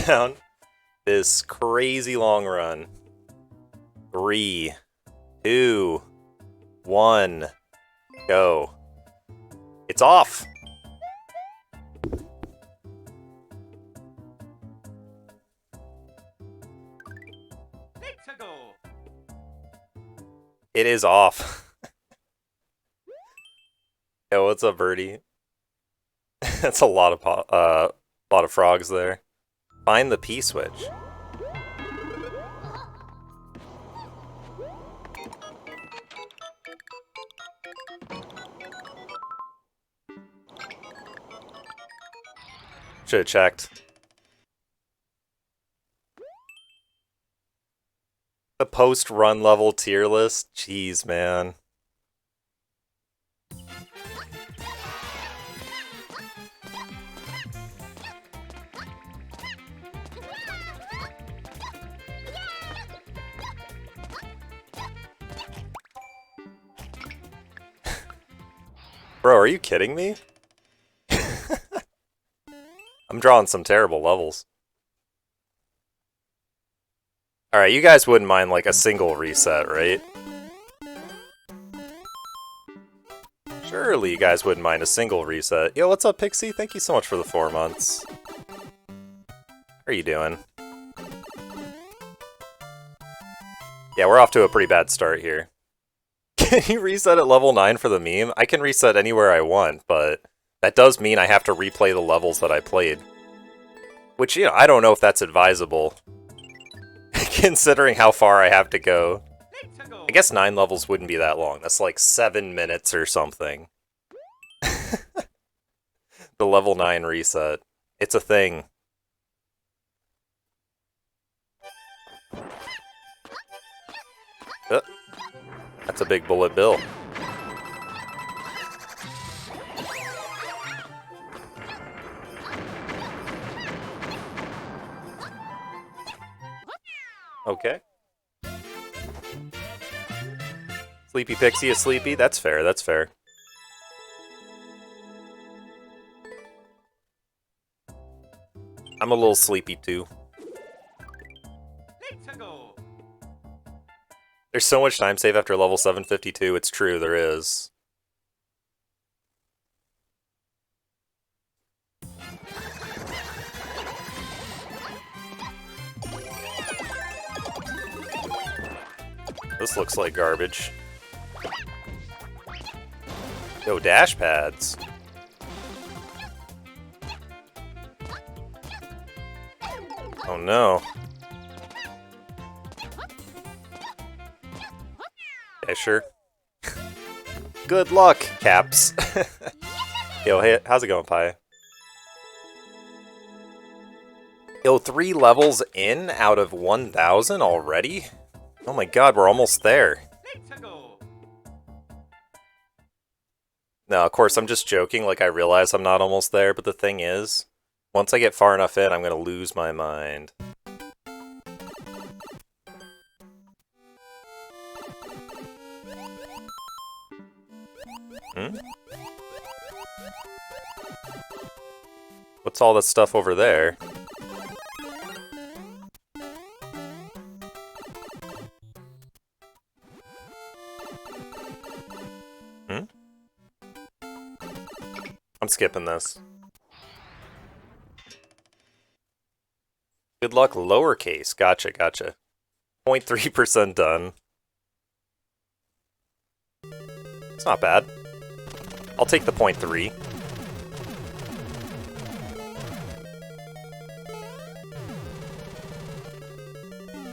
down this crazy long run. 3, 2, 1, go. It's off! It is off. Yo, what's up, birdie? That's a lot of frogs there. Find the P switch. Should have checked. The post-run level tier list? Jeez, man. Bro, are you kidding me? I'm drawing some terrible levels. Alright, you guys wouldn't mind like a single reset, right? Surely you guys wouldn't mind a single reset. Yo, what's up, Pixie? Thank you so much for the 4 months. How are you doing? Yeah, we're off to a pretty bad start here. Can you reset at level 9 for the meme? I can reset anywhere I want, but that does mean I have to replay the levels that I played. Which, you know, I don't know if that's advisable. Considering how far I have to go. I guess 9 levels wouldn't be that long. That's like 7 minutes or something. The level 9 reset. It's a thing. That's a big bullet bill. Okay. Sleepy Pixie is sleepy? That's fair, that's fair. I'm a little sleepy too. There's so much time save after level 752, it's true, there is. This looks like garbage. Yo, dash pads. Oh no. Yeah, sure. Good luck, Caps. Yo, hey, how's it going, Pi? Yo, 3 levels in out of 1,000 already? Oh my god, we're almost there. No, of course, I'm just joking, like I realize I'm not almost there, but the thing is, once I get far enough in, I'm gonna lose my mind. What's all this stuff over there? I'm skipping this. Good luck, lowercase. Gotcha, gotcha. 0.3% done. It's not bad. I'll take the 0.3.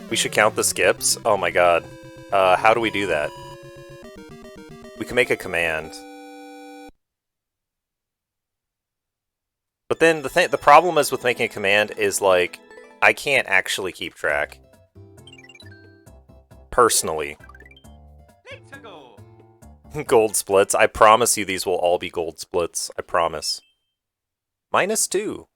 We should count the skips? Oh my god. How do we do that? We can make a command. But then the problem is with making a command is like, I can't actually keep track. Personally. Gold splits. I promise you these will all be gold splits. I promise. -2.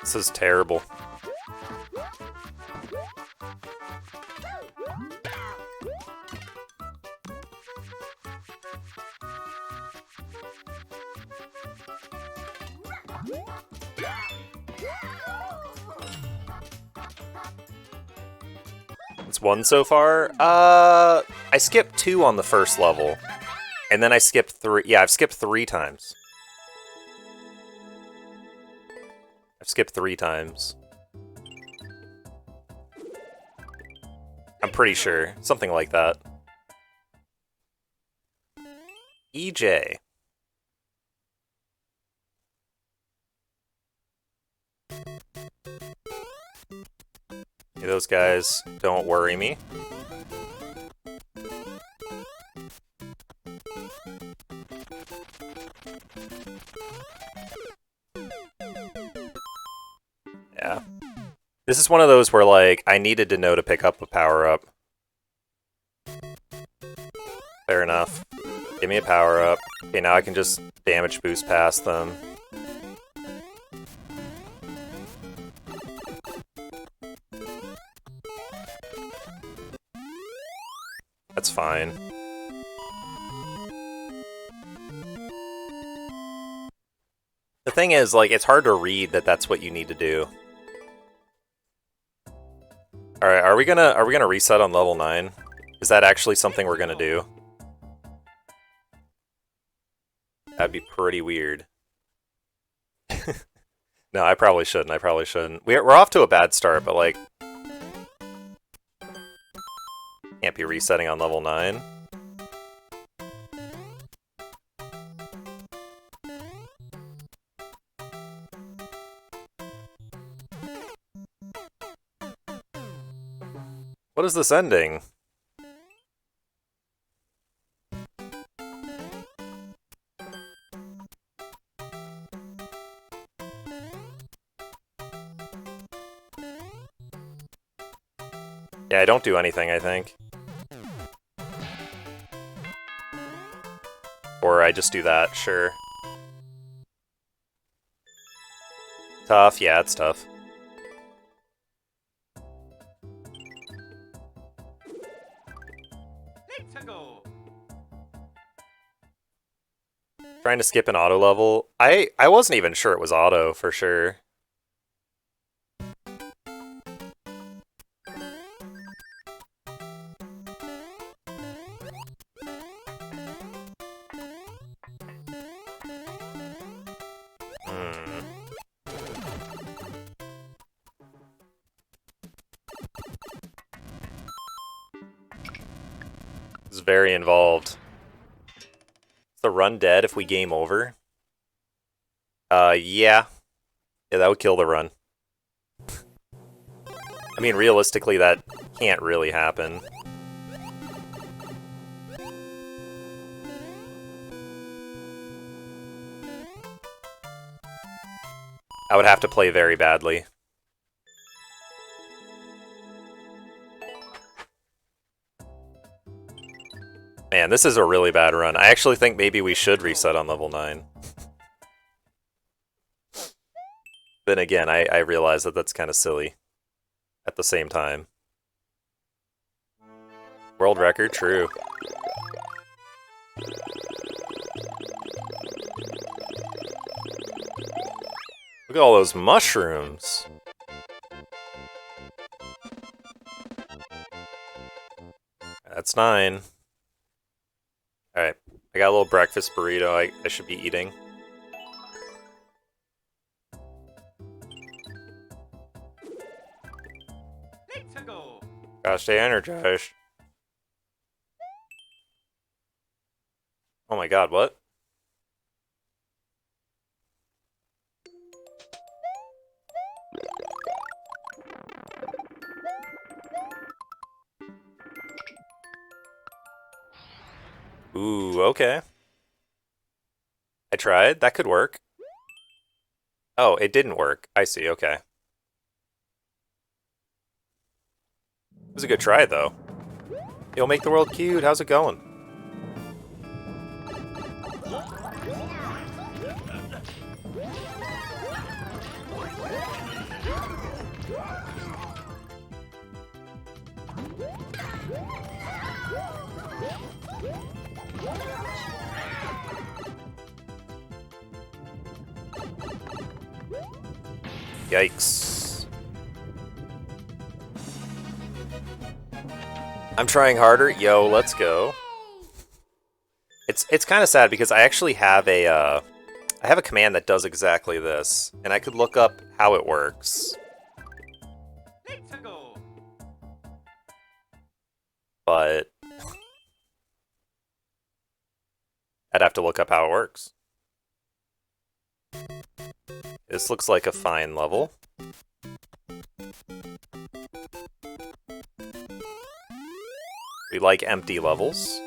This is terrible. It's 1 so far. I skipped 2 on the first level. And then I skipped 3. Yeah, I've skipped 3 times. I've skipped 3 times. I'm pretty sure. Something like that. EJ. Those guys don't worry me. Yeah. This is one of those where, like, I needed to know to pick up a power-up. Fair enough. Give me a power-up. Okay, now I can just damage boost past them. That's fine. The thing is, like, it's hard to read that that's what you need to do. Alright, are we gonna reset on level 9? Is that actually something we're gonna do? That'd be pretty weird. No, I probably shouldn't. We're off to a bad start, but, like... Can't be resetting on level 9. What is this ending? Yeah, I don't do anything, I think. Or I just do that, sure. Tough, yeah, it's tough. Trying to skip an auto level. I wasn't even sure it was auto, for sure. It's very involved. Is the run dead if we game over? Yeah. Yeah, that would kill the run. I mean, realistically, that can't really happen. I would have to play very badly. Man, this is a really bad run. I actually think maybe we should reset on level 9. Then again, I realize that that's kind of silly at the same time. World record, true. Look at all those mushrooms. That's 9. Alright, I got a little breakfast burrito I should be eating. Gotta stay energized. Oh my god, what? Ooh, okay. I tried. That could work. Oh, it didn't work. I see, okay. It was a good try, though. You'll make the world cute. How's it going? Yikes. I'm trying harder. Yo, let's go. It's kind of sad because I actually have a command that does exactly this, and I could look up how it works. But I'd have to look up how it works. This looks like a fine level. We like empty levels.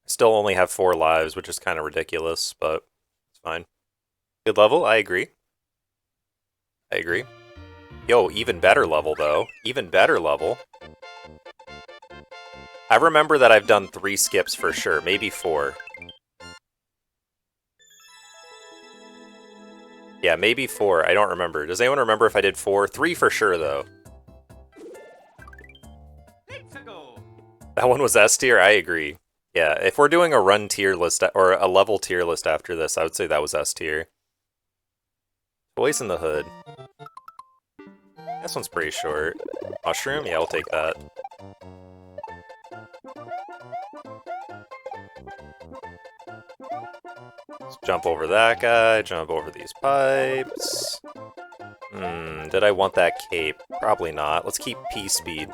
Still only have 4 lives, which is kind of ridiculous, but it's fine. Good level, I agree. I agree. Yo, even better level, though. Even better level. I remember that I've done 3 skips for sure, maybe 4. Yeah, maybe 4, I don't remember. Does anyone remember if I did 4? 3 for sure, though. That one was S tier, I agree. Yeah, if we're doing a run tier list, or a level tier list after this, I would say that was S tier. Toys in the Hood. This one's pretty short. Mushroom? Yeah, I'll take that. Let's jump over that guy, jump over these pipes. Did I want that cape? Probably not. Let's keep P speed.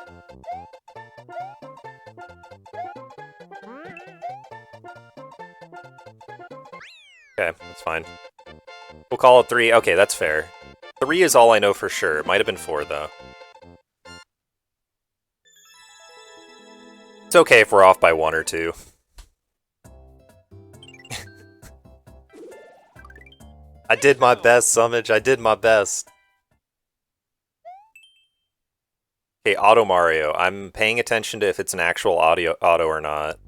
Okay, that's fine. We'll call it 3. Okay, that's fair. 3 is all I know for sure. It might have been 4, though. It's okay if we're off by 1 or 2. I did my best, Summage. I did my best. Okay, Auto Mario. I'm paying attention to if it's an actual auto or not.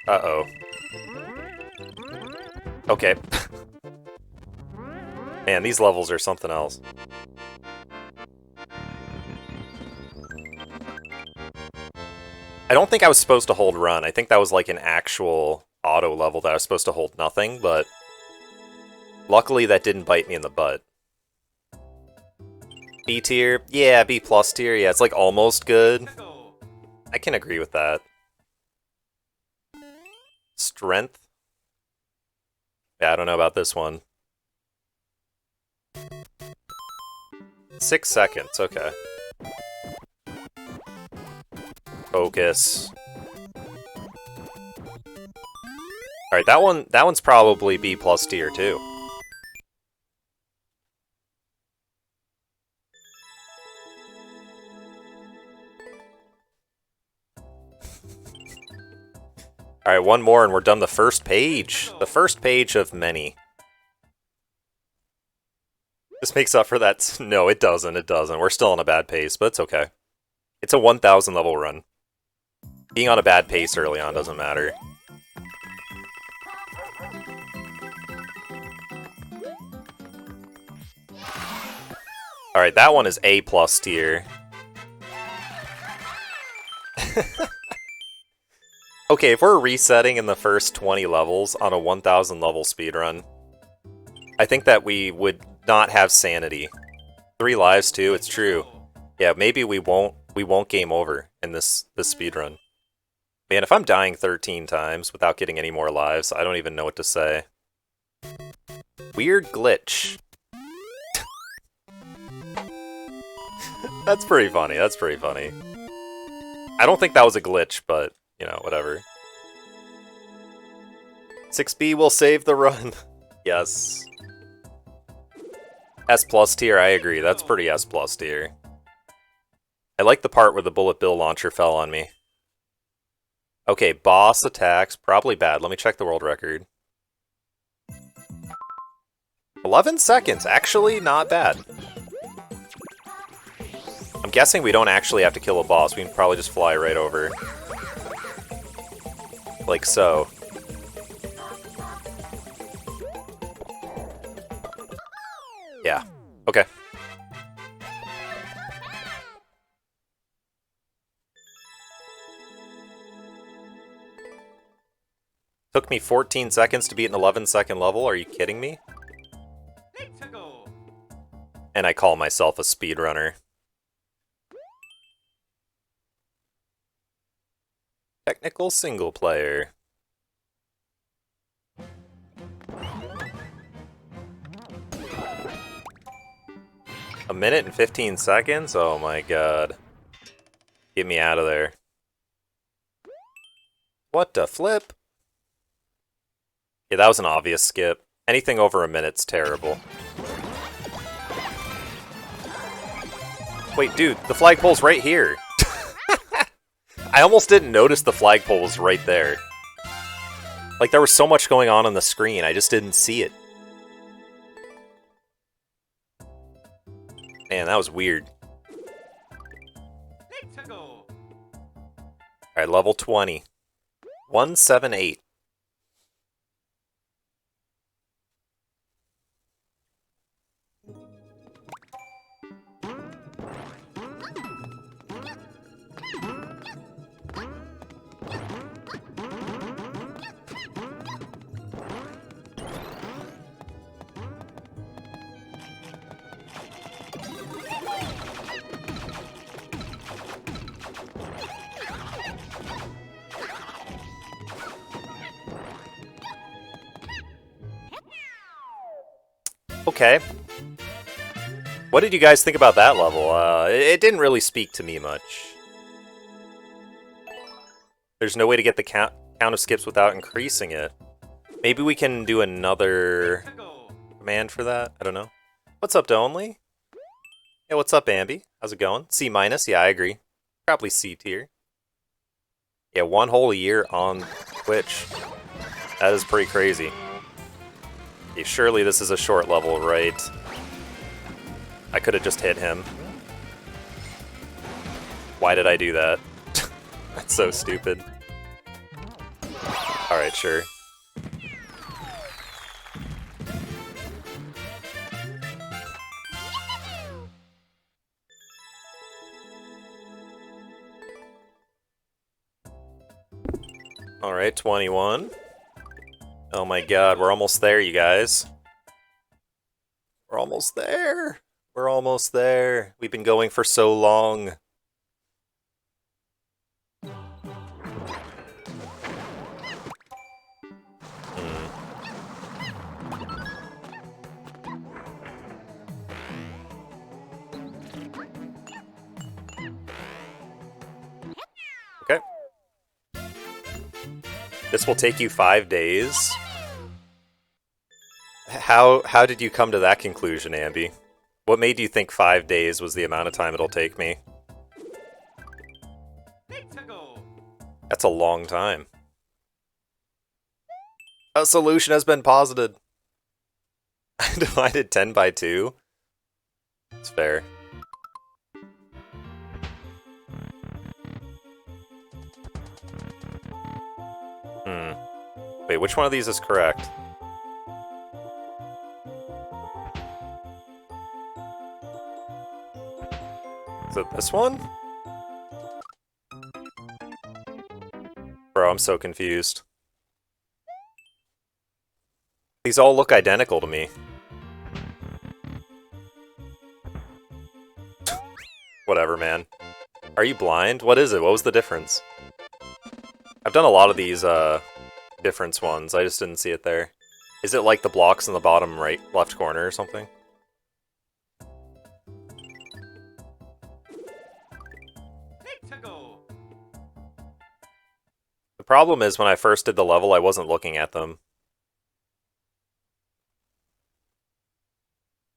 Uh-oh. Okay. Man, these levels are something else. I don't think I was supposed to hold run. I think that was like an actual auto level that I was supposed to hold nothing, but luckily that didn't bite me in the butt. B tier? Yeah, B plus tier. Yeah, it's like almost good. I can agree with that. Strength? Yeah, I don't know about this one. 6 seconds, okay. Focus. Alright, that one's probably B plus tier too. Alright, one more and we're done the first page. The first page of many. This makes up for that. No, it doesn't. It doesn't. We're still on a bad pace, but it's okay. It's a 1,000 level run. Being on a bad pace early on doesn't matter. Alright, that one is A plus tier. Okay, if we're resetting in the first 20 levels on a 1,000 level speedrun, I think that we would not have sanity. 3 lives too, it's true. Yeah, maybe we won't game over in this speedrun. Man, if I'm dying 13 times without getting any more lives, I don't even know what to say. Weird glitch. That's pretty funny, that's pretty funny. I don't think that was a glitch, but, you know, whatever. 6B will save the run. Yes. S plus tier, I agree. That's pretty S plus tier. I like the part where the bullet bill launcher fell on me. Okay, boss attacks. Probably bad. Let me check the world record. 11 seconds. Actually, not bad. I'm I'm guessing we don't actually have to kill a boss. We can probably just fly right over. Like so. Yeah. Okay. Took me 14 seconds to beat an 11-second level. Are you kidding me? And I call myself a speedrunner. Technical single player. A minute and 15 seconds? Oh my god. Get me out of there. What the flip? Yeah, that was an obvious skip. Anything over a minute's terrible. Wait, dude, the flagpole's right here. I almost didn't notice the flagpole was right there. Like, there was so much going on the screen, I just didn't see it. Man, that was weird. Alright, level 20. 178. Okay. What did you guys think about that level? It didn't really speak to me much. There's no way to get the count of skips without increasing it. Maybe we can do another command for that? I don't know. What's up, Donley? Yeah, what's up, Ambi? How's it going? C-? Yeah, I agree. Probably C tier. Yeah, 1 whole year on Twitch. That is pretty crazy. Okay, surely this is a short level, right? I could have just hit him. Why did I do that? That's so stupid. Alright, sure. Alright, 21. Oh my god, we're almost there, you guys. We're almost there. We're almost there. We've been going for so long. Okay. This will take you 5 days. How did you come to that conclusion, Ambi? What made you think 5 days was the amount of time it'll take me? That's a long time. A solution has been posited. I divided 10 by 2. It's fair. Wait, which one of these is correct? Is it this one? Bro, I'm so confused. These all look identical to me. Whatever, man. Are you blind? What is it? What was the difference? I've done a lot of these, difference ones. I just didn't see it there. Is it like the blocks in the bottom right, left corner or something? The problem is when I first did the level, I wasn't looking at them.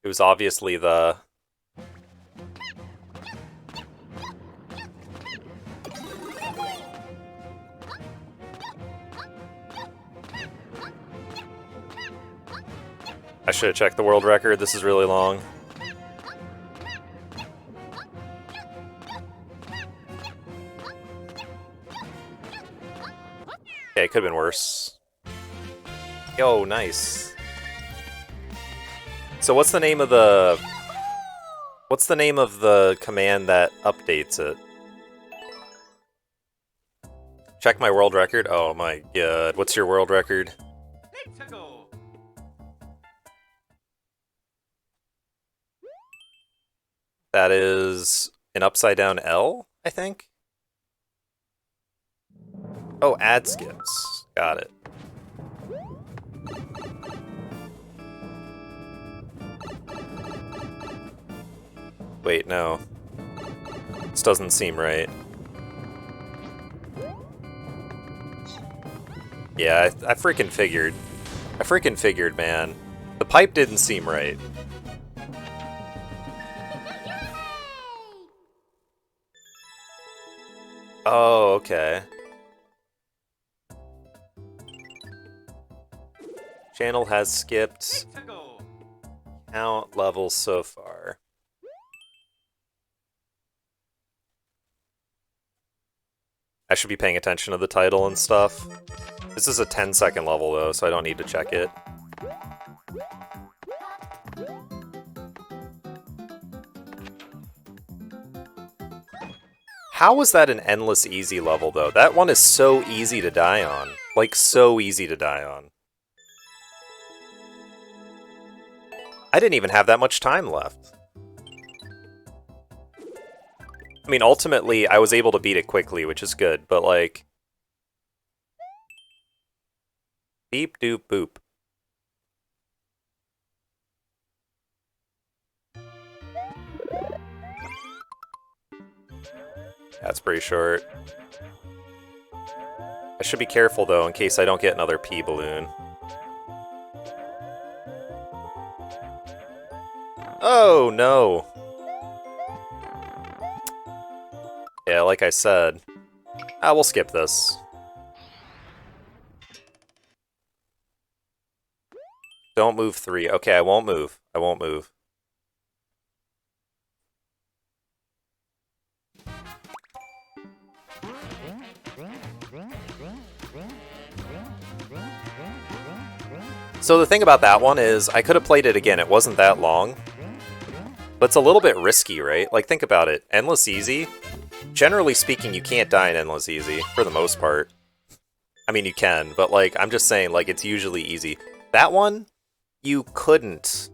It was obviously the... I should have checked the world record. This is really long. could have been worse. Yo, nice. So what's the name of the... What's the name of the command that updates it? Check my world record? Oh my god. What's your world record? That is an upside down L, I think? Oh, ad skips. Got it. Wait, no. This doesn't seem right. Yeah, I freaking figured. I freaking figured, man. The pipe didn't seem right. Oh, okay. Channel has skipped. Count levels so far. I should be paying attention to the title and stuff. This is a 10-second level though, so I don't need to check it. How was that an endless easy level though? That one is so easy to die on. Like, so easy to die on. I didn't even have that much time left. I mean, ultimately, I was able to beat it quickly, which is good, but like... Beep doop boop. That's pretty short. I should be careful though, in case I don't get another P balloon. Oh, no! Yeah, like I said. We'll skip this. Don't move 3. Okay, I won't move. I won't move. So the thing about that one is, I could have played it again, it wasn't that long. But it's a little bit risky, right? Like, think about it. Endless Easy? Generally speaking, you can't die in Endless Easy, for the most part. I mean, you can, but like, I'm just saying, like, it's usually easy. That one, you couldn't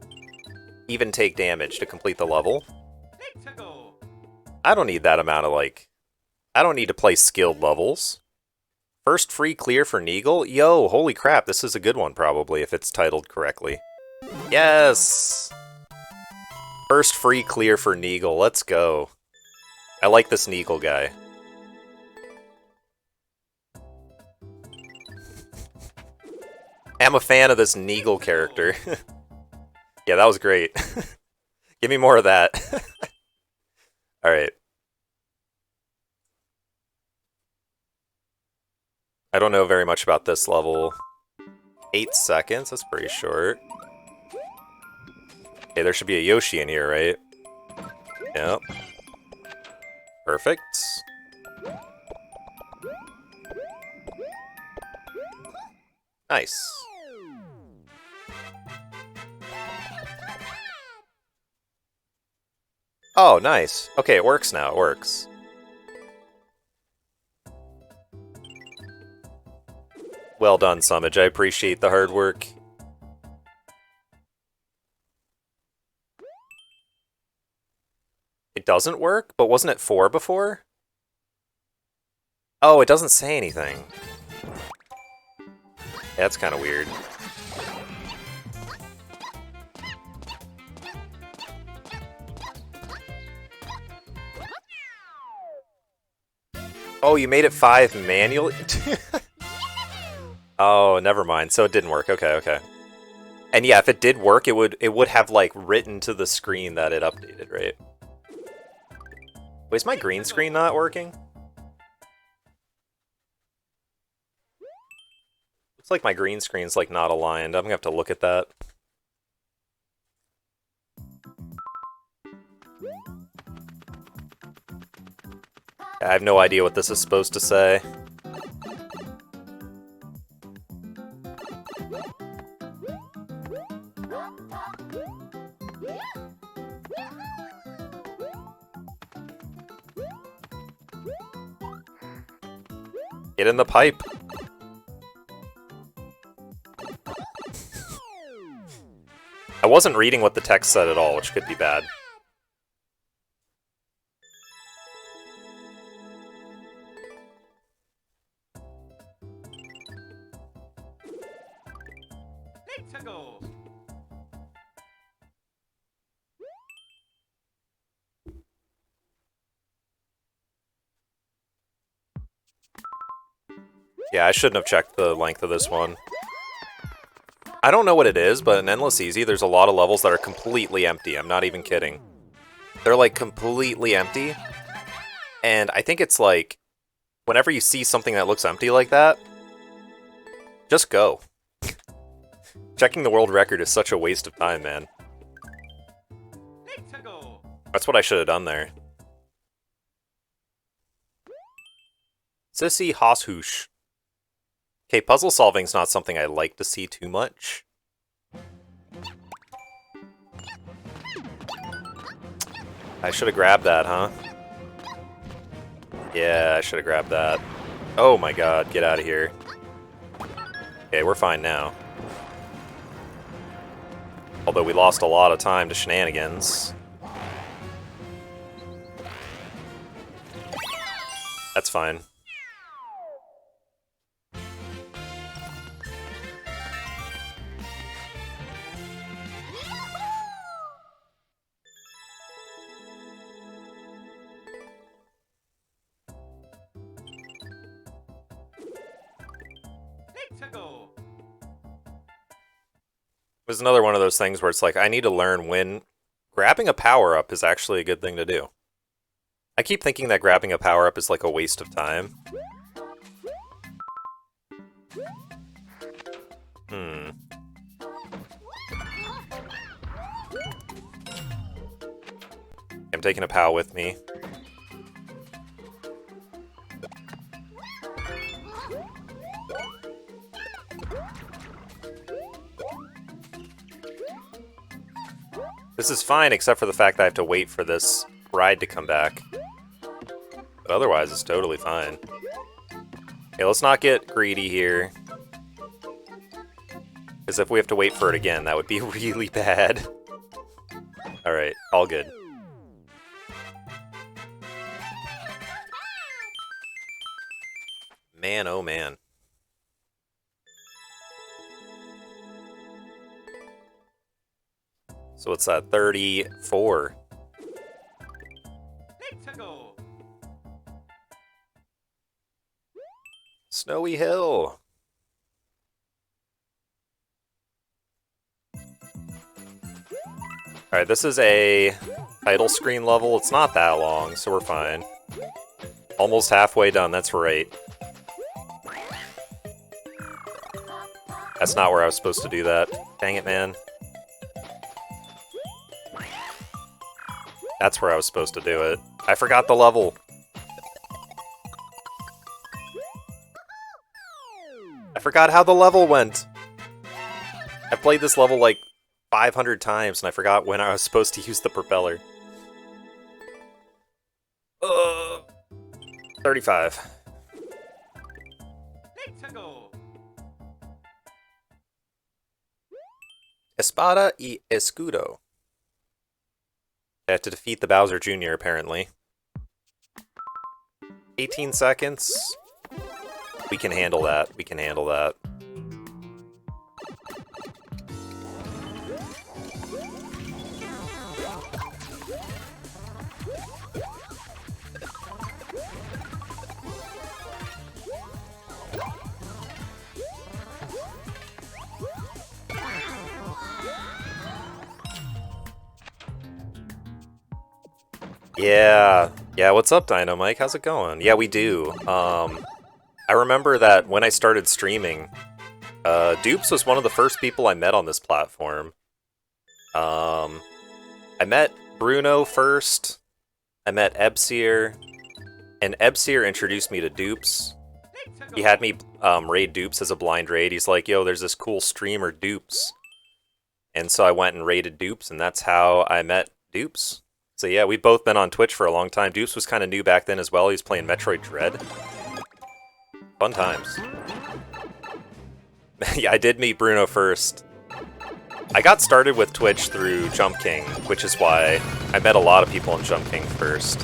even take damage to complete the level. I don't need that amount of, like... I don't need to play skilled levels. First free clear for Neagle? Yo, holy crap, this is a good one probably, if it's titled correctly. Yes! First free clear for Neagle, let's go. I like this Neagle guy. I'm a fan of this Neagle character. Yeah, that was great. Give me more of that. Alright. I don't know very much about this level. 8 seconds? That's pretty short. Okay, there should be a Yoshi in here, right? Yep. Perfect. Nice. Oh, nice. Okay, it works now. It works. Well done, Summage. I appreciate the hard work. It doesn't work? But wasn't it 4 before? Oh, it doesn't say anything. That's kind of weird. Oh, you made it 5 manually? Oh, never mind. So it didn't work. Okay, okay. And yeah, if it did work, it would have like written to the screen that it updated, right? Wait, is my green screen not working? Looks like my green screen's like not aligned. I'm gonna have to look at that. I have no idea what this is supposed to say. Get in the pipe. I wasn't reading what the text said at all, which could be bad. Let's go. Yeah, I shouldn't have checked the length of this one. I don't know what it is, but in Endless Easy, there's a lot of levels that are completely empty. I'm not even kidding. They're, like, completely empty. And I think it's, like, whenever you see something that looks empty like that, just go. Checking the world record is such a waste of time, man. Let's go. That's what I should have done there. Sissy Hosshoosh. Okay, puzzle solving's not something I like to see too much. I should have grabbed that, huh? Yeah, I should have grabbed that. Oh my god, get out of here. Okay, we're fine now. Although we lost a lot of time to shenanigans. That's fine. Let's go. It was another one of those things where it's like, I need to learn when grabbing a power-up is actually a good thing to do. I keep thinking that grabbing a power-up is like a waste of time. I'm taking a POW with me. This is fine, except for the fact that I have to wait for this ride to come back. But otherwise, it's totally fine. Okay, let's not get greedy here. Because if we have to wait for it again, that would be really bad. Alright, all good. Man, oh man. So what's that, 34? Let's go. Snowy Hill. Alright, this is a title screen level. It's not that long, so we're fine. Almost halfway done, that's right. That's not where I was supposed to do that. Dang it, man. That's where I was supposed to do it. I forgot the level. I forgot how the level went. I played this level like 500 times and I forgot when I was supposed to use the propeller. 35. Let's go. Espada y escudo. I have to defeat the Bowser Jr. apparently. 18 seconds. We can handle that. We can handle that. Yeah, what's up, Dino Mike? How's it going? Yeah, we do. I remember that when I started streaming, Dupes was one of the first people I met on this platform. I met Bruno first, I met Ebseer, and Ebseer introduced me to Dupes, He had me raid Dupes as a blind raid. He's like, yo, there's this cool streamer Dupes. And so I went and raided Dupes, and that's how I met Dupes. So yeah, we've both been on Twitch for a long time. Dupes was kind of new back then as well. He was playing Metroid Dread. Fun times. Yeah, I did meet Bruno first. I got started with Twitch through Jump King, which is why I met a lot of people on Jump King first.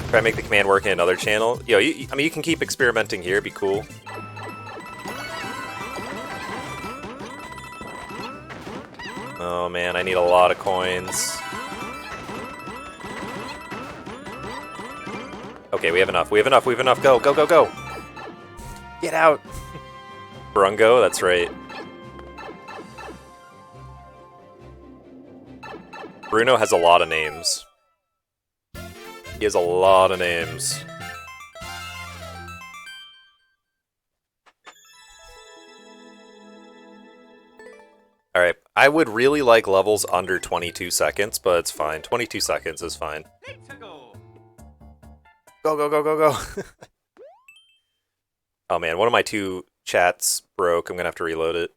Try to make the command work in another channel. Yo, I mean, you can keep experimenting here, it'd be cool. Oh man, I need a lot of coins. Okay, we have enough, we have enough, we have enough. Go, go, go, go! Get out! Brungo, that's right. Bruno has a lot of names. He has a lot of names. Alright, I would really like levels under 22 seconds, but it's fine. 22 seconds is fine. Go, go, go, go, go! Oh man, one of my two chats broke. I'm gonna have to reload it.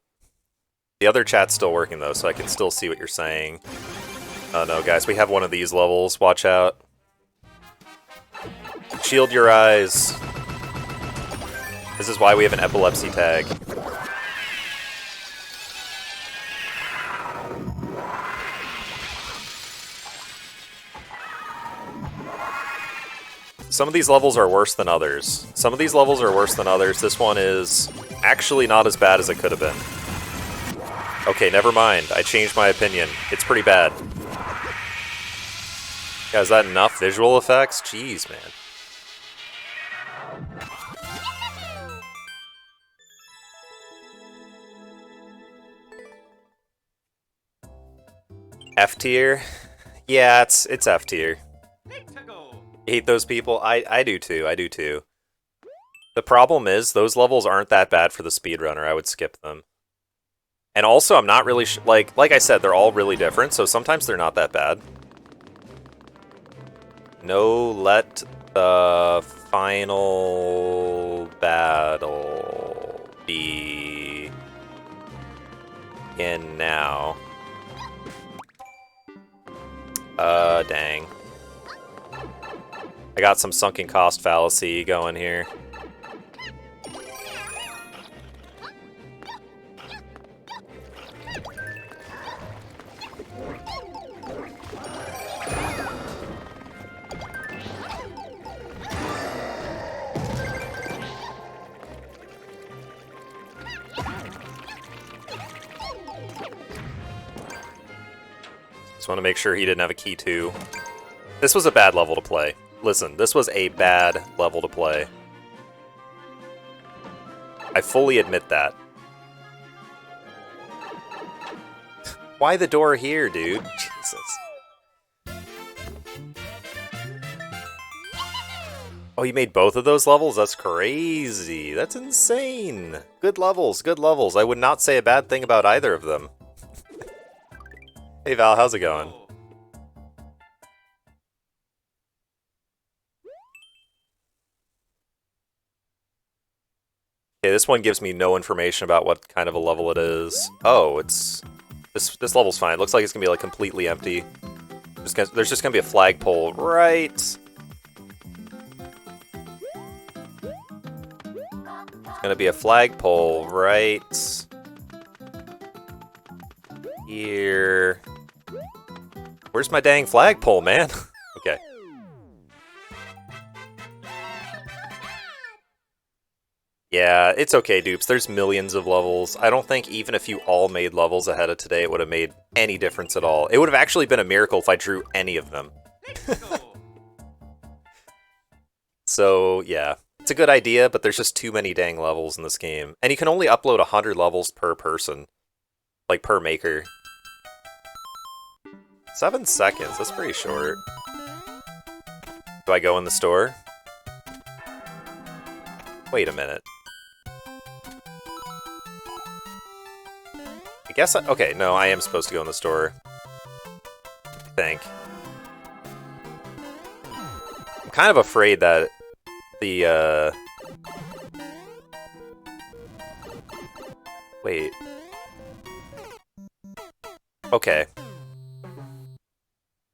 The other chat's still working though, so I can still see what you're saying. Oh no, guys, we have one of these levels. Watch out. Shield your eyes. This is why we have an epilepsy tag. Some of these levels are worse than others. Some of these levels are worse than others. This one is actually not as bad as it could have been. Okay, never mind. I changed my opinion. It's pretty bad. Yeah, is that enough visual effects? Jeez, man. F tier? Yeah, it's F tier. Hate those people? I do too, I do too. The problem is, those levels aren't that bad for the speedrunner. I would skip them. And also, I'm not really like I said, they're all really different, so sometimes they're not that bad. No, let the final battle be in now. Dang. I got some sunken cost fallacy going here. Just want to make sure he didn't have a key too. This was a bad level to play. Listen, this was a bad level to play. I fully admit that. Why the door here, dude? Jesus. Oh, you made both of those levels? That's crazy. That's insane. Good levels, good levels. I would not say a bad thing about either of them. Hey Val, how's it going? Okay, this one gives me no information about what kind of a level it is. Oh, it's... This level's fine. It looks like it's gonna be like completely empty. There's just gonna be a flagpole right... There's gonna be a flagpole right... here... Where's my dang flagpole, man? Okay. Yeah, it's okay, dupes. There's millions of levels. I don't think even if you all made levels ahead of today, it would have made any difference at all. It would have actually been a miracle if I drew any of them. So, yeah. It's a good idea, but there's just too many dang levels in this game. And you can only upload 100 levels per person. Like, per maker. 7 seconds, that's pretty short. Do I go in the store? Wait a minute. I guess okay, no, I am supposed to go in the store. I think. I'm kind of afraid that the, wait. Okay.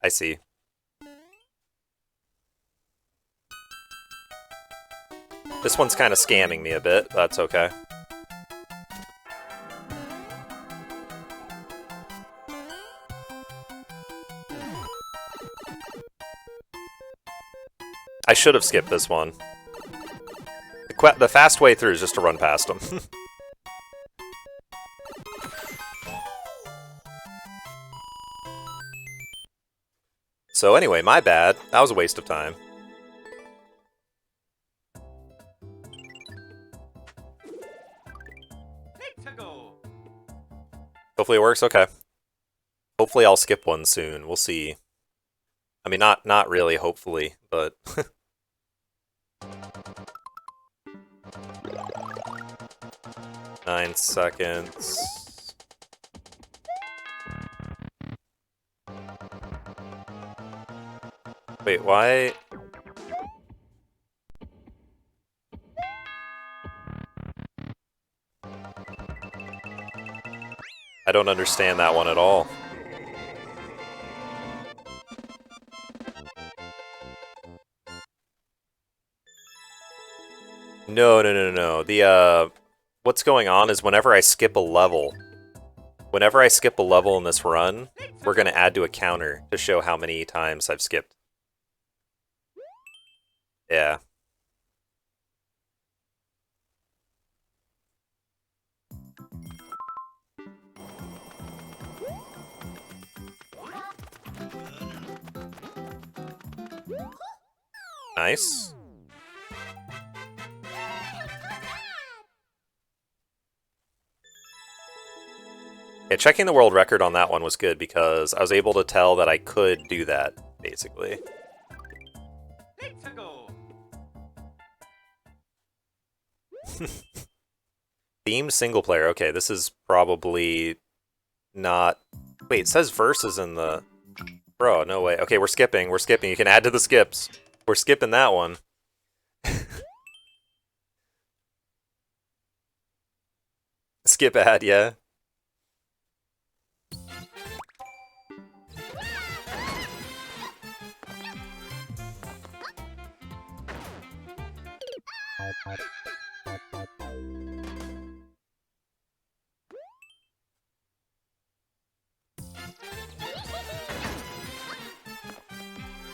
I see. This one's kind of scamming me a bit, but that's okay. I should have skipped this one. The fast way through is just to run past them. So anyway, my bad. That was a waste of time. Need to go. Hopefully it works. Okay. Hopefully I'll skip one soon. We'll see. I mean, not really, hopefully, but... 9 seconds. Wait, why? I don't understand that one at all. No. The, what's going on is whenever I skip a level in this run, we're gonna add to a counter to show how many times I've skipped. Yeah. Nice. Yeah, checking the world record on that one was good because I was able to tell that I could do that, basically. Need to go. Theme single player. Okay, this is probably not... Wait, it says versus in the... Bro, no way. Okay, we're skipping. We're skipping. You can add to the skips. We're skipping that one. Skip ad, yeah.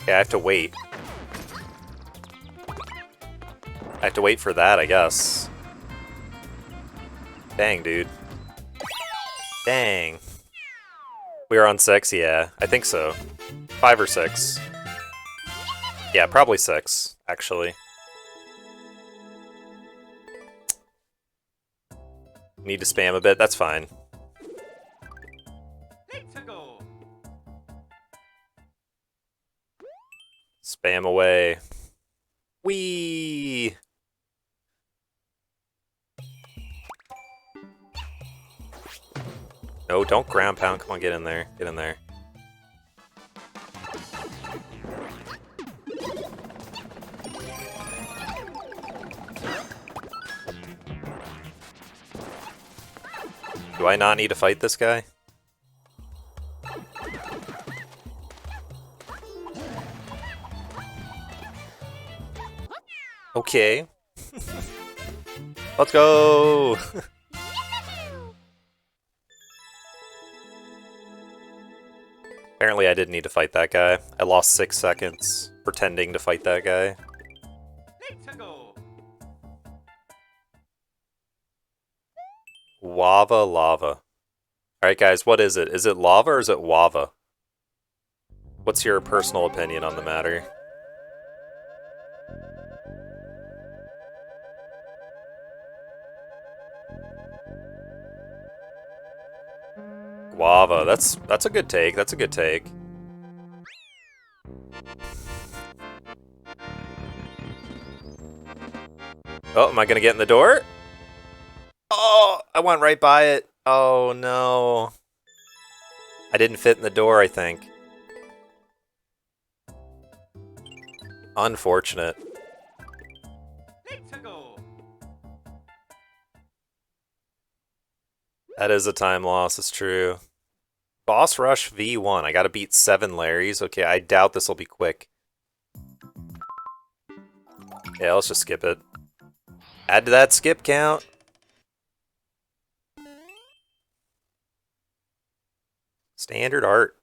Okay, I have to wait. I have to wait for that, I guess. Dang, dude. Dang. We were on 6, yeah. I think so. 5 or 6. Yeah, probably 6, actually. Need to spam a bit, that's fine. Need to go. Spam away. Whee! No, don't ground pound. Come on, get in there. Get in there. Do I not need to fight this guy? Okay. Let's go! Apparently I didn't need to fight that guy. I lost 6 seconds pretending to fight that guy. Need to go. Wava lava. Alright guys, what is it? Is it lava or is it wava? What's your personal opinion on the matter? Guava, that's a good take, that's a good take. Oh, am I gonna get in the door? Oh, I went right by it. Oh no. I didn't fit in the door, I think. Unfortunate. That is a time loss, it's true. Boss Rush V1. I gotta beat 7 Larrys. Okay, I doubt this will be quick. Yeah, let's just skip it. Add to that skip count. Standard art.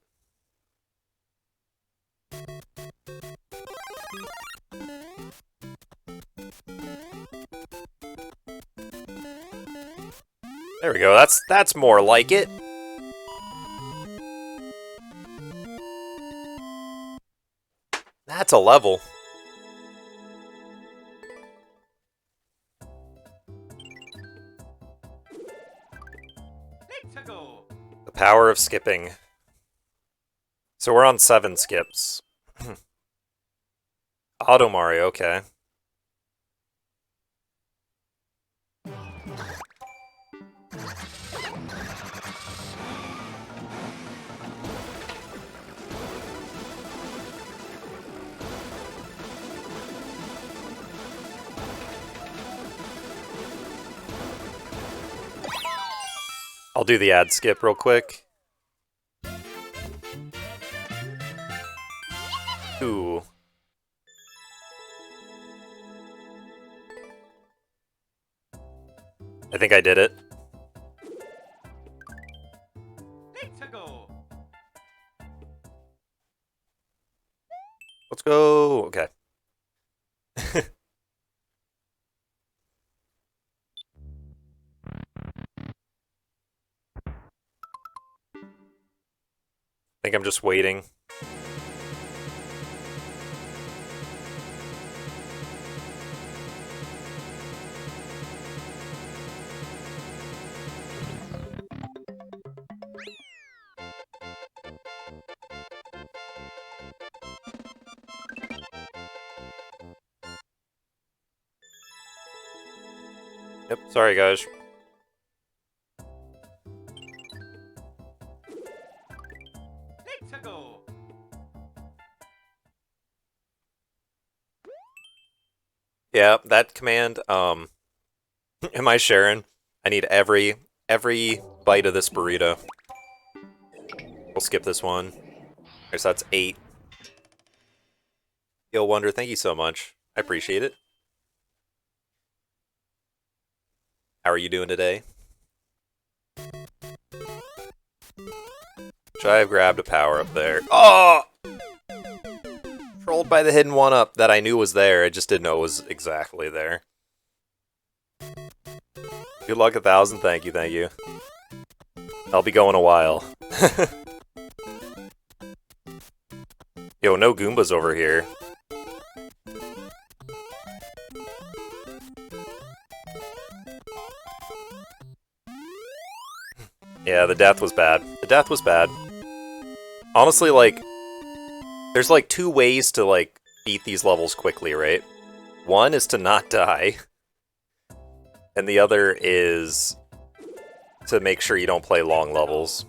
There we go. That's more like it. That's a level. Let's go. The power of skipping. So we're on 7 skips. Auto Mario, okay. I'll do the ad skip real quick. Ooh. I think I did it. Let's go. Let's go. Okay. I think I'm just waiting. Yep, sorry guys. Let's go. Yeah, that command, am I sharing? I need every bite of this burrito. We'll skip this one. I guess that's 8. Yo, Wonder, thank you so much. I appreciate it. How are you doing today? Should I have grabbed a power up there? Oh! Trolled by the hidden 1-up that I knew was there. I just didn't know it was exactly there. Good luck 1,000. Thank you, thank you. I'll be going a while. Yo, no Goombas over here. Yeah, the death was bad. The death was bad. Honestly, like, there's like 2 ways to like beat these levels quickly, right? One is to not die, and the other is to make sure you don't play long levels.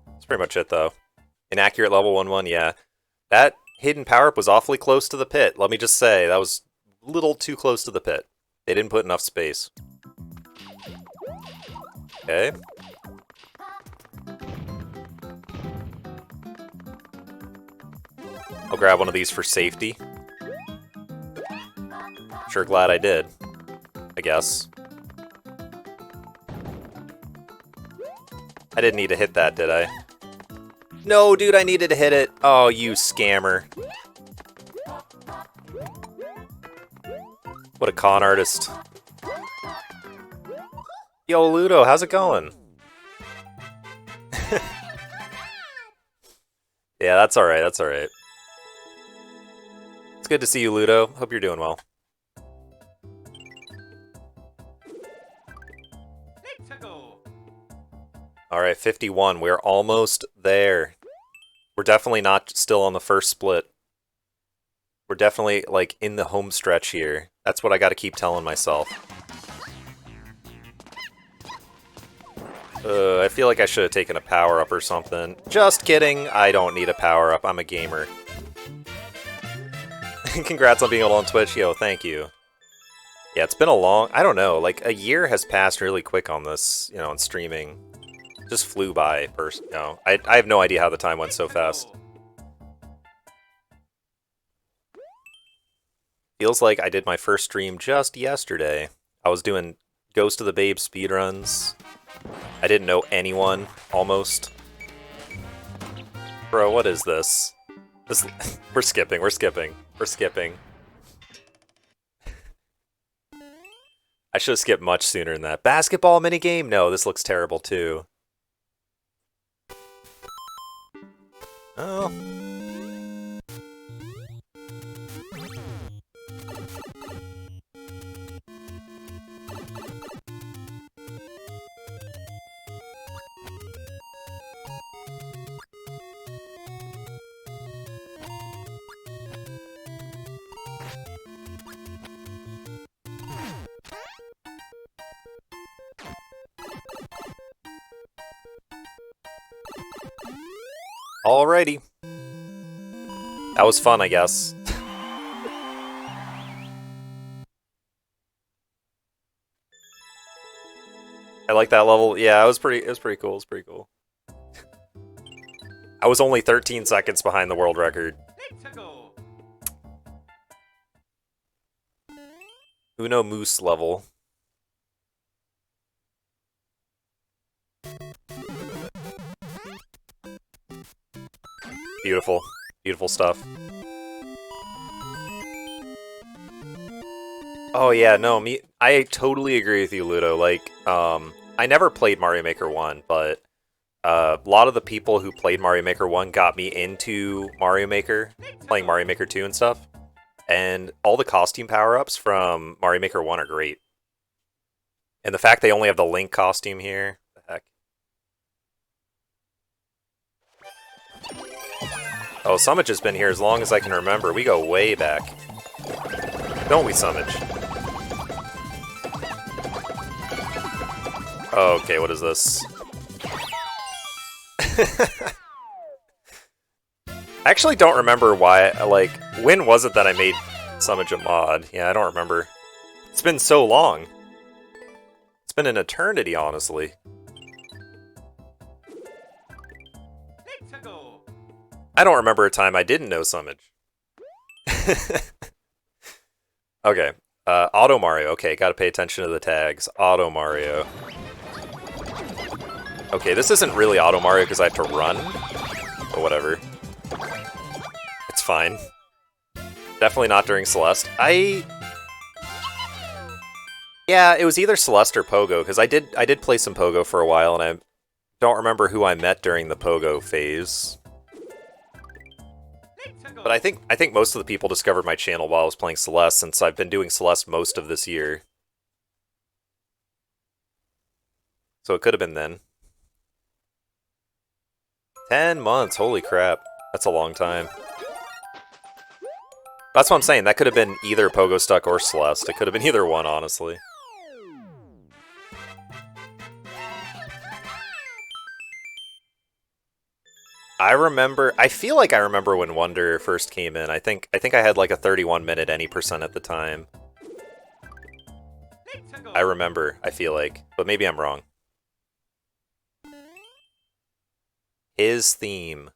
That's pretty much it, though. Inaccurate level 1-1, yeah. That hidden power-up was awfully close to the pit. Let me just say, that was a little too close to the pit. They didn't put enough space. Okay. I'll grab one of these for safety. Sure glad I did, I guess. I didn't need to hit that, did I? No, dude, I needed to hit it. Oh, you scammer. What a con artist. Yo, Ludo, how's it going? Yeah, that's alright, that's alright. It's good to see you, Ludo. Hope you're doing well. Let's go. Alright, 51. We're almost there. We're definitely not still on the first split. We're definitely, like, in the home stretch here. That's what I gotta keep telling myself. I feel like I should have taken a power-up or something. Just kidding. I don't need a power-up. I'm a gamer. Congrats on being able on Twitch. Yo, thank you. Yeah, it's been a long... I don't know. Like, a year has passed really quick on this, you know, on streaming. Just flew by. No, I have no idea how the time went so fast. Feels like I did my first stream just yesterday. I was doing Ghost of the Babe speedruns. I didn't know anyone, almost. Bro, what is this? We're skipping. I should have skipped much sooner than that. Basketball minigame? No, this looks terrible too. Oh. Alrighty. That was fun, I guess. I like that level. Yeah, it was pretty cool. I was only 13 seconds behind the world record. Uno Moose level. Beautiful. Beautiful stuff. Oh yeah, no, I totally agree with you, Ludo. Like, I never played Mario Maker 1, but a lot of the people who played Mario Maker 1 got me into Mario Maker, playing Mario Maker 2 and stuff. And all the costume power-ups from Mario Maker 1 are great. And the fact they only have the Link costume here, what the heck. Oh, Summage has been here as long as I can remember. We go way back. Don't we, Summage? Okay, what is this? I actually don't remember why, like, when was it that I made Summage a mod? Yeah, I don't remember. It's been so long. It's been an eternity, honestly. I don't remember a time I didn't know Summage. Okay, Auto Mario. Okay, gotta pay attention to the tags. Auto Mario. Okay, this isn't really Auto Mario because I have to run, but whatever. It's fine. Definitely not during Celeste. Yeah, it was either Celeste or Pogo, because I did play some Pogo for a while, and I don't remember who I met during the Pogo phase. But I think most of the people discovered my channel while I was playing Celeste, since I've been doing Celeste most of this year. So it could have been then. 10 months, holy crap. That's a long time. That's what I'm saying, that could have been either Pogo Stuck or Celeste. It could have been either one, honestly. I feel like I remember when Wonder first came in. I think I had like a 31-minute any percent at the time. I remember, I feel like, but maybe I'm wrong. His theme.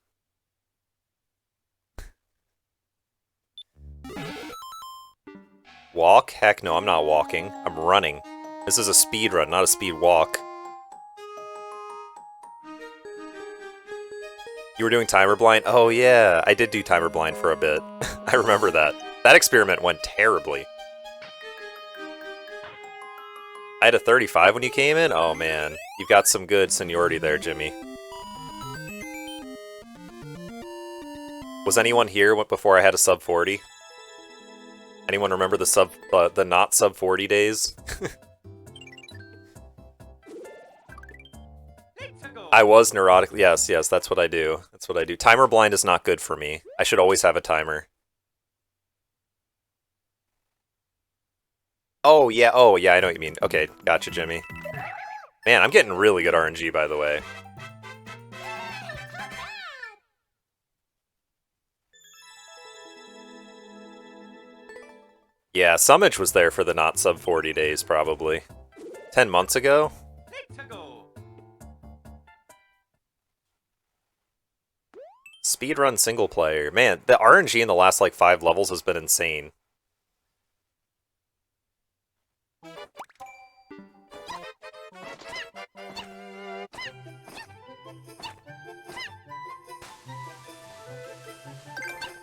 Walk? Heck no, I'm not walking. I'm running. This is a speed run, not a speed walk. You were doing Timer Blind? Oh yeah, I did do Timer Blind for a bit. I remember that. That experiment went terribly. I had a 35 when you came in? Oh man, you've got some good seniority there, Jimmy. Was anyone here before I had a sub 40? Anyone remember the not sub 40 days? I was neurotic. Yes, that's what I do. That's what I do. Timer blind is not good for me. I should always have a timer. Oh yeah, I know what you mean. Okay, gotcha, Jimmy. Man, I'm getting really good RNG, by the way. Yeah, Summage was there for the not sub 40 days, probably. 10 months ago? speedrun single player. Man, the RNG in the last like 5 levels has been insane.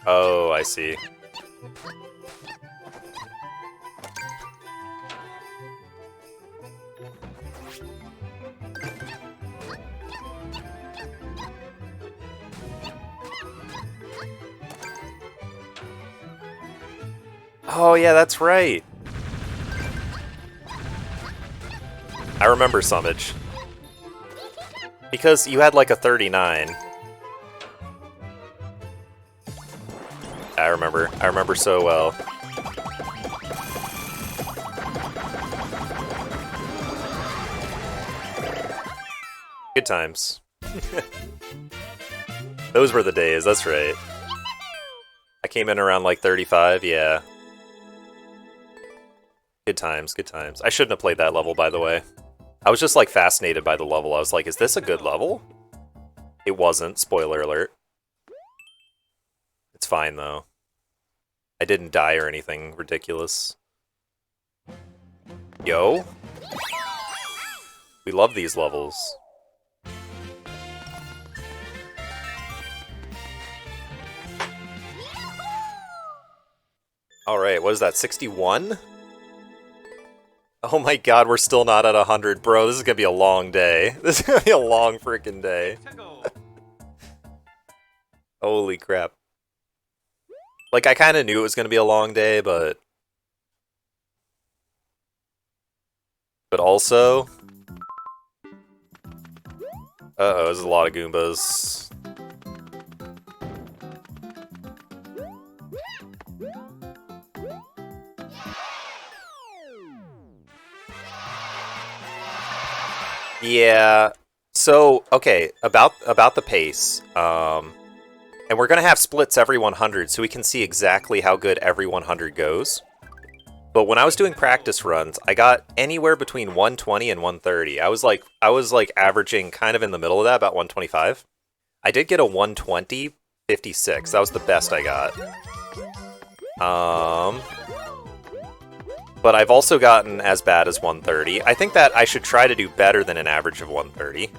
Oh, I see. Oh, yeah, that's right. I remember Summage. Because you had like a 39. I remember so well. Good times. Those were the days, that's right. I came in around like 35, yeah. Good times, good times. I shouldn't have played that level, by the way. I was just like fascinated by the level. I was like, is this a good level? It wasn't, spoiler alert. It's fine though. I didn't die or anything ridiculous. Yo. We love these levels. Alright, what is that, 61? Oh my god, we're still not at 100, bro. This is gonna be a long day. This is gonna be a long freaking day. Holy crap. Like, I kind of knew it was gonna be a long day, but also... Uh-oh, there's a lot of Goombas. Yeah, so, okay, about the pace, and we're gonna have splits every 100, so we can see exactly how good every 100 goes. But when I was doing practice runs, I got anywhere between 120 and 130. I was like averaging kind of in the middle of that, about 125. I did get a 120 56. That was the best I got. But I've also gotten as bad as 130. I think that I should try to do better than an average of 130.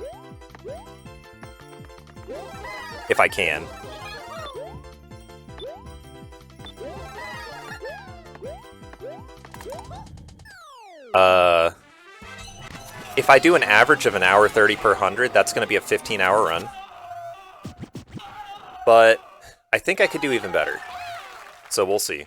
If I can. If I do an average of an hour 30 per 100, that's going to be a 15-hour run. But I think I could do even better. So we'll see.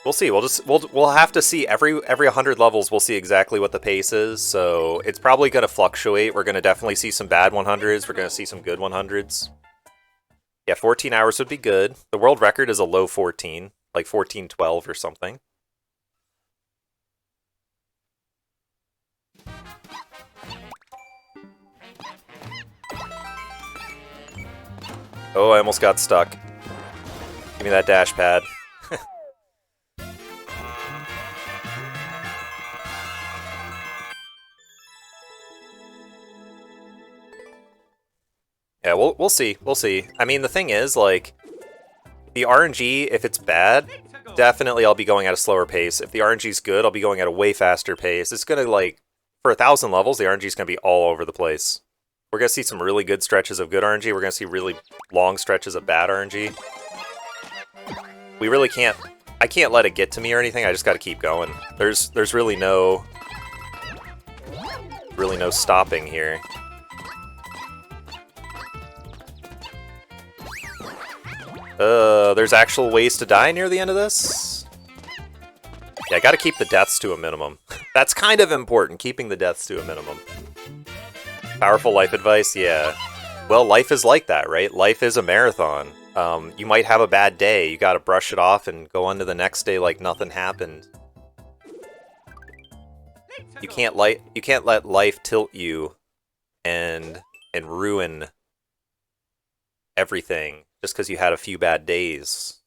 We'll see. We'll have to see every 100 levels. We'll see exactly what the pace is. So it's probably going to fluctuate. We're going to definitely see some bad 100s. We're going to see some good 100s. Yeah, 14 hours would be good. The world record is a low 14, like 14:12 or something. Oh, I almost got stuck. Give me that dash pad. Yeah, we'll see. We'll see. I mean, the thing is, like, the RNG, if it's bad, definitely I'll be going at a slower pace. If the RNG's good, I'll be going at a way faster pace. It's gonna, like, for 1,000 levels, the RNG's gonna be all over the place. We're gonna see some really good stretches of good RNG. We're gonna see really long stretches of bad RNG. We really can't... I can't let it get to me or anything. I just gotta keep going. There's really no stopping here. There's actual ways to die near the end of this? Yeah, I gotta keep the deaths to a minimum. That's kind of important, keeping the deaths to a minimum. Powerful life advice, yeah. Well, life is like that, right? Life is a marathon. You might have a bad day, you gotta brush it off and go on to the next day like nothing happened. You can't let life tilt you and ruin everything just because you had a few bad days.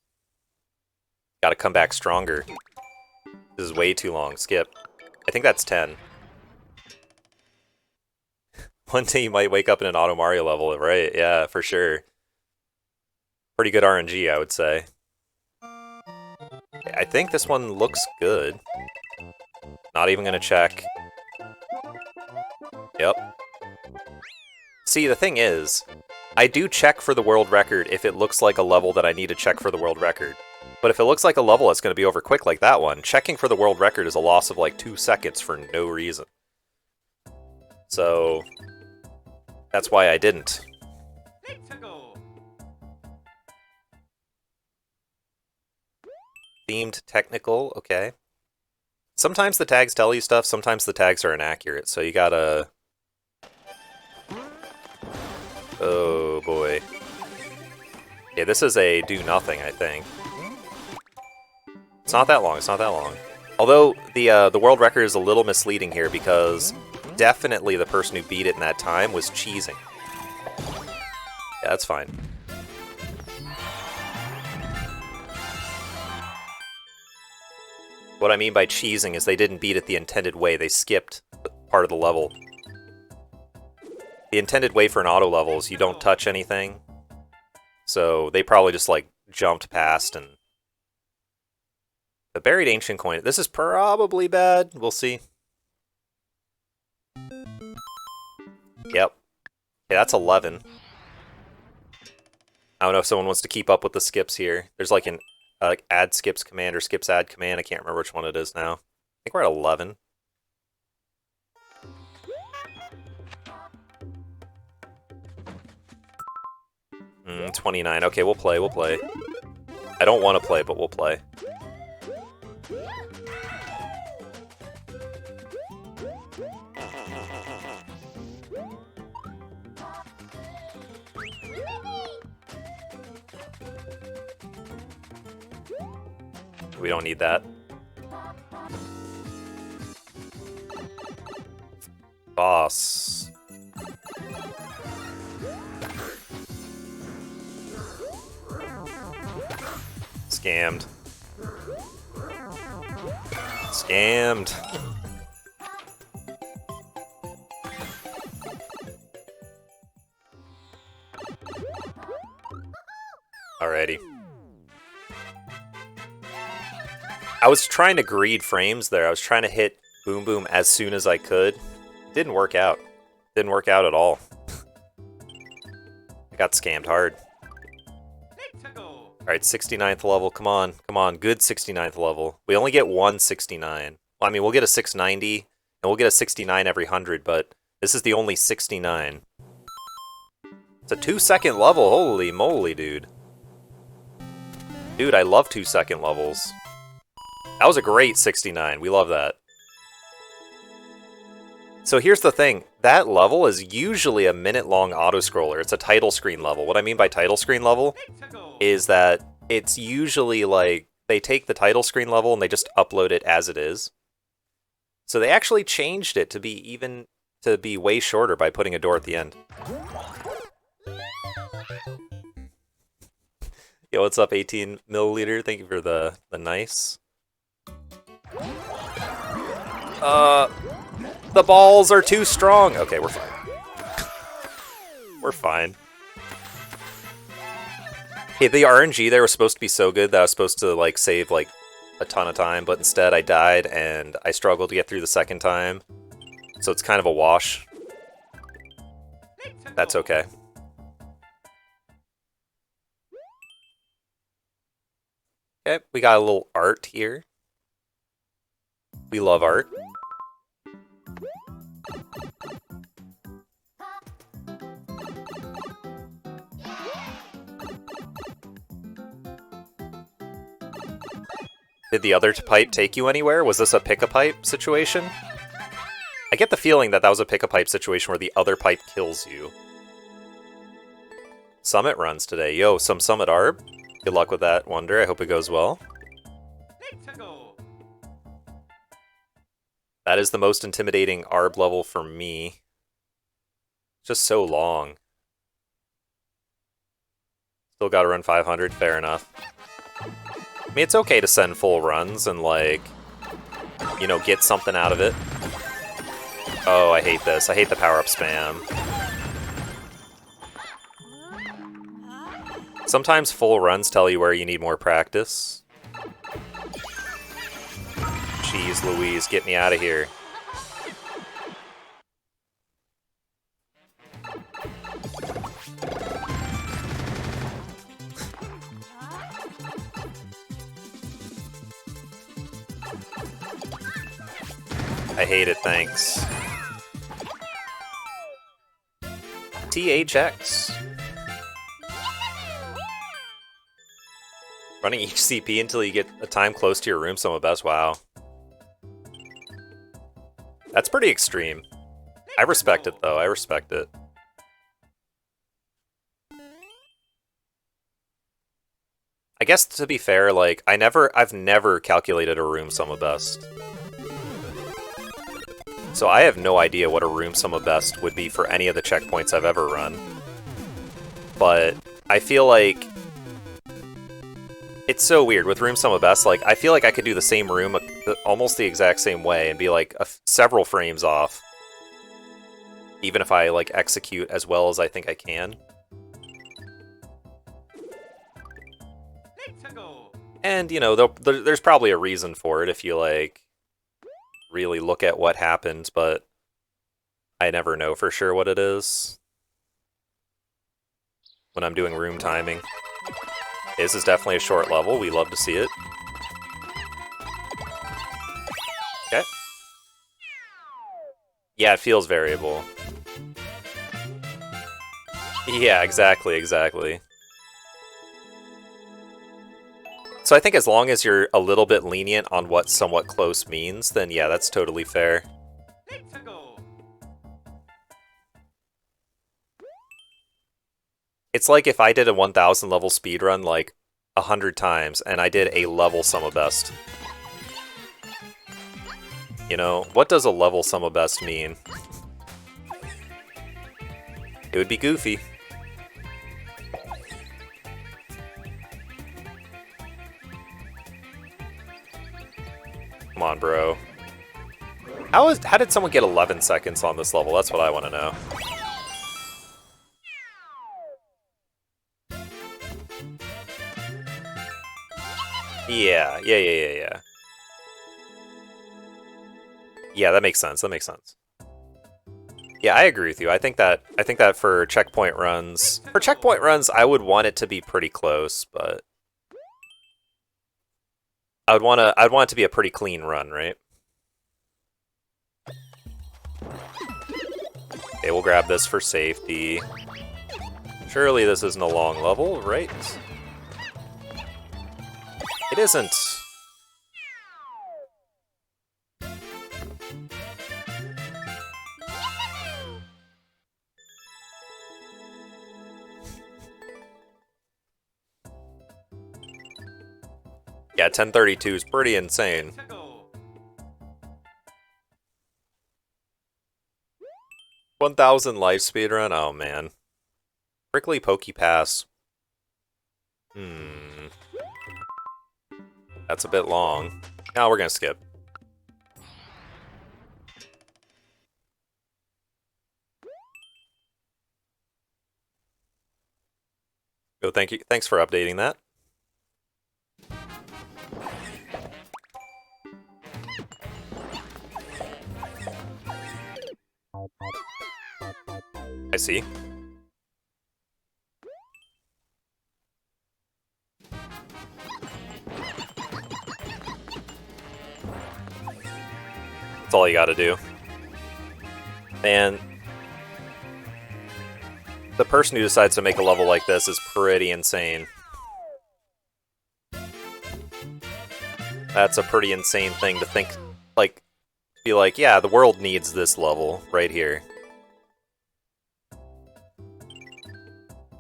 Gotta come back stronger. This is way too long. Skip. I think that's 10. One day you might wake up in an Auto Mario level, right? Yeah, for sure. Pretty good RNG, I would say. I think this one looks good. Not even gonna check. Yep. See, the thing is, I do check for the world record if it looks like a level that I need to check for the world record. But if it looks like a level that's going to be over quick like that one, checking for the world record is a loss of like 2 seconds for no reason. So, that's why I didn't. Themed technical, okay. Sometimes the tags tell you stuff, sometimes the tags are inaccurate, so you gotta... Oh boy. Yeah, this is a do nothing, I think. It's not that long, it's not that long. Although, the world record is a little misleading here because definitely the person who beat it in that time was cheesing. Yeah, that's fine. What I mean by cheesing is they didn't beat it the intended way, they skipped part of the level. The intended way for an auto level is you don't touch anything. So they probably just like jumped past and... The buried ancient coin, this is probably bad, we'll see. Yep. Okay, that's 11. I don't know if someone wants to keep up with the skips here. There's like an add skips command or skips add command, I can't remember which one it is now. I think we're at 11. 29. Okay, we'll play, we'll play. I don't want to play, but we'll play. We don't need that. Boss. Scammed. Scammed. Alrighty. I was trying to greed frames there. I was trying to hit Boom Boom as soon as I could. Didn't work out. Didn't work out at all. I got scammed hard. Alright, 69th level. Come on. Come on. Good 69th level. We only get one 69. Well, I mean, we'll get a 690, and we'll get a 69 every 100, but this is the only 69. It's a 2-second level. Holy moly, dude. Dude, I love 2-second levels. That was a great 69. We love that. So here's the thing. That level is usually a minute-long auto-scroller. It's a title screen level. What I mean by title screen level is that it's usually like they take the title screen level and they just upload it as it is. So they actually changed it to be way shorter by putting a door at the end. Yo, what's up, 18 milliliter? Thank you for the nice. The balls are too strong. Okay, we're fine. We're fine. Hey, the RNG there was supposed to be so good that I was supposed to like save like a ton of time, but instead I died and I struggled to get through the second time. So it's kind of a wash. That's okay. Okay, we got a little art here. We love art. Did the other pipe take you anywhere? Was this a pick-a-pipe situation? I get the feeling that that was a pick-a-pipe situation where the other pipe kills you. Summit runs today. Yo, some Summit Arb. Good luck with that, Wonder. I hope it goes well. That is the most intimidating Arb level for me. Just so long. Still gotta run 500, fair enough. I mean, it's okay to send full runs and, like, you know, get something out of it. Oh, I hate this. I hate the power-up spam. Sometimes full runs tell you where you need more practice. Jeez Louise, get me out of here. I hate it, thanks. THX. Running each CP until you get a time close to your room sum of best. Wow. That's pretty extreme. I respect it, though. I respect it. I guess, to be fair, like, I've never calculated a room sum of best. So I have no idea what a room sum of best would be for any of the checkpoints I've ever run. But I feel like it's so weird with room sum of best. Like, I feel like I could do the same room almost the exact same way and be like several frames off, even if I like execute as well as I think I can. And you know, there's probably a reason for it if you like really look at what happened, but I never know for sure what it is when I'm doing room timing. This is definitely a short level. We love to see it. Okay. Yeah, it feels variable. Yeah, exactly. So I think as long as you're a little bit lenient on what somewhat close means, then yeah, that's totally fair. It's like if I did a 1000 level speedrun like 100 times and I did a level sum of best. You know, what does a level sum of best mean? It would be goofy. Come on, bro. How did someone get 11 seconds on this level? That's what I want to know. Yeah. Yeah, that makes sense. Yeah, I agree with you. I think that for checkpoint runs, I would want it to be pretty close, but I'd want it to be a pretty clean run, right? Okay, we'll grab this for safety. Surely this isn't a long level, right? It isn't. Yeah, 1032 is pretty insane. 1000 life speedrun? Oh man. Prickly Pokey Pass. That's a bit long. No, we're gonna skip. Oh, thank you. Thanks for updating that. I see. That's all you gotta do. And the person who decides to make a level like this is pretty insane. That's a pretty insane thing to think, like, be like, yeah, the world needs this level right here.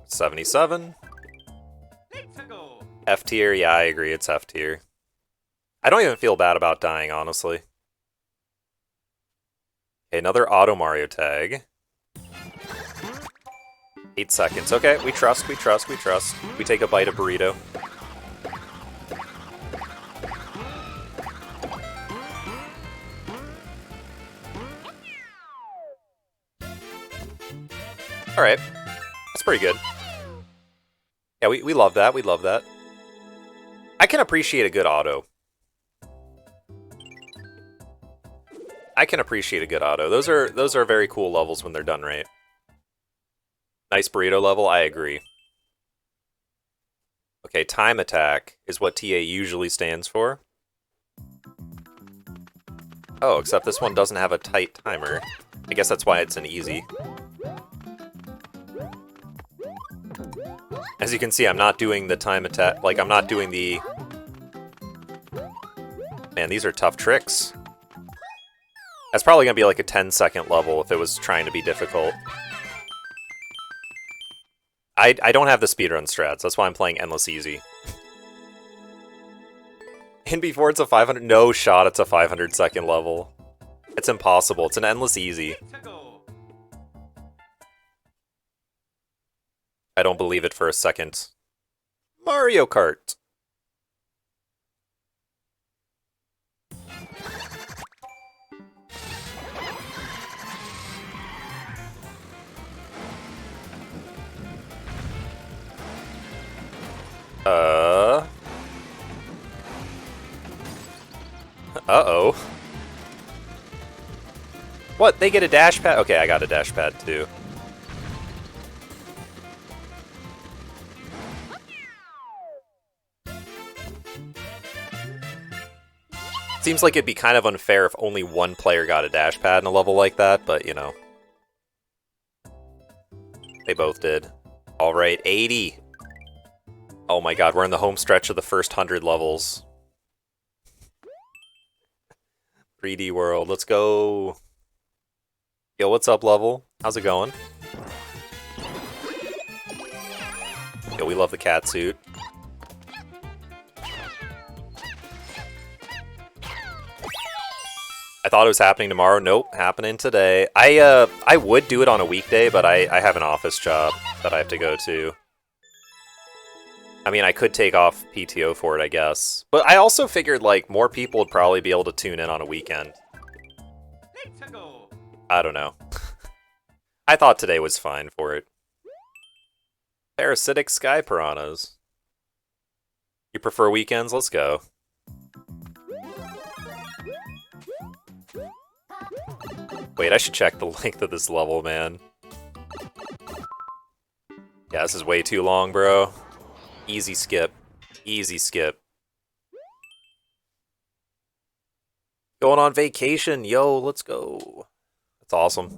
77. F tier, yeah, I agree, it's F tier. I don't even feel bad about dying, honestly. Okay, another Auto Mario tag. 8 seconds. Okay, we trust. We take a bite of burrito. Alright. That's pretty good. Yeah, we love that. We love that. I can appreciate a good auto. I can appreciate a good auto. Those are very cool levels when they're done right. Nice burrito level, I agree. Okay, time attack is what TA usually stands for. Oh, except this one doesn't have a tight timer. I guess that's why it's an easy. As you can see, I'm not doing the time attack, like, I'm not doing the... Man, these are tough tricks. That's probably gonna be like a 10-second level if it was trying to be difficult. I don't have the speedrun strats, that's why I'm playing endless easy. And before it's a 500... No shot it's a 500-second level. It's impossible, it's an endless easy. I don't believe it for a second. Mario Kart! Uh-oh. What? They get a dash pad? Okay, I got a dash pad too. Seems like it'd be kind of unfair if only one player got a dash pad in a level like that, but you know. They both did. Alright, 80. Oh my god, we're in the home stretch of the first 100 levels. 3D world, let's go. Yo, what's up, level? How's it going? Yo, we love the cat suit. I thought it was happening tomorrow. Nope, happening today. I would do it on a weekday, but I have an office job that I have to go to. I mean, I could take off PTO for it, I guess. But I also figured, like, more people would probably be able to tune in on a weekend. I don't know. I thought today was fine for it. Parasitic sky piranhas. You prefer weekends? Let's go. Wait, I should check the length of this level, man. Yeah, this is way too long, bro. Easy skip. Easy skip. Going on vacation, yo, let's go. That's awesome.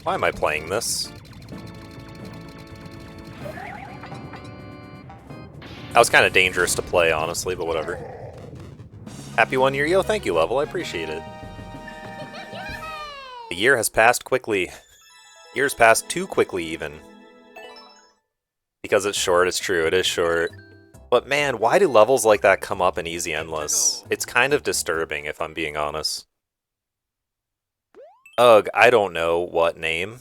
Why am I playing this? That was kind of dangerous to play, honestly, but whatever. Happy 1 year, yo, thank you, level, I appreciate it. The year has passed quickly. Years passed too quickly, even. Because it's short, it's true, it is short. But man, why do levels like that come up in Easy Endless? It's kind of disturbing, if I'm being honest. Ugh, I don't know what name.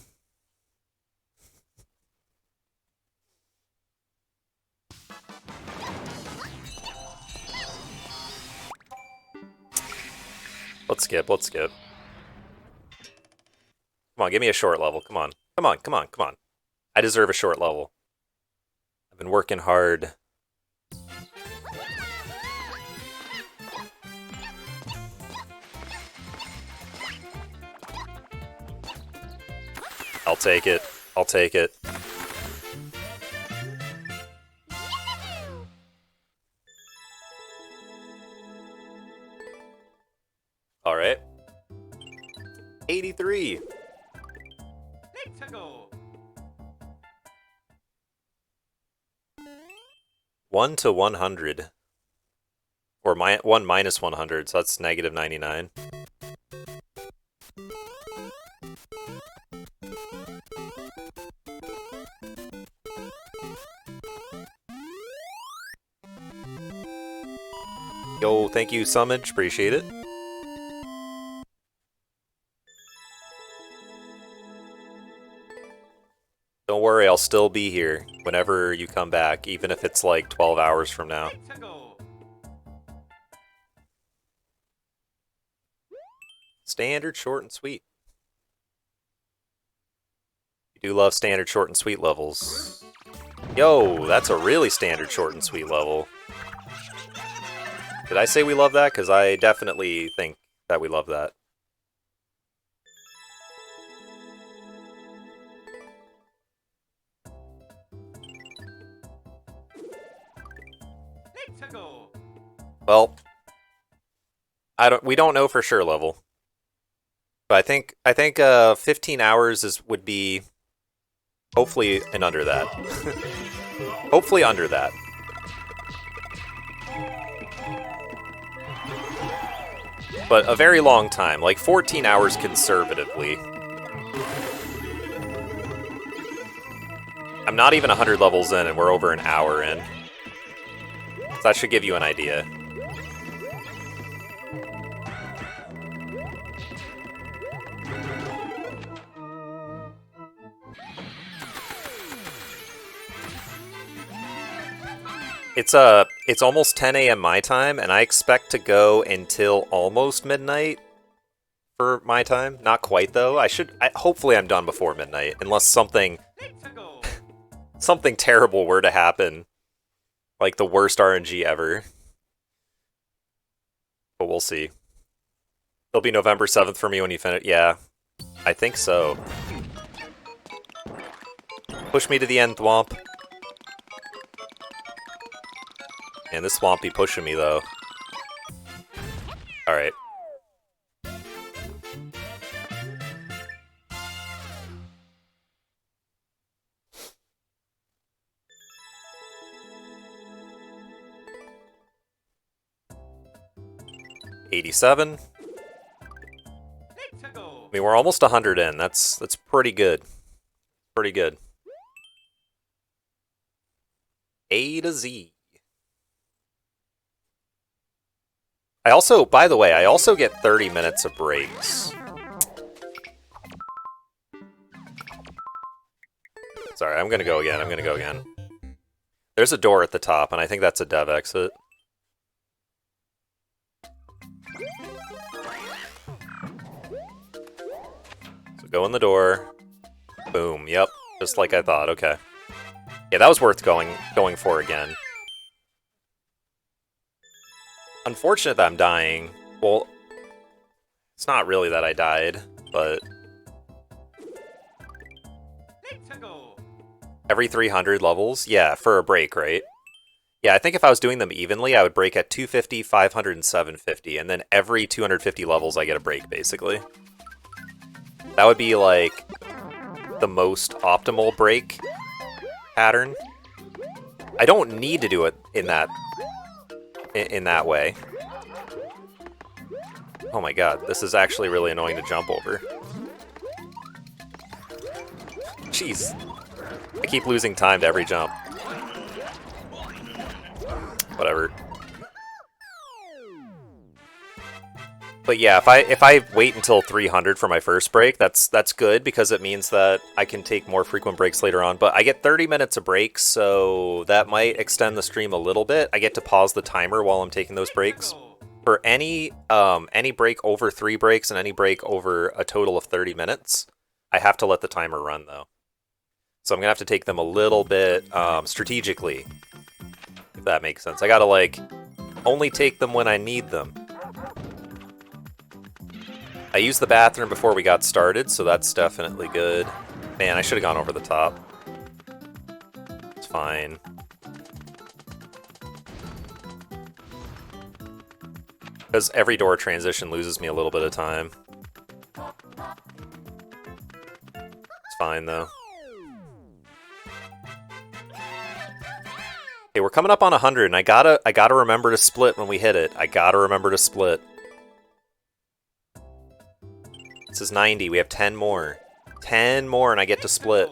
Let's skip, let's skip. Come on, give me a short level, come on. Come on, come on, come on. I deserve a short level. I've been working hard. I'll take it. I'll take it. Alright. 83. Let's go. 1 to 100. Or 1 minus 100, so that's negative 99. Yo, thank you, Summage. Appreciate it. Don't worry, I'll still be here whenever you come back, even if it's like 12 hours from now. Standard, short, and sweet. You do love standard, short, and sweet levels. Yo, that's a really standard, short, and sweet level. Did I say we love that? Because I definitely think that we love that. Let's go. Well, we don't know for sure level. But I think 15 hours would be hopefully and under that. Hopefully under that. But a very long time, like 14 hours conservatively. I'm not even 100 levels in and we're over an hour in. So that should give you an idea. It's almost 10 a.m. my time, and I expect to go until almost midnight for my time. Not quite though. Hopefully I'm done before midnight, unless something terrible were to happen, like the worst RNG ever. But we'll see. It'll be November 7th for me when you finish. Yeah, I think so. Push me to the end, Thwomp. Man, this Thwomp be pushing me, though. Alright. $87. I mean, we're almost 100 in. That's pretty good. Pretty good. A to Z. I also, by the way, I also get 30 minutes of breaks. Sorry, I'm gonna go again. There's a door at the top, and I think that's a dev exit. So go in the door. Boom, yep. Just like I thought, okay. Yeah, that was worth going for again. Unfortunate that I'm dying. Well, it's not really that I died, but... Every 300 levels? Yeah, for a break, right? Yeah, I think if I was doing them evenly, I would break at 250, 500, and 750, and then every 250 levels I get a break, basically. That would be, like, the most optimal break pattern. I don't need to do it in that way. Oh my god, this is actually really annoying to jump over. Jeez. I keep losing time to every jump. Whatever. But yeah, if I wait until 300 for my first break, that's good, because it means that I can take more frequent breaks later on. But I get 30 minutes of breaks, so that might extend the stream a little bit. I get to pause the timer while I'm taking those breaks. For any break over 3 breaks and any break over a total of 30 minutes, I have to let the timer run, though. So I'm gonna have to take them a little bit strategically, if that makes sense. I gotta, like, only take them when I need them. I used the bathroom before we got started, so that's definitely good. Man, I should have gone over the top. It's fine. Because every door transition loses me a little bit of time. It's fine, though. Okay, we're coming up on 100, and I gotta remember to split when we hit it. I gotta remember to split. This is 90. We have 10 more. 10 more, and I get to split.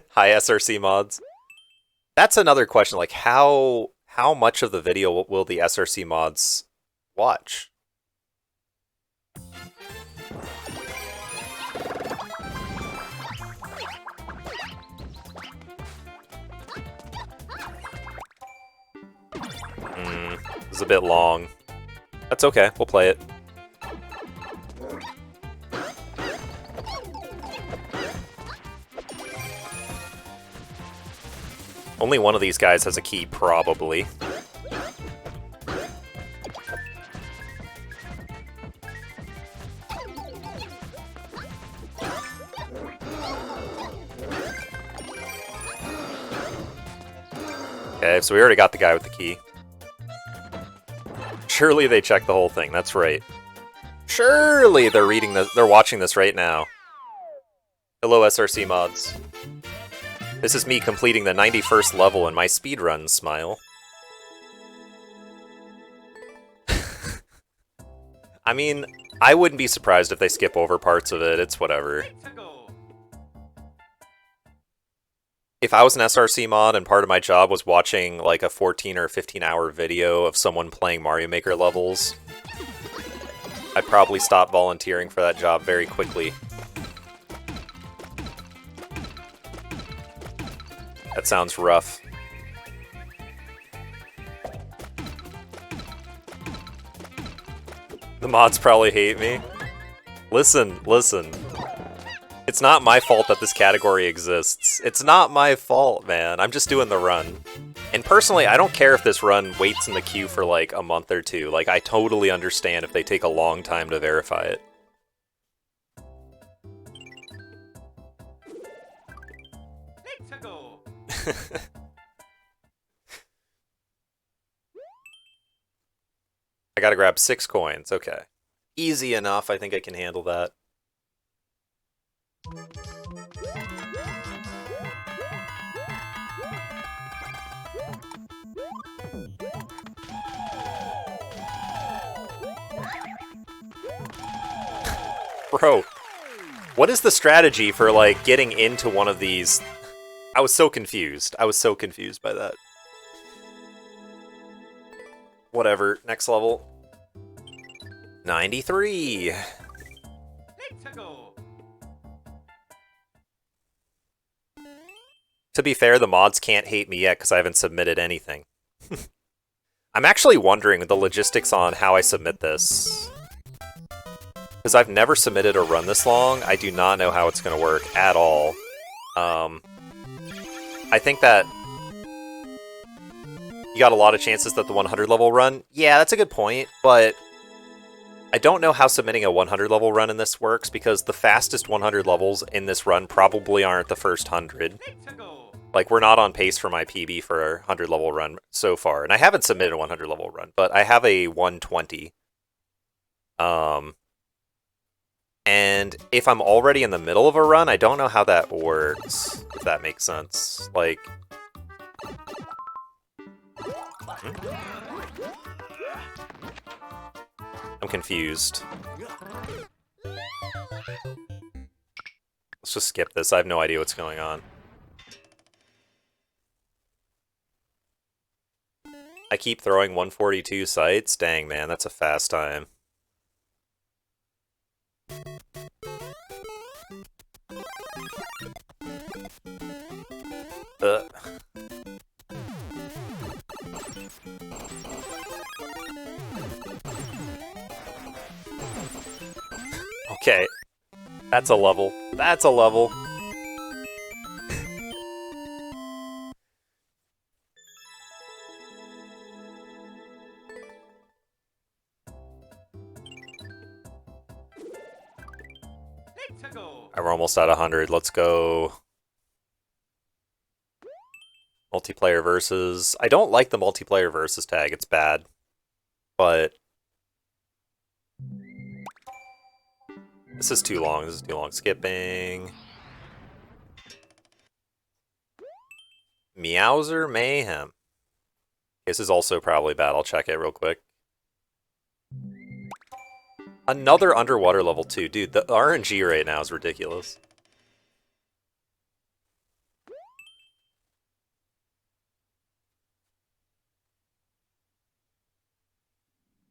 Hi, SRC mods. That's another question. Like, how much of the video will the SRC mods watch? It's a bit long. That's okay, we'll play it. Only one of these guys has a key, probably. Okay, so we already got the guy with the key. Surely they checked the whole thing, that's right. Surely they're reading this, they're watching this right now. Hello, SRC mods. This is me completing the 91st level in my speedrun smile. I mean, I wouldn't be surprised if they skip over parts of it, it's whatever. If I was an SRC mod and part of my job was watching like a 14 or 15 hour video of someone playing Mario Maker levels, I'd probably stop volunteering for that job very quickly. That sounds rough. The mods probably hate me. Listen, listen. It's not my fault that this category exists. It's not my fault, man. I'm just doing the run. And personally, I don't care if this run waits in the queue for like a month or two. Like, I totally understand if they take a long time to verify it. I gotta grab 6 coins, okay. Easy enough, I think I can handle that. Bro, what is the strategy for, like, getting into one of these? I was so confused. I was so confused by that. Whatever, next level. 93! To be fair, the mods can't hate me yet because I haven't submitted anything. I'm actually wondering the logistics on how I submit this. Because I've never submitted a run this long, I do not know how it's going to work at all. I think that you got a lot of chances that the 100 level run... Yeah, that's a good point, but I don't know how submitting a 100 level run in this works, because the fastest 100 levels in this run probably aren't the first 100. Like, we're not on pace for my PB for a 100 level run so far, and I haven't submitted a 100 level run, but I have a 120. And if I'm already in the middle of a run, I don't know how that works, if that makes sense. Like... I'm confused. Let's just skip this, I have no idea what's going on. I keep throwing 142 sites? Dang, man, that's a fast time. Okay. That's a level. That's a level. We're almost at 100. Let's go. Multiplayer versus. I don't like the multiplayer versus tag. It's bad. But this is too long. This is too long. Skipping. Meowser Mayhem. This is also probably bad. I'll check it real quick. Another underwater level 2. Dude, the RNG right now is ridiculous.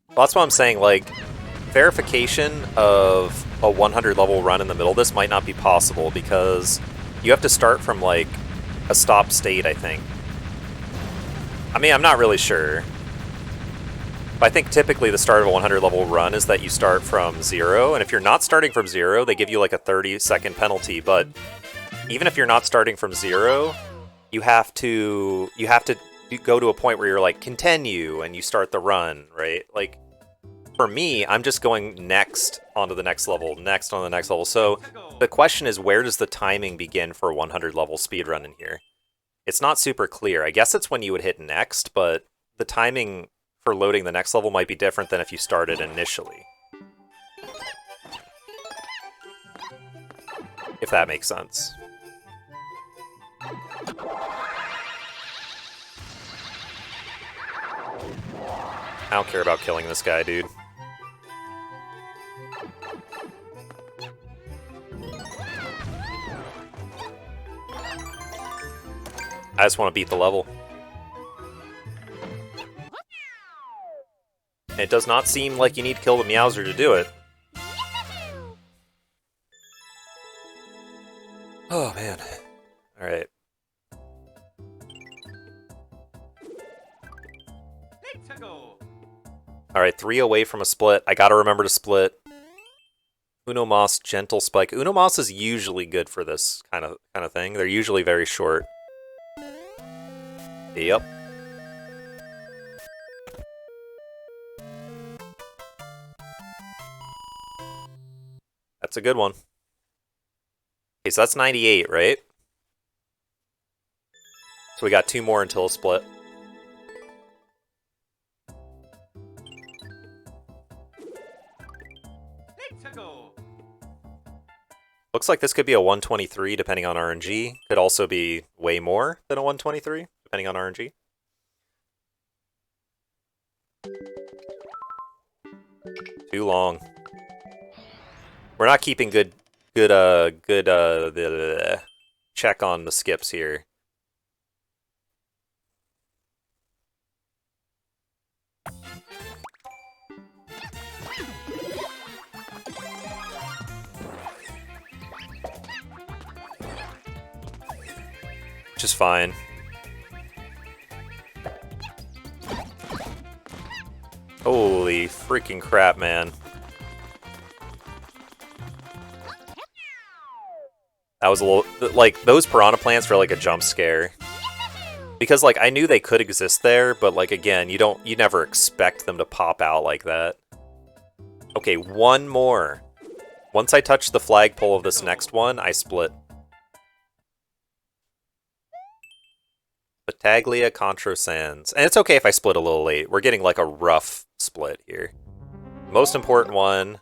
Well, that's what I'm saying, like, verification of a 100 level run in the middle of this might not be possible because you have to start from, like, a stop state, I think. I mean, I'm not really sure. I think typically the start of a 100 level run is that you start from 0, and if you're not starting from 0, they give you like a 30-second penalty, but even if you're not starting from 0, you have to go to a point where you're like, continue, and you start the run, right? Like, for me, I'm just going next onto the next level, next on the next level. So the question is, where does the timing begin for a 100 level speedrun in here? It's not super clear. I guess it's when you would hit next, but the timing for loading the next level might be different than if you started initially. If that makes sense. I don't care about killing this guy, dude. I just want to beat the level. It does not seem like you need to kill the Meowser to do it. Oh, man. Alright. Alright, 3 away from a split. I gotta remember to split. Uno Moss, Gentle Spike. Uno Moss is usually good for this kind of thing. They're usually very short. Yep. That's a good one. Okay, so that's 98, right? So we got 2 more until a split. Looks like this could be a 123 depending on RNG. Could also be way more than a 123 depending on RNG. Too long. We're not keeping good check on the skips here. Which is fine. Holy freaking crap, man. That was a little, like, those piranha plants were like a jump scare. Because, like, I knew they could exist there, but, like, again, you never expect them to pop out like that. Okay, 1 more. Once I touch the flagpole of this next one, I split. Battaglia Contra Sands. And it's okay if I split a little late. We're getting like a rough split here. The most important one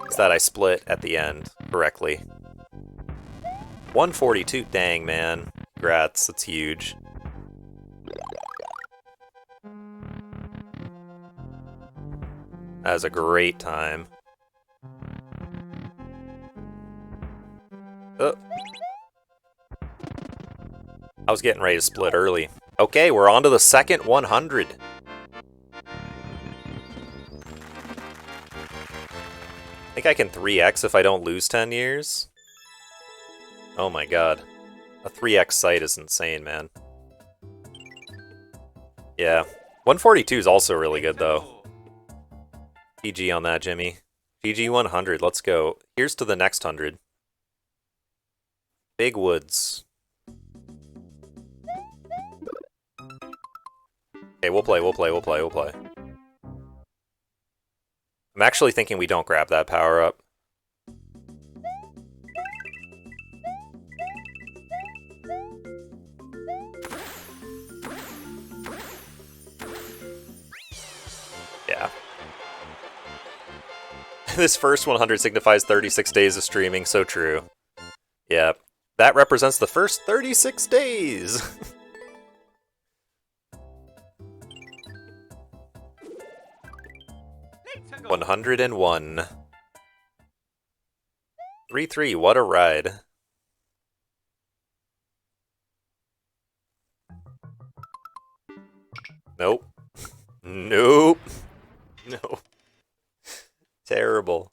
is that I split at the end correctly. 142, dang man. Congrats, that's huge. That was a great time. Oh. I was getting ready to split early. Okay, we're on to the second 100. I think I can 3x if I don't lose 10 years. Oh my god. A 3x site is insane, man. Yeah. 142 is also really good, though. GG on that, Jimmy. GG 100, let's go. Here's to the next 100. Big Woods. Okay, we'll play. I'm actually thinking we don't grab that power up. Yeah. This first 100 signifies 36 days of streaming, so true. Yeah, that represents the first 36 days! 101. 3-3, what a ride. Nope. Nope. No. Terrible.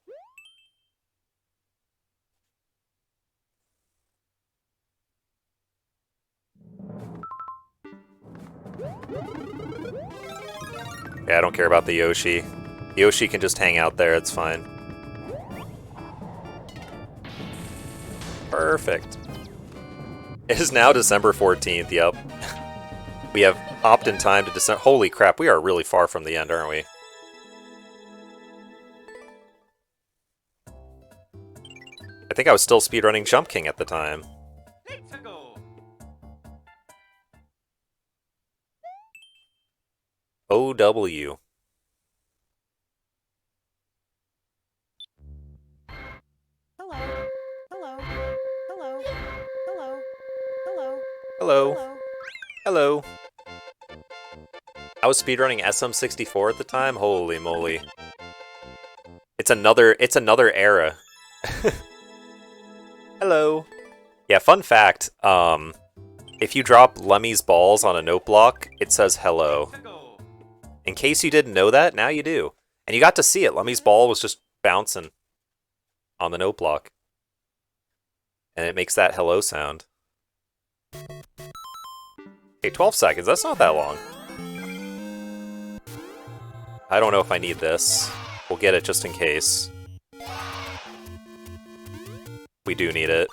Yeah, I don't care about the Yoshi. Yoshi can just hang out there, it's fine. Perfect. It is now December 14th, yep. We have hopped in time to December. Holy crap, we are really far from the end, aren't we? I think I was still speedrunning Jump King at the time. Let's go. OW. Hello. Hello. Hello. Hello. Hello. Hello. Hello. Hello. I was speedrunning SM64 at the time. Holy moly. It's another era. Hello. Yeah, fun fact, if you drop Lemmy's balls on a note block, it says hello. Let's go. In case you didn't know that, now you do. And you got to see it. Lemmy's ball was just bouncing on the note block. And it makes that hello sound. Okay, 12 seconds. That's not that long. I don't know if I need this. We'll get it just in case. We do need it.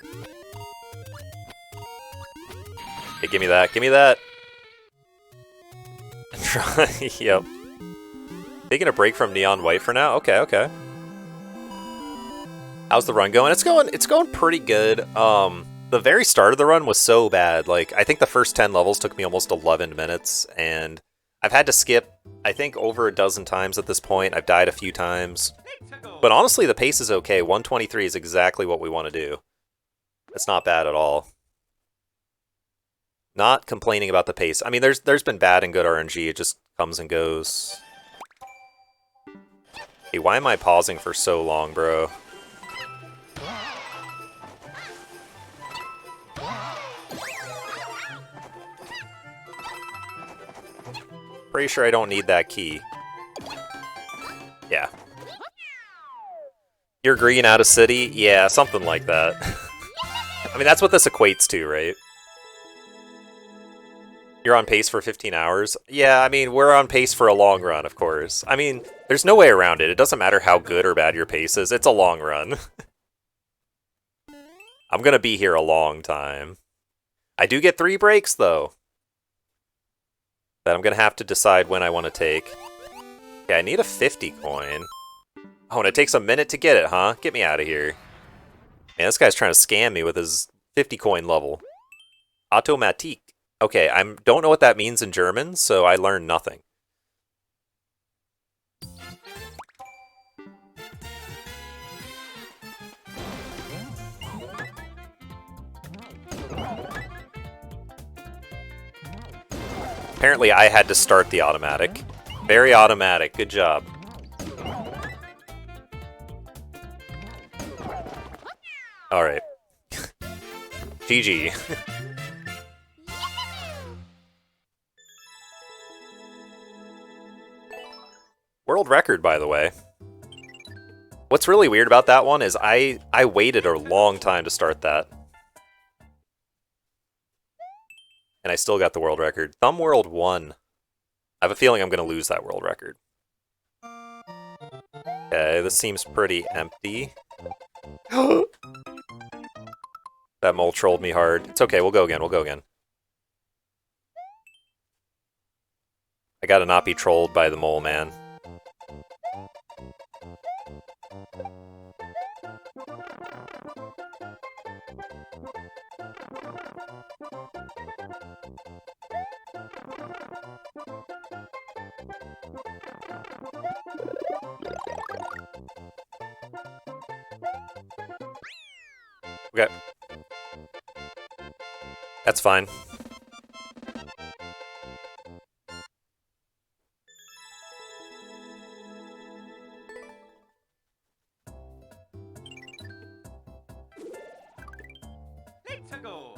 Okay, give me that. Give me that. Yep. Taking a break from Neon White for now? Okay, okay. How's the run going? It's going pretty good. The very start of the run was so bad. Like, I think the first 10 levels took me almost 11 minutes, and I've had to skip, I think, over a dozen times at this point. I've died a few times. Let's go. But honestly, the pace is okay. 123 is exactly what we want to do. It's not bad at all. Not complaining about the pace. I mean, there's been bad and good RNG. It just comes and goes. Hey, why am I pausing for so long, bro? Pretty sure I don't need that key. Yeah. You're green out of city? Yeah, something like that. I mean, that's what this equates to, right? You're on pace for 15 hours? Yeah, I mean, we're on pace for a long run, of course. I mean, there's no way around it. It doesn't matter how good or bad your pace is. It's a long run. I'm gonna be here a long time. I do get 3 breaks, though, that I'm gonna have to decide when I want to take. Okay, I need a 50 coin. Oh, and it takes a minute to get it, huh? Get me out of here. Man, this guy's trying to scam me with his 50 coin level. Automatique. Okay, I don't know what that means in German, so I learned nothing. Apparently I had to start the automatic. Very automatic, good job. Alright. GG. World record, by the way. What's really weird about that one is I waited a long time to start that. And I still got the world record. Thumb World 1. I have a feeling I'm going to lose that world record. Okay, this seems pretty empty. That mole trolled me hard. It's okay, we'll go again, we'll go again. I gotta not be trolled by the mole, man. Okay. That's fine. Let's go.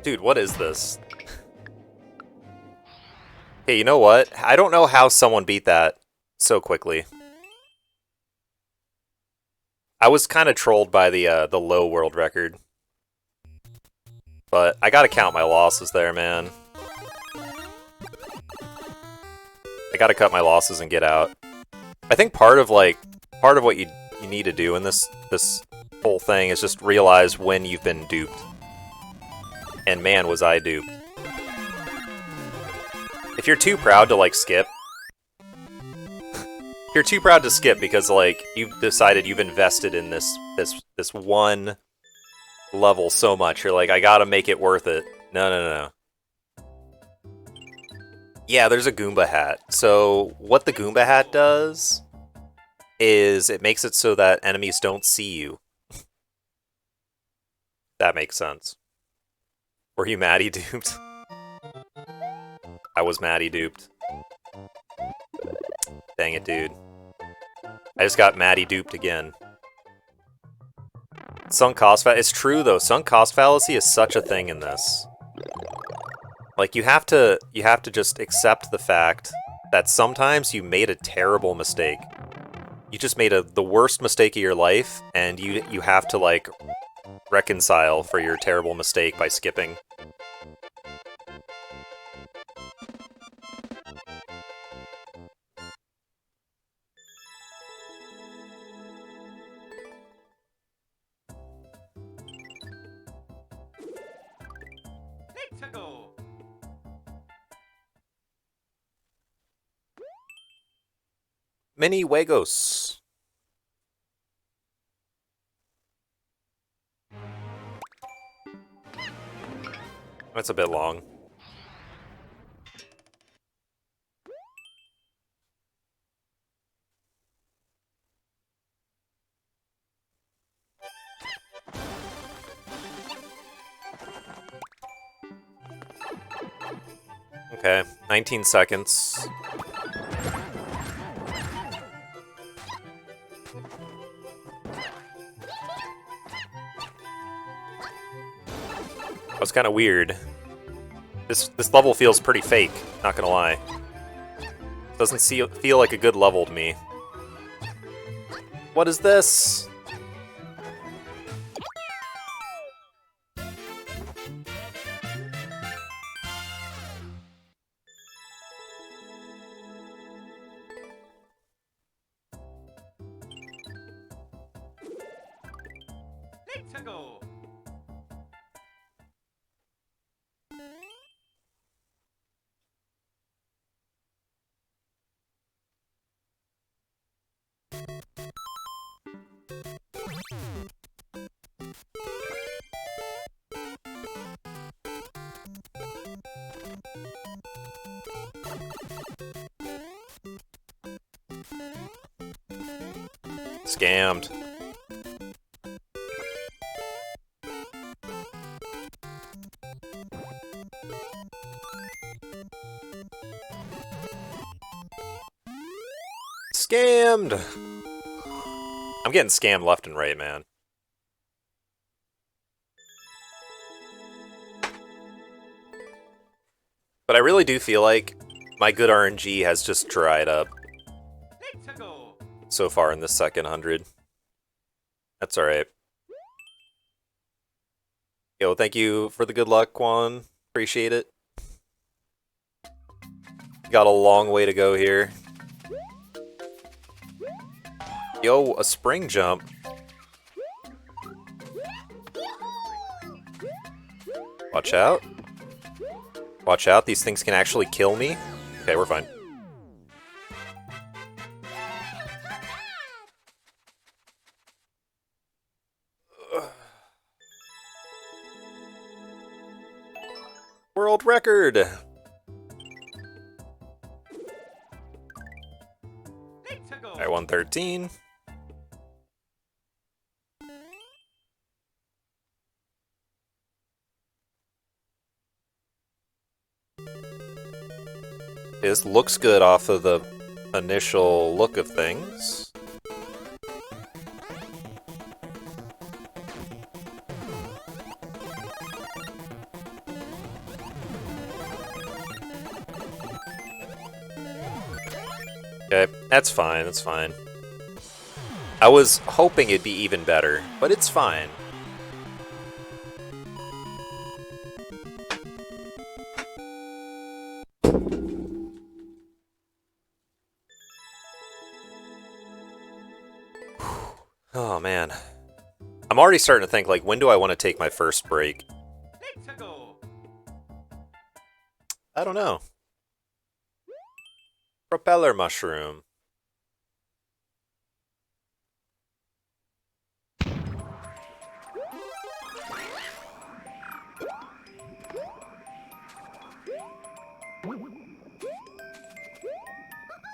Dude, what is this? Hey, you know what? I don't know how someone beat that so quickly. I was kind of trolled by the low world record. But I gotta count my losses there, man. I gotta cut my losses and get out. I think part of what you need to do in this whole thing is just realize when you've been duped. And man, was I duped. If you're too proud to like skip, you're too proud to skip because like you've decided you've invested in this one level so much. You're like, I gotta make it worth it. No. Yeah, there's a Goomba hat. So what the Goomba hat does is it makes it so that enemies don't see you. That makes sense. Were you Maddie duped? I was Maddie duped. Dang it, dude. I just got Maddie duped again. Sunk cost fallacy. It's true though. Sunk cost fallacy is such a thing in this. Like you have to just accept the fact that sometimes you made a terrible mistake. You just made the worst mistake of your life, and you have to like reconcile for your terrible mistake by skipping. Let's go. Mini Wagos. That's a bit long. Okay, 19 seconds. That was kind of weird. This level feels pretty fake, not gonna lie. Doesn't feel like a good level to me. What is this? Let's go. Scammed. Scammed! I'm getting scammed left and right, man. But I really do feel like my good RNG has just dried up Let's go. so far in this second 100. That's alright. Yo, thank you for the good luck, Quan. Appreciate it. Got a long way to go here. Yo, a spring jump. Watch out. Watch out, these things can actually kill me. Okay, we're fine. World record! Let's go. Alright, 113. This looks good off of the initial look of things. That's fine, that's fine. I was hoping it'd be even better, but it's fine. Oh man. I'm already starting to think, like, when do I want to take my first break? Let's go. I don't know. Propeller mushroom.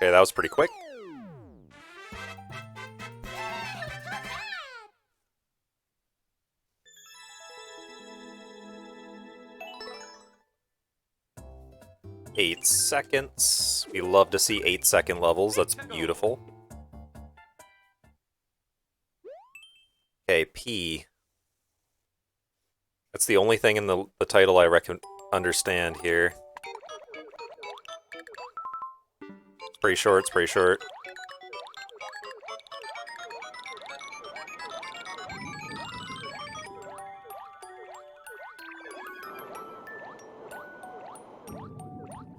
Okay, that was pretty quick. Eight seconds. We love to see 8-second levels. That's beautiful. Okay, P. That's the only thing in the title I understand here. It's pretty short, it's pretty short.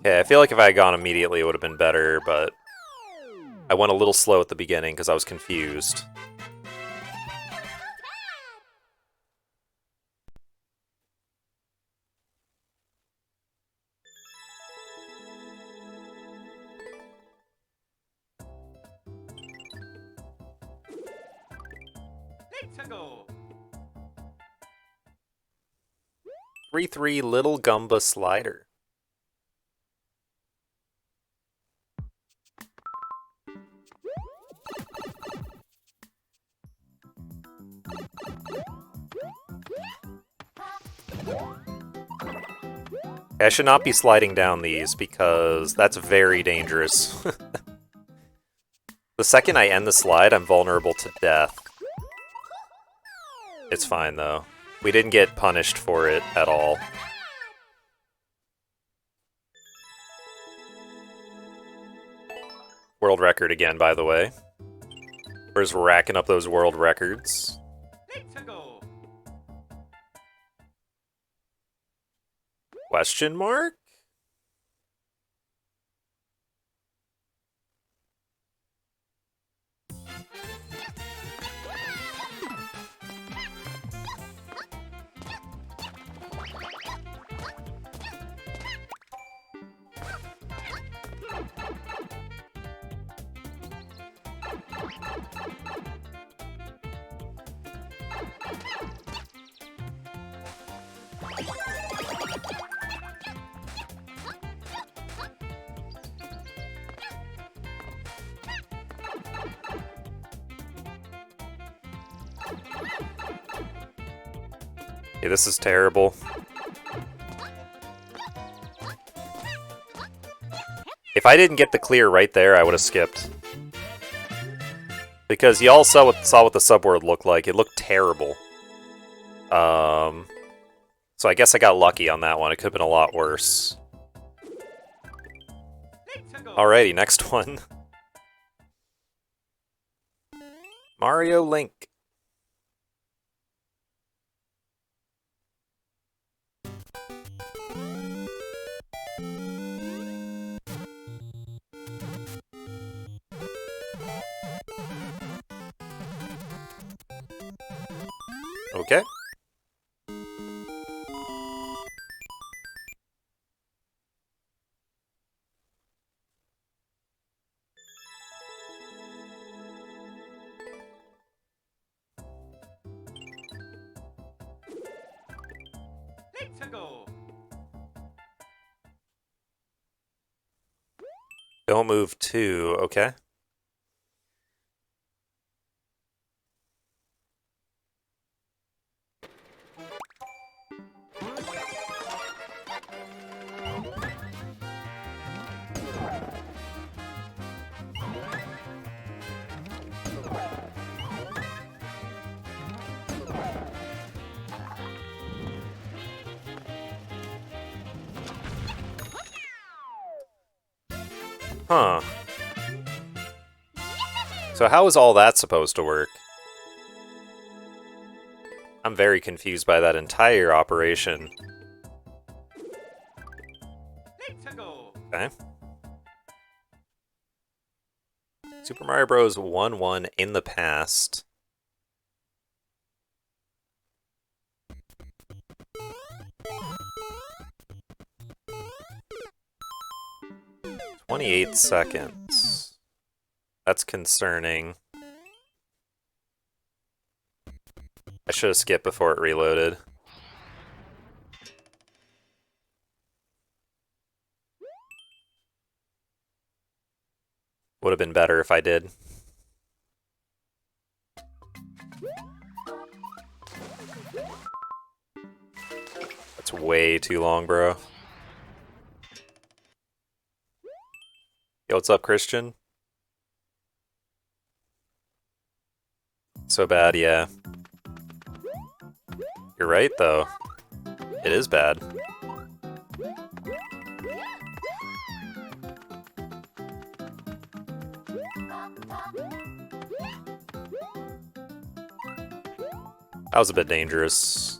Okay, I feel like if I had gone immediately it would have been better, but I went a little slow at the beginning because I was confused. Let's go. 3-3 Little Gumba Slider. I should not be sliding down these because that's very dangerous. The second I end the slide, I'm vulnerable to death. It's fine though. We didn't get punished for it at all. World record again, by the way. We're just racking up those world records. Let's go. Question mark? Okay, this is terrible. If I didn't get the clear right there, I would have skipped. Because y'all saw what the subworld looked like. It looked terrible. So I guess I got lucky on that one. It could have been a lot worse. Let's go. Alrighty, next one. Mario Link. Okay. Let's go. Don't move too, okay. Huh. So how is all that supposed to work? I'm very confused by that entire operation. Let's go. Okay. Super Mario Bros. 1-1 in the past. "28 seconds. That's concerning. I should have skipped before it reloaded. Would have been better if I did. That's way too long, bro. Yo, what's up, Christian? So bad, yeah. You're right, though. It is bad. That was a bit dangerous.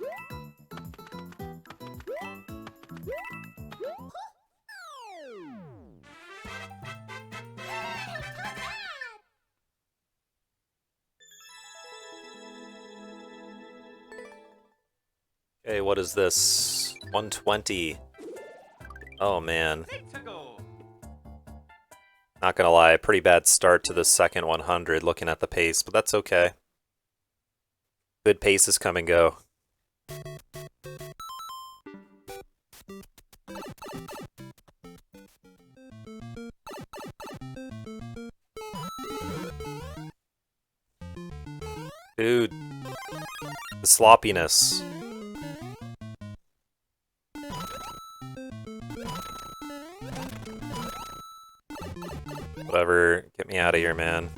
Okay, what is this? 120. Oh man. Let's go. Not gonna lie, pretty bad start to the second 100 looking at the pace, but that's okay. Good paces come and go. Dude, the sloppiness. Whatever, get me out of here, man.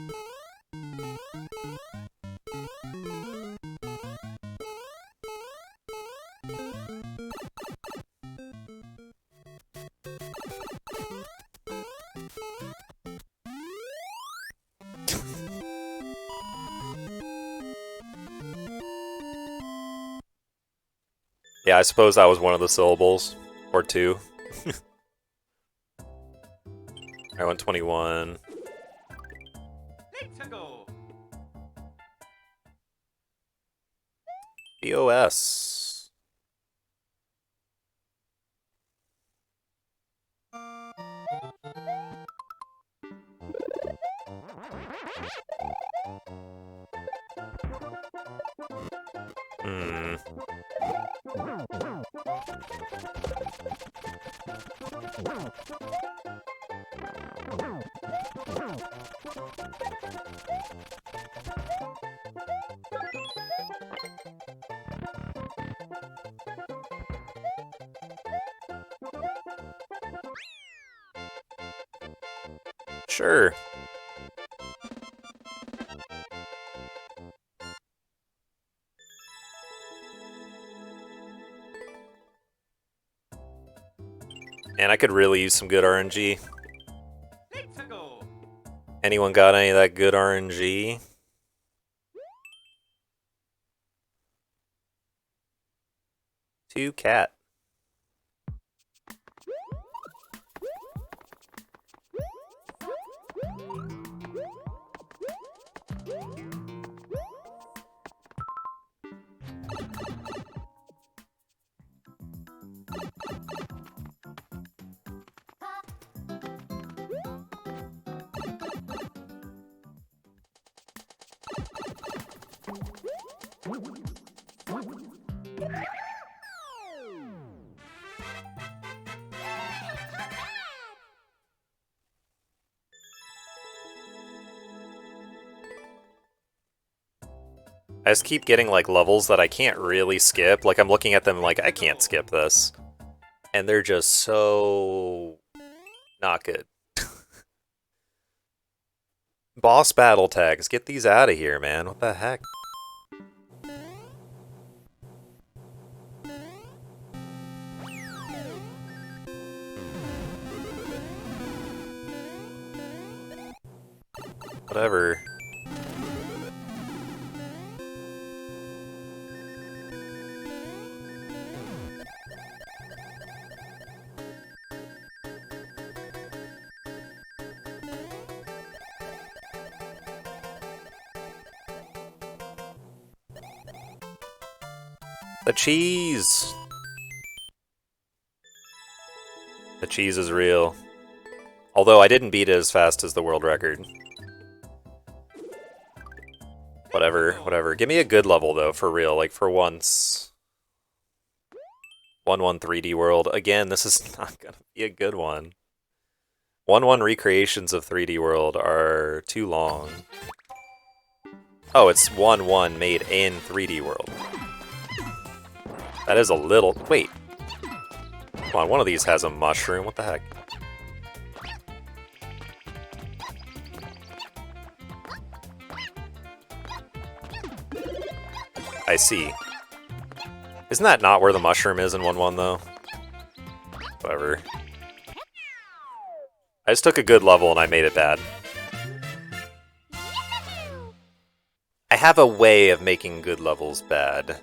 Yeah, I suppose that was one of the syllables. Or two. Alright, 121. Let's go. BOS. Hmm. Sure. And I could really use some good RNG. Let's go. Anyone got any of that good RNG? Two cat. I just keep getting like levels that I can't really skip. Like I'm looking at them like I can't skip this. And they're just so not good. Boss battle tags, get these out of here, man. What the heck? Whatever. The cheese! The cheese is real. Although I didn't beat it as fast as the world record. Whatever, whatever. Give me a good level, though, for real, like, for once. 1-1 3D World. Again, this is not gonna be a good one. 1-1 recreations of 3D World are too long. Oh, it's 1-1 made in 3D World. That is a little... Wait. Come on, one of these has a mushroom. What the heck? I see. Isn't that not where the mushroom is in 1-1, though? Whatever. I just took a good level and I made it bad. I have a way of making good levels bad.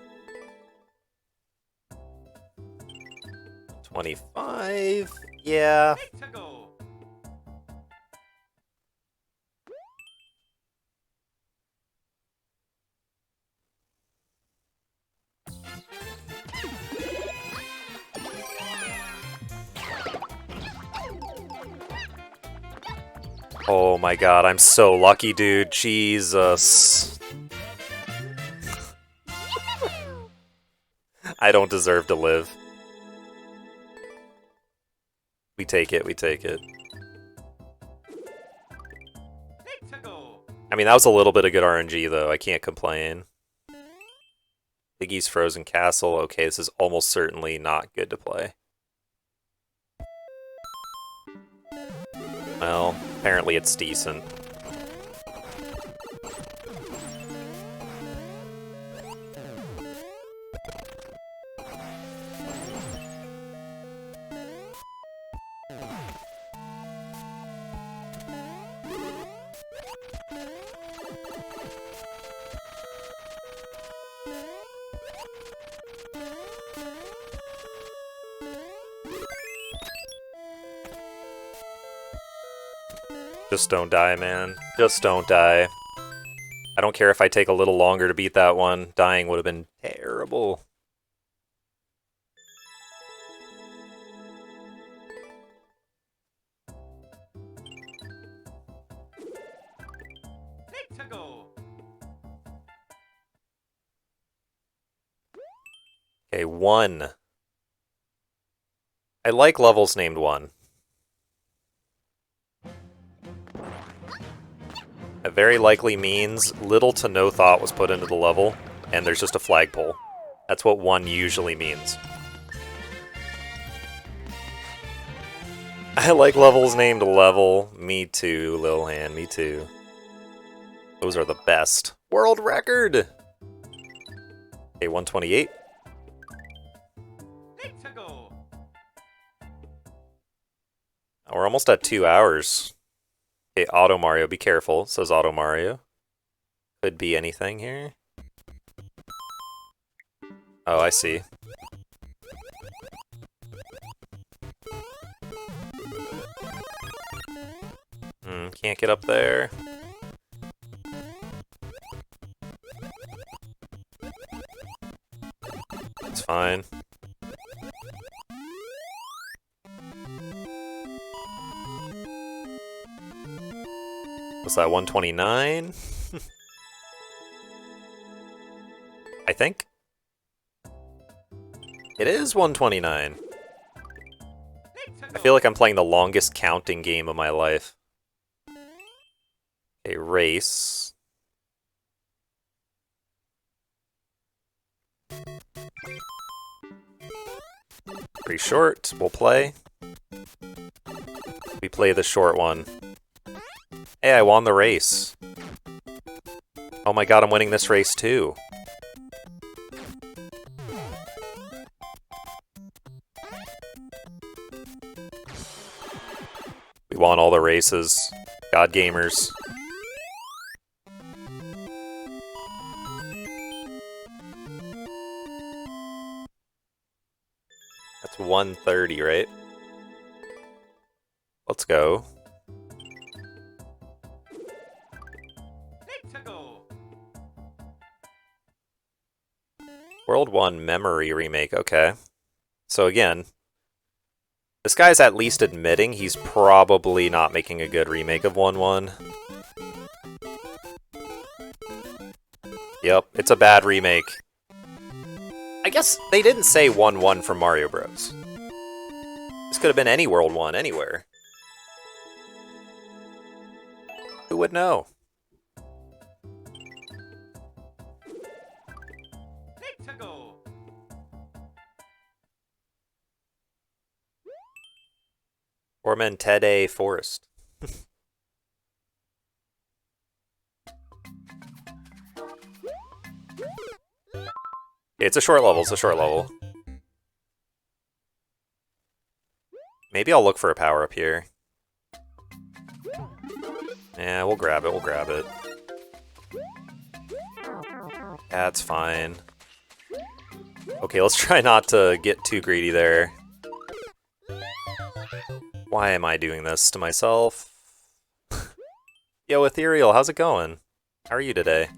25? Yeah. Let's go. Oh my god, I'm so lucky, dude. Jesus. I don't deserve to live. We take it, we take it. Let's go. I mean, that was a little bit of good RNG, though. I can't complain. Piggy's Frozen Castle. Okay, this is almost certainly not good to play. Well, apparently it's decent. Just don't die, man. Just don't die. I don't care if I take a little longer to beat that one. Dying would have been terrible. Let's go. Okay, 1. I like levels named 1. It very likely means little to no thought was put into the level, and there's just a flagpole. That's what 1 usually means. I like levels named Level. Me too, Lil Hand, me too. Those are the best. World record! Okay, 128. Let's go. We're almost at 2 hours. Okay, Auto Mario, be careful. It says Auto Mario. Could be anything here. Oh, I see. Can't get up there. It's fine. What's that, 129? I think? It is 129. I feel like I'm playing the longest counting game of my life. Okay, race. Pretty short, we'll play. We play the short one. Hey, I won the race. Oh my god, I'm winning this race too. We won all the races. God gamers. That's 130, right? Let's go. Let's go. World 1 Memory Remake, okay. So again, this guy's at least admitting he's probably not making a good remake of 1-1. Yep, it's a bad remake. I guess they didn't say 1-1 from Mario Bros. This could have been any World 1, anywhere. Who would know? Need to go. Tormentede Forest. It's a short level, it's a short level. Maybe I'll look for a power up here. Yeah, we'll grab it, we'll grab it. That's fine. Okay, let's try not to get too greedy there. Why am I doing this to myself? Yo, Ethereal, how's it going? How are you today?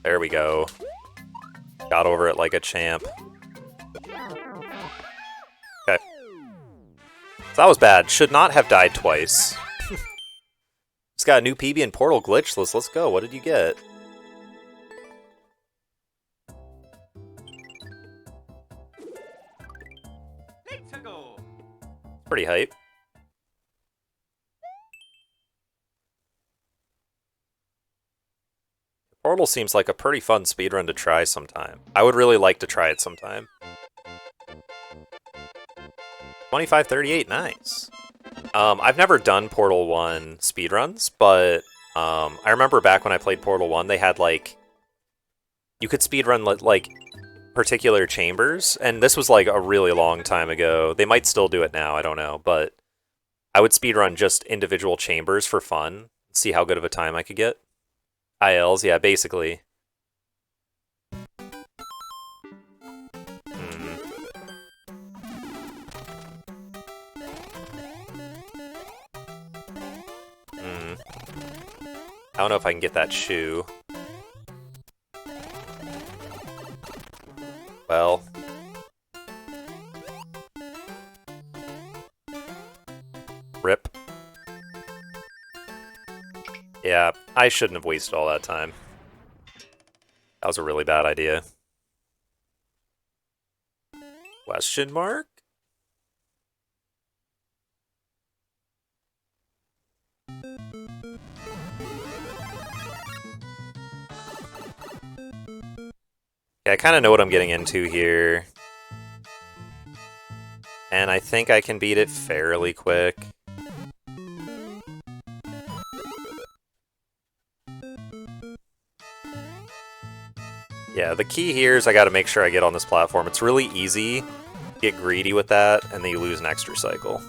There we go. Got over it like a champ. Okay. So that was bad. Should not have died twice. It's got a new PB and Portal glitchless. Let's go. What did you get? Need to go. Pretty hype. Portal seems like a pretty fun speedrun to try sometime. I would really like to try it sometime. 2538, nice. I've never done Portal 1 speedruns, but I remember back when I played Portal 1, they had like... You could speedrun like particular chambers, and this was like a really long time ago. They might still do it now, I don't know, but I would speedrun just individual chambers for fun, see how good of a time I could get. ILs, yeah, basically. I don't know if I can get that shoe. Well. Rip. Yeah, I shouldn't have wasted all that time. That was a really bad idea. Question mark? Yeah, I kind of know what I'm getting into here. And I think I can beat it fairly quick. Yeah, the key here is I gotta make sure I get on this platform. It's really easy. Get greedy with that, and then you lose an extra cycle.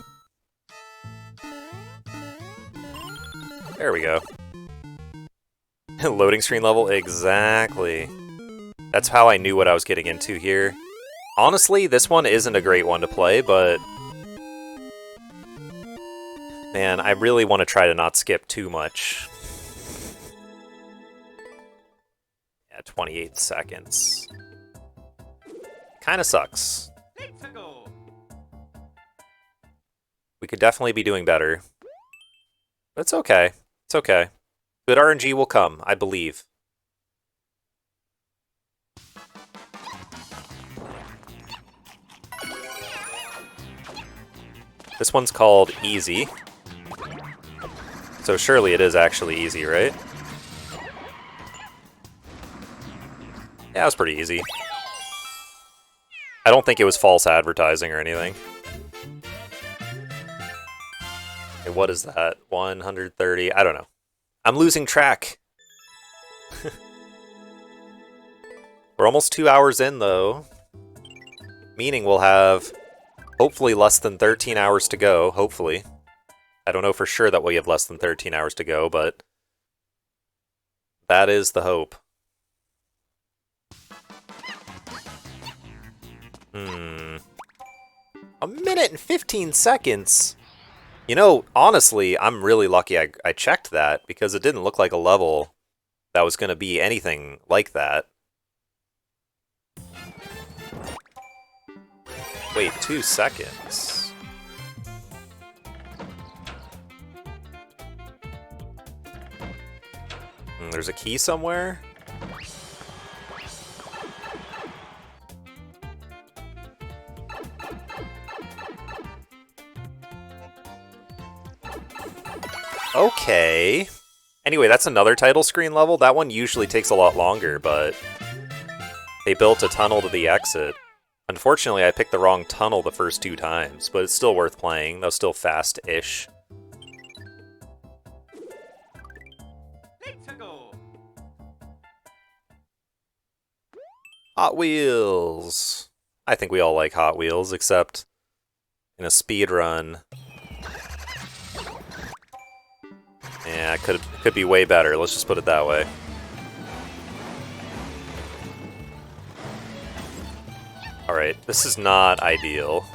There we go. Loading screen level? Exactly. That's how I knew what I was getting into here. Honestly, this one isn't a great one to play, but... Man, I really want to try to not skip too much. Yeah, 28 seconds. Kinda sucks. Need to go. We could definitely be doing better. But it's okay. It's okay. Good RNG will come, I believe. This one's called Easy. So surely it is actually easy, right? Yeah, it was pretty easy. I don't think it was false advertising or anything. Okay, what is that? 130? I don't know. I'm losing track. We're almost 2 hours in, though. Meaning we'll have... hopefully less than 13 hours to go, hopefully. I don't know for sure that we have less than 13 hours to go, but that is the hope. A minute and 15 seconds? You know, honestly, I'm really lucky I checked that, because it didn't look like a level that was going to be anything like that. Wait, 2 seconds. There's a key somewhere? Okay. Anyway, that's another title screen level. That one usually takes a lot longer, but they built a tunnel to the exit. Unfortunately, I picked the wrong tunnel the first 2 times, but it's still worth playing. That was still fast-ish. Let's go. Hot Wheels. I think we all like Hot Wheels, except in a speed run. Yeah, it could be way better. Let's just put it that way. Alright, this is not ideal.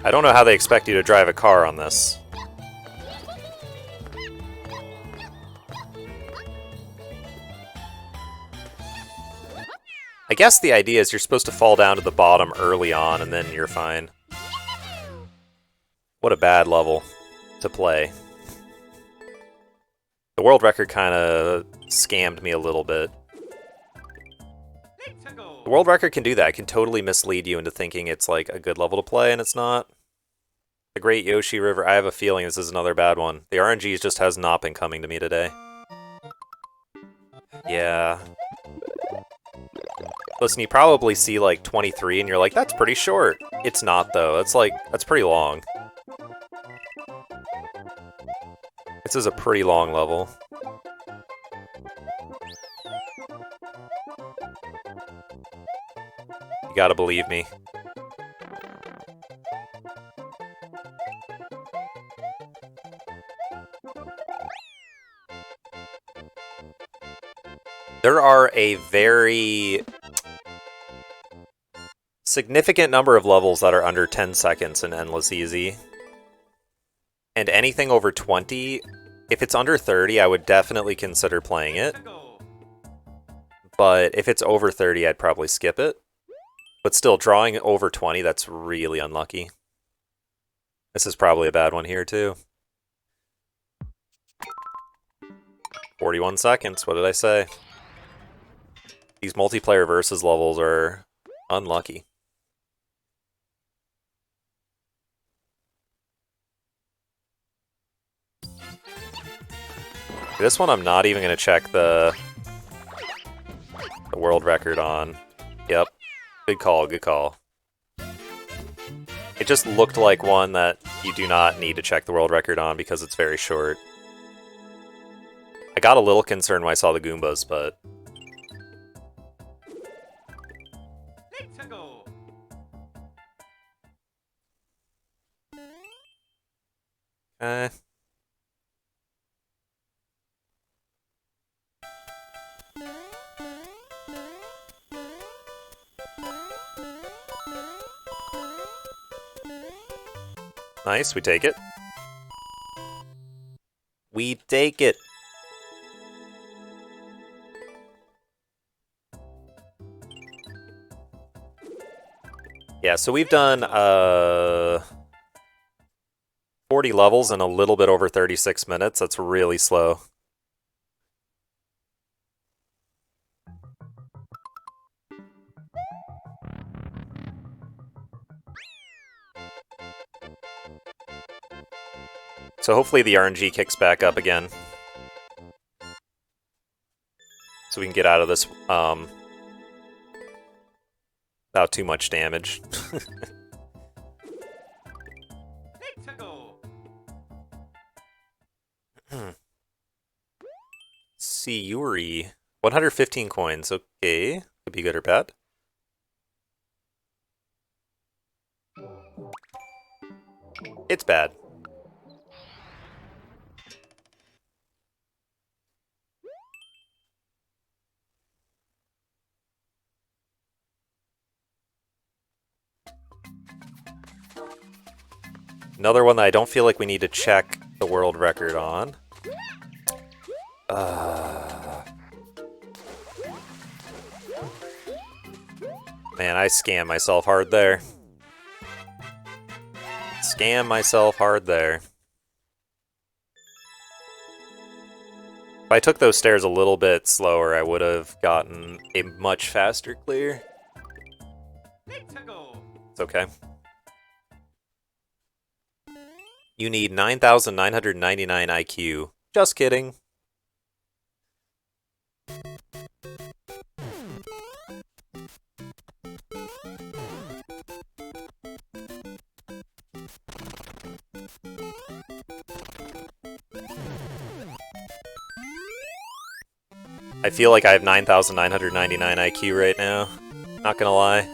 I don't know how they expect you to drive a car on this. I guess the idea is you're supposed to fall down to the bottom early on and then you're fine. What a bad level to play. The world record kind of scammed me a little bit. Let's go. The world record can do that. It can totally mislead you into thinking it's like a good level to play, and it's not. The Great Yoshi River, I have a feeling this is another bad one. The RNG just has not been coming to me today. Yeah. Listen, you probably see like 23 and you're like, that's pretty short. It's not though, that's pretty long. This is a pretty long level. You gotta believe me. There are a very significant number of levels that are under 10 seconds in Endless Easy. And anything over 20, if it's under 30, I would definitely consider playing it. Let's go. But if it's over 30, I'd probably skip it. But still, drawing over 20, that's really unlucky. This is probably a bad one here, too. 41 seconds, what did I say? These multiplayer versus levels are unlucky. This one I'm not even going to check the world record on. Yep. Good call, good call. It just looked like one that you do not need to check the world record on because it's very short. I got a little concerned when I saw the Goombas, but... Let's go. Nice, we take it. We take it. Yeah, so we've done 40 levels in a little bit over 36 minutes. That's really slow. So hopefully the RNG kicks back up again. So we can get out of this without too much damage. Let's go. See, Yuri. 115 coins. Okay. Could be good or bad. It's bad. Another one that I don't feel like we need to check the world record on. Man, I scam myself hard there. Scam myself hard there. If I took those stairs a little bit slower, I would have gotten a much faster clear. Let's go. It's okay. You need 9,999 IQ. Just kidding. I feel like I have 9,999 IQ right now. Not gonna lie.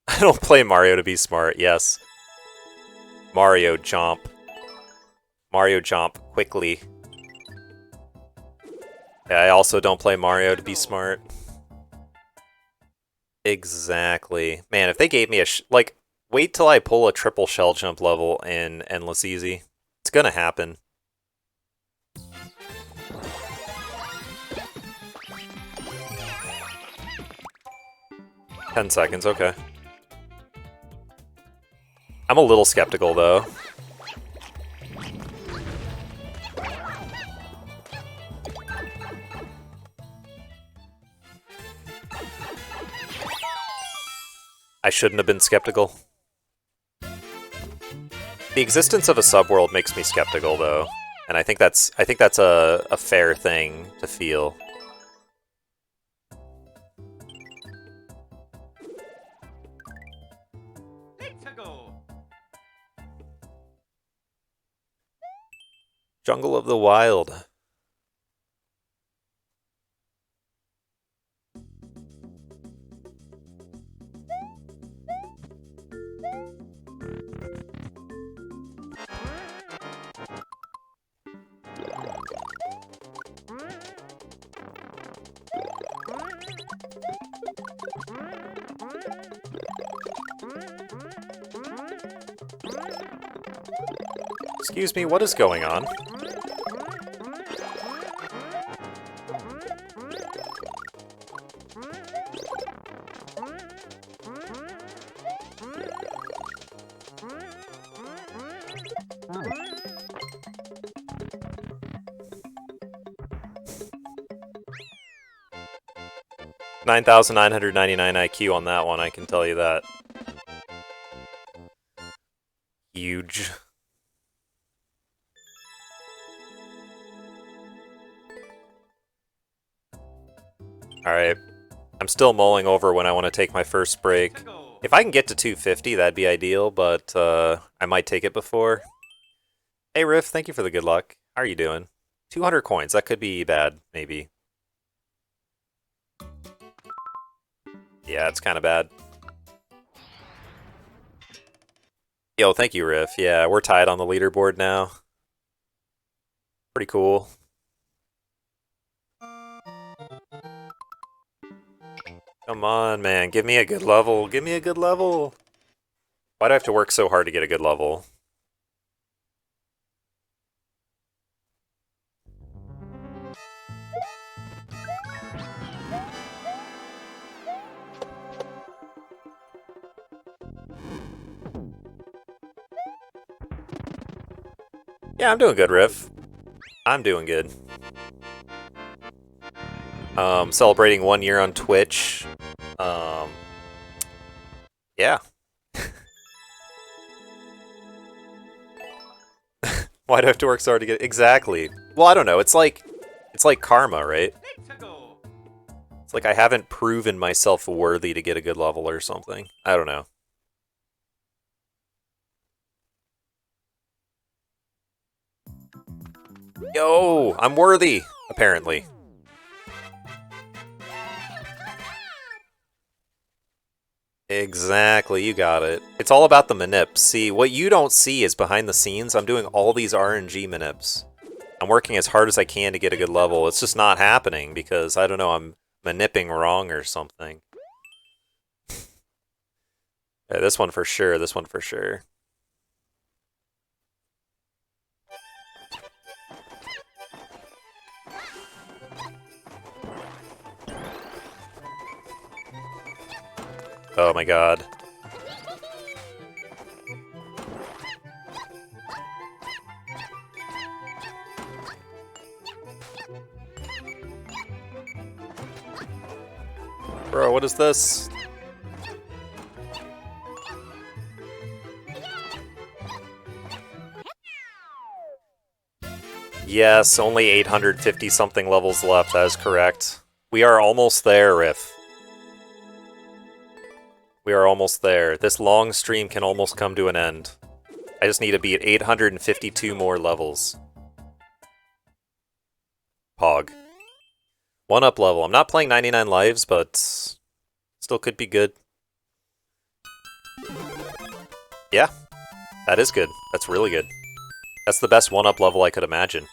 I don't play Mario to be smart, yes. Mario jump. Mario jump quickly. Yeah, I also don't play Mario to be smart. Exactly. Man, if they gave me a like, wait till I pull a triple shell jump level in Endless Easy. It's gonna happen. $10 seconds, okay. I'm a little skeptical, though. I shouldn't have been skeptical. The existence of a subworld makes me skeptical, though, and I think that's a fair thing to feel. Let's go. Jungle of the Wild. Excuse me, what is going on? $9,999 IQ on that one, I can tell you that. Huge. Alright. I'm still mulling over when I want to take my first break. Let's go. If I can get to 250, that'd be ideal, but I might take it before. Hey Riff, thank you for the good luck. How are you doing? 200 coins, that could be bad, maybe. Yeah, it's kind of bad. Yo, thank you, Riff. Yeah, we're tied on the leaderboard now. Pretty cool. Come on, man. Give me a good level. Give me a good level. Why do I have to work so hard to get a good level? Yeah, I'm doing good, Riff. I'm doing good. Celebrating 1 year on Twitch. Yeah. Why do I have to work so hard to get exactly? Well, I don't know. It's like karma, right? Let's go. It's like I haven't proven myself worthy to get a good level or something. I don't know. Yo, I'm worthy, apparently. Exactly, you got it. It's all about the manips. See, what you don't see is behind the scenes, I'm doing all these RNG manips. I'm working as hard as I can to get a good level. It's just not happening because, I don't know, I'm manipping wrong or something. Yeah, this one for sure, this one for sure. Oh my god. Bro, what is this? Yes, only 850 something levels left, that is correct. We are almost there, Riff. We are almost there. This long stream can almost come to an end. I just need to be at 852 more levels. Pog. 1-up level. I'm not playing 99 lives, but still could be good. Yeah, that is good. That's really good. That's the best 1-up level I could imagine.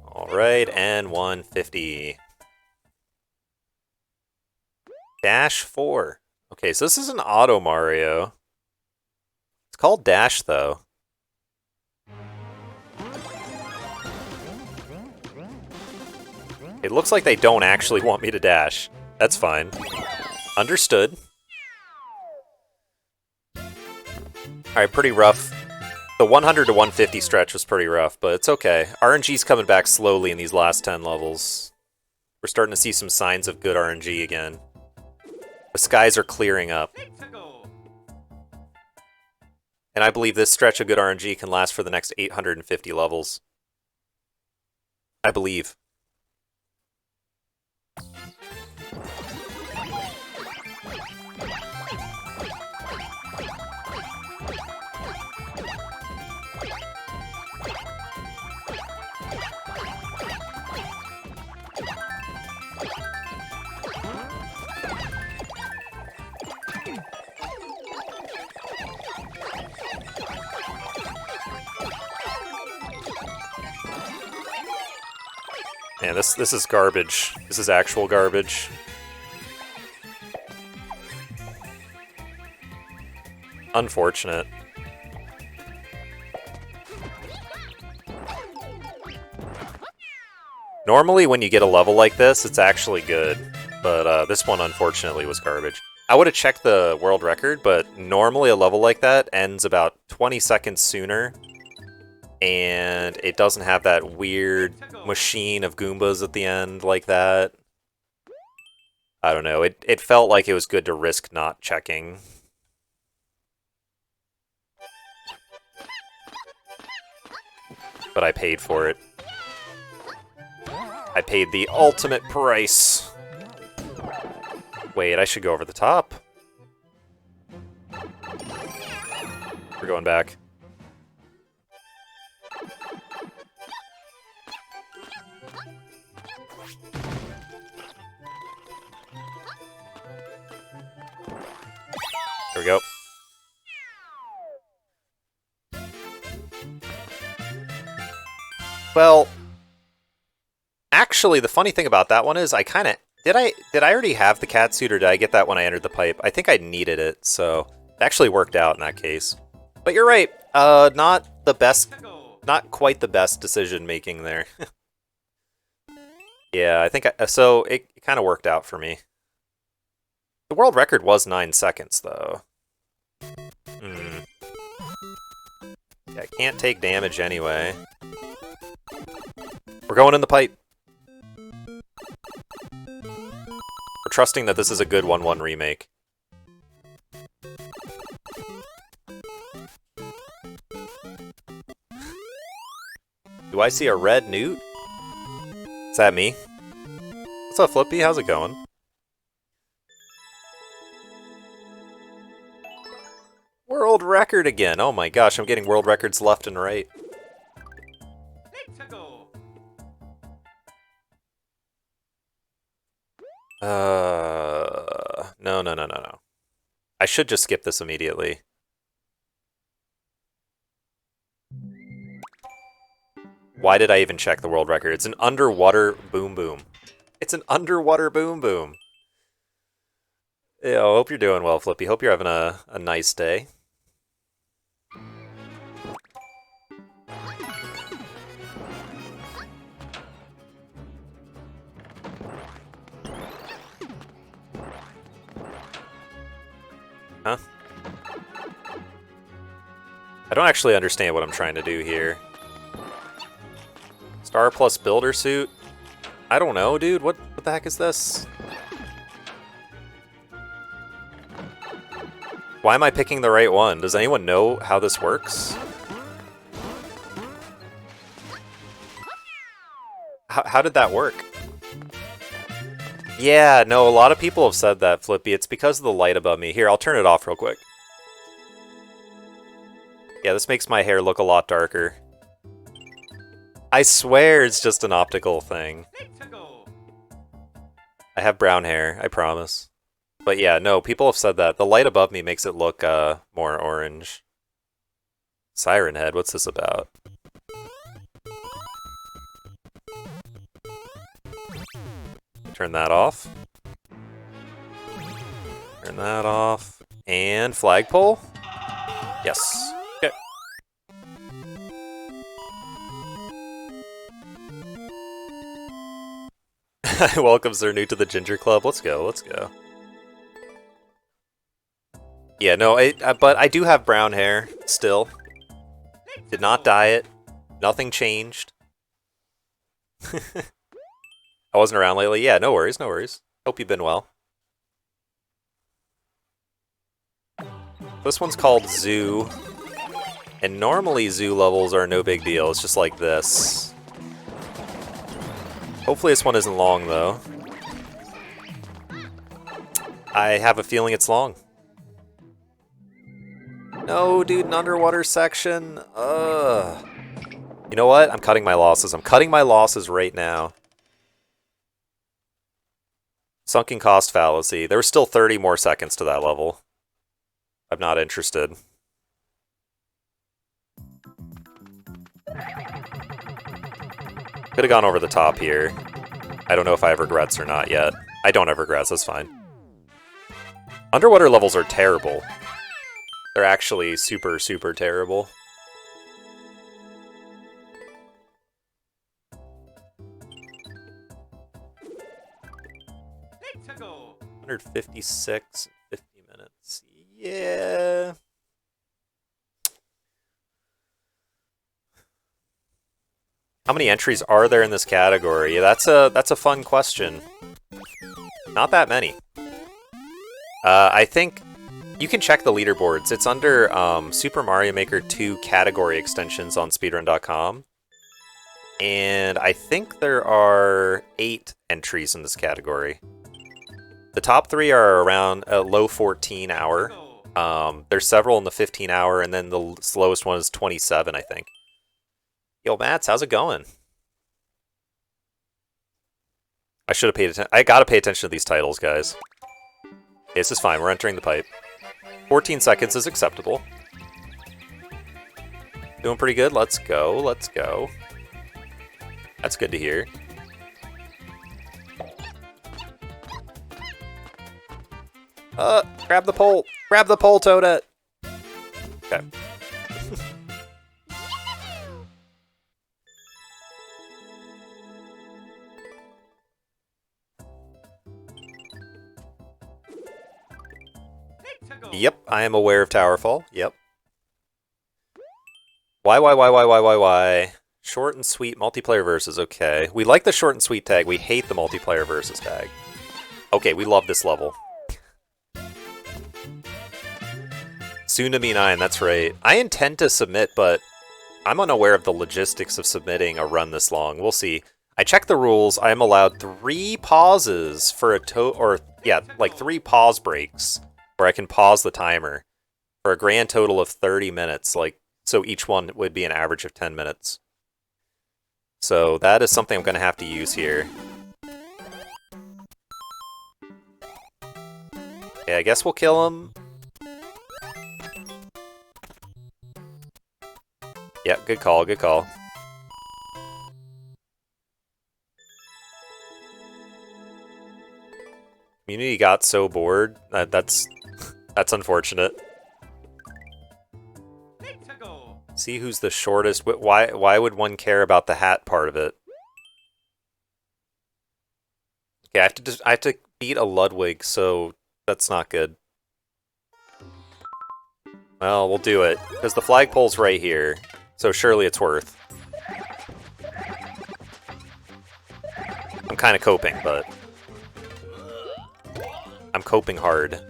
Alright, and 150. Dash 4. Okay, so this is an auto Mario. It's called Dash, though. It looks like they don't actually want me to dash. That's fine. Understood. Alright, pretty rough. The 100 to 150 stretch was pretty rough, but it's okay. RNG's coming back slowly in these last 10 levels. We're starting to see some signs of good RNG again. The skies are clearing up. And I believe this stretch of good RNG can last for the next 850 levels. I believe. Man, this is garbage. This is actual garbage. Unfortunate. Normally when you get a level like this, it's actually good, but this one unfortunately was garbage. I would have checked the world record, but normally a level like that ends about 20 seconds sooner, and it doesn't have that weird machine of Goombas at the end like that. I don't know, it felt like it was good to risk not checking. But I paid for it. I paid the ultimate price. Wait, I should go over the top. We're going back. There we go. Well, actually, the funny thing about that one is I kind of... Did I already have the catsuit, or did I get that when I entered the pipe? I think I needed it, so it actually worked out in that case. But you're right, not the best... Not quite the best decision-making there. Yeah, I think... so it kind of worked out for me. The world record was 9 seconds, though. Yeah, I can't take damage anyway. We're going in the pipe. We're trusting that this is a good 1-1 remake. Do I see a red newt? Is that me? What's up, Flippy? How's it going? World record again! Oh my gosh, I'm getting world records left and right. No. I should just skip this immediately. Why did I even check the world record? It's an underwater boom boom. It's an underwater boom boom. Yeah, I hope you're doing well, Flippy. Hope you're having a nice day. Huh? I don't actually understand what I'm trying to do here. Star plus builder suit? I don't know, dude. What the heck is this? Why am I picking the right one? Does anyone know how this works? How did that work? Yeah, no, a lot of people have said that, Flippy. It's because of the light above me. Here, I'll turn it off real quick. Yeah, this makes my hair look a lot darker. I swear it's just an optical thing. I have brown hair, I promise. But yeah, no, people have said that. The light above me makes it look more orange. Siren Head, what's this about? Turn that off. Turn that off. And flagpole? Yes. Okay. Welcomes they're new to the Ginger Club. Let's go, let's go. Yeah, no, but I do have brown hair still. Did not dye it. Nothing changed. I wasn't around lately. Yeah, no worries, no worries. Hope you've been well. This one's called Zoo. And normally zoo levels are no big deal. It's just like this. Hopefully this one isn't long, though. I have a feeling it's long. No, dude, an underwater section. Ugh. You know what? I'm cutting my losses. I'm cutting my losses right now. Sunken cost fallacy. There were still 30 more seconds to that level. I'm not interested. Could have gone over the top here. I don't know if I have regrets or not yet. I don't have regrets, that's fine. Underwater levels are terrible. They're actually super, super terrible. Let's go. 156, 50 minutes. Yeah. How many entries are there in this category? That's a fun question. Not that many. I think you can check the leaderboards. It's under Super Mario Maker 2 category extensions on speedrun.com. And I think there are 8 entries in this category. The top 3 are around a low 14 hour. There's several in the 15 hour, and then the slowest one is 27, I think. Yo, Mats, how's it going? I should have paid attention. I gotta pay attention to these titles, guys. Okay, this is fine. We're entering the pipe. 14 seconds is acceptable. Doing pretty good. Let's go. Let's go. That's good to hear. Grab the pole. Grab the pole, Toadette. Okay. Yep, I am aware of Towerfall. Yep. Why? Short and sweet multiplayer versus. Okay. We like the short and sweet tag. We hate the multiplayer versus tag. Okay, we love this level. Soon to be 9, that's right. I intend to submit, but I'm unaware of the logistics of submitting a run this long. We'll see. I checked the rules. I am allowed 3 pauses for like 3 pause breaks where I can pause the timer for a grand total of 30 minutes. So each one would be an average of 10 minutes. So that is something I'm going to have to use here. Okay, I guess we'll kill him. Yeah, good call, good call. Community got so bored. That's unfortunate. See who's the shortest. Why would one care about the hat part of it? Okay, I have to beat a Ludwig, so that's not good. Well, we'll do it, because the flagpole's right here, so surely it's worth. I'm kind of coping, but... I'm coping hard.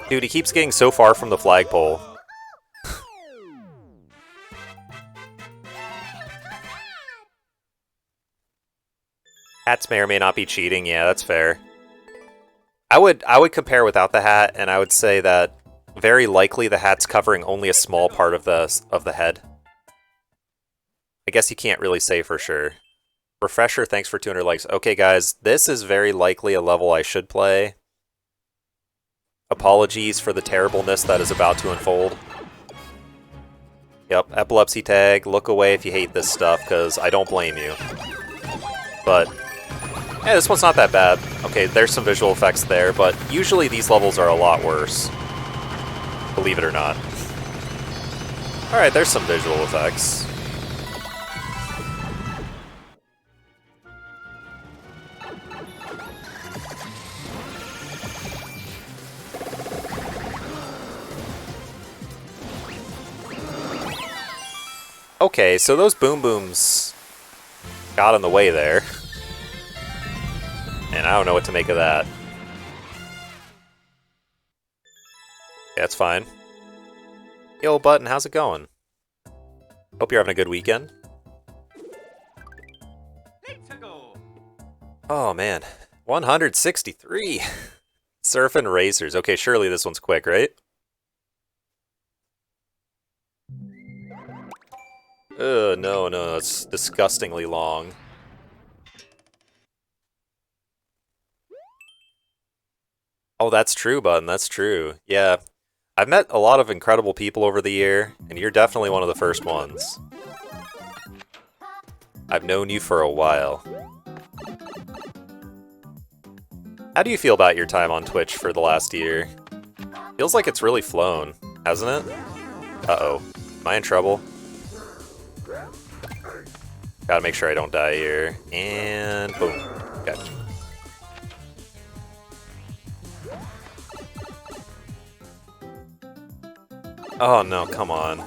Dude, he keeps getting so far from the flagpole. Hats may or may not be cheating. Yeah, that's fair. I would compare without the hat, and I would say that very likely the hat's covering only a small part of the head. I guess you can't really say for sure. Refresher, thanks for 200 likes. Okay, guys, this is very likely a level I should play. Apologies for the terribleness that is about to unfold. Yep, epilepsy tag. Look away if you hate this stuff, because I don't blame you. But, yeah, this one's not that bad. Okay, there's some visual effects there, but usually these levels are a lot worse. Believe it or not. Alright, there's some visual effects. Okay, so those boom booms got in the way there. And I don't know what to make of that. Yeah, it's fine. Yo, Button, how's it going? Hope you're having a good weekend. Let's go. Oh, man. 163! Surfing Racers. Okay, surely this one's quick, right? No, it's disgustingly long. Oh, that's true, Button, that's true. Yeah, I've met a lot of incredible people over the year, and you're definitely one of the first ones. I've known you for a while. How do you feel about your time on Twitch for the last year? Feels like it's really flown, hasn't it? Uh-oh. Am I in trouble? Gotta make sure I don't die here. And boom. Okay. Oh no, come on.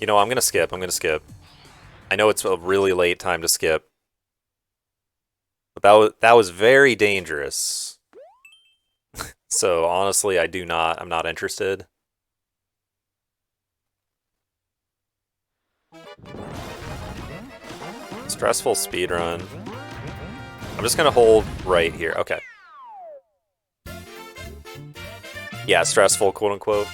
You know, I'm gonna skip. I know it's a really late time to skip. But that was very dangerous. So honestly, I'm not interested. Stressful speedrun. I'm just gonna hold right here. Okay. Yeah, stressful, quote unquote.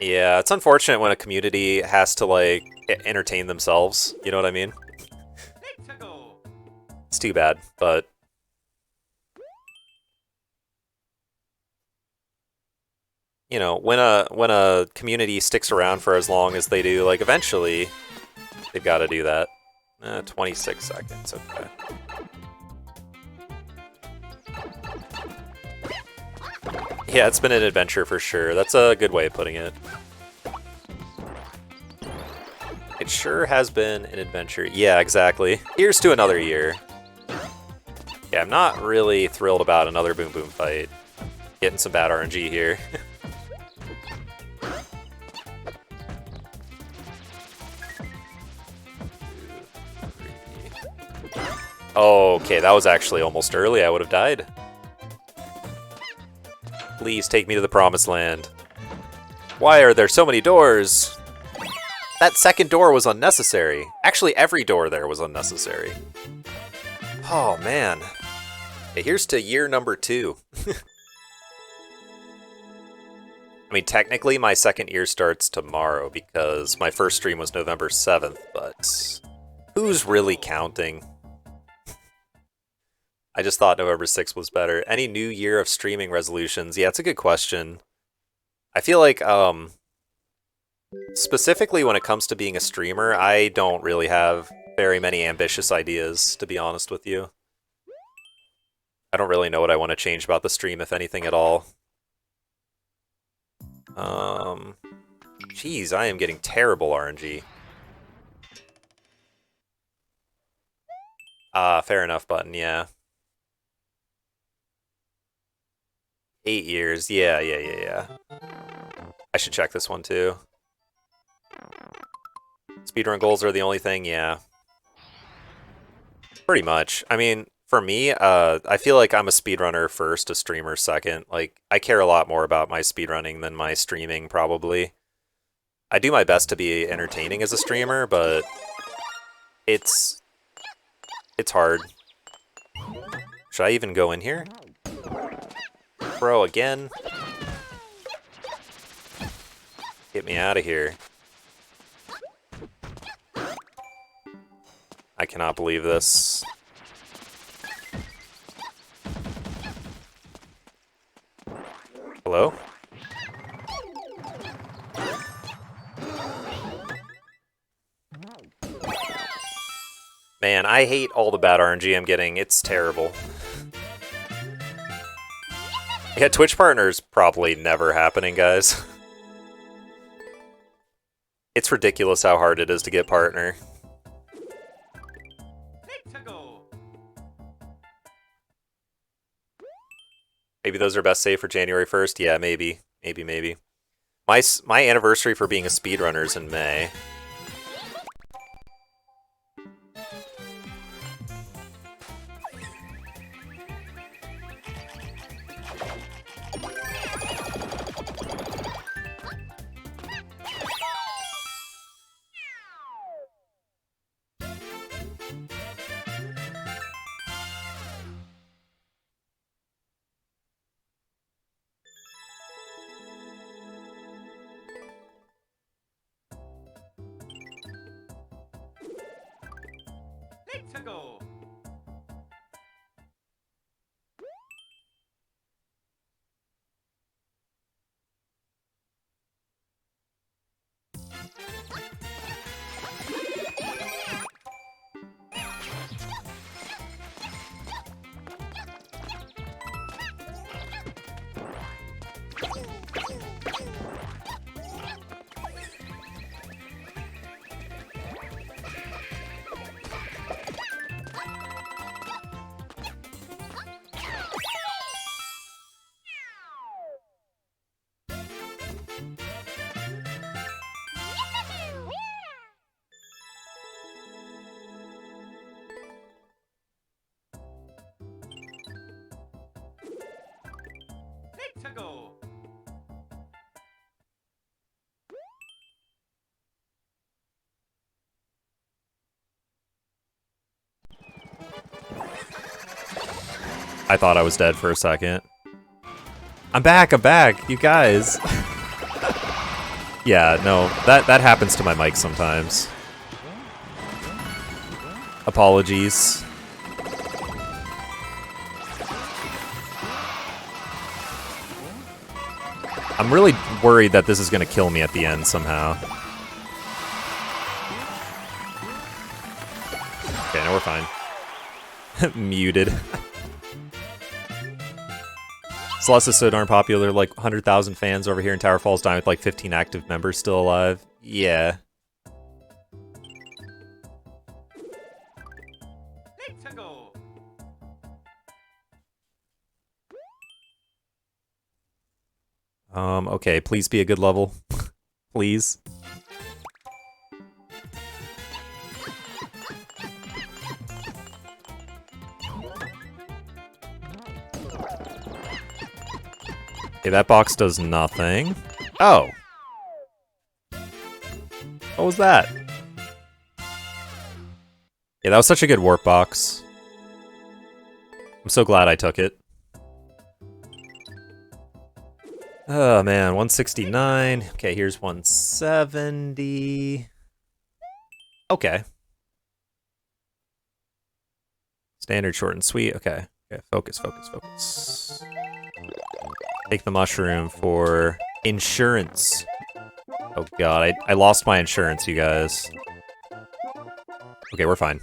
Yeah, it's unfortunate when a community has to, like, entertain themselves. You know what I mean? Let's go. It's too bad, but... You know, when a community sticks around for as long as they do, like, eventually, they've got to do that. 26 seconds, okay. Yeah, it's been an adventure for sure. That's a good way of putting it. It sure has been an adventure. Yeah, exactly. Here's to another year. Yeah, I'm not really thrilled about another Boom Boom fight. Getting some bad RNG here. Okay, that was actually almost early. I would have died. Please take me to the promised land. Why are there so many doors? That second door was unnecessary. Actually, every door there was unnecessary. Oh, man. Okay, here's to year number 2. I mean, technically, my second year starts tomorrow because my first stream was November 7th, but who's really counting? I just thought November 6th was better. Any new year of streaming resolutions? Yeah, it's a good question. I feel like, specifically when it comes to being a streamer, I don't really have very many ambitious ideas, to be honest with you. I don't really know what I want to change about the stream, if anything at all. Jeez, I am getting terrible RNG. Fair enough button, yeah. 8 years, yeah. I should check this one too. Speedrun goals are the only thing, yeah. Pretty much. I mean, for me, I feel like I'm a speedrunner first, a streamer second. Like, I care a lot more about my speedrunning than my streaming, probably. I do my best to be entertaining as a streamer, but it's hard. Should I even go in here? Bro, again? Get me out of here. I cannot believe this. Hello? Man, I hate all the bad RNG I'm getting. It's terrible. Yeah, Twitch partners probably never happening, guys. It's ridiculous how hard it is to get partner. Let's go. Maybe those are best saved for January 1st? Yeah, maybe. Maybe. My anniversary for being a speedrunner is in May. Let's go. Let's go. I thought I was dead for a second. I'm back, you guys. Yeah, no, that happens to my mic sometimes. Apologies. I'm really worried that this is gonna kill me at the end somehow. Okay, now we're fine. Muted. Celeste is so darn popular, like 100,000 fans over here in Tower Falls, dying with like 15 active members still alive. Yeah. Let's go. Okay, please be a good level. Please. Okay, that box does nothing. Oh! What was that? Yeah, that was such a good warp box. I'm so glad I took it. Oh man, 169. Okay, here's 170. Okay. Standard, short, and sweet. Okay. Okay, focus. Take the mushroom for insurance. Oh god, I lost my insurance, you guys. Okay, we're fine.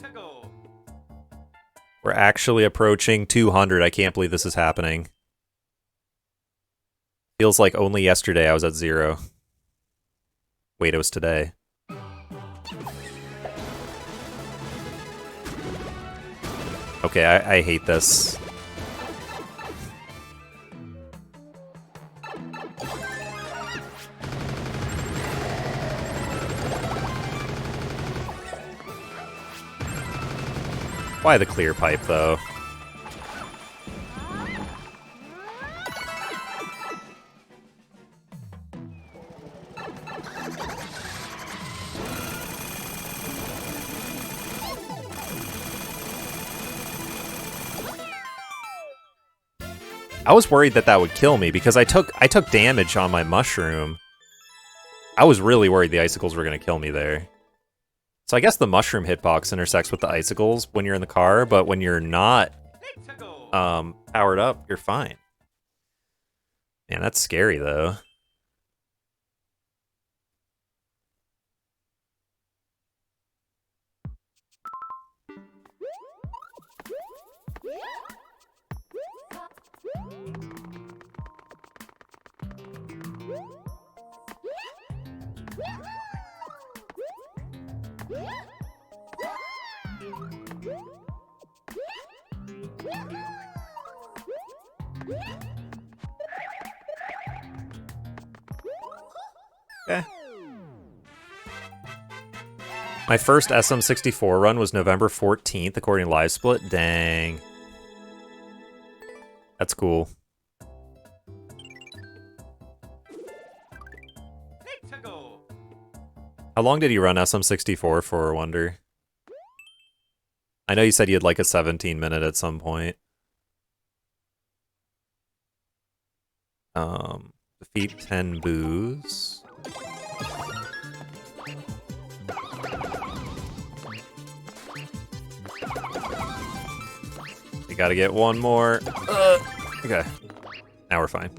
Let's go. We're actually approaching 200. I can't believe this is happening. Feels like only yesterday I was at 0. Wait, it was today. Okay, I hate this. Why the clear pipe, though? I was worried that that would kill me because I took damage on my mushroom. I was really worried the icicles were going to kill me there. So I guess the mushroom hitbox intersects with the icicles when you're in the car, but when you're not Let's go. powered up, you're fine. Man, that's scary though. Okay. My first SM64 run was November 14th, according to LiveSplit. Dang. That's cool. Let's go. How long did you run SM64 for, I wonder? I know you said you had like a 17-minute at some point. Defeat 10 boos. You gotta get one more. Okay. Now we're fine.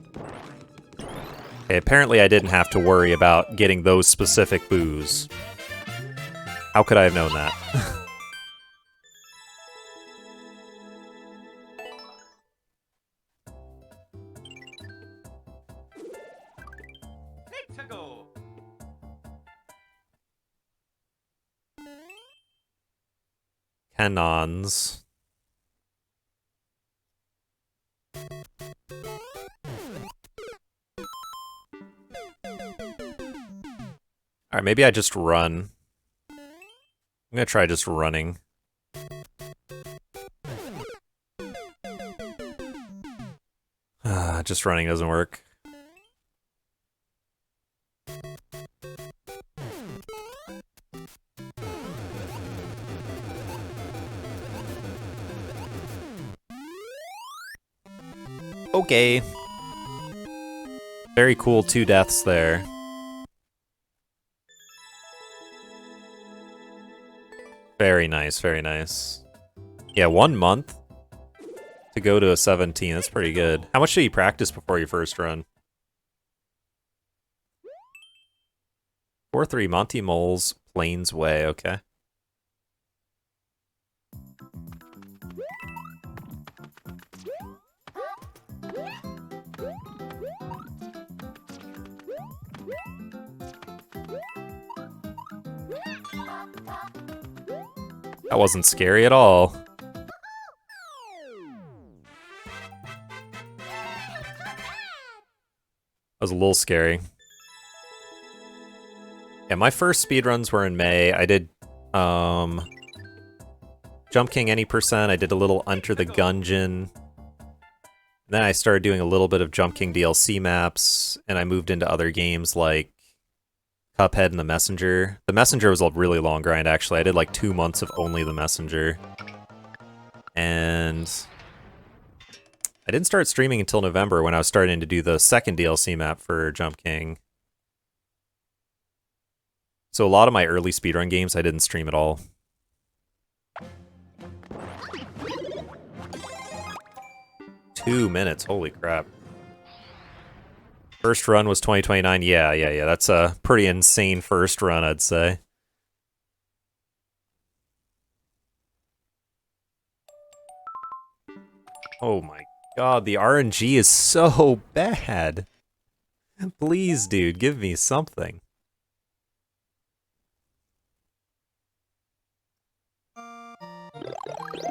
Okay, apparently I didn't have to worry about getting those specific boos. How could I have known that? Let's go. Canons. Alright, maybe I just run. I'm gonna try just running. Just running doesn't work. Okay. Very cool 2 deaths there. Very nice, very nice. Yeah, 1 month to go to a 17. That's pretty good. How much did you practice before your first run? 4-3 Monty Mole's Plains Way, okay. That wasn't scary at all. That was a little scary. Yeah, my first speedruns were in May. I did Jump King any percent. I did a little Enter the Gungeon. Then I started doing a little bit of Jump King DLC maps, and I moved into other games like Cuphead and The Messenger. The Messenger was a really long grind, actually. I did like 2 months of only The Messenger. And I didn't start streaming until November when I was starting to do the second DLC map for Jump King. So a lot of my early speedrun games I didn't stream at all. Two minutes, holy crap. First run was 2029, yeah. That's a pretty insane first run, I'd say. Oh my god, the RNG is so bad. Please, dude, give me something.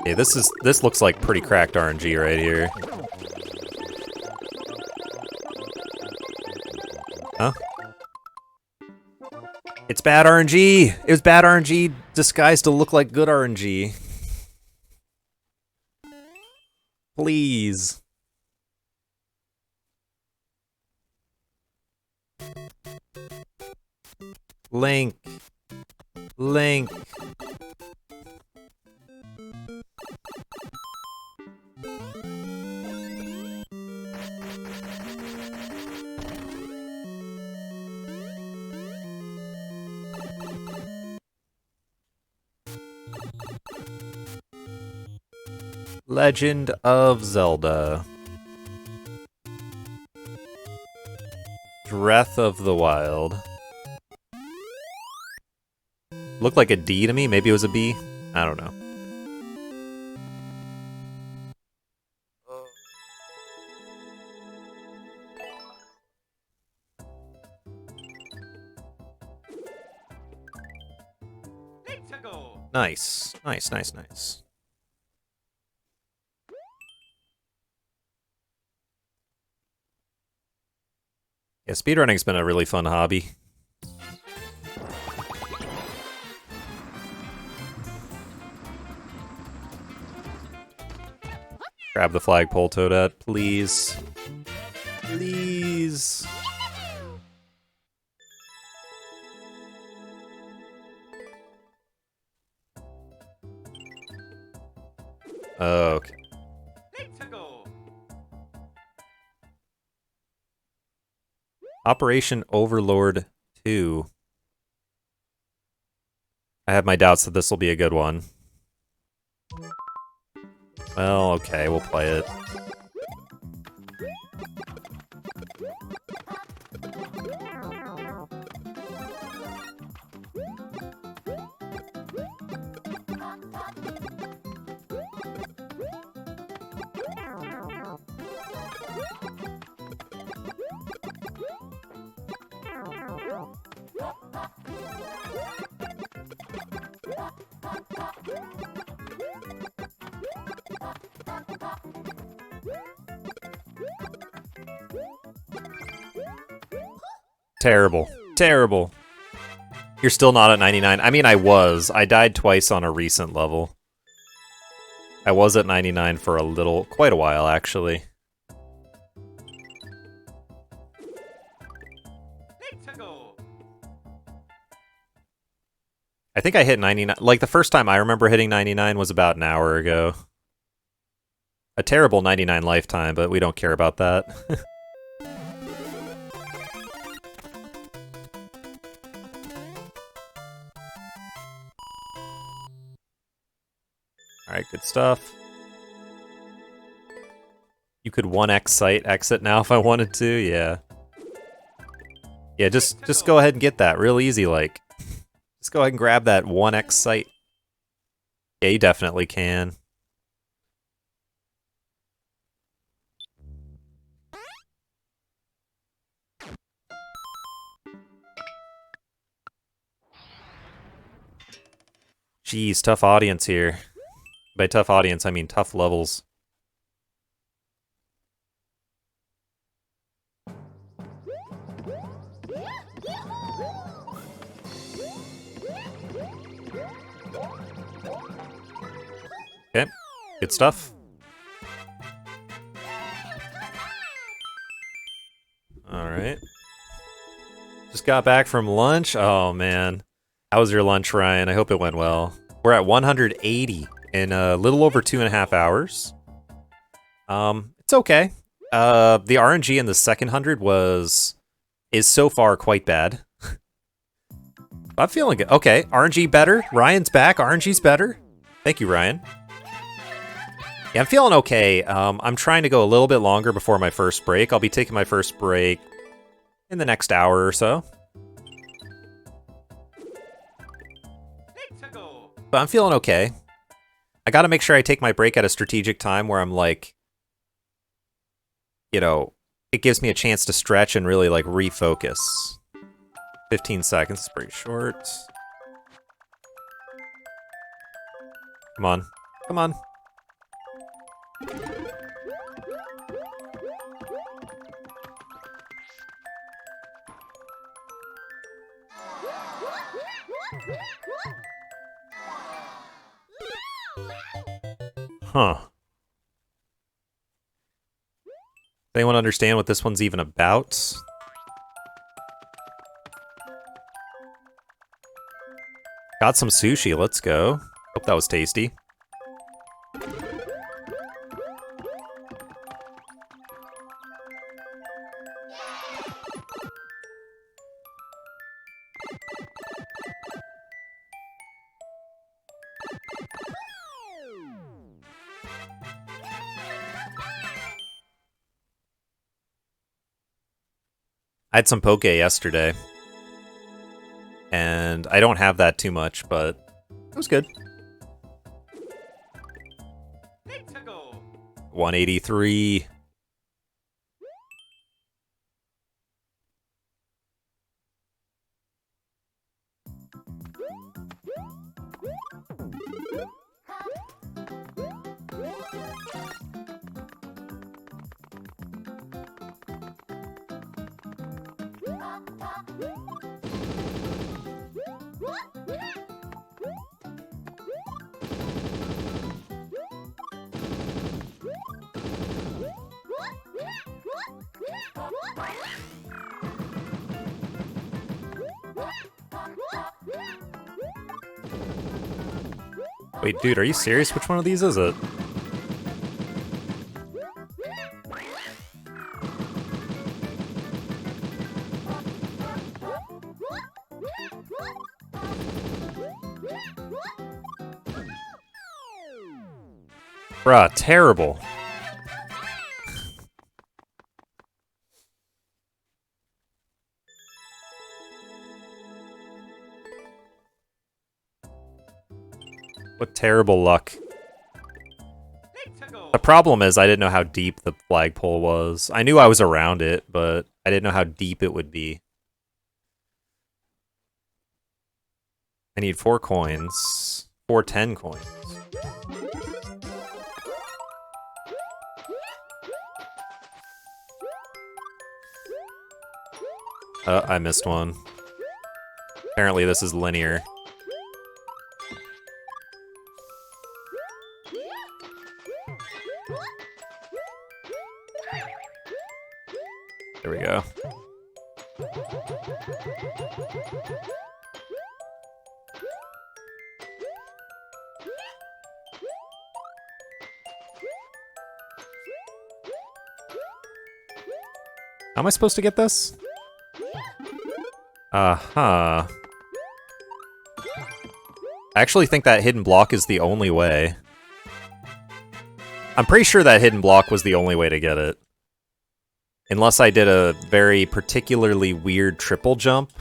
Okay, this looks like pretty cracked RNG right here. Huh? It's bad RNG! It was bad RNG disguised to look like good RNG. Please. Link. Link. Legend of Zelda. Breath of the Wild. Looked like a D to me, maybe it was a B? I don't know. Let's go. Nice. Nice, nice, nice. Yeah, speedrunning's been a really fun hobby. Grab the flagpole, Toadette, please. Please. Okay. Let's go. Operation Overlord 2. I have my doubts that this will be a good one. Well, okay, we'll play it. Terrible. Terrible. You're still not at 99. I mean, I was. I died twice on a recent level. I was at 99 for quite a while, actually. Let's go. I think I hit 99. Like, the first time I remember hitting 99 was about an hour ago. A terrible 99 lifetime, but we don't care about that. Alright, good stuff. You could 1x site exit now if I wanted to, yeah. Yeah, just go ahead and get that, real easy, like. Just go ahead and grab that 1x site. Yeah, you definitely can. Jeez, tough audience here. By tough audience, I mean tough levels. Okay, good stuff. Alright. Just got back from lunch. Oh, man. How was your lunch, Ryan? I hope it went well. We're at 180 in a little over 2.5 hours. It's okay. The RNG in the second 100 is so far quite bad. I'm feeling good. Okay, RNG better. Ryan's back. RNG's better. Thank you, Ryan. Yeah, I'm feeling okay. I'm trying to go a little bit longer before my first break. I'll be taking my first break in the next hour or so. Let's go. But I'm feeling okay. I gotta make sure I take my break at a strategic time where I'm like you know, it gives me a chance to stretch and really, like, refocus. 15 seconds is pretty short. Come on. Come on. Huh. Does anyone understand what this one's even about? Got some sushi, let's go. Hope that was tasty. I had some poke yesterday. And I don't have that too much, but it was good. 183. Wait, dude, are you serious? Which one of these is it? Bruh, terrible. What terrible luck. The problem is I didn't know how deep the flagpole was. I knew I was around it, but I didn't know how deep it would be. I need 4 coins. 4 10 coins. I missed one. Apparently this is linear. There we go. How am I supposed to get this? Uh-huh. I actually think that hidden block is the only way. I'm pretty sure that hidden block was the only way to get it. Unless I did a very particularly weird triple jump.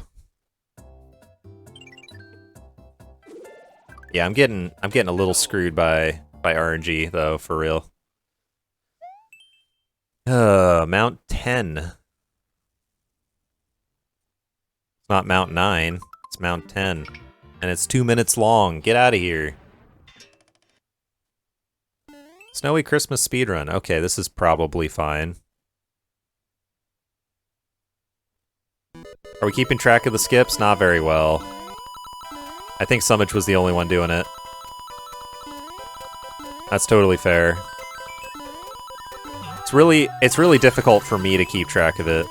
Yeah, I'm getting a little screwed by RNG though, for real. Mount 10. It's not Mount 9, it's Mount 10. And it's 2 minutes long. Get out of here. Snowy Christmas speedrun. Okay, this is probably fine. Are we keeping track of the skips? Not very well. I think Summage was the only one doing it. That's totally fair. It's really difficult for me to keep track of it.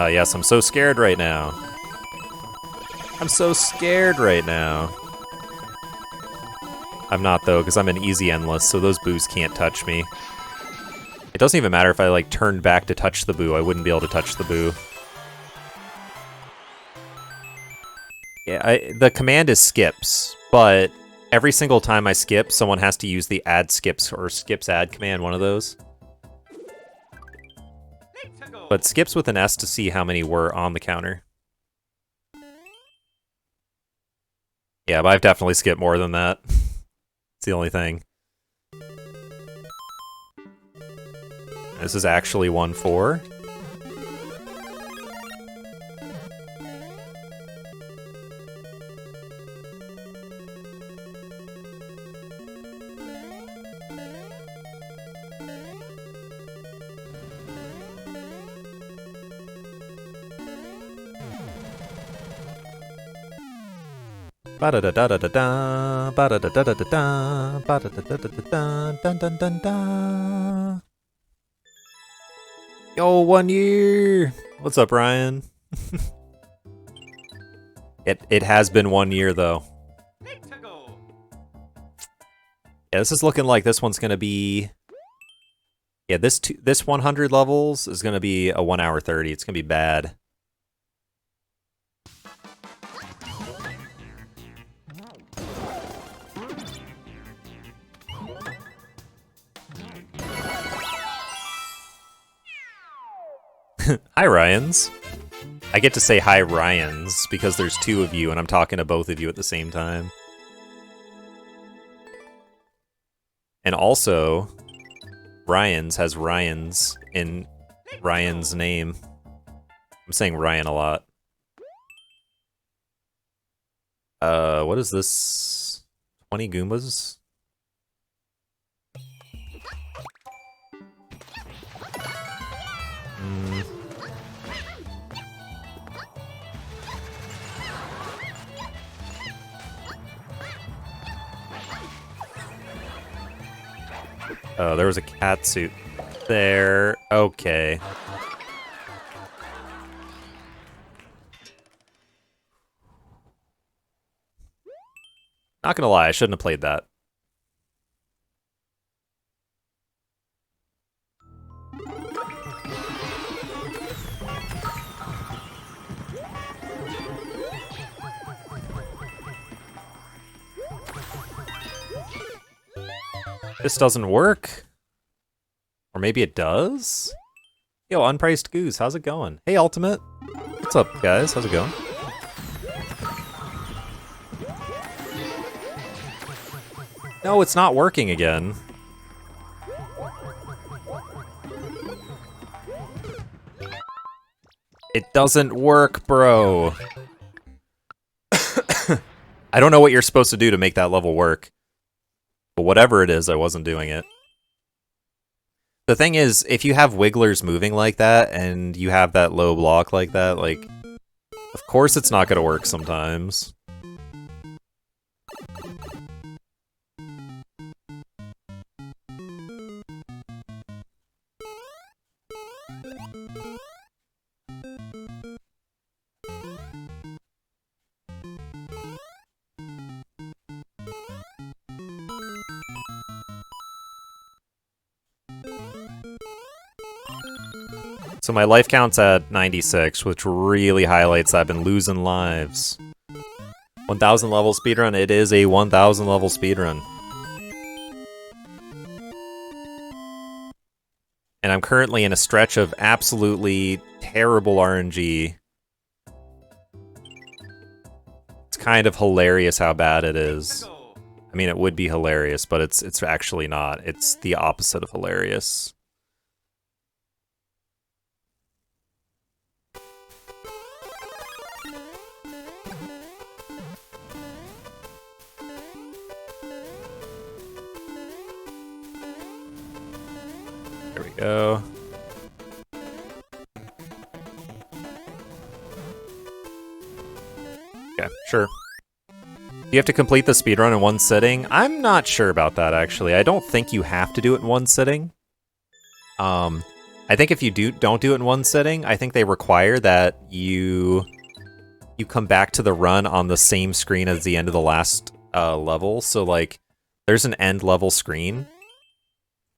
Yes, I'm so scared right now. I'm so scared right now. I'm not, though, because I'm an easy endless, so those boos can't touch me. It doesn't even matter if I, like, turned back to touch the boo. I wouldn't be able to touch the boo. Yeah, the command is skips, but every single time I skip, someone has to use the add skips or skips add command, one of those. But skips with an S to see how many were on the counter. Yeah, but I've definitely skipped more than that. It's the only thing. This is actually 1-4. Ba-da-da-da-da-da, ba-da-da-da-da-da, ba-da-da-da-da-da, dun dun dun dun. Yo, 1 year! What's up, Ryan? It has been 1 year, though. Pentago. Yeah, this is looking like this one's gonna be... Yeah, this 100 levels is gonna be a 1 hour 30. It's gonna be bad. Hi, Ryans. I get to say hi, Ryans, because there's 2 of you, and I'm talking to both of you at the same time. And also, Ryans has Ryans in Ryan's name. I'm saying Ryan a lot. What is this? 20 Goombas? Oh, there was a cat suit there. Okay. Not gonna lie, I shouldn't have played that. This doesn't work. Or maybe it does? Yo, Unpriced Goose, how's it going? Hey, Ultimate. What's up, guys? How's it going? No, it's not working again. It doesn't work, bro. I don't know what you're supposed to do to make that level work. But whatever it is, I wasn't doing it. The thing is, if you have wigglers moving like that, and you have that low block like that, like... Of course it's not gonna work sometimes. So my life count's at 96, which really highlights that I've been losing lives. 1,000 level speedrun, it is a 1,000 level speedrun. And I'm currently in a stretch of absolutely terrible RNG. It's kind of hilarious how bad it is. I mean, it would be hilarious, but it's actually not. It's the opposite of hilarious. There we go. Yeah, sure. You have to complete the speedrun in one sitting? I'm not sure about that, actually. I don't think you have to do it in one sitting. I think if you don't do it in one sitting, I think they require that you come back to the run on the same screen as the end of the last level. So, like, there's an end level screen.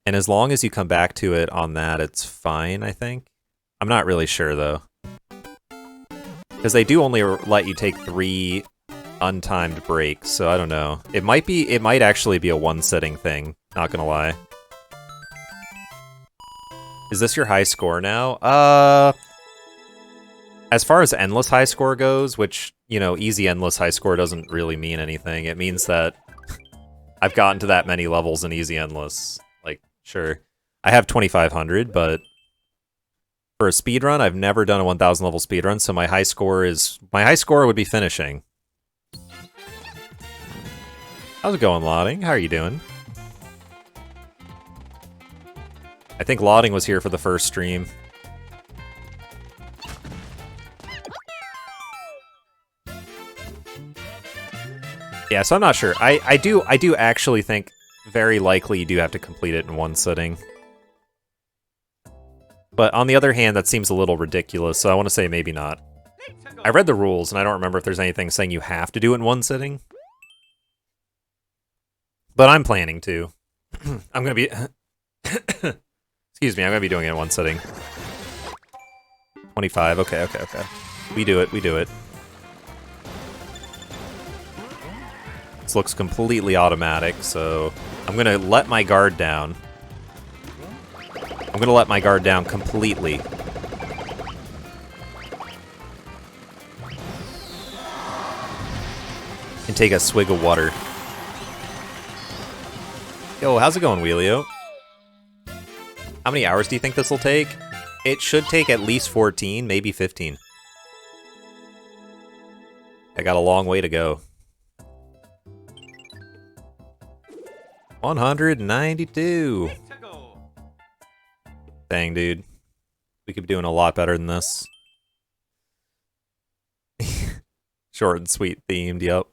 And as long as you come back to it on that, it's fine, I think. I'm not really sure, though. Because they do only let you take 3 untimed breaks, so I don't know. It might actually be a one-sitting thing, not gonna lie. Is this your high score now? As far as endless high score goes, which you know, easy endless high score doesn't really mean anything. It means that I've gotten to that many levels in easy endless. Like, sure, I have 2,500, but for a speedrun, I've never done a 1,000 level speedrun, so my high score would be finishing. How's it going, Lauding? How are you doing? I think Lauding was here for the first stream. Yeah, so I'm not sure. I do actually think very likely you do have to complete it in one sitting. But on the other hand, that seems a little ridiculous, so I want to say maybe not. I read the rules, and I don't remember if there's anything saying you have to do it in one sitting. But I'm planning to. I'm gonna be... Excuse me, I'm gonna be doing it in one sitting. 25, okay. We do it. This looks completely automatic, so I'm gonna let my guard down. I'm gonna let my guard down completely. And take a swig of water. Yo, how's it going, Wheelio? How many hours do you think this will take? It should take at least 14, maybe 15. I got a long way to go. 192. Dang, dude. We could be doing a lot better than this. Short and sweet themed, yep.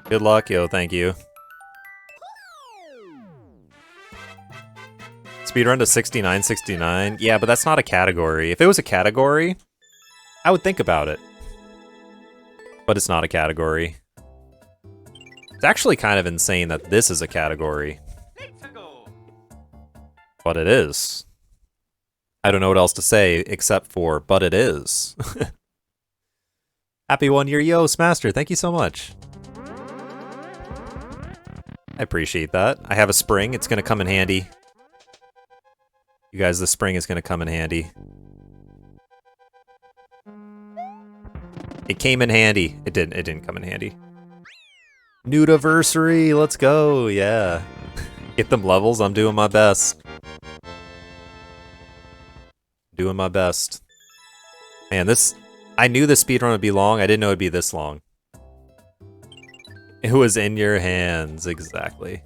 Good luck, yo, thank you. Speedrun to 69.69? Yeah, but that's not a category. If it was a category, I would think about it. But it's not a category. It's actually kind of insane that this is a category. But it is. I don't know what else to say except for, but it is. Happy 1 year, yo, Smaster, thank you so much. I appreciate that. I have a spring, it's gonna come in handy. You guys, the spring is gonna come in handy. It came in handy. It didn't come in handy. Nudiversary, let's go, yeah. Get them levels, I'm doing my best. Doing my best. Man, I knew the speedrun would be long, I didn't know it'd be this long. It was in your hands, exactly.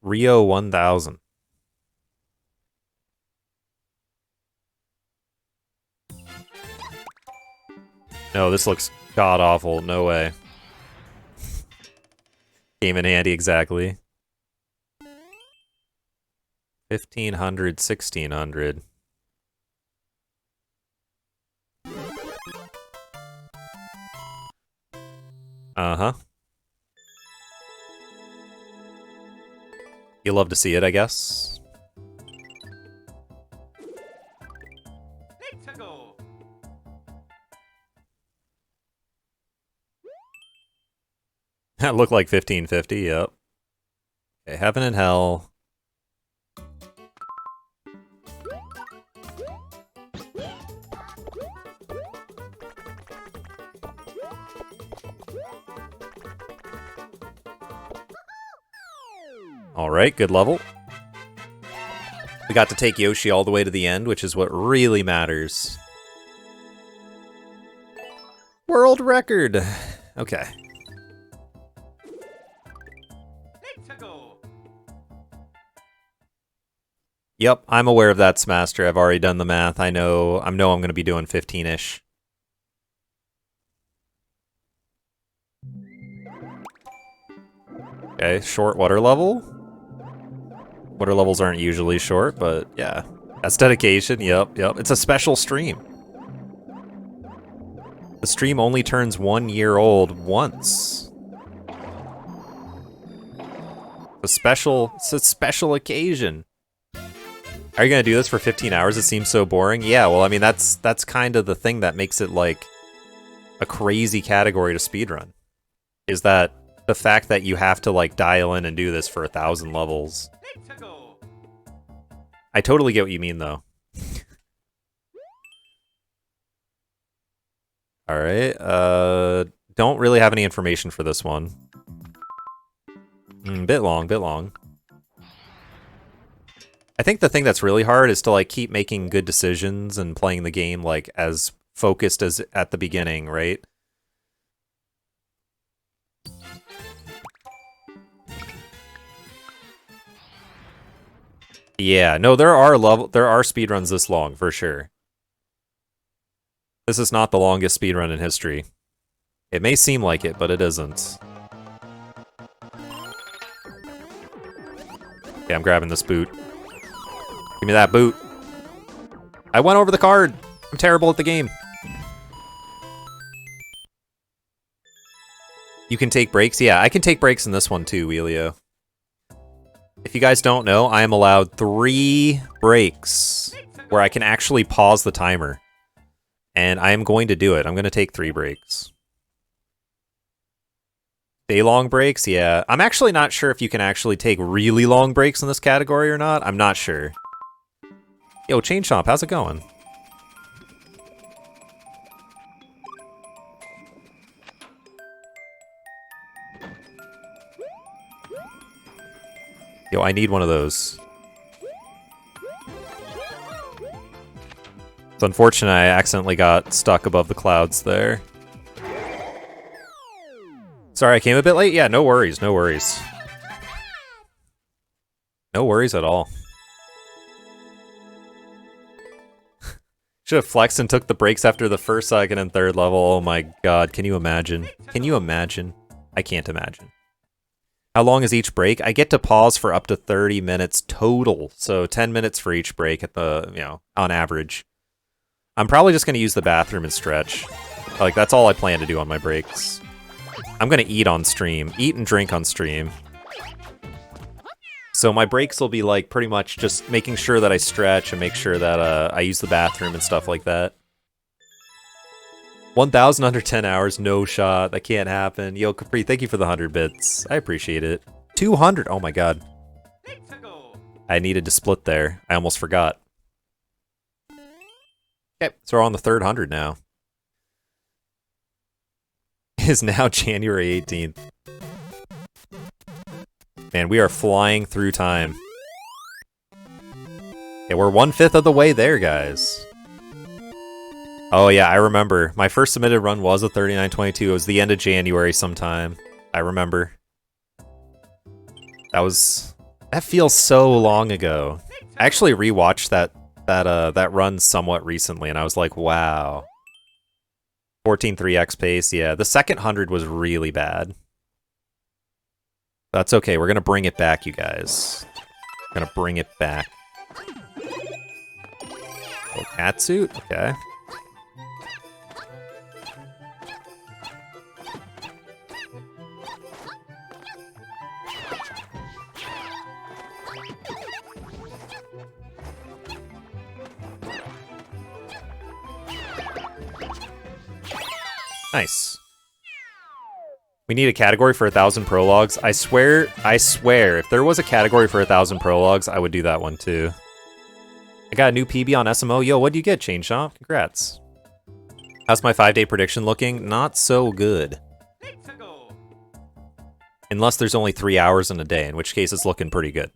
Rio 1000. No, this looks god-awful. No way. Came in handy, exactly. 1,500, 1,600. Uh-huh. You love to see it, I guess. That looked like 1550, yep. Okay, Heaven and Hell. Alright, good level. We got to take Yoshi all the way to the end, which is what really matters. World record! Okay. Yep, I'm aware of that, Smaster. I've already done the math. I know I'm going to be doing 15-ish. Okay, short water level. Water levels aren't usually short, but yeah. That's dedication, yep. It's a special stream. The stream only turns 1 year old once. It's a special occasion. Are you gonna do this for 15 hours? It seems so boring. Yeah, well, I mean, that's kind of the thing that makes it like a crazy category to speedrun. Is that the fact that you have to like dial in and do this for 1,000 levels. Let's go. I totally get what you mean, though. All right. Don't really have any information for this one. Bit long, bit long. I think the thing that's really hard is to like keep making good decisions and playing the game like as focused as at the beginning, right? Yeah, no, there are speedruns this long for sure. This is not the longest speedrun in history. It may seem like it, but it isn't. Okay, I'm grabbing this boot. Give me that boot. I went over the card. I'm terrible at the game. You can take breaks? Yeah, I can take breaks in this one too, Wheelio. If you guys don't know, I am allowed 3 breaks where I can actually pause the timer. And I am going to do it. I'm going to take 3 breaks. Day-long breaks? Yeah. I'm actually not sure if you can actually take really long breaks in this category or not. I'm not sure. Yo, Chain Chomp, how's it going? Yo, I need one of those. It's unfortunate I accidentally got stuck above the clouds there. Sorry, I came a bit late? Yeah, no worries, no worries. No worries at all. Should have flexed and took the breaks after the first, second, and third level. Oh my god, can you imagine? Can you imagine? I can't imagine. How long is each break? I get to pause for up to 30 minutes total. So 10 minutes for each break at the, you know, on average. I'm probably just going to use the bathroom and stretch. Like, that's all I plan to do on my breaks. I'm going to eat on stream. Eat and drink on stream. So my breaks will be, like, pretty much just making sure that I stretch and make sure that I use the bathroom and stuff like that. 1,000 under 10 hours, no shot. That can't happen. Yo, Capri, thank you for the 100 bits. I appreciate it. 200! Oh my god. I needed to split there. I almost forgot. Okay, so we're on the third 100 now. It is now January 18th. Man, we are flying through time. Yeah, we're 1/5 of the way there, guys. Oh yeah, I remember. My first submitted run was a 39:22. It was the end of January sometime. I remember. That feels so long ago. I actually rewatched that run somewhat recently, and I was like, wow. 14.3x pace, yeah. The second 100 was really bad. That's okay, we're gonna bring it back, you guys. We're gonna bring it back. Oh, catsuit? Okay. Nice. We need a category for 1,000 prologues. I swear, if there was a category for 1,000 prologues, I would do that one too. I got a new PB on SMO. Yo, what'd you get, Chain Chomp? Congrats. How's my 5-day prediction looking? Not so good. Unless there's only 3 hours in a day, in which case it's looking pretty good.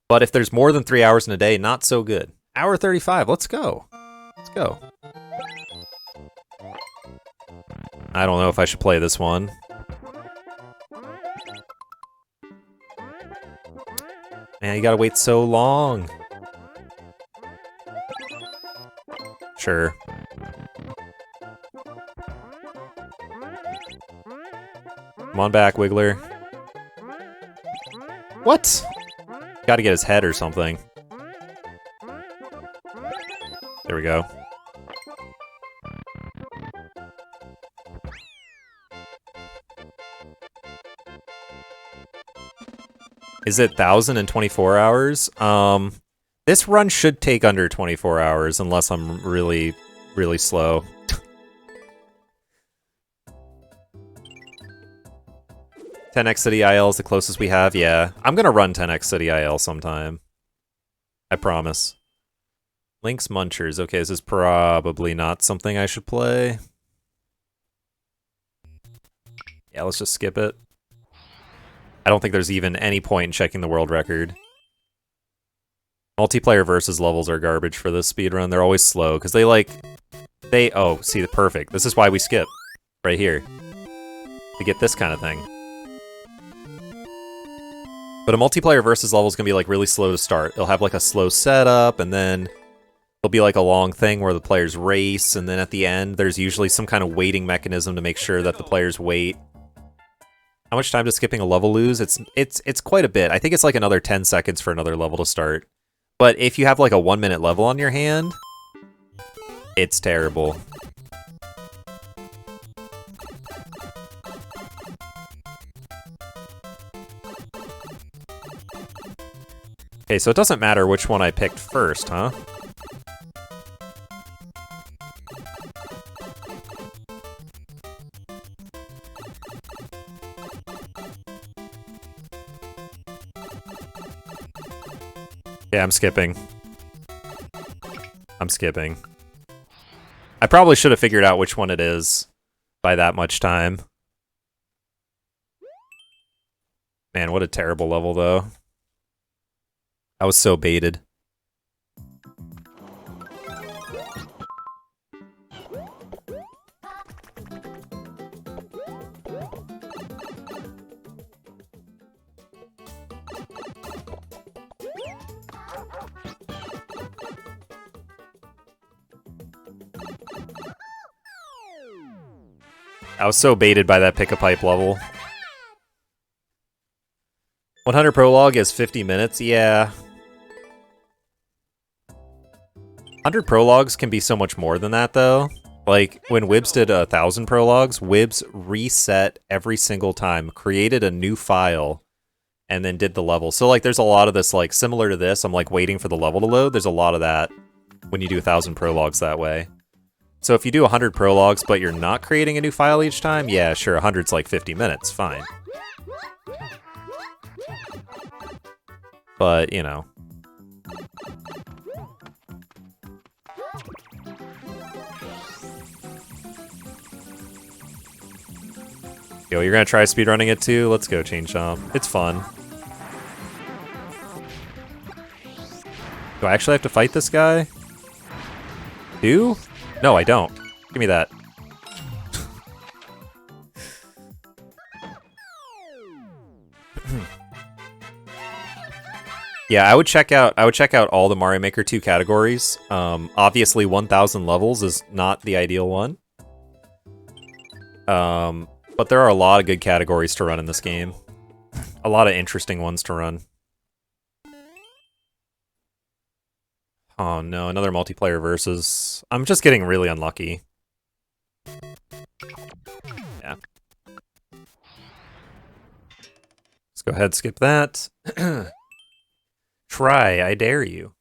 But if there's more than 3 hours in a day, not so good. Hour 35, let's go. Let's go. I don't know if I should play this one. Man, you gotta wait so long. Sure. Come on back, Wiggler. What? Gotta get his head or something. There we go. Is it 1,024 hours? This run should take under 24 hours unless I'm really, really slow. 10x City IL is the closest we have, yeah. I'm gonna run 10x City IL sometime. I promise. Link's Munchers. Okay, this is probably not something I should play. Yeah, let's just skip it. I don't think there's even any point in checking the world record. Multiplayer versus levels are garbage for this speedrun. They're always slow, because oh, see, the perfect. This is why we skip. Right here. To get this kind of thing. But a multiplayer versus level is going to be, like, really slow to start. It'll have, like, a slow setup, and then it'll be, like, a long thing where the players race, and then at the end, there's usually some kind of waiting mechanism to make sure that the players wait. How much time does skipping a level lose? It's quite a bit. I think it's, like, another 10 seconds for another level to start. But if you have, like, a 1-minute level on your hand, it's terrible. Okay, so it doesn't matter which one I picked first, huh? Yeah, I'm skipping. I'm skipping. I probably should have figured out which one it is by that much time. Man, what a terrible level, though. I was so baited. I was so baited by that pick-a-pipe level. 100 prologue is 50 minutes? Yeah. 100 prologues can be so much more than that, though. Like, when Wibs did 1,000 prologues, Wibs reset every single time, created a new file, and then did the level. So, like, there's a lot of this, like, similar to this. I'm, like, waiting for the level to load. There's a lot of that when you do 1,000 prologues that way. So if you do 100 prologues, but you're not creating a new file each time, yeah, sure, 100's like 50 minutes, fine. But, you know. Yo, you're gonna try speedrunning it too? Let's go, Chain Chomp. It's fun. Do I actually have to fight this guy? Do? No, I don't. Give me that. Yeah, I would check out all the Mario Maker 2 categories. Obviously 1,000 levels is not the ideal one. But there are a lot of good categories to run in this game. A lot of interesting ones to run. Oh no, another multiplayer versus. I'm just getting really unlucky. Yeah. Let's go ahead, skip that. Try, I dare you.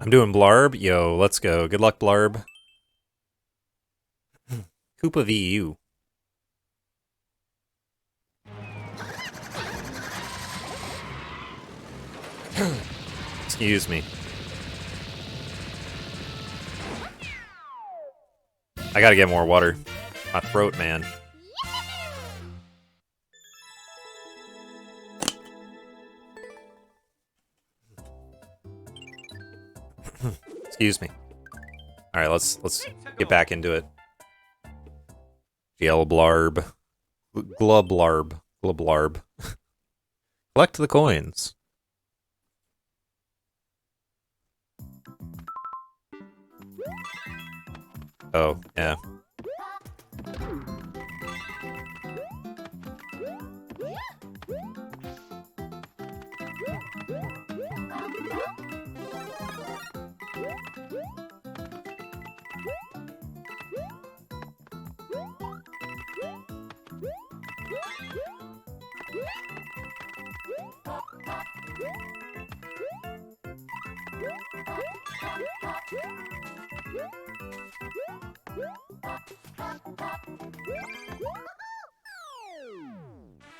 I'm doing Blarb. Yo, let's go. Good luck, Blarb. Koopa VU. Excuse me. I gotta get more water. My throat, man. Excuse me. All right, let's get back into it. GL Blarb, Glublarb, Glublarb. Collect the coins. Oh, yeah.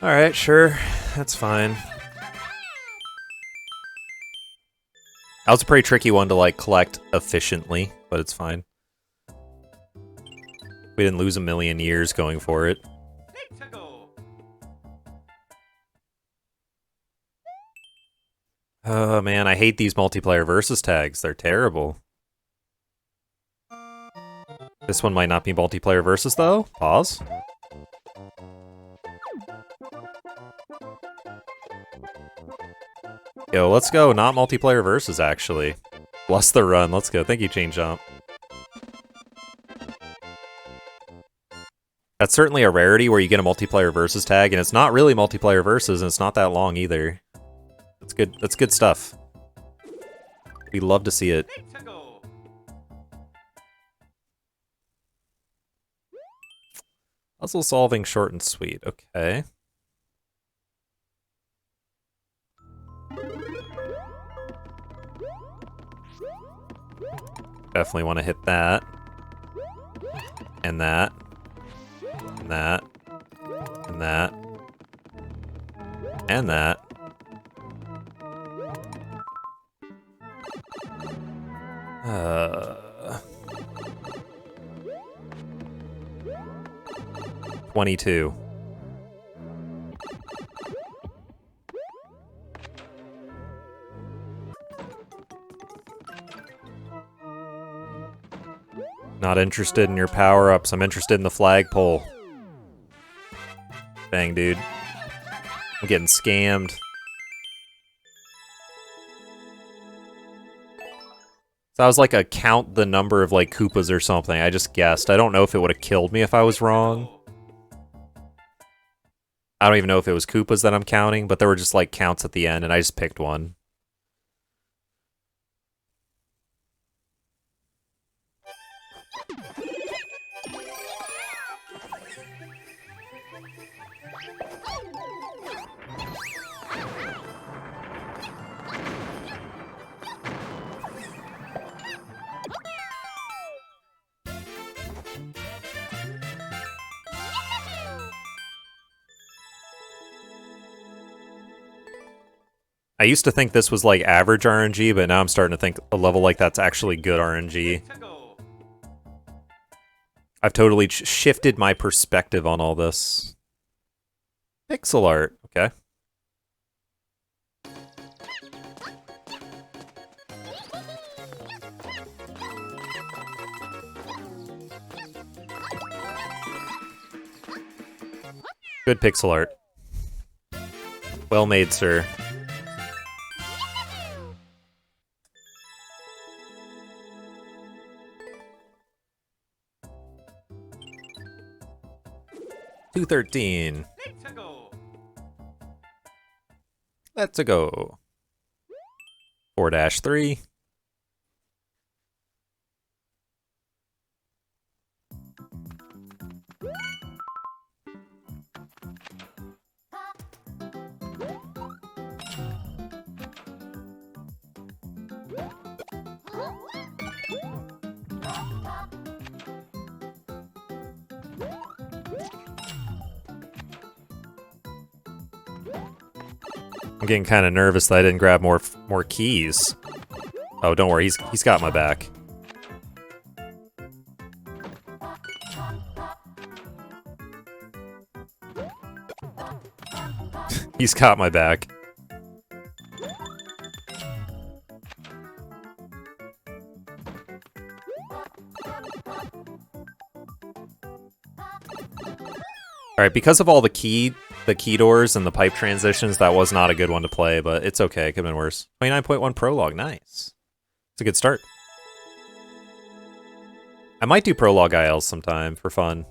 Alright, sure. That's fine. That was a pretty tricky one to, like, collect efficiently, but it's fine. We didn't lose a million years going for it. Let's go. Oh, man, I hate these multiplayer versus tags. They're terrible. This one might not be multiplayer versus, though. Pause. Yo, let's go. Not multiplayer versus, actually. Bless the run. Let's go. Thank you, Chain Jump. That's certainly a rarity where you get a multiplayer versus tag, and it's not really multiplayer versus, and it's not that long either. That's good. That's good stuff. We love to see it. Let's go. Puzzle solving short and sweet. Okay. Definitely want to hit that. And that. And that. And that. And that. Uh... 22. Not interested in your power-ups. I'm interested in the flagpole. Dang, dude. I'm getting scammed. So I was like a count the number of like Koopas or something. I just guessed. I don't know if it would have killed me if I was wrong. I don't even know if it was Koopas that I'm counting, but there were just like counts at the end and I just picked one. I used to think this was like average RNG, but now I'm starting to think a level like that's actually good RNG. Let's go. I've totally shifted my perspective on all this. Pixel art, okay. Good pixel art. Well made, sir. $213. Let's go. Let's go. 4-3. I'm getting kind of nervous that I didn't grab more keys. Oh, don't worry, he's got my back. He's got my back. Alright, because of all the key doors and the pipe transitions, that was not a good one to play, but it's okay, it could have been worse. 29.1 prologue, nice. It's a good start. I might do prologue ILs sometime for fun.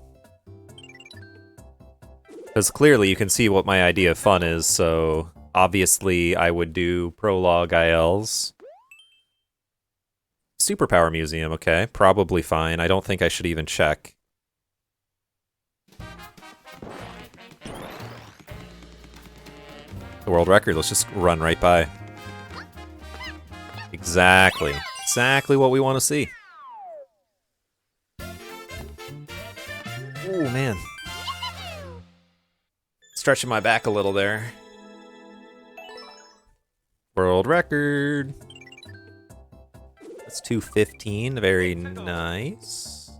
Because clearly you can see what my idea of fun is, so obviously I would do prologue ILs. Superpower Museum, okay. Probably fine. I don't think I should even check. The world record, let's just run right by. Exactly. Exactly what we want to see. Oh, man. Stretching my back a little there. World record. That's 2:15. Very nice.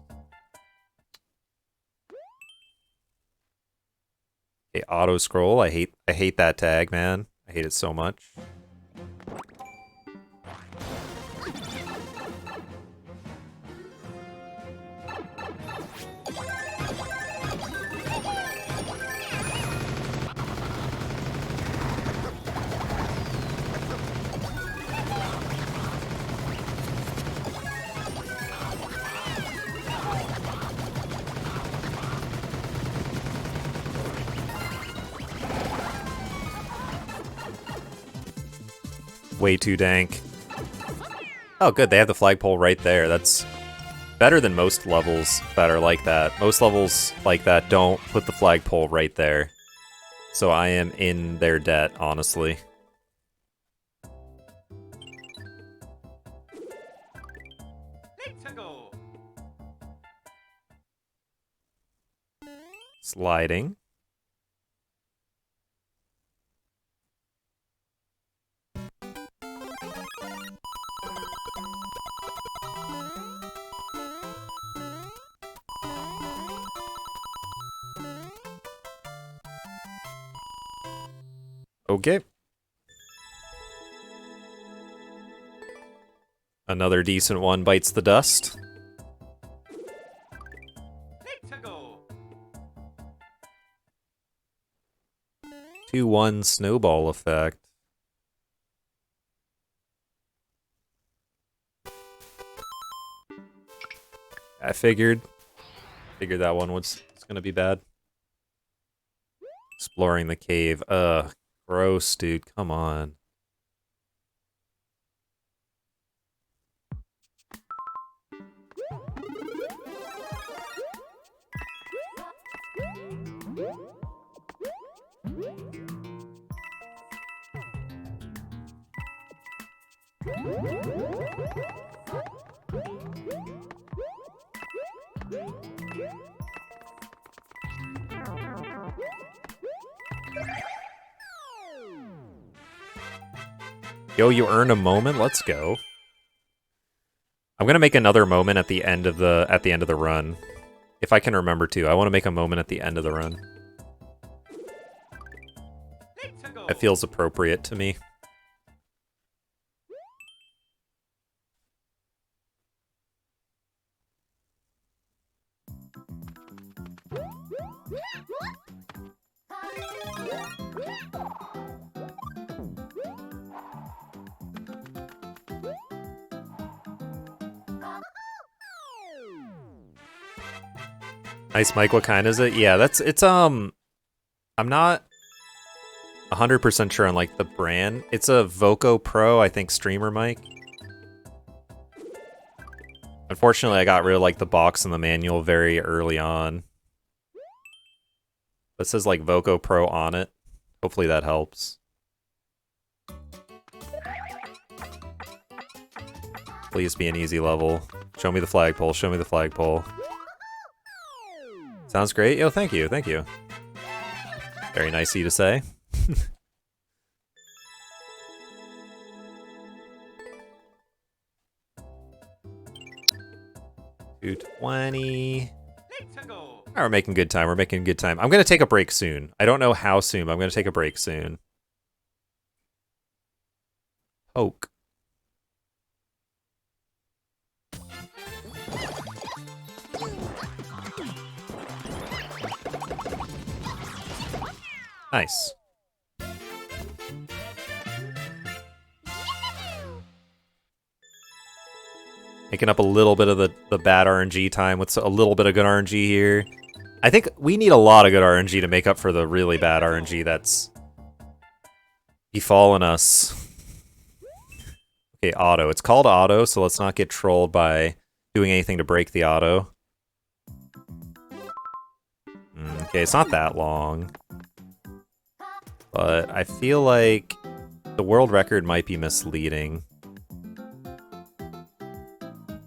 Okay, auto scroll. I hate that tag, man. I hate it so much. Way too dank. Oh, good. They have the flagpole right there. That's better than most levels that are like that. Most levels like that don't put the flagpole right there. So I am in their debt, honestly. Let's go. Sliding. Okay. Another decent one bites the dust. Let's go. 2-1 snowball effect. I figured that one was gonna be bad. Exploring the cave. Ugh. Gross, dude. Come on. Yo, you earn a moment. Let's go. I'm gonna make another moment at the end of the run, if I can remember to. I want to make a moment at the end of the run. Let's go. It feels appropriate to me. Nice, Mike. What kind is it? Yeah, I'm not 100% sure on like the brand. It's a Voco Pro, I think, streamer mic. Unfortunately, I got rid of like the box and the manual very early on. It says like Voco Pro on it. Hopefully that helps. Please be an easy level. Show me the flagpole. Show me the flagpole. Sounds great. Yo, thank you. Thank you. Very nice of you to say. 220. Let's go. All right, we're making good time. We're making good time. I'm going to take a break soon. I don't know how soon, but I'm going to take a break soon. Poke. Nice. Making up a little bit of the bad RNG time with a little bit of good RNG here. I think we need a lot of good RNG to make up for the really bad RNG that's befallen us. Okay, auto. It's called auto, so let's not get trolled by doing anything to break the auto. Okay, it's not that long. But I feel like the world record might be misleading.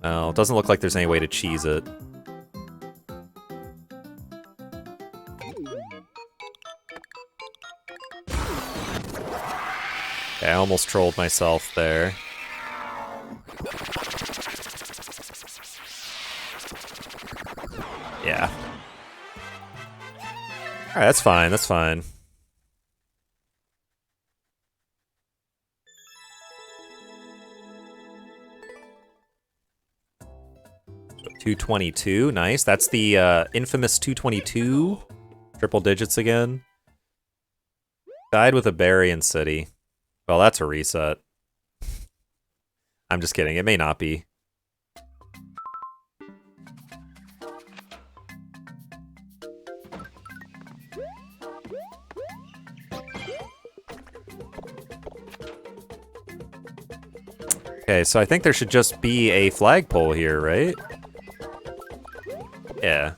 Well, it doesn't look like there's any way to cheese it. Okay, I almost trolled myself there. Yeah. Alright, that's fine, that's fine. So 222, nice. That's the infamous 222. Triple digits again. Died with a berry in city. Well, that's a reset. I'm just kidding, it may not be. Okay, so I think there should just be a flagpole here, right? Yeah.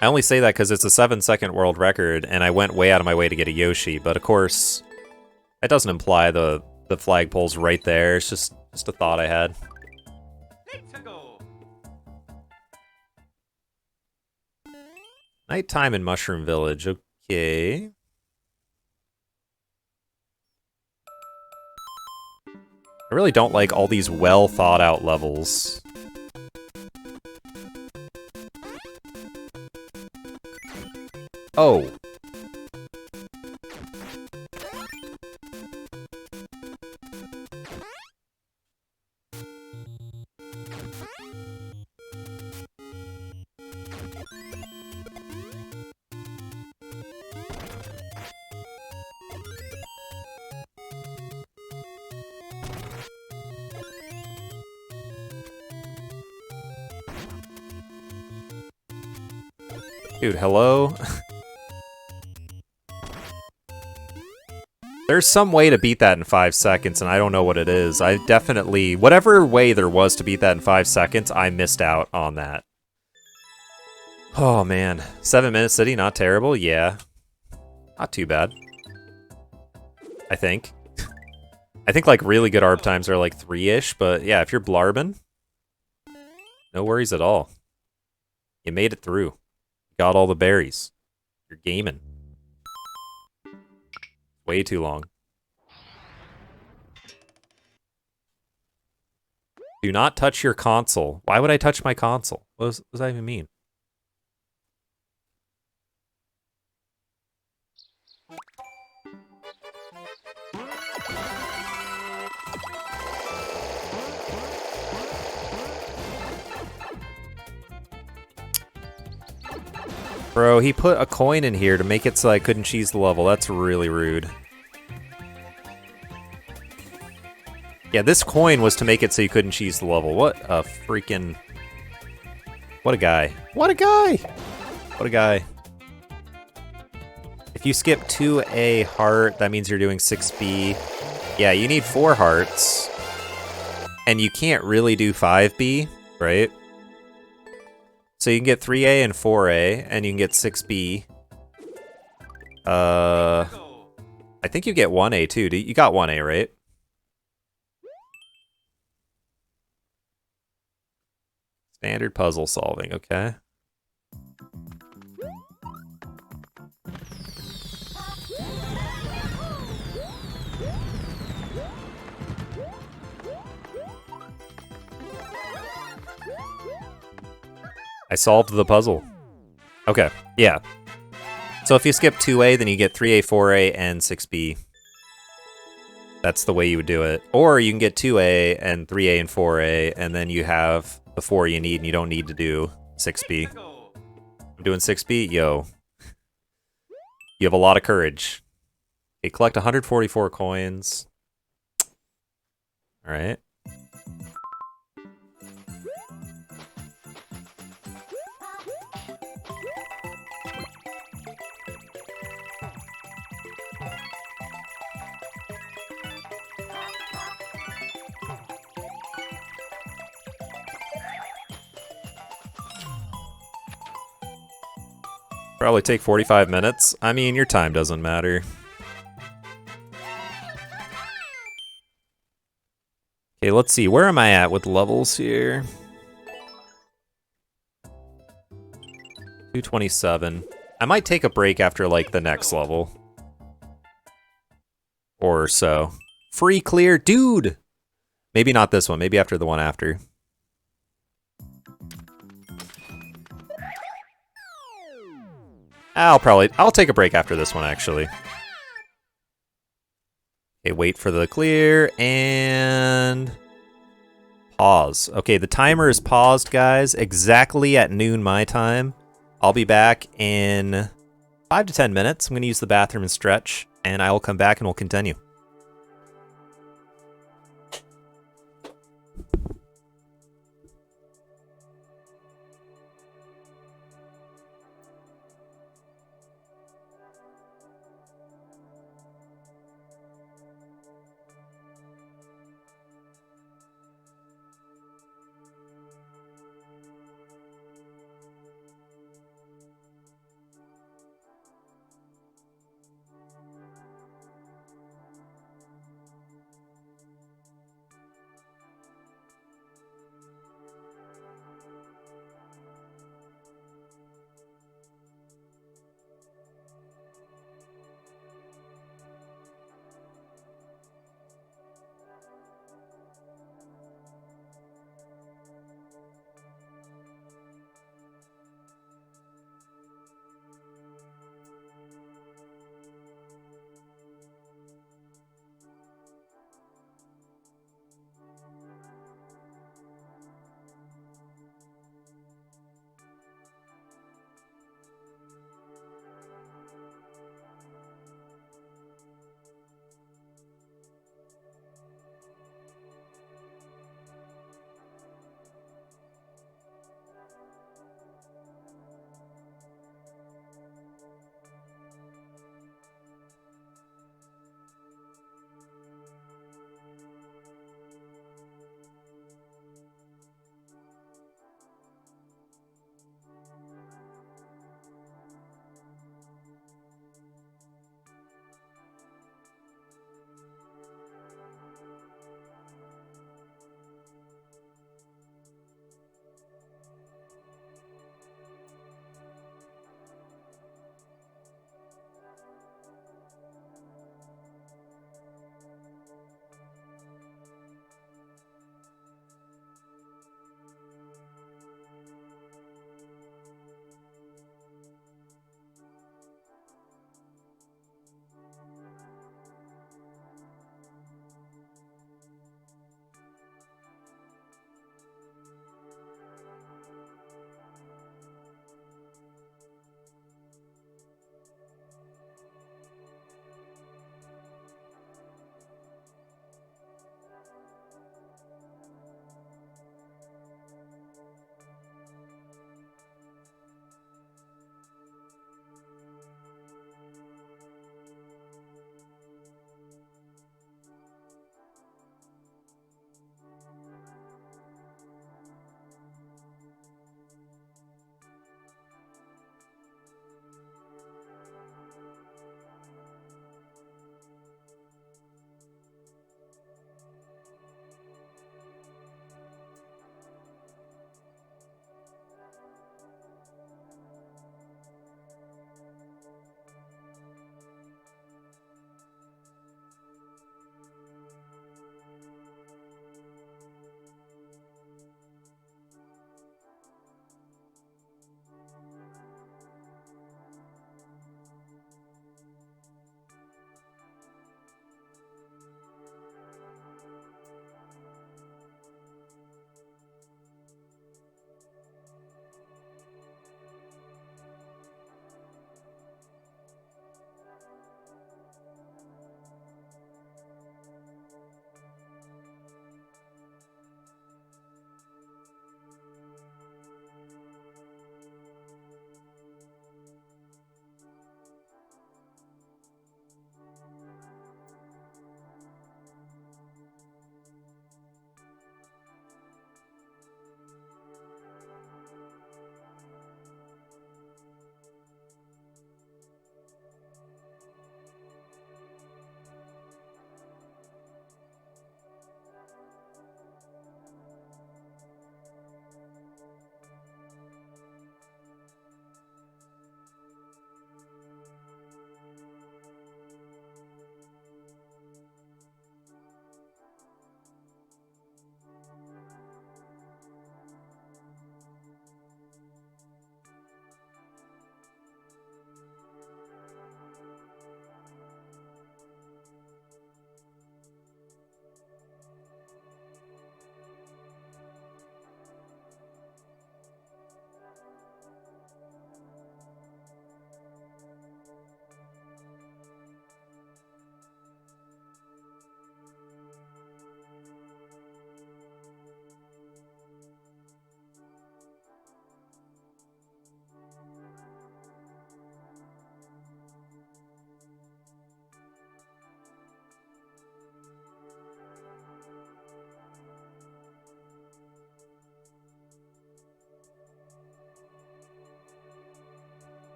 I only say that because it's a 7-second world record, and I went way out of my way to get a Yoshi, but of course, that doesn't imply the flagpole's right there. It's just a thought I had. Let's go. Nighttime in Mushroom Village, okay. I really don't like all these well thought out levels. Oh. Dude, hello? There's some way to beat that in 5 seconds, and I don't know what it is. I definitely... Whatever way there was to beat that in 5 seconds, I missed out on that. Oh, man. 7-minute city, not terrible? Yeah. Not too bad. I think. I think, like, really good ARB times are, like, 3-ish, but yeah, if you're blarbing, no worries at all. You made it through. Got all the berries. You're gaming. Way too long. Do not touch your console. Why would I touch my console? What does that even mean? Bro, he put a coin in here to make it so I couldn't cheese the level. That's really rude. Yeah, this coin was to make it so you couldn't cheese the level. What a freaking... What a guy. What a guy! What a guy. If you skip 2A heart, that means you're doing 6B. Yeah, you need 4 hearts. And you can't really do 5B, right? So you can get 3A and 4A, and you can get 6B. I think you get 1A too. You got 1A, right? Standard puzzle solving, okay. I solved the puzzle. Okay, yeah. So if you skip 2A, then you get 3A, 4A, and 6B. That's the way you would do it. Or you can get 2A and 3A and 4A, and then you have the 4 you need, and you don't need to do 6B. I'm doing 6B? Yo. You have a lot of courage. Okay, collect 144 coins. Alright. Probably take 45 minutes. I mean, your time doesn't matter. Okay, let's see. Where am I at with levels here? 227. I might take a break after, like, the next level. Or so. Free clear, dude! Maybe not this one. Maybe after the one after. I'll take a break after this one, actually. Okay, wait for the clear, and... pause. Okay, the timer is paused, guys, exactly at noon my time. I'll be back in 5 to 10 minutes. I'm going to use the bathroom and stretch, and I will come back and we'll continue.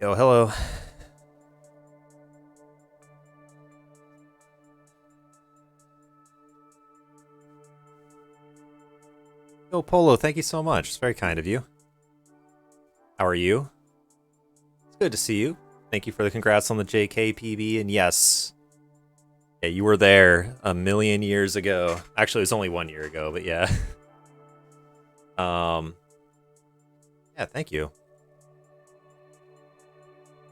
Yo, hello. Yo, Polo, thank you so much. It's very kind of you. How are you? It's good to see you. Thank you for the congrats on the JKPB, and yes. Yeah, you were there a million years ago. Actually, it was only 1 year ago, but yeah. Yeah, thank you.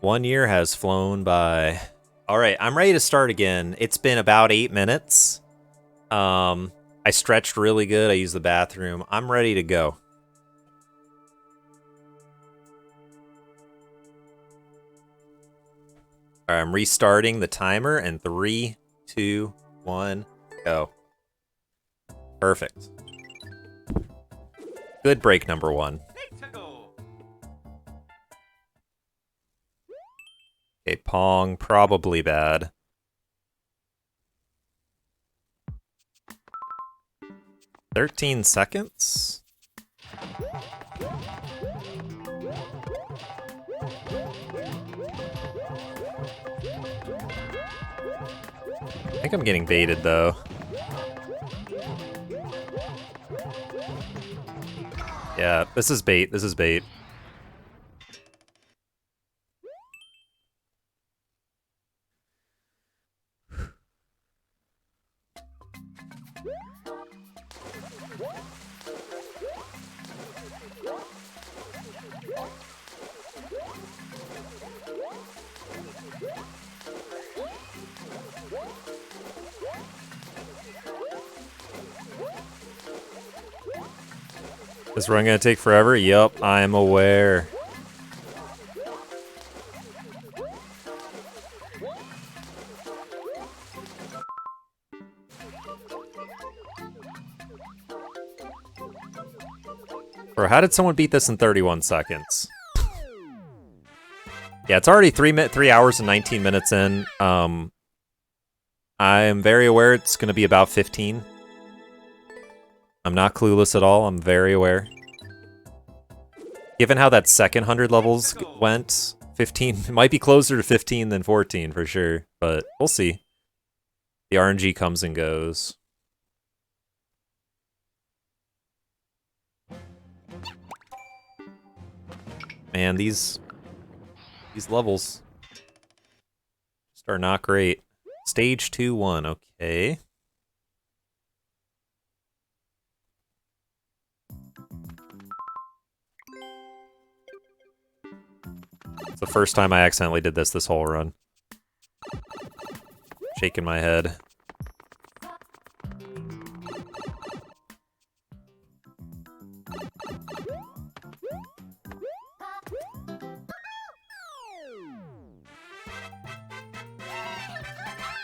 1 year has flown by. All right, I'm ready to start again. It's been about 8 minutes. I stretched really good. I used the bathroom. I'm ready to go. All right, I'm restarting the timer in 3, 2, 1, go. Perfect. Good break number 1. Let's go. Okay, Pong, probably bad. "13 seconds? I think I'm getting baited, though. Yeah, this is bait. This is bait. This run gonna take forever? Yup, I'm aware. Bro, how did someone beat this in 31 seconds? Yeah, it's already 3 hours and 19 minutes in. I'm very aware it's gonna be about 15. I'm not clueless at all. I'm very aware. Given how that second 100 levels went, 15 it might be closer to 15 than 14 for sure, but we'll see. The RNG comes and goes. Man, these levels just are not great. Stage 2-1, okay. It's the first time I accidentally did this whole run. Shaking my head.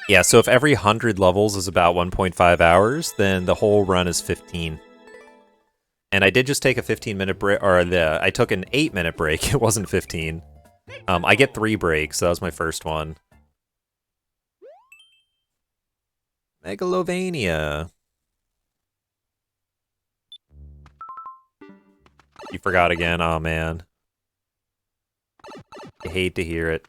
Yeah, so if every 100 levels is about 1.5 hours, then the whole run is 15. And I did just take a 15-minute break, or I took an 8-minute break. It wasn't 15. I get 3 breaks, so that was my first one. Megalovania. You forgot again? Oh man. I hate to hear it.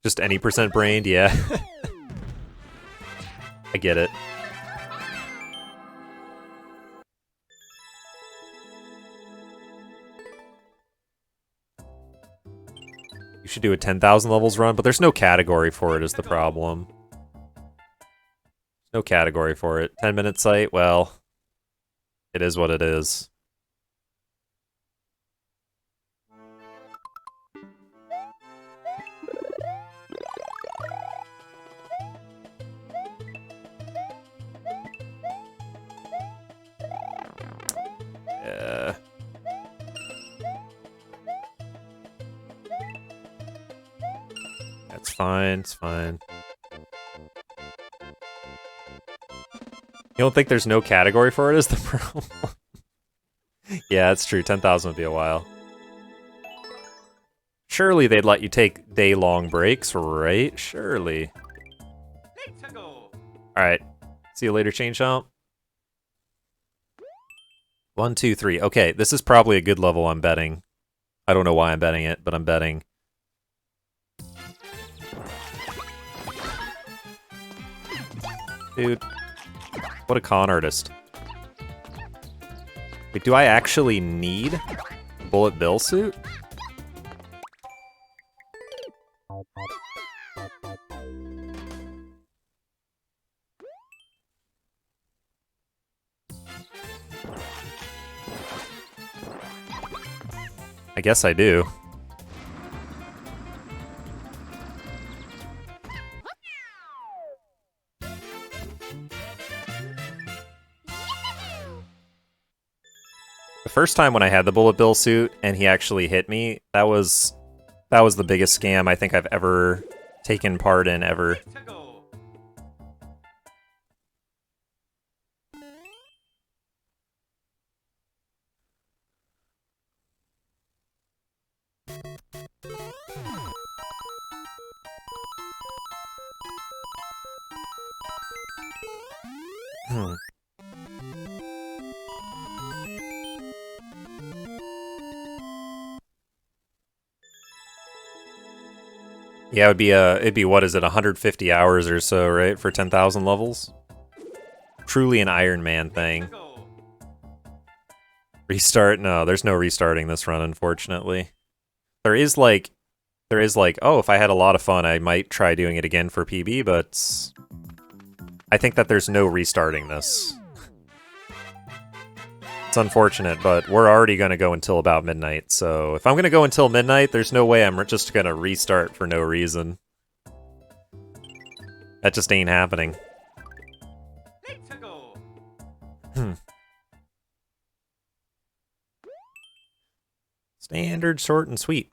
Just any percent brained, yeah. I get it. You should do a 10,000 levels run, but there's no category for it is the problem. No category for it. 10-minute site, well, it is what it is. Yeah. That's fine, it's fine. You don't think there's no category for it is the problem? Yeah, it's true. 10,000 would be a while. Surely they'd let you take day-long breaks, right? Surely. Let's go. Alright. See you later, Chain Chomp. 1, 2, 3. Okay, this is probably a good level I'm betting. I don't know why I'm betting it, but I'm betting. Dude. What a con artist. Wait, do I actually need Bullet Bill suit? I guess I do. The first time when I had the Bullet Bill suit and he actually hit me, that was the biggest scam I think I've ever taken part in ever. Let's go. Yeah, it'd be what is it, 150 hours or so, right, for 10,000 levels? Truly an Iron Man thing. Let's go. Restart? No, there's no restarting this run, unfortunately. There is like, oh, if I had a lot of fun, I might try doing it again for PB, but I think that there's no restarting this. It's unfortunate, but we're already going to go until about midnight, so if I'm going to go until midnight, there's no way I'm just going to restart for no reason. That just ain't happening. Let's go. Standard, short, and sweet.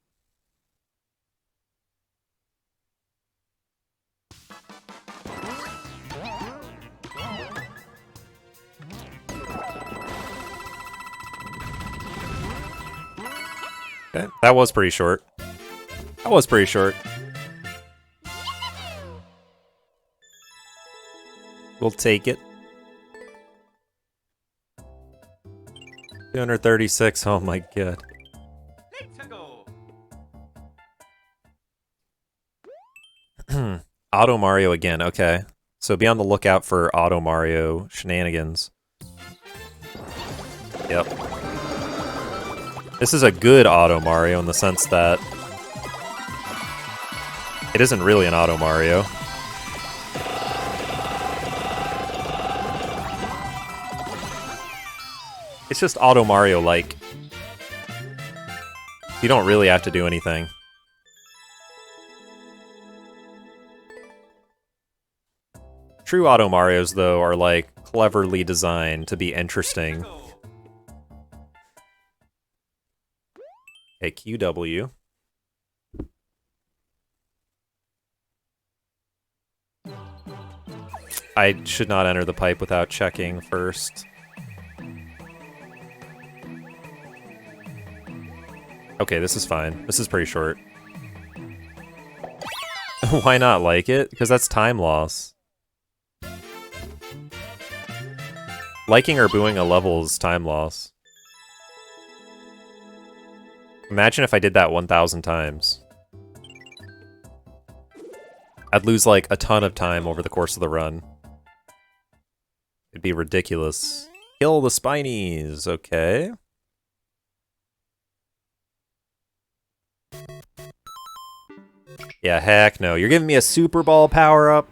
Okay, that was pretty short. That was pretty short. We'll take it. 236, oh my god. Let's go. Auto Mario again, okay. So be on the lookout for Auto Mario shenanigans. Yep. This is a good Auto Mario in the sense that it isn't really an Auto Mario. It's just Auto Mario-like. You don't really have to do anything. True Auto Marios, though, are like cleverly designed to be interesting. Let's go. Okay, QW. I should not enter the pipe without checking first. Okay, this is fine. This is pretty short. Why not like it? Because that's time loss. Liking or booing a level is time loss. Imagine if I did that 1,000 times. I'd lose like a ton of time over the course of the run. It'd be ridiculous. Kill the Spinies, okay. Yeah, heck no. You're giving me a Super Ball power-up?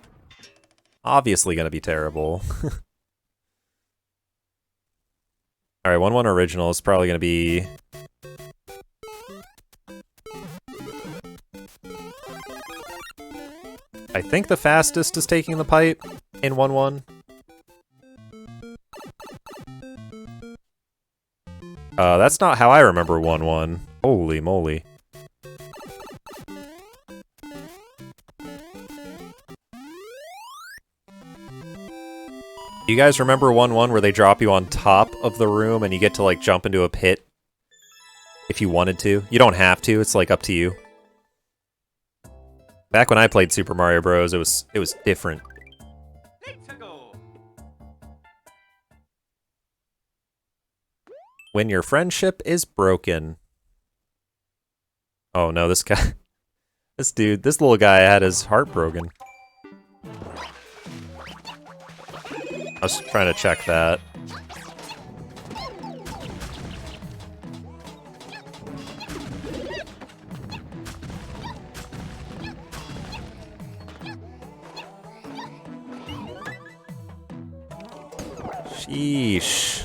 Obviously gonna be terrible. Alright, 1-1 original is probably gonna be... I think the fastest is taking the pipe in 1-1. That's not how I remember 1-1. Holy moly. You guys remember 1-1 where they drop you on top of the room and you get to like jump into a pit if you wanted to? You don't have to, it's like up to you. Back when I played Super Mario Bros, it was different. Let's go. When your friendship is broken. Oh no, this guy... This little guy had his heart broken. I was trying to check that. Sheesh.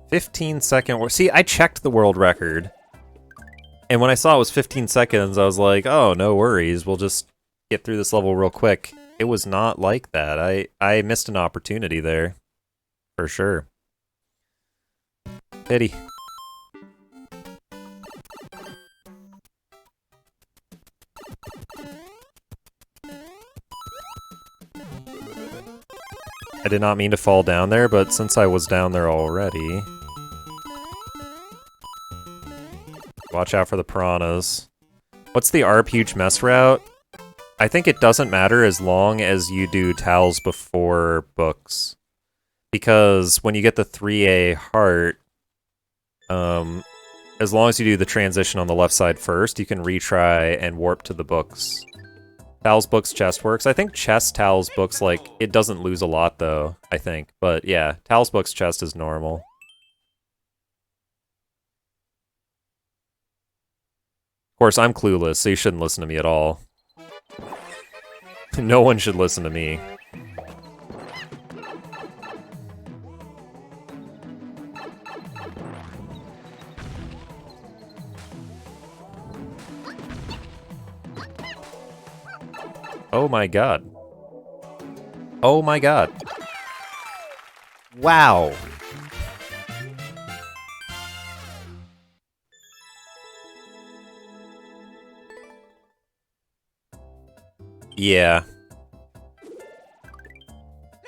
"15-second... See, I checked the world record. And when I saw it was 15 seconds, I was like, oh, no worries. We'll just get through this level real quick. It was not like that. I missed an opportunity there. For sure. Pity. I did not mean to fall down there, but since I was down there already... Watch out for the piranhas. What's the ARP huge mess route? I think it doesn't matter as long as you do towels before books. Because when you get the 3A heart, as long as you do the transition on the left side first, you can retry and warp to the books. Towels, books, chest works. I think chest, towels, books, like, it doesn't lose a lot though, I think. But yeah, towels, books, chest is normal. Of course, I'm clueless, so you shouldn't listen to me at all. No one should listen to me. Oh my god. Oh my god. Wow. Yeah.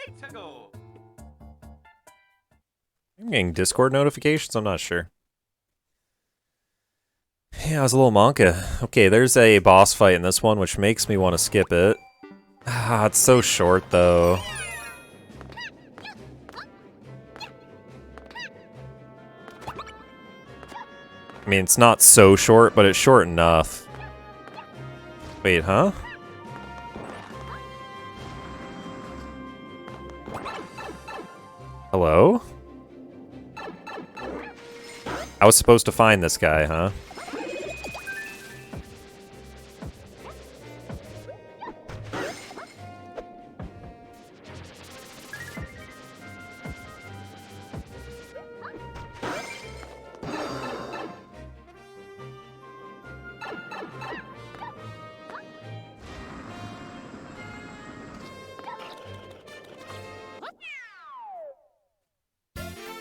Let's go. I'm getting Discord notifications? I'm not sure. Yeah, I was a little monka. Okay, there's a boss fight in this one, which makes me want to skip it. Ah, it's so short, though. I mean, it's not so short, but it's short enough. Wait, huh? Hello? I was supposed to find this guy, huh?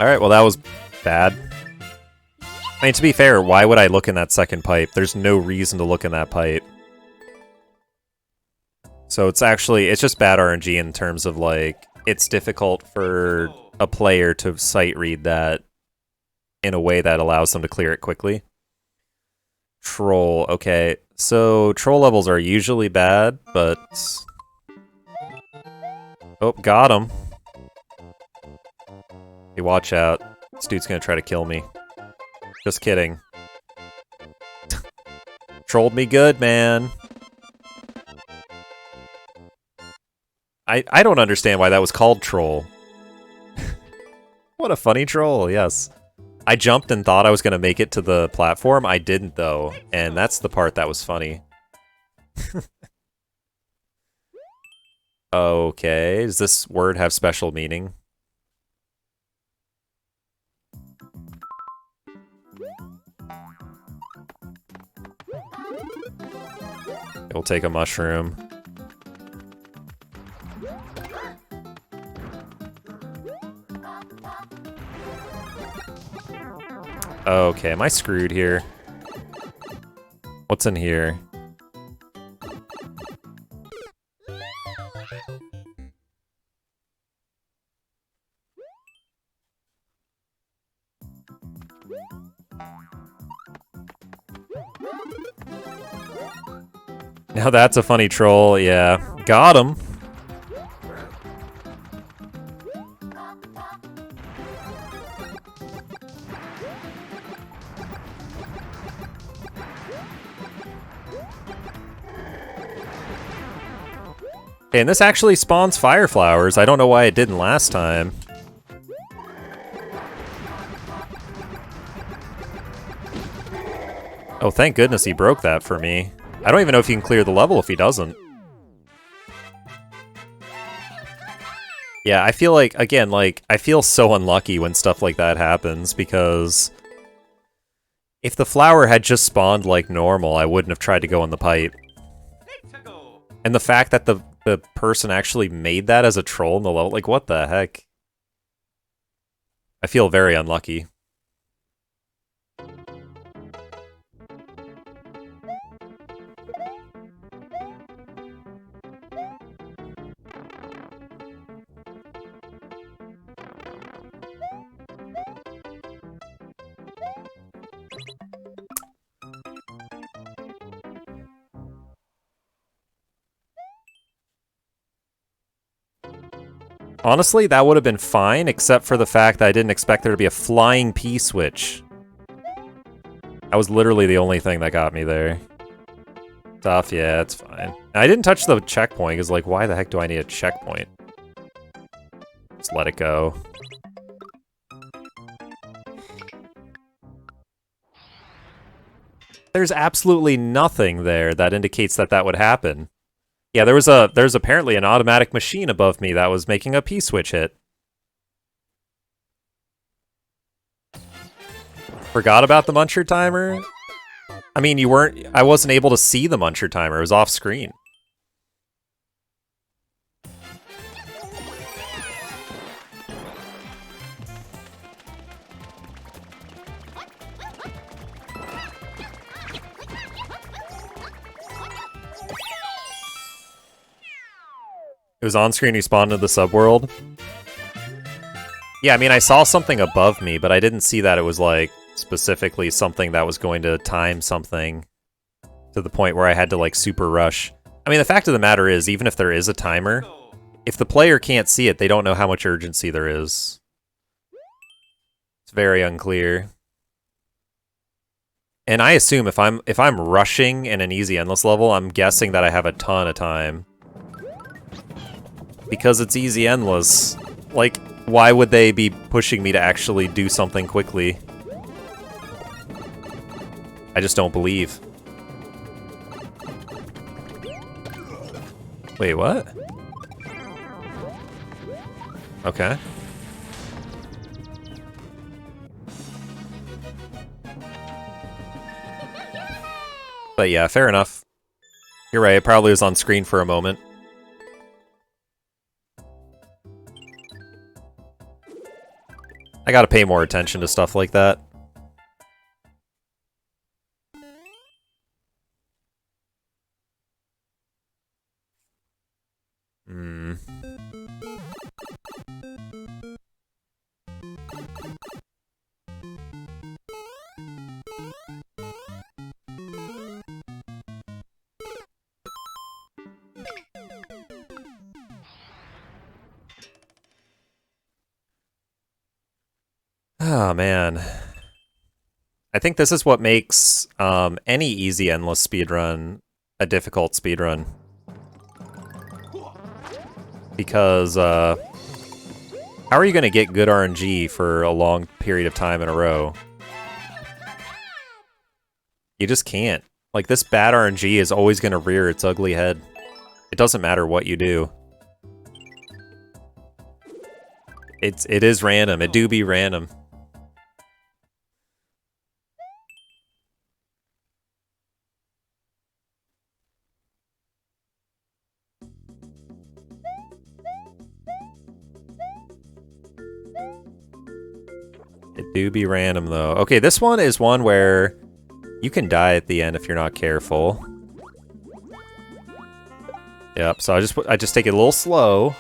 Alright, well that was bad. I mean, to be fair, why would I look in that second pipe? There's no reason to look in that pipe. So it's just bad RNG in terms of, like, it's difficult for a player to sight read that in a way that allows them to clear it quickly. Troll, okay. So, troll levels are usually bad, but... Oh, got him. Hey, watch out. This dude's gonna try to kill me. Just kidding. Trolled me good, man. I don't understand why that was called troll. What a funny troll, yes. I jumped and thought I was going to make it to the platform. I didn't, though, and that's the part that was funny. Okay, does this word have special meaning? We'll take a mushroom. Okay, am I screwed here? What's in here? Now that's a funny troll, yeah. Got him. Okay, and this actually spawns fire flowers. I don't know why it didn't last time. Oh, thank goodness he broke that for me. I don't even know if he can clear the level if he doesn't. Yeah, I feel like, again, like, I feel so unlucky when stuff like that happens, because if the flower had just spawned like normal, I wouldn't have tried to go in the pipe. And the fact that the person actually made that as a troll in the level, like, what the heck? I feel very unlucky. Honestly, that would have been fine, except for the fact that I didn't expect there to be a flying P-switch. That was literally the only thing that got me there. Tough, yeah, it's fine. I didn't touch the checkpoint, because, like, why the heck do I need a checkpoint? Just let it go. There's absolutely nothing there that indicates that that would happen. Yeah, there's apparently an automatic machine above me that was making a P-switch hit. Forgot about the muncher timer? I mean, I wasn't able to see the muncher timer, it was off screen. It was on screen, you spawned into the subworld. Yeah, I mean, I saw something above me, but I didn't see that it was, like, specifically something that was going to time something to the point where I had to, like, super rush. I mean, the fact of the matter is, even if there is a timer, if the player can't see it, they don't know how much urgency there is. It's very unclear. And I assume if I'm rushing in an easy endless level, I'm guessing that I have a ton of time. Because it's easy endless. Like, why would they be pushing me to actually do something quickly? I just don't believe. Wait, what? Okay. But yeah, fair enough. You're right, it probably was on screen for a moment. I gotta pay more attention to stuff like that. Oh, man. I think this is what makes any easy endless speedrun a difficult speedrun. Because How are you going to get good RNG for a long period of time in a row? You just can't. Like, this bad RNG is always going to rear its ugly head. It doesn't matter what you do. It is random. It do be random. It do be random, though. Okay, this one is one where you can die at the end if you're not careful. Yep, so I just take it a little slow.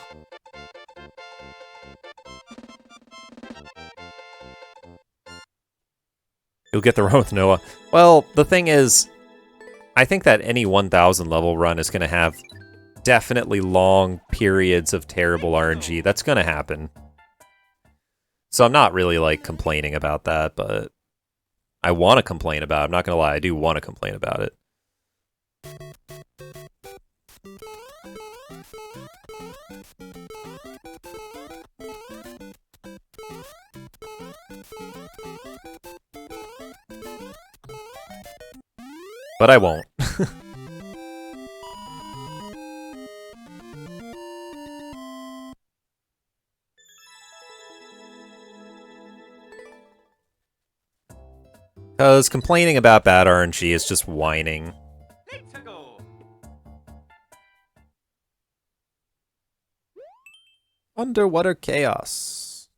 You'll get the run with Noah. Well, the thing is, I think that any 1000 level run is going to have definitely long periods of terrible RNG. That's going to happen. So I'm not really, like, complaining about that, but I want to complain about it. I'm not going to lie, I do want to complain about it. But I won't. Because complaining about bad RNG is just whining. Let's go. Underwater chaos.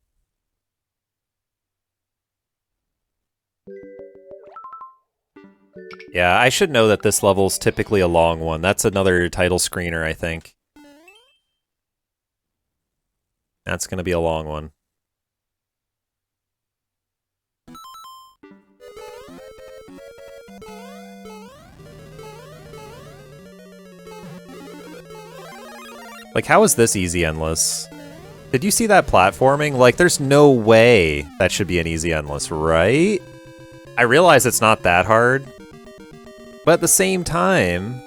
Yeah, I should know that this level's typically a long one. That's another title screener, I think. That's gonna be a long one. Like, how is this easy endless? Did you see that platforming? Like, there's no way that should be an easy endless, right? I realize it's not that hard, but at the same time,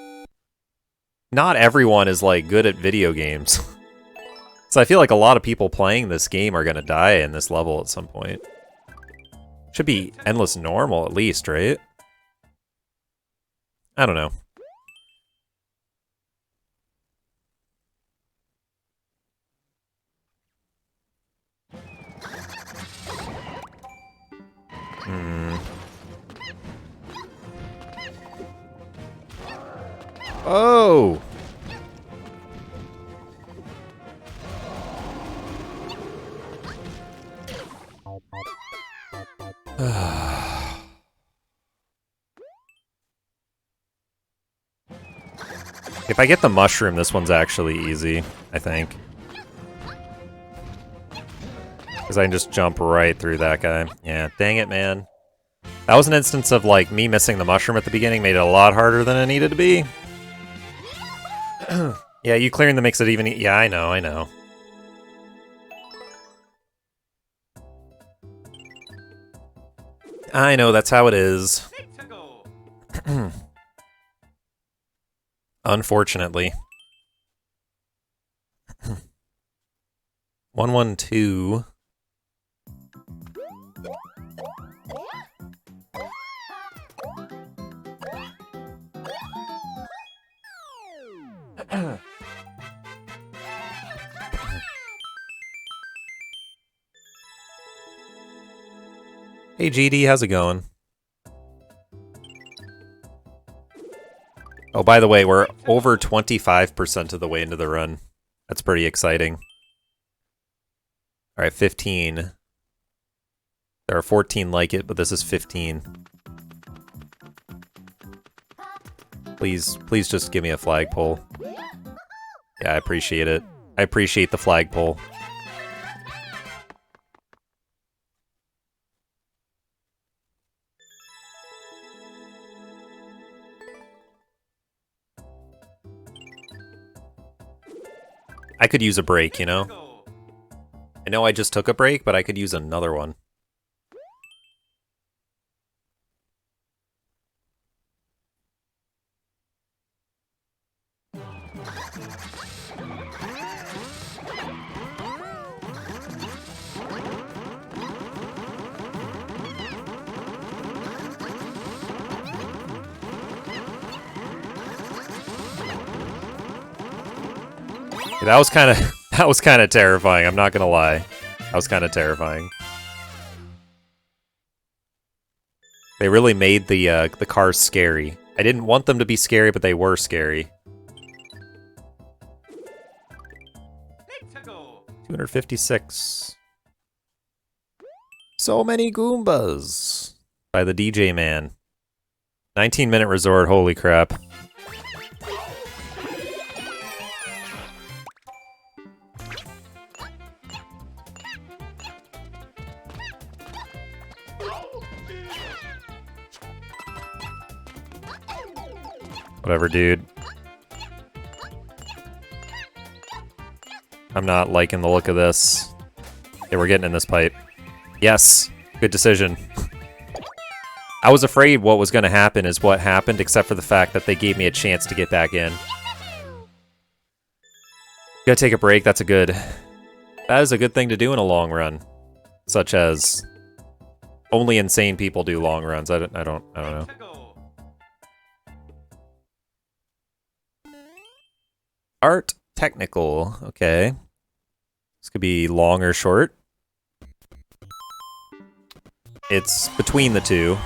not everyone is, like, good at video games. So I feel like a lot of people playing this game are gonna die in this level at some point. Should be endless normal at least, right? I don't know. Oh! If I get the mushroom, this one's actually easy, I think. Because I can just jump right through that guy. Yeah, dang it, man. That was an instance of, like, me missing the mushroom at the beginning made it a lot harder than it needed to be. Yeah, you clearing the makes it even... Yeah, I know, I know. I know, that's how it is. Let's go. Unfortunately. 112. Hey GD, how's it going? Oh, by the way, we're over 25% of the way into the run. That's pretty exciting. Alright, 15. There are 14 like it, but this is 15. Please just give me a flagpole. Yeah, I appreciate it. I appreciate the flagpole. I could use a break, you know? I know I just took a break, but I could use another one. That was kind of that was kind of terrifying. I'm not gonna lie. That was kind of terrifying. They really made the cars scary. I didn't want them to be scary, but they were scary. Let's go. 256. So many Goombas by the DJ man. 19-minute resort. Holy crap. Whatever, dude. I'm not liking the look of this. Okay, we're getting in this pipe. Yes, good decision. I was afraid what was going to happen is what happened, except for the fact that they gave me a chance to get back in. Gotta take a break, that's a good... That is a good thing to do in a long run. Such as... Only insane people do long runs. I don't know. Let's go. Art technical. Okay. This could be long or short. It's between the two.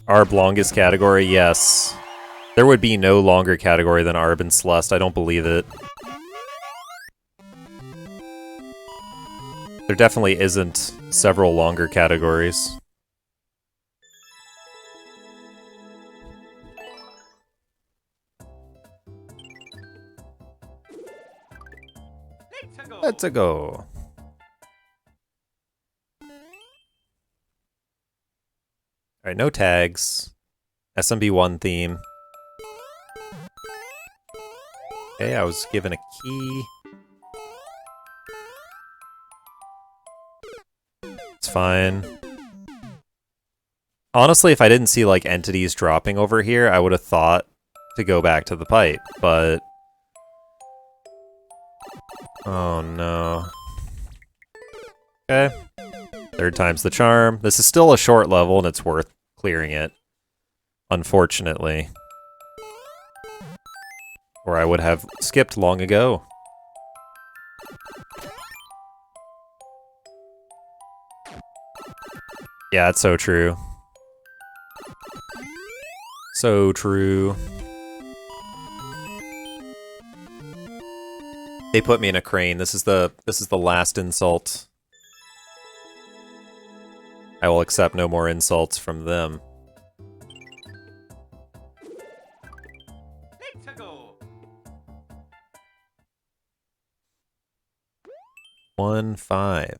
Arb longest category, yes. There would be no longer category than Arb and Celeste, I don't believe it. There definitely isn't several longer categories. Let's go. Let's go. Alright, no tags. SMB1 theme. Okay, I was given a key. It's fine. Honestly, if I didn't see, like, entities dropping over here, I would have thought to go back to the pipe, but... Oh, no. Okay. Third time's the charm. This is still a short level, and it's worth clearing it. Unfortunately. Or I would have skipped long ago. Yeah, it's so true. So true. They put me in a crane. This is the last insult. I will accept no more insults from them. Let's go. 1-5.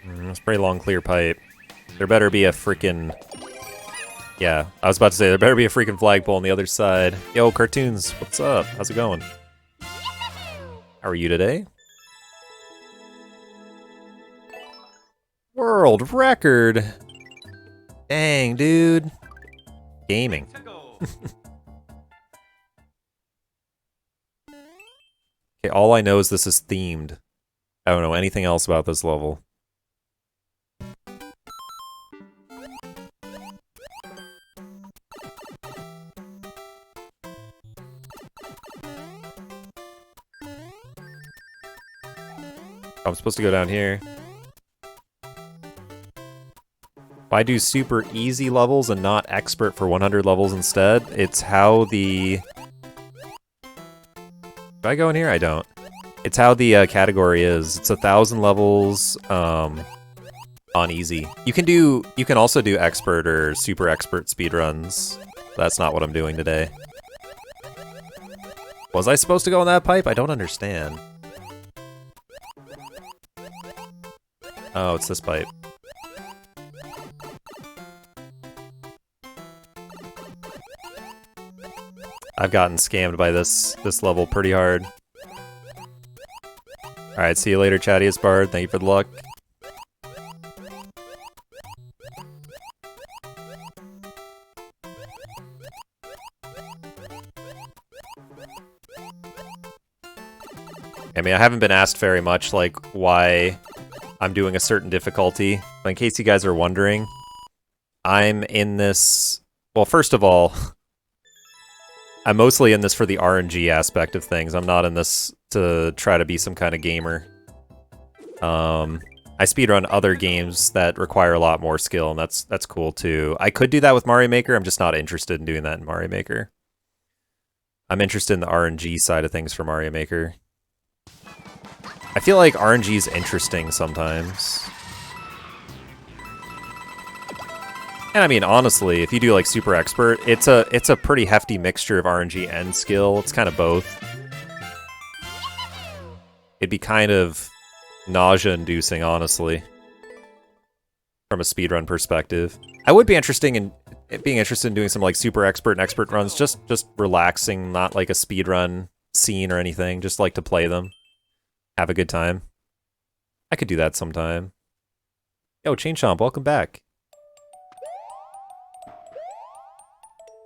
It's a pretty long clear pipe. There better be a freaking... Yeah, I was about to say, there better be a freaking flagpole on the other side. Yo, Cartoons, what's up? How's it going? How are you today? World record! Dang, dude. Gaming. Let's go. Okay, all I know is this is themed. I don't know anything else about this level. I'm supposed to go down here. Why do super easy levels and not expert for 100 levels instead? It's how the... Do I go in here? I don't. It's how the category is. It's 1,000 levels on easy. You can also do expert or super expert speedruns. That's not what I'm doing today. Was I supposed to go in that pipe? I don't understand. Oh, it's this pipe. I've gotten scammed by this level pretty hard. Alright, see you later, Chattiest Bard. Thank you for the luck. I mean, I haven't been asked very much, like, why I'm doing a certain difficulty. But in case you guys are wondering, I'm in this... Well, first of all, I'm mostly in this for the RNG aspect of things. I'm not in this to try to be some kind of gamer. I speedrun other games that require a lot more skill, and that's cool too. I could do that with Mario Maker, I'm just not interested in doing that in Mario Maker. I'm interested in the RNG side of things for Mario Maker. I feel like RNG is interesting sometimes. And I mean, honestly, if you do like Super Expert, it's a pretty hefty mixture of RNG and skill. It's kind of both. It'd be kind of nausea-inducing, honestly, from a speedrun perspective. I would be interested in doing some like Super Expert and Expert runs, just relaxing, not like a speedrun scene or anything, just like to play them. Have a good time. I could do that sometime. Yo, Chain Chomp, welcome back.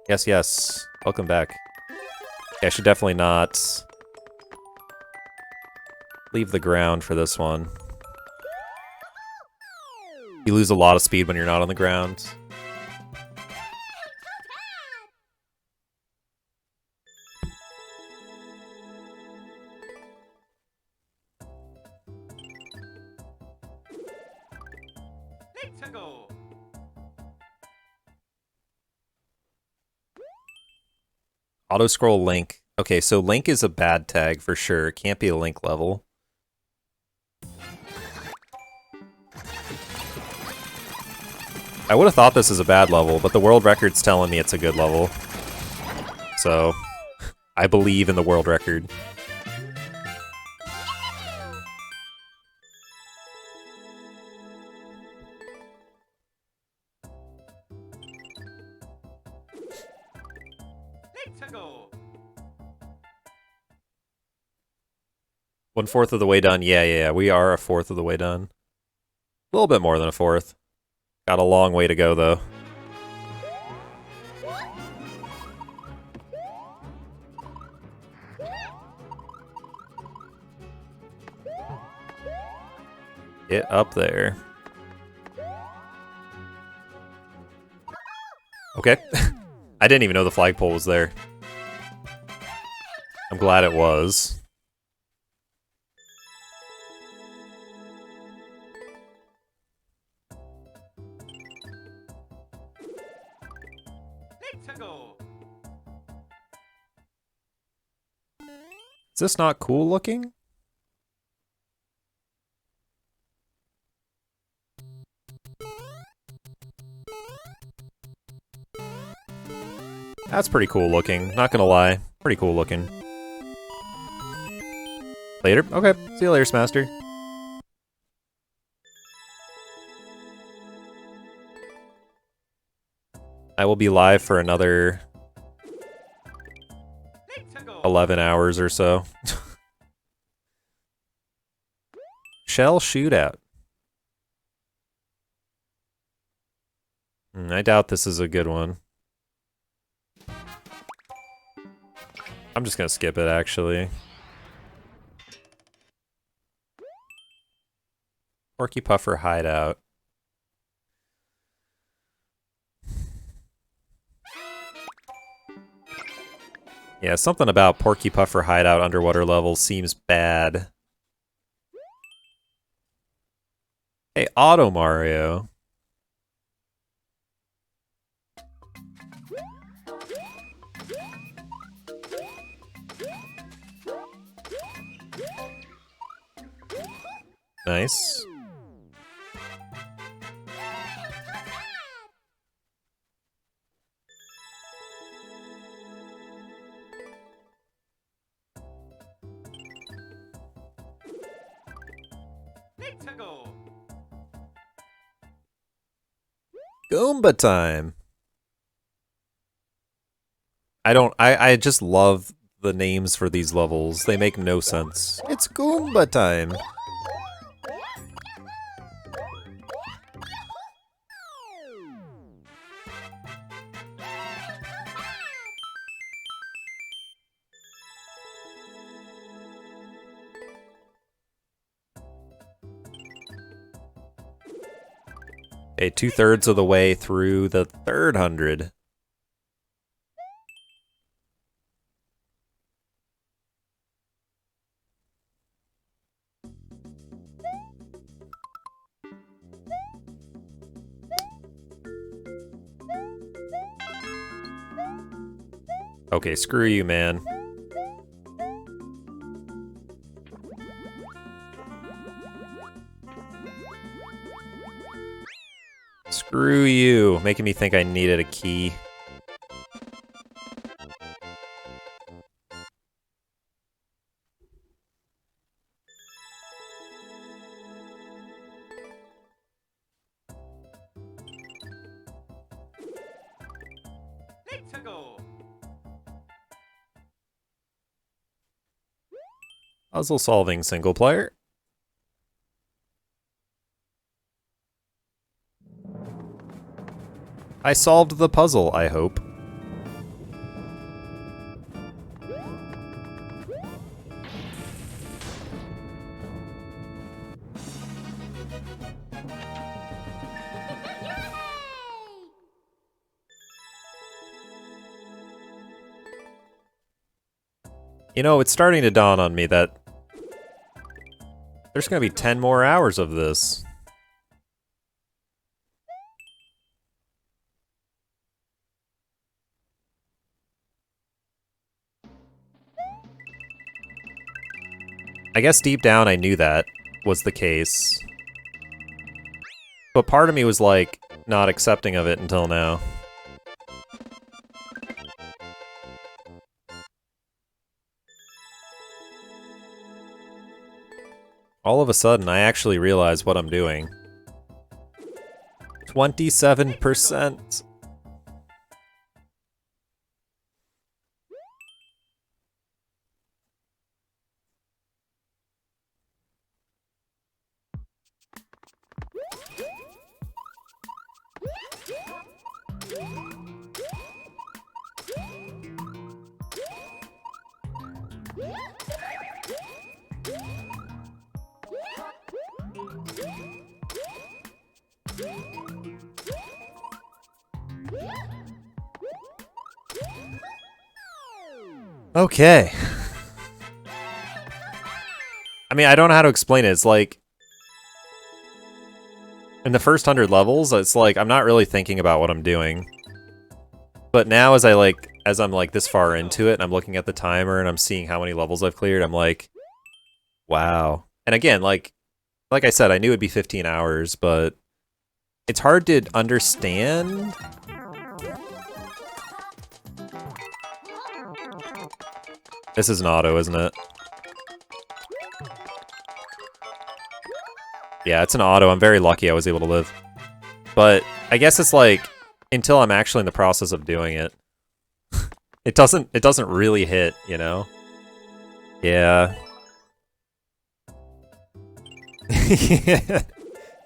Yes, yes. Welcome back. Yeah, I should definitely not leave the ground for this one. You lose a lot of speed when you're not on the ground. Let's go. Auto-scroll Link. Okay, so Link is a bad tag for sure. It can't be a Link level. I would have thought this is a bad level, but the world record's telling me it's a good level. So, I believe in the world record. Let's go. 1/4 of the way done. Yeah, we are 1/4 of the way done. A little bit more than 1/4. Got a long way to go, though. Get up there. Okay. I didn't even know the flagpole was there. I'm glad it was. Let's go. Is this not cool looking? That's pretty cool looking, not gonna lie. Pretty cool looking. Later? Okay, see you later, Smaster. I will be live for another 11 hours or so. Shell Shootout. I doubt this is a good one. I'm just gonna skip it, actually. Porky Puffer Hideout. Yeah, something about Porky Puffer Hideout underwater levels seems bad. Hey, Auto Mario. Nice. Let's go. Goomba time. I just love the names for these levels. They make no sense. It's Goomba time. Okay, 2/3 of the way through the third 100. Okay, screw you, man. Screw you, making me think I needed a key. Let's go. Puzzle solving single player. I solved the puzzle, I hope. You know, it's starting to dawn on me that there's gonna be 10 more hours of this. I guess deep down I knew that was the case. But part of me was like, not accepting of it until now. All of a sudden, I actually realize what I'm doing. 27%. Okay. I mean, I don't know how to explain it. It's like, in the first 100 levels, it's like, I'm not really thinking about what I'm doing. But now as I'm like this far into it, and I'm looking at the timer, and I'm seeing how many levels I've cleared, I'm like, wow. And again, like I said, I knew it'd be 15 hours, but it's hard to understand. This is an auto, isn't it? Yeah, it's an auto. I'm very lucky I was able to live. But I guess it's like, until I'm actually in the process of doing it, it doesn't really hit, you know? Yeah.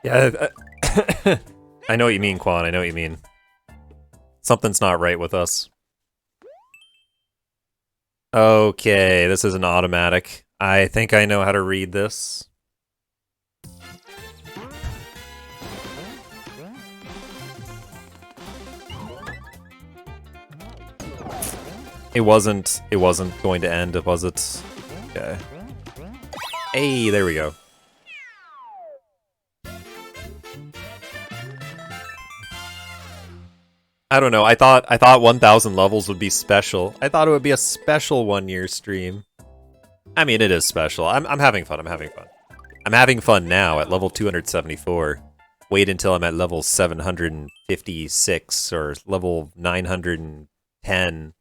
Yeah. I know what you mean, Quan. I know what you mean. Something's not right with us. Okay, this is an automatic. I think I know how to read this. It wasn't going to end, was it? Okay. Hey, there we go. I don't know. I thought 1,000 levels would be special. I thought it would be a special 1-year stream. I mean, it is special. I'm having fun. I'm having fun. I'm having fun now at level 274. Wait until I'm at level 756 or level 910.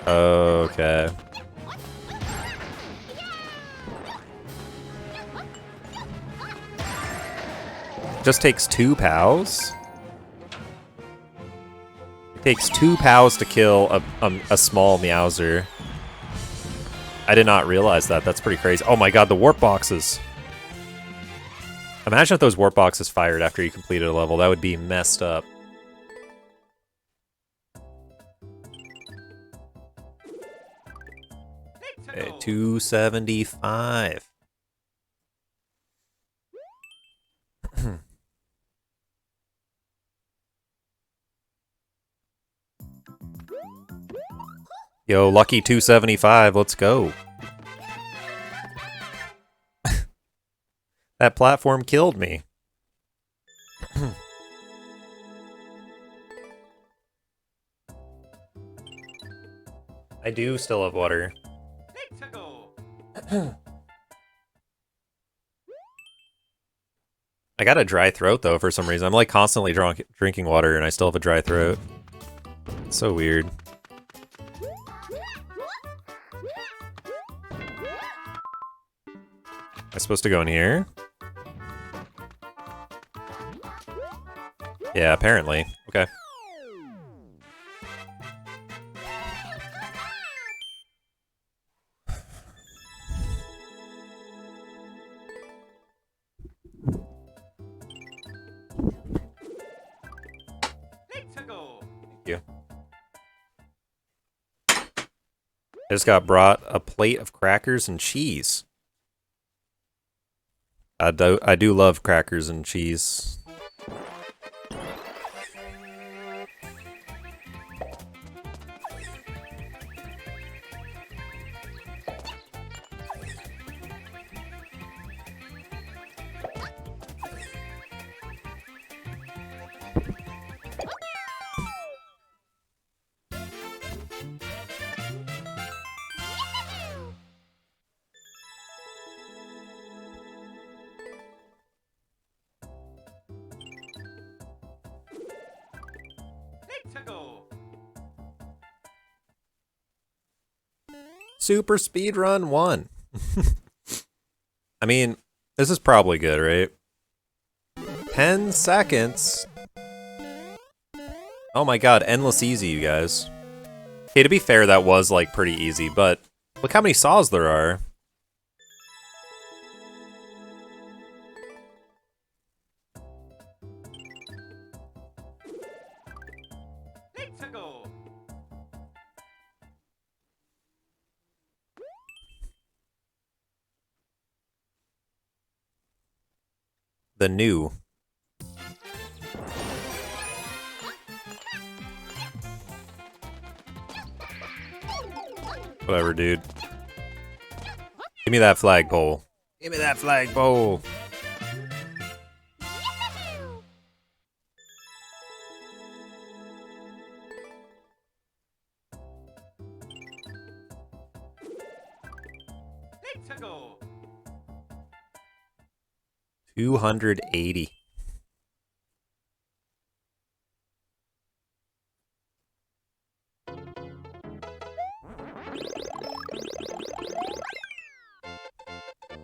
Okay. just takes 2 POWs? It takes 2 POWs to kill a small Meowser. I did not realize that. That's pretty crazy. Oh my god, the warp boxes! Imagine if those warp boxes fired after you completed a level. That would be messed up. Okay, 275. Yo, lucky 275, let's go. That platform killed me. I do still have water. I got a dry throat though for some reason. I'm like constantly drinking water and I still have a dry throat. It's so weird. Am I supposed to go in here? Yeah, apparently. Okay. You. I just got brought a plate of crackers and cheese. I do love crackers and cheese. Super speedrun 1. I mean, this is probably good, right? 10 seconds. Oh my god, endless easy, you guys. Okay, to be fair, that was like pretty easy, but look how many saws there are. The new. Whatever, dude. Give me that flagpole. Give me that flagpole. Let's go. 280.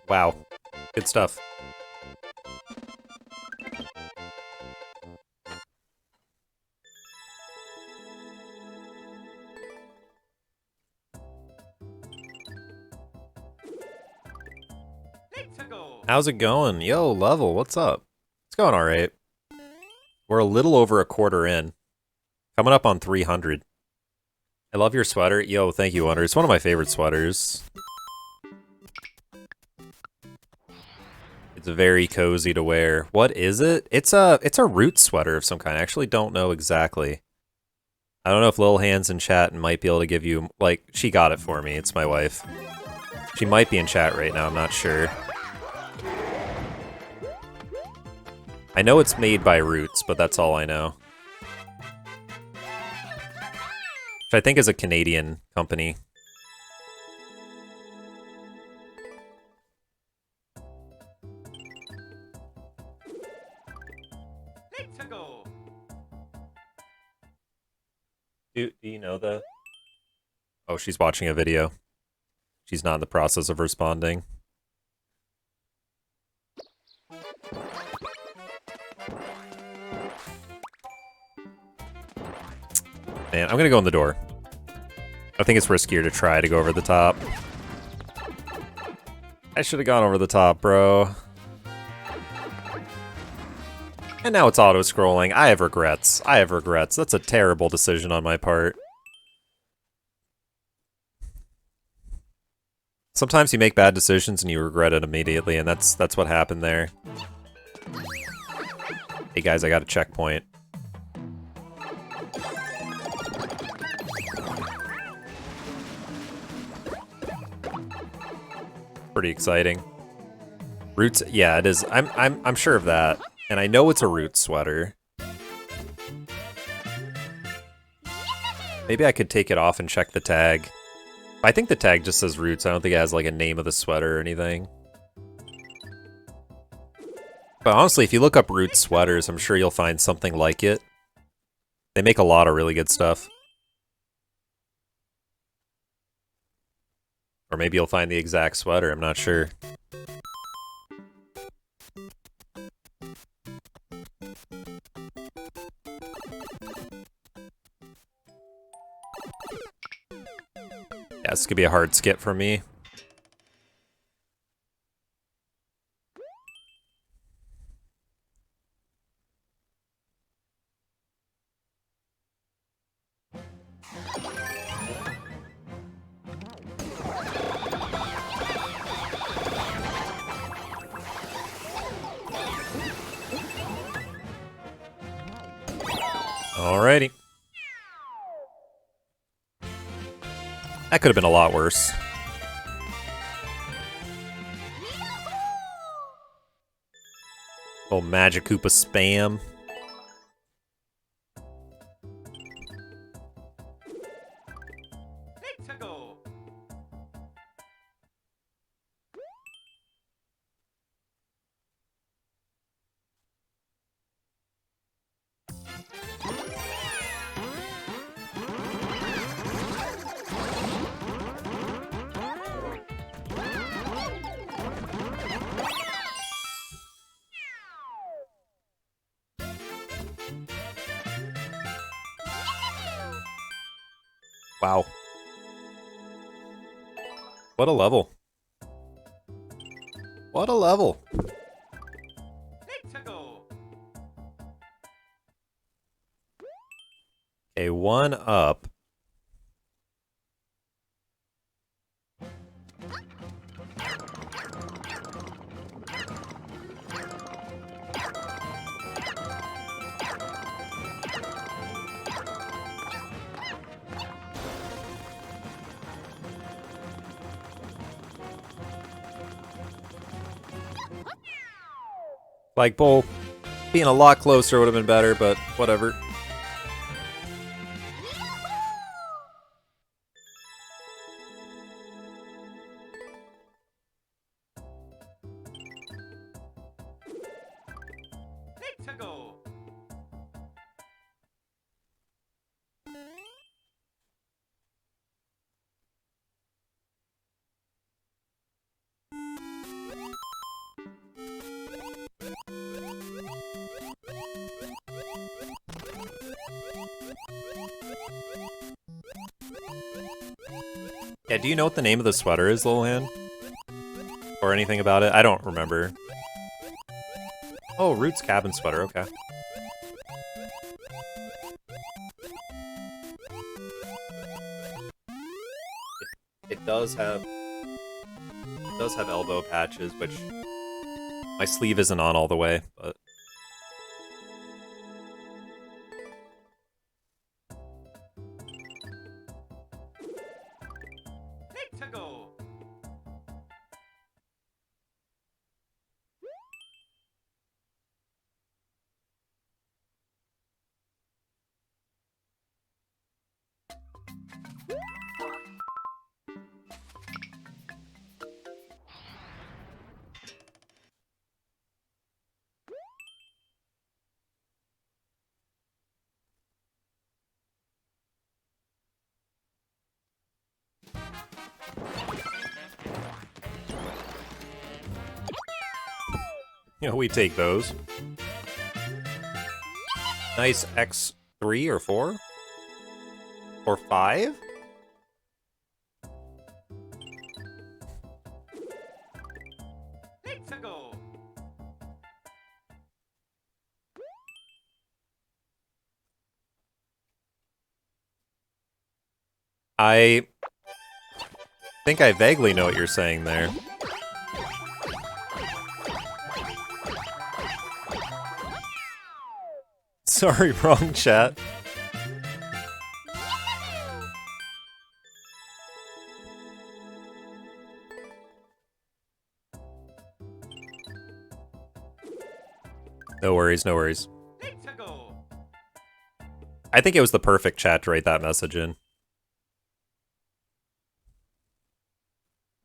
Wow. Good stuff. How's it going? Yo, Level, what's up? It's going alright. We're a little over a quarter in. Coming up on 300. I love your sweater. Yo, thank you, Wonder. It's one of my favorite sweaters. It's very cozy to wear. What is it? It's a root sweater of some kind. I actually don't know exactly. I don't know if Lil Hands in chat might be able to give you, like, she got it for me. It's my wife. She might be in chat right now, I'm not sure. I know it's made by Roots, but that's all I know. Which I think is a Canadian company. Let's go. Do you know the... Oh, she's watching a video. She's not in the process of responding. Man, I'm gonna go in the door. I think it's riskier to try to go over the top. I should have gone over the top, bro. And now it's auto-scrolling. I have regrets. I have regrets. That's a terrible decision on my part. Sometimes you make bad decisions and you regret it immediately, and that's what happened there. Hey guys, I got a checkpoint. Pretty exciting. Roots, yeah, it is. I'm sure of that, and I know it's a Roots sweater. Maybe I could take it off and check the tag. I think the tag just says Roots. I don't think it has like a name of the sweater or anything. But honestly, if you look up Roots sweaters, I'm sure you'll find something like it. They make a lot of really good stuff. Or maybe you'll find the exact sweater, I'm not sure. Yeah, this could be a hard skip for me. Alrighty. That could have been a lot worse. Oh, Magic Koopa spam. Let's go. Wow. What a level. What a level. Let's go. Okay, one up. Like, Bull, being a lot closer would have been better, but whatever. Let's go. Yeah, do you know what the name of the sweater is, Little Hand? Or anything about it? I don't remember. Oh, Roots cabin sweater, okay. It does have elbow patches, which my sleeve isn't on all the way, but Let's go. you know, we take those. Nice X3 or 4? Or 5? Let's go. I think I vaguely know what you're saying there. Sorry, wrong chat. No worries, no worries. Let's go. I think it was the perfect chat to write that message in.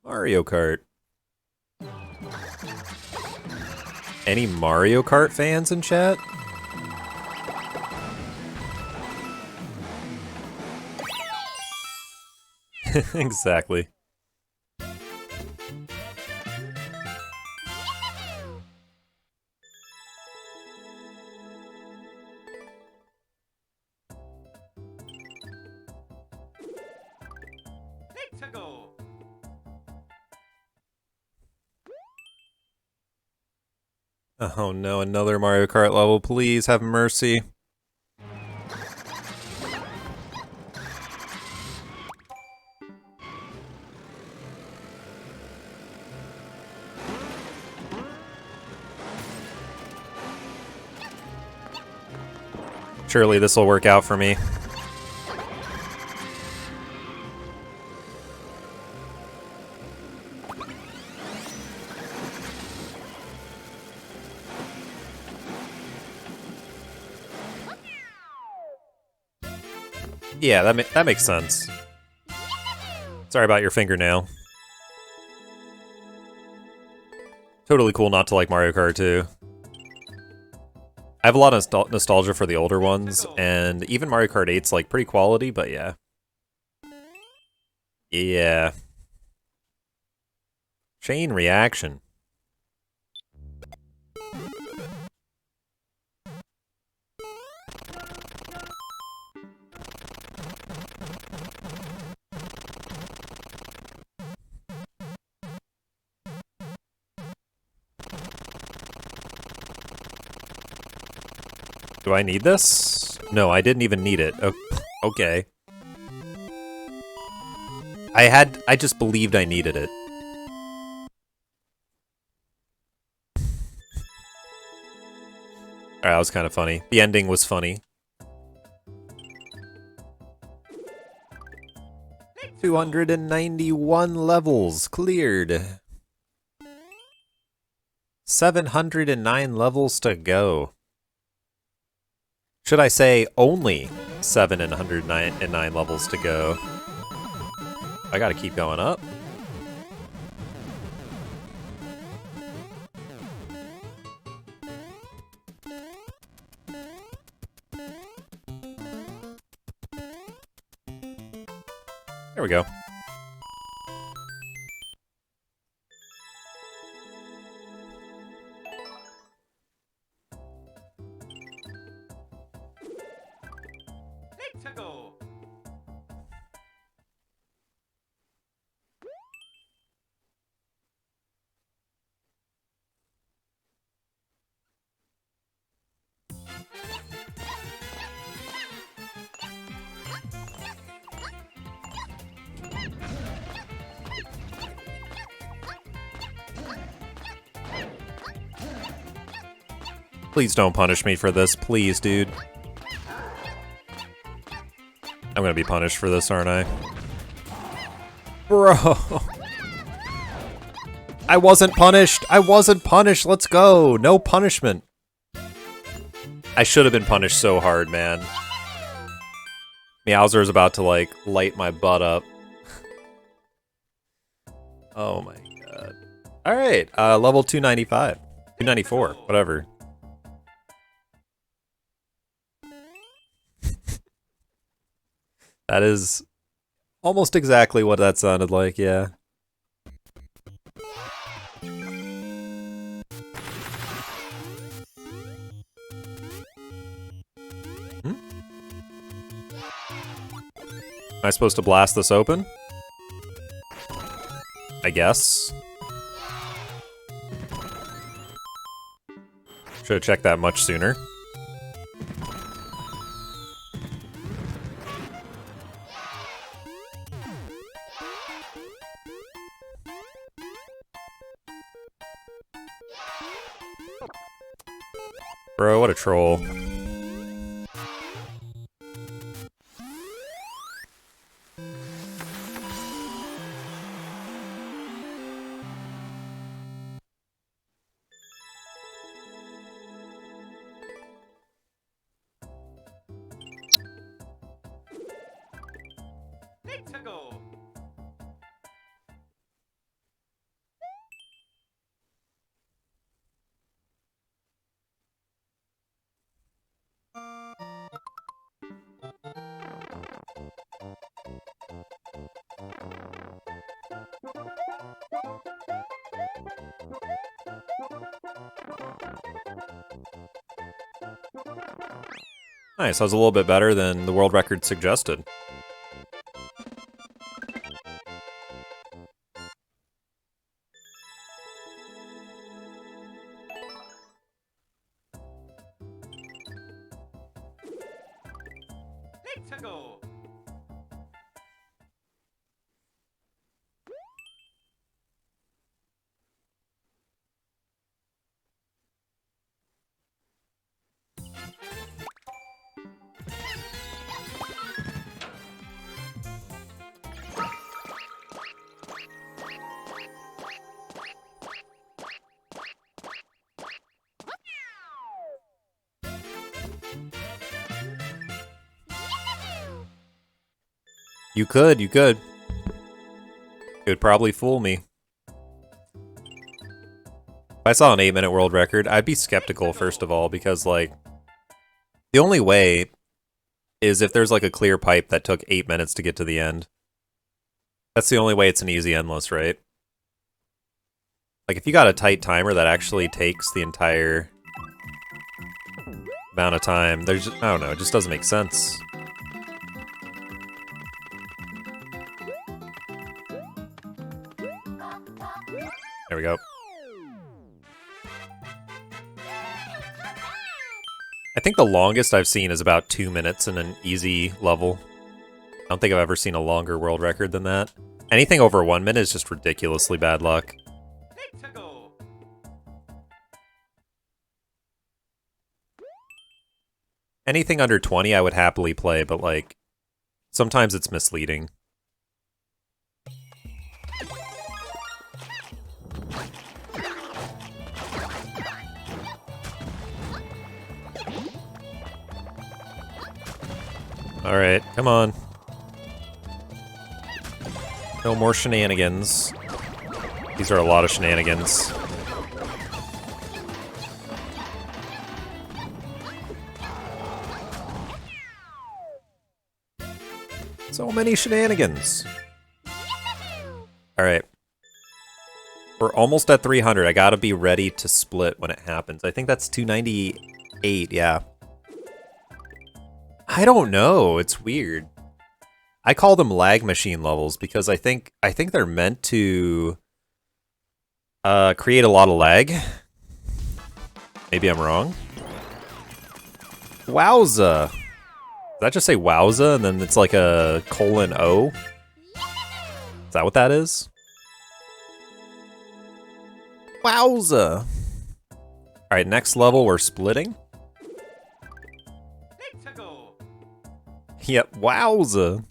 Mario Kart. Any Mario Kart fans in chat? Exactly. Let's go. Oh no, another Mario Kart level. Please have mercy. Surely this will work out for me. Yeah, that makes sense. Sorry about your fingernail. Totally cool not to like Mario Kart 2. I have a lot of nostalgia for the older ones, and even Mario Kart 8's like pretty quality, but yeah. Yeah. Chain reaction. Do I need this? No, I didn't even need it. Okay. I just believed I needed it. Alright, that was kind of funny. The ending was funny. 291 levels cleared. 709 levels to go. Should I say only 709 levels to go? I gotta keep going up. There we go. Let's go. Please don't punish me for this, please, dude. I'm gonna be punished for this, aren't I? Bro! I wasn't punished! I wasn't punished! Let's go! No punishment! I should have been punished so hard, man. Meowser's about to, like, light my butt up. Oh my god. Alright, level 295. 294, whatever. That is almost exactly what that sounded like, yeah. Am I supposed to blast this open? I guess. Should have checked that much sooner. Bro, what a troll. Let's go. Nice, that was a little bit better than the world record suggested. Let's go. You could, you could. It would probably fool me. If I saw an 8-minute world record, I'd be skeptical, first of all, because, like, the only way is if there's, like, a clear pipe that took 8 minutes to get to the end. That's the only way it's an easy endless, right? Like, if you got a tight timer that actually takes the entire amount of time, there's just, I don't know, it just doesn't make sense. There we go. I think the longest I've seen is about 2 minutes in an easy level. I don't think I've ever seen a longer world record than that. Anything over 1 minute is just ridiculously bad luck. Let's go. Anything under 20 I would happily play, but like, sometimes it's misleading. Alright, come on. No more shenanigans. These are a lot of shenanigans. So many shenanigans. Alright. We're almost at 300. I gotta be ready to split when it happens. I think that's 298, yeah. I don't know. It's weird. I call them lag machine levels because I think they're meant to create a lot of lag. Maybe I'm wrong. Wowza. Did that just say wowza and then it's like a :O? Is that what that is? Wowza. Alright, next level we're splitting. Let's go. Yep, wowza.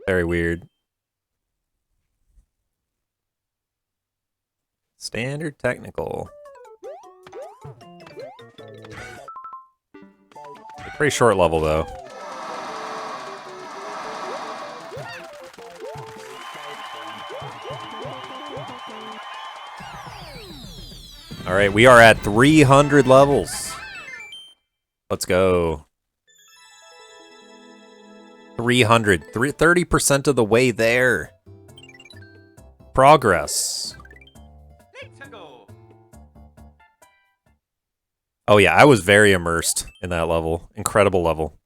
Very weird. Standard technical. Pretty short level though. Alright, we are at 300 levels. Let's go. 300. 30% of the way there. Progress. Let's go. Oh yeah, I was very immersed in that level. Incredible level.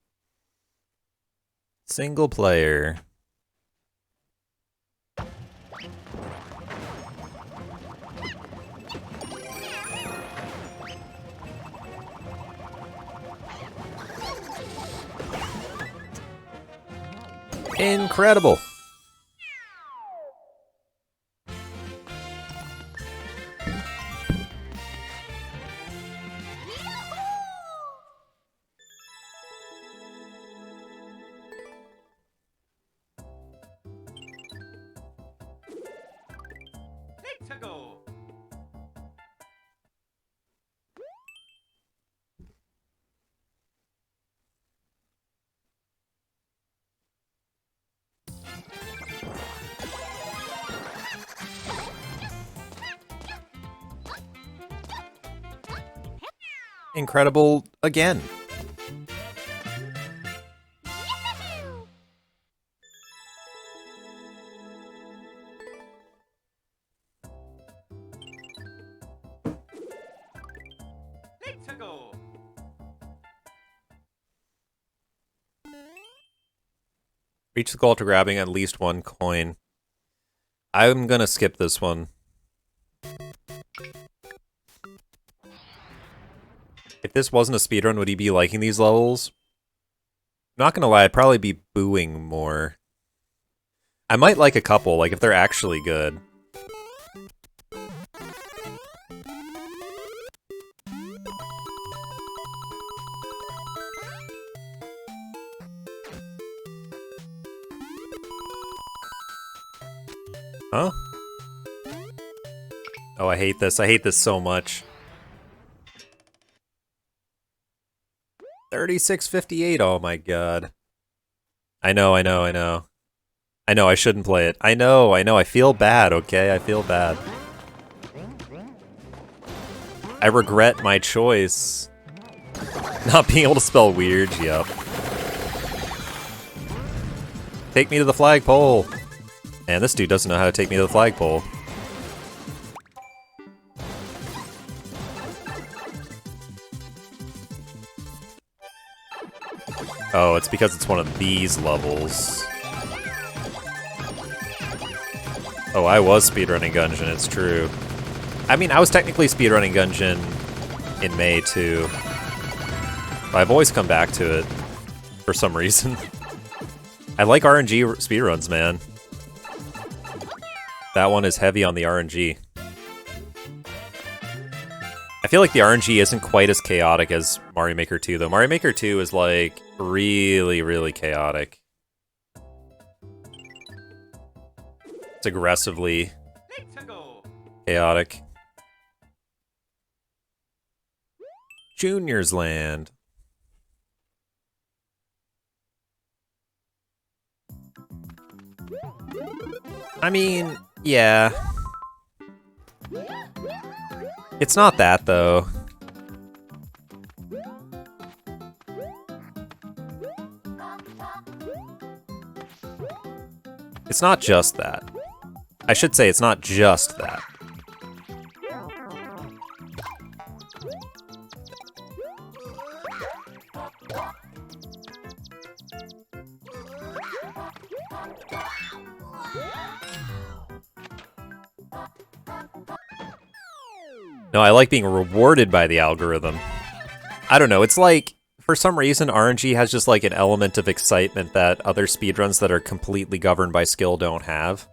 Single player. Incredible. Let's go. Incredible again. Let's go. Reach the goal to grabbing at least one coin. I'm gonna skip this one. If this wasn't a speedrun, would he be liking these levels? Not gonna lie, I'd probably be booing more. I might like a couple, like if they're actually good. Huh? Oh, I hate this. I hate this so much. 3658, oh my god. I know, I shouldn't play it. I know, I feel bad, okay? I feel bad. I regret my choice. Not being able to spell weird, yep. Take me to the flagpole. Man, this dude doesn't know how to take me to the flagpole. Oh, it's because it's one of these levels. Oh, I was speedrunning Gungeon, it's true. I mean, I was technically speedrunning Gungeon in May, too. But I've always come back to it, for some reason. I like RNG speedruns, man. That one is heavy on the RNG. I feel like the RNG isn't quite as chaotic as Mario Maker 2, though. Mario Maker 2 is, like, really, really chaotic. It's aggressively Let's go. chaotic. Junior's Land. I mean, yeah. It's not that, though. It's not just that. I should say it's not just that. No, I like being rewarded by the algorithm. I don't know, it's like, for some reason, RNG has just like an element of excitement that other speedruns that are completely governed by skill don't have.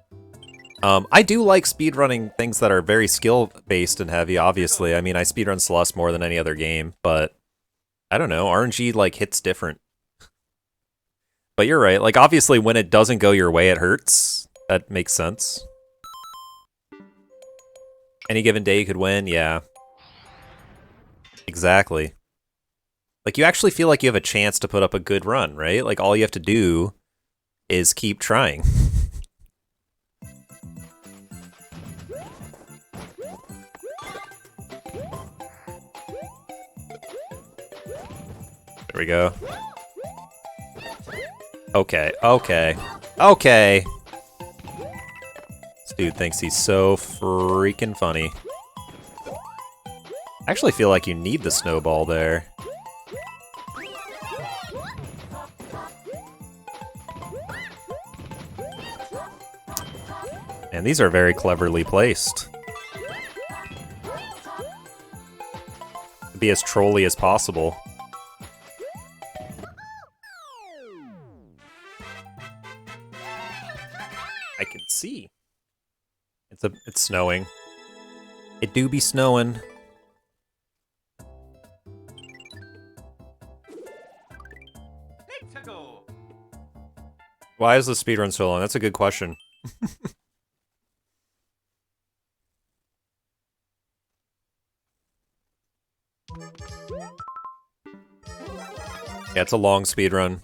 I do like speedrunning things that are very skill-based and heavy, obviously. I mean, I speedrun Celeste more than any other game, but I don't know, RNG, like, hits different. But you're right, like, obviously, when it doesn't go your way, it hurts. That makes sense. Any given day you could win, yeah. Exactly. Like, you actually feel like you have a chance to put up a good run, right? Like, all you have to do is keep trying. There we go. Okay, okay, okay! This dude thinks he's so freaking funny. I actually feel like you need the snowball there. And these are very cleverly placed. Be as trolly as possible. I can see. It's snowing. It do be snowing. Let's go. Why is the speedrun so long? That's a good question. Yeah, it's a long speedrun.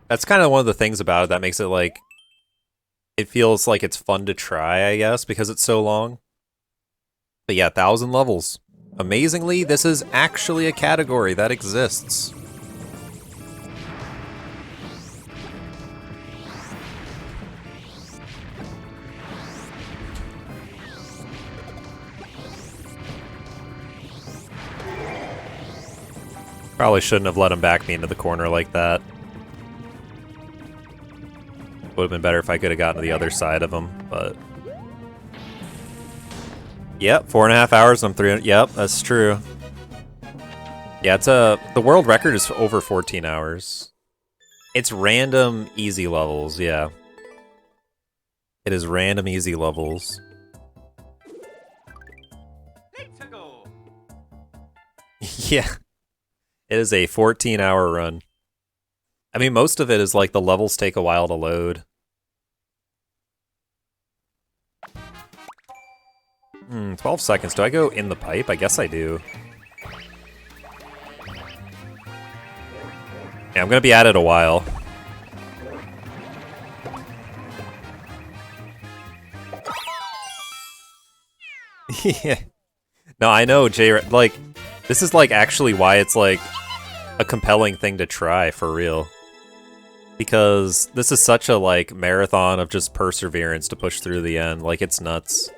That's kind of one of the things about it that makes it like... It feels like it's fun to try, I guess, because it's so long. But yeah, 1,000 levels. Amazingly, this is actually a category that exists. Probably shouldn't have let him back me into the corner like that. Would have been better if I could have gotten to the other side of him, but... Yep, 4.5 hours and I'm 300. Yep, that's true. Yeah, it's the world record is over 14 hours. It's random easy levels, yeah. It is random easy levels. Let's go. Yeah. It is a 14-hour run. I mean, most of it is like the levels take a while to load. 12 seconds. Do I go in the pipe? I guess I do. Yeah, I'm gonna be at it a while. Yeah. No, I know, Jay. Like, this is like actually why it's like a compelling thing to try for real. Because this is such a like marathon of just perseverance to push through the end. Like, it's nuts.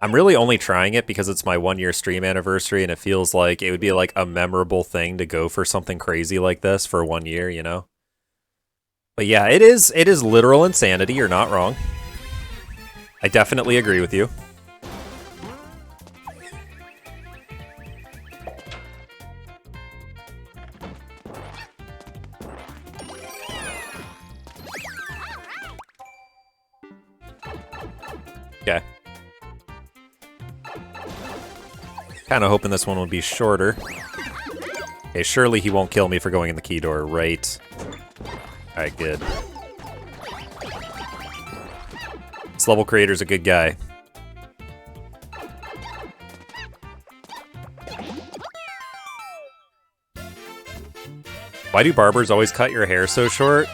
I'm really only trying it because it's my 1-year stream anniversary and it feels like it would be like a memorable thing to go for something crazy like this for 1 year, you know? But yeah, it is literal insanity, you're not wrong. I definitely agree with you. Okay. Kind of hoping this one would be shorter. Okay, surely he won't kill me for going in the key door, right? Alright, good. This level creator's a good guy. Why do barbers always cut your hair so short?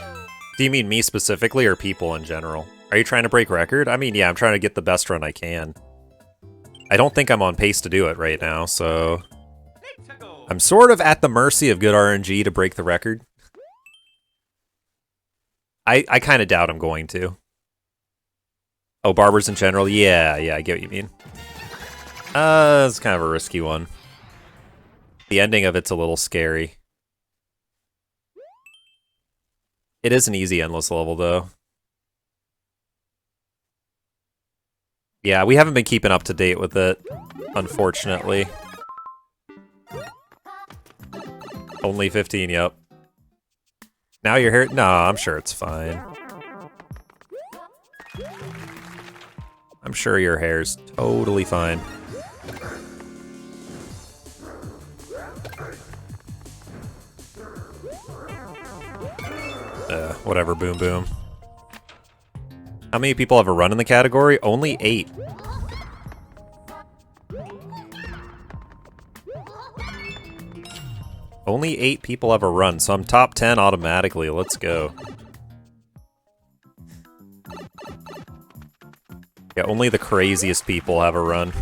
Do you mean me specifically or people in general? Are you trying to break record? I mean, yeah, I'm trying to get the best run I can. I don't think I'm on pace to do it right now, so... Let's go. I'm sort of at the mercy of good RNG to break the record. I kind of doubt I'm going to. Oh, barbers in general? Yeah, I get what you mean. It's kind of a risky one. The ending of it's a little scary. It is an easy endless level, though. Yeah, we haven't been keeping up to date with it, unfortunately. Only 15, yep. Now you're here? No, I'm sure it's fine. I'm sure your hair's totally fine. Whatever, boom boom. How many people have a run in the category? Only 8. Only 8 people have a run, so I'm top 10 automatically. Let's go. Yeah, only the craziest people have a run.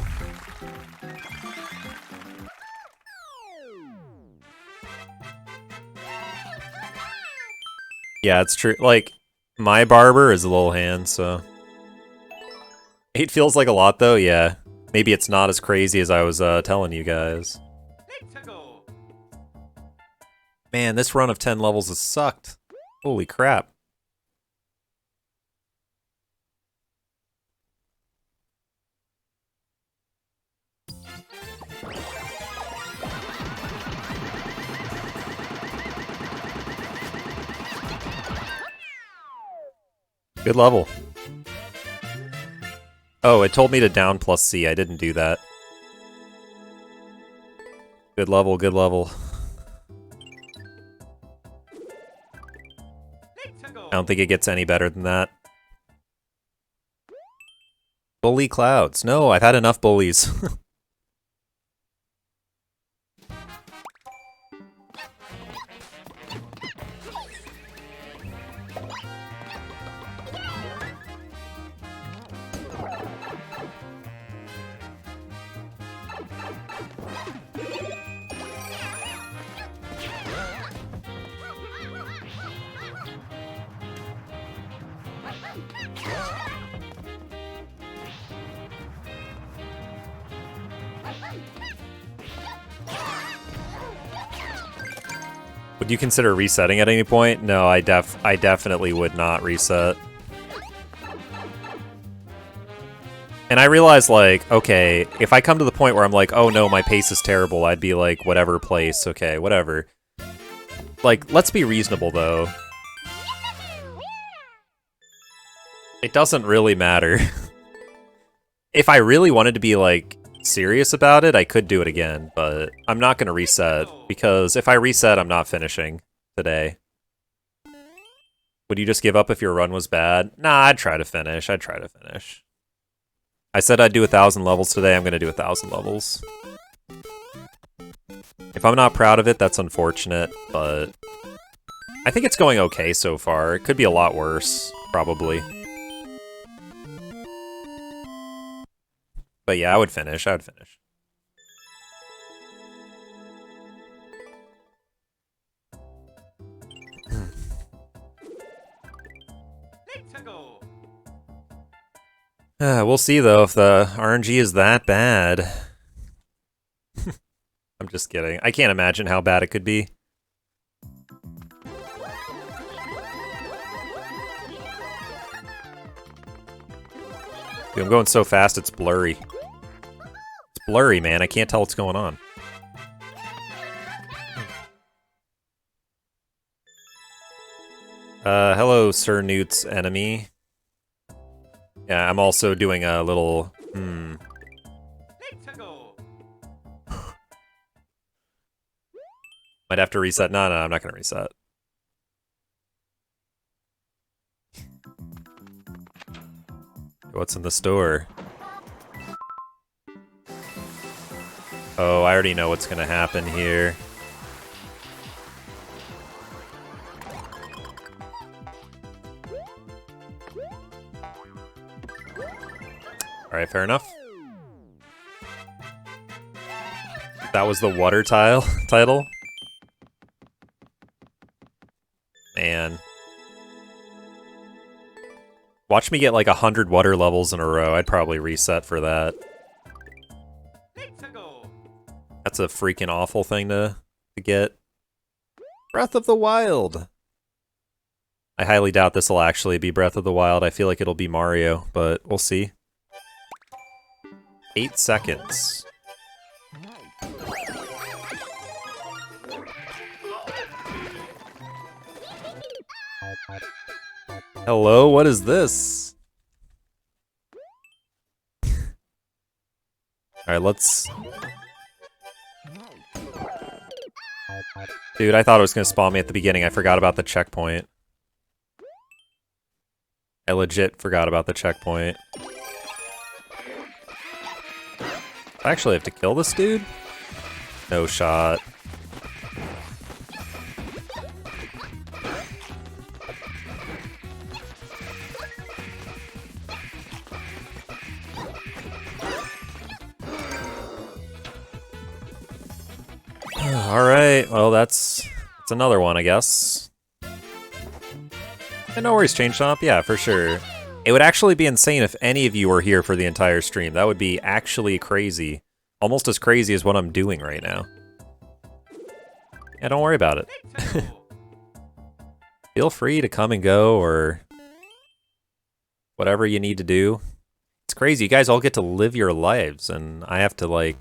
Yeah, it's true. Like, my barber is a little hand, so... 8 feels like a lot, though, yeah. Maybe it's not as crazy as I was telling you guys. Let's go. Man, this run of 10 levels has sucked. Holy crap. Good level. Oh, it told me to down plus C. I didn't do that. Good level, good level. I don't think it gets any better than that. Bully clouds. No, I've had enough bullies. Would you consider resetting at any point? No, I definitely would not reset. And I realize, like, okay, if I come to the point where I'm like, oh no, my pace is terrible, I'd be like, whatever place, okay, whatever. Like, let's be reasonable, though. It doesn't really matter. If I really wanted to be, like, serious about it, I could do it again, but I'm not going to reset, because if I reset, I'm not finishing today. Would you just give up if your run was bad? Nah, I'd try to finish. I said I'd do 1,000 levels today, I'm going to do 1,000 levels. If I'm not proud of it, that's unfortunate, but I think it's going okay so far. It could be a lot worse, probably. But yeah, I would finish. We'll see, though, if the RNG is that bad. I'm just kidding. I can't imagine how bad it could be. Dude, I'm going so fast, it's blurry. It's blurry, man. I can't tell what's going on. Hello, Sir Newt's enemy. Yeah, I'm also doing a little... Might have to reset. No, I'm not gonna reset. What's in the store? Oh, I already know what's gonna happen here. Alright, fair enough. That was the water title? Man. Watch me get like 100 water levels in a row. I'd probably reset for that. That's a freaking awful thing to get. Breath of the Wild! I highly doubt this will actually be Breath of the Wild. I feel like it'll be Mario, but we'll see. 8 seconds. Hello, what is this? Alright, let's... Dude, I thought it was gonna spawn me at the beginning. I forgot about the checkpoint. I legit forgot about the checkpoint. I actually have to kill this dude? No shot. Alright, well that's another one, I guess. And no worries, Chain Chomp. Yeah, for sure. It would actually be insane if any of you were here for the entire stream. That would be actually crazy. Almost as crazy as what I'm doing right now. Yeah, don't worry about it. Feel free to come and go, or whatever you need to do. It's crazy. You guys all get to live your lives, and I have to, like...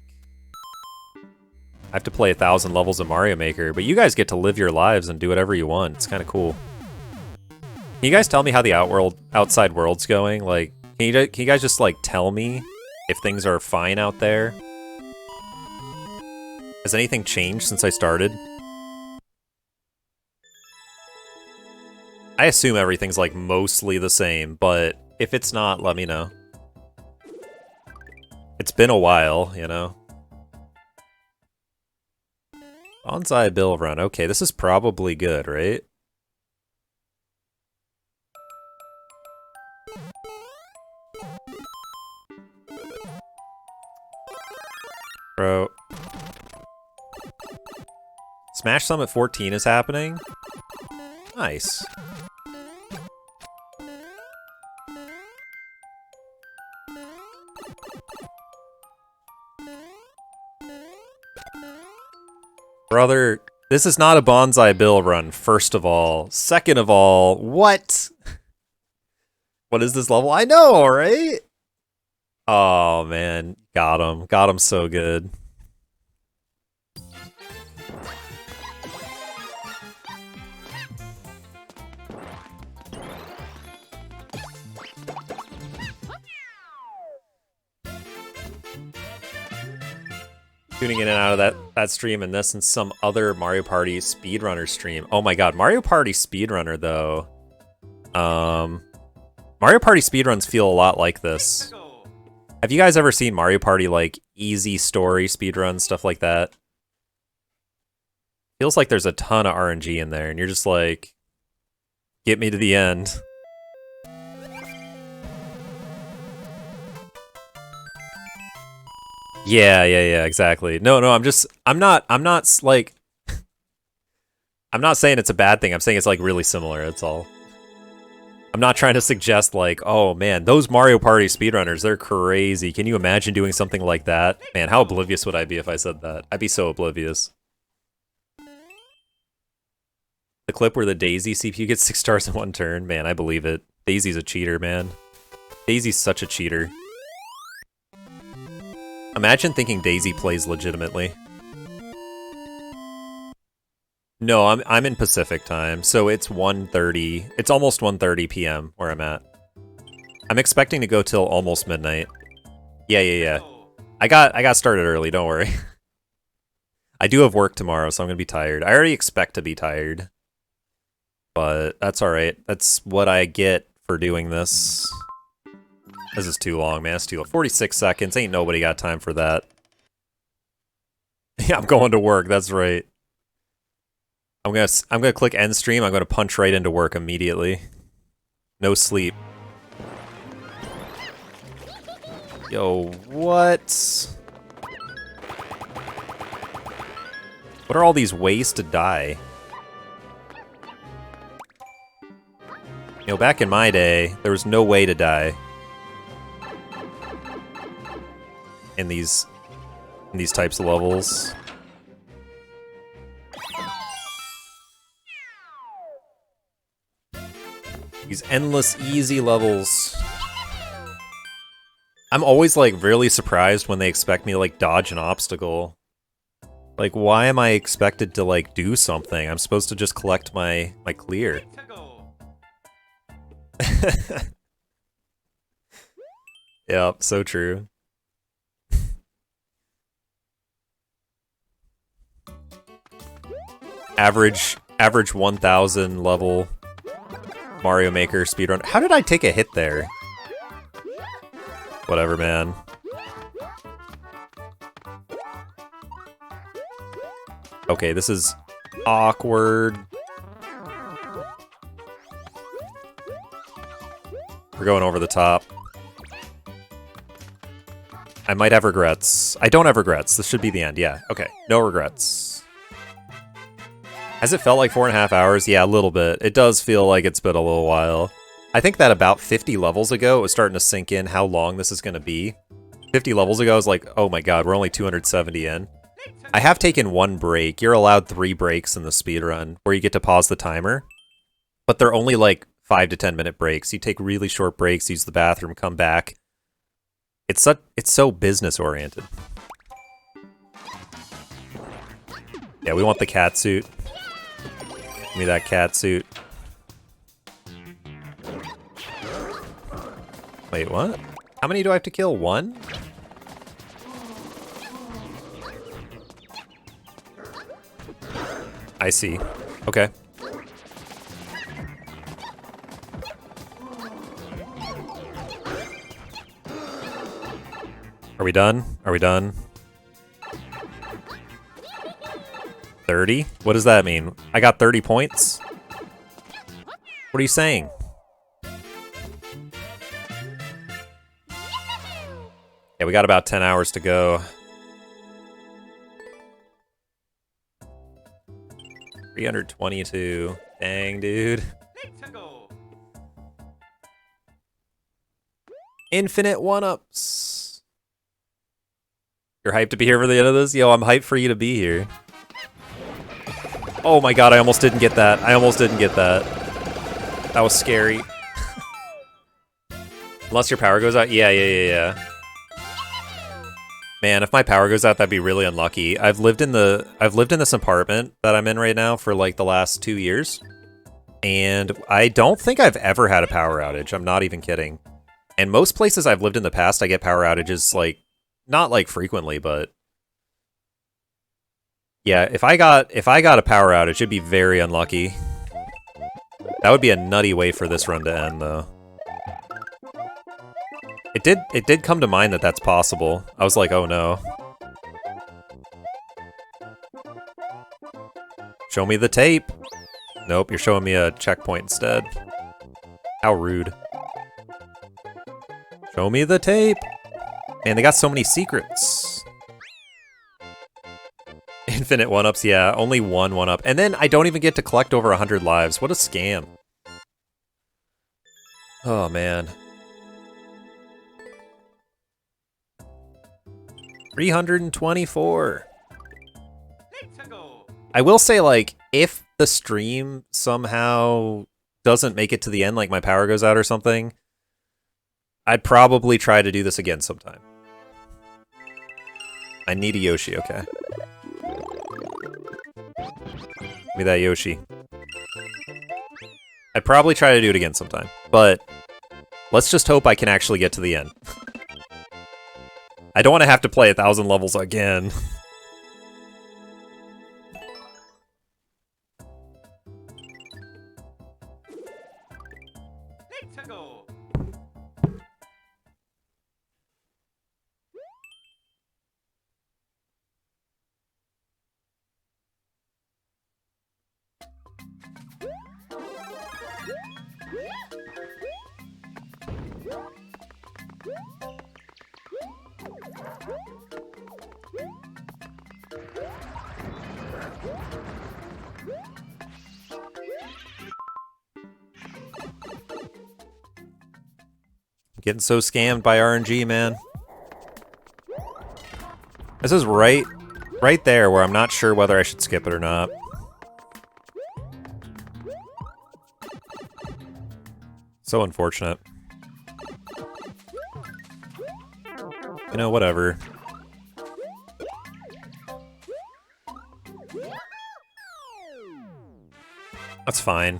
I have to play 1,000 levels of Mario Maker, but you guys get to live your lives and do whatever you want. It's kind of cool. Can you guys tell me how the outside world's going? Like, can you guys just, like, tell me if things are fine out there? Has anything changed since I started? I assume everything's, like, mostly the same, but if it's not, let me know. It's been a while, you know? Bonsai Bill run. Okay, this is probably good, right? Bro. Smash Summit 14 is happening? Nice. Brother, this is not a Bonsai Bill run, first of all. Second of all, what? What is this level? I know, right? Oh, man. Got him. Got him so good. Tuning in and out of that stream and this and some other Mario Party speedrunner stream. Oh my god, Mario Party speedrunner though. Mario Party speedruns feel a lot like this. Have you guys ever seen Mario Party like easy story speedruns, stuff like that? Feels like there's a ton of RNG in there and you're just like, get me to the end. Yeah, exactly. No, I'm not like, I'm not saying it's a bad thing. I'm saying it's like really similar, that's all. I'm not trying to suggest like, oh man, those Mario Party speedrunners, they're crazy. Can you imagine doing something like that? Man, how oblivious would I be if I said that? I'd be so oblivious. The clip where the Daisy CPU gets 6 stars in 1 turn? Man, I believe it. Daisy's a cheater, man. Daisy's such a cheater. Imagine thinking Daisy plays legitimately. No, I'm in Pacific time, so it's 1:30. It's almost 1:30 p.m. where I'm at. I'm expecting to go till almost midnight. Yeah. I got started early, don't worry. I do have work tomorrow, so I'm gonna be tired. I already expect to be tired. But that's alright. That's what I get for doing this. This is too long, man. It's too long. 46 seconds. Ain't nobody got time for that. Yeah, I'm going to work. That's right. I'm gonna click end stream. I'm gonna punch right into work immediately. No sleep. Yo, what? What are all these ways to die? You know, back in my day, there was no way to die. In these types of levels. These endless easy levels. I'm always like really surprised when they expect me to like dodge an obstacle. Like, why am I expected to like do something? I'm supposed to just collect my clear. Yep, so true. Average 1000 level Mario Maker speedrun. How did I take a hit there? Whatever, man. Okay, this is awkward. We're going over the top. I might have regrets. I don't have regrets. This should be the end. Yeah, okay. No regrets. Has it felt like 4.5 hours? Yeah, a little bit. It does feel like it's been a little while. I think that about 50 levels ago, it was starting to sink in how long this is going to be. 50 levels ago, I was like, oh my god, we're only 270 in. I have taken 1 break. You're allowed 3 breaks in the speedrun, where you get to pause the timer. But they're only like 5 to 10 minute breaks. You take really short breaks, use the bathroom, come back. It's so business oriented. Yeah, we want the cat suit. Give me that cat suit. Wait, what? How many do I have to kill? One? I see. Okay. Are we done? Are we done? 30? What does that mean? I got 30 points? What are you saying? Yeah, we got about 10 hours to go. 322. Dang, dude. Let's go. Infinite one-ups. You're hyped to be here for the end of this? Yo, I'm hyped for you to be here. Oh my god, I almost didn't get that. I almost didn't get that. That was scary. Unless your power goes out? Yeah. Man, if my power goes out, that'd be really unlucky. I've lived in this apartment that I'm in right now for like the last 2 years. And I don't think I've ever had a power outage. I'm not even kidding. And most places I've lived in the past, I get power outages like, not like frequently, but yeah, if I got a power outage, it'd be very unlucky. That would be a nutty way for this run to end, though. It did come to mind that that's possible. I was like, oh no. Show me the tape. Nope, you're showing me a checkpoint instead. How rude. Show me the tape. Man, they got so many secrets. Infinite one-ups, yeah. Only one one-up. And then I don't even get to collect over 100 lives. What a scam. Oh, man. 324. Let's go. I will say, like, if the stream somehow doesn't make it to the end, like my power goes out or something, I'd probably try to do this again sometime. I need a Yoshi, okay. Give me that Yoshi. I'd probably try to do it again sometime, but let's just hope I can actually get to the end. I don't want to have to play 1,000 levels again. Let's go. Getting so scammed by RNG, man. This is right there where I'm not sure whether I should skip it or not. So unfortunate. You know, whatever. That's fine.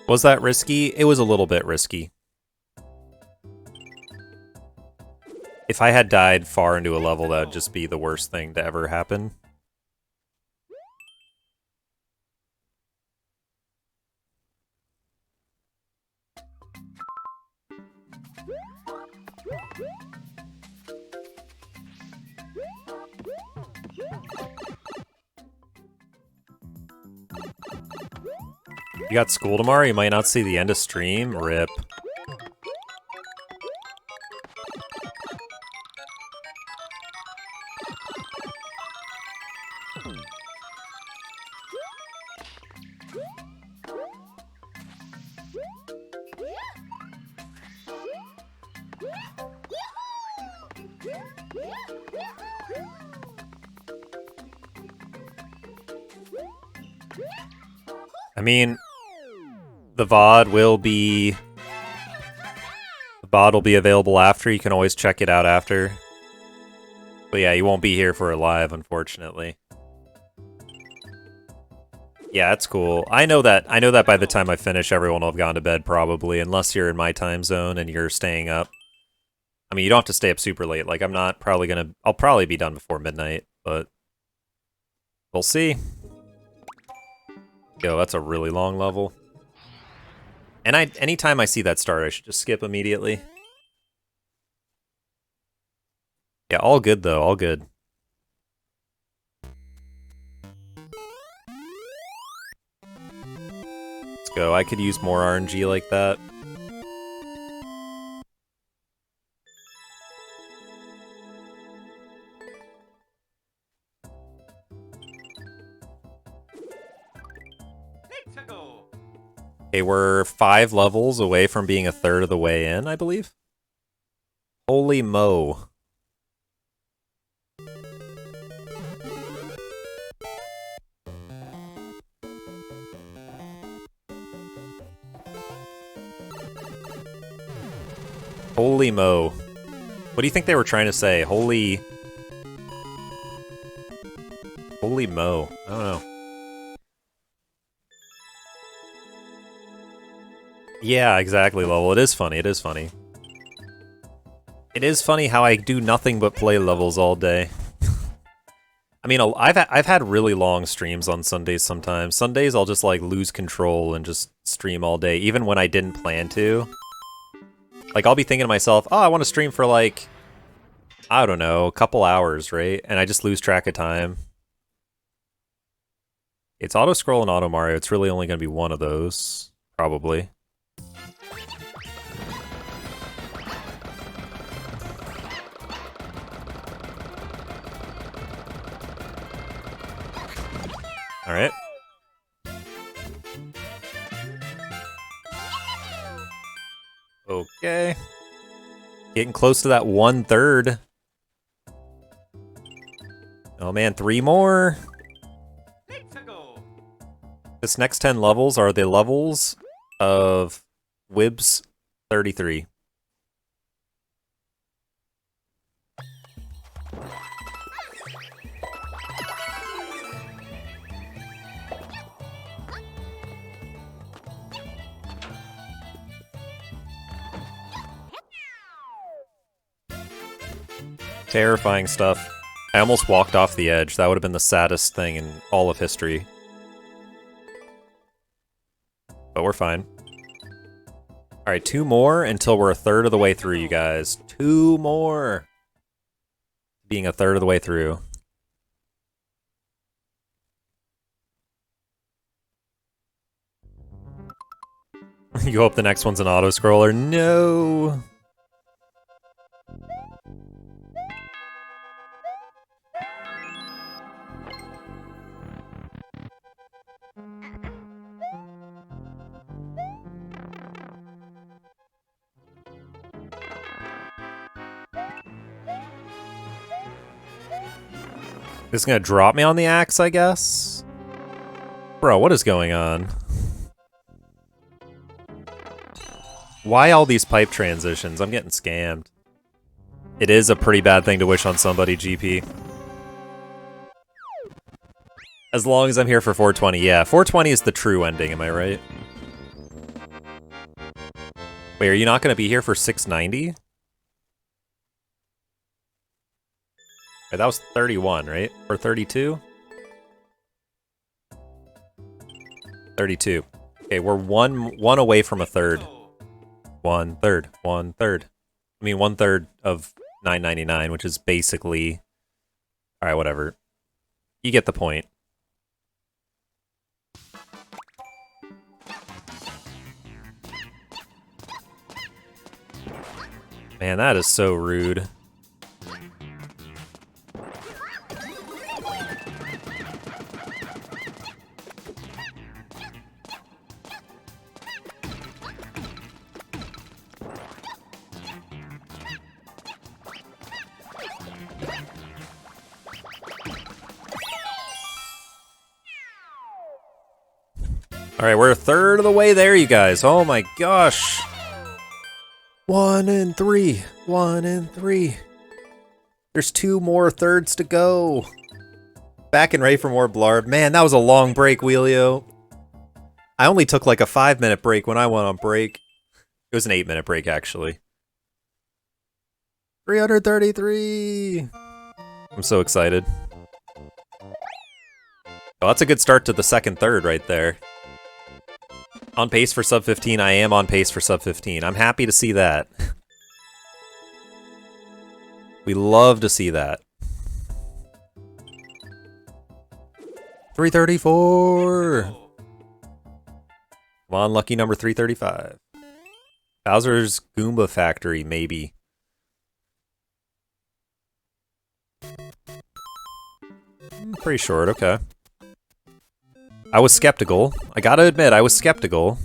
Was that risky? It was a little bit risky. If I had died far into a level, that would just be the worst thing to ever happen. You got school tomorrow? You might not see the end of stream? RIP. I mean, the VOD will be available after. You can always check it out after. But yeah, you won't be here for a live, unfortunately. Yeah, it's cool. I know that by the time I finish, everyone will have gone to bed probably, unless you're in my time zone and you're staying up. I mean, you don't have to stay up super late. Like, I'll probably be done before midnight, but we'll see. Yo, that's a really long level. And anytime I see that start, I should just skip immediately. Yeah, all good though, all good. Let's go. I could use more RNG like that. Let's go. Okay, we're 5 levels away from being a third of the way in, I believe. Holy mo. Holy mo. What do you think they were trying to say? Holy mo. I don't know. Yeah, exactly, Level. It is funny, it is funny. It is funny how I do nothing but play levels all day. I mean, I've had really long streams on Sundays sometimes. Sundays I'll just like lose control and just stream all day, even when I didn't plan to. Like, I'll be thinking to myself, oh, I want to stream for like, I don't know, a couple hours, right? And I just lose track of time. It's auto-scroll and auto-Mario. It's really only going to be one of those, probably. Alright. Okay. Getting close to that 1/3. Oh man, 3 more. Let's go. This next 10 levels are the levels of Wibs 33. Terrifying stuff. I almost walked off the edge. That would have been the saddest thing in all of history. But we're fine. Alright, 2 more until we're a third of the way through, you guys. 2 more! Being a third of the way through. You hope the next one's an auto-scroller? No! This is gonna drop me on the axe, I guess? Bro, what is going on? Why all these pipe transitions? I'm getting scammed. It is a pretty bad thing to wish on somebody, GP. As long as I'm here for 420, yeah. 420 is the true ending, am I right? Wait, are you not gonna be here for 690? Wait, that was 31, right? Or 32? 32. Okay, we're one away from a third. 1/3. 1/3. I mean, 1/3 of 9.99, which is basically... Alright, whatever. You get the point. Man, that is so rude. Alright, we're a third of the way there, you guys. Oh my gosh. 1 and 3. 1 and 3. There's 2 more thirds to go. Back and ready for more Blarb. Man, that was a long break, Wheelio. I only took like a 5-minute break when I went on break. It was an 8-minute break, actually. 333! I'm so excited. Oh, that's a good start to the second third right there. On pace for sub 15, I am on pace for sub 15. I'm happy to see that. We love to see that. 334! Come on, lucky number 335. Bowser's Goomba Factory, maybe. Pretty short, okay. I was skeptical. I gotta admit, I was skeptical.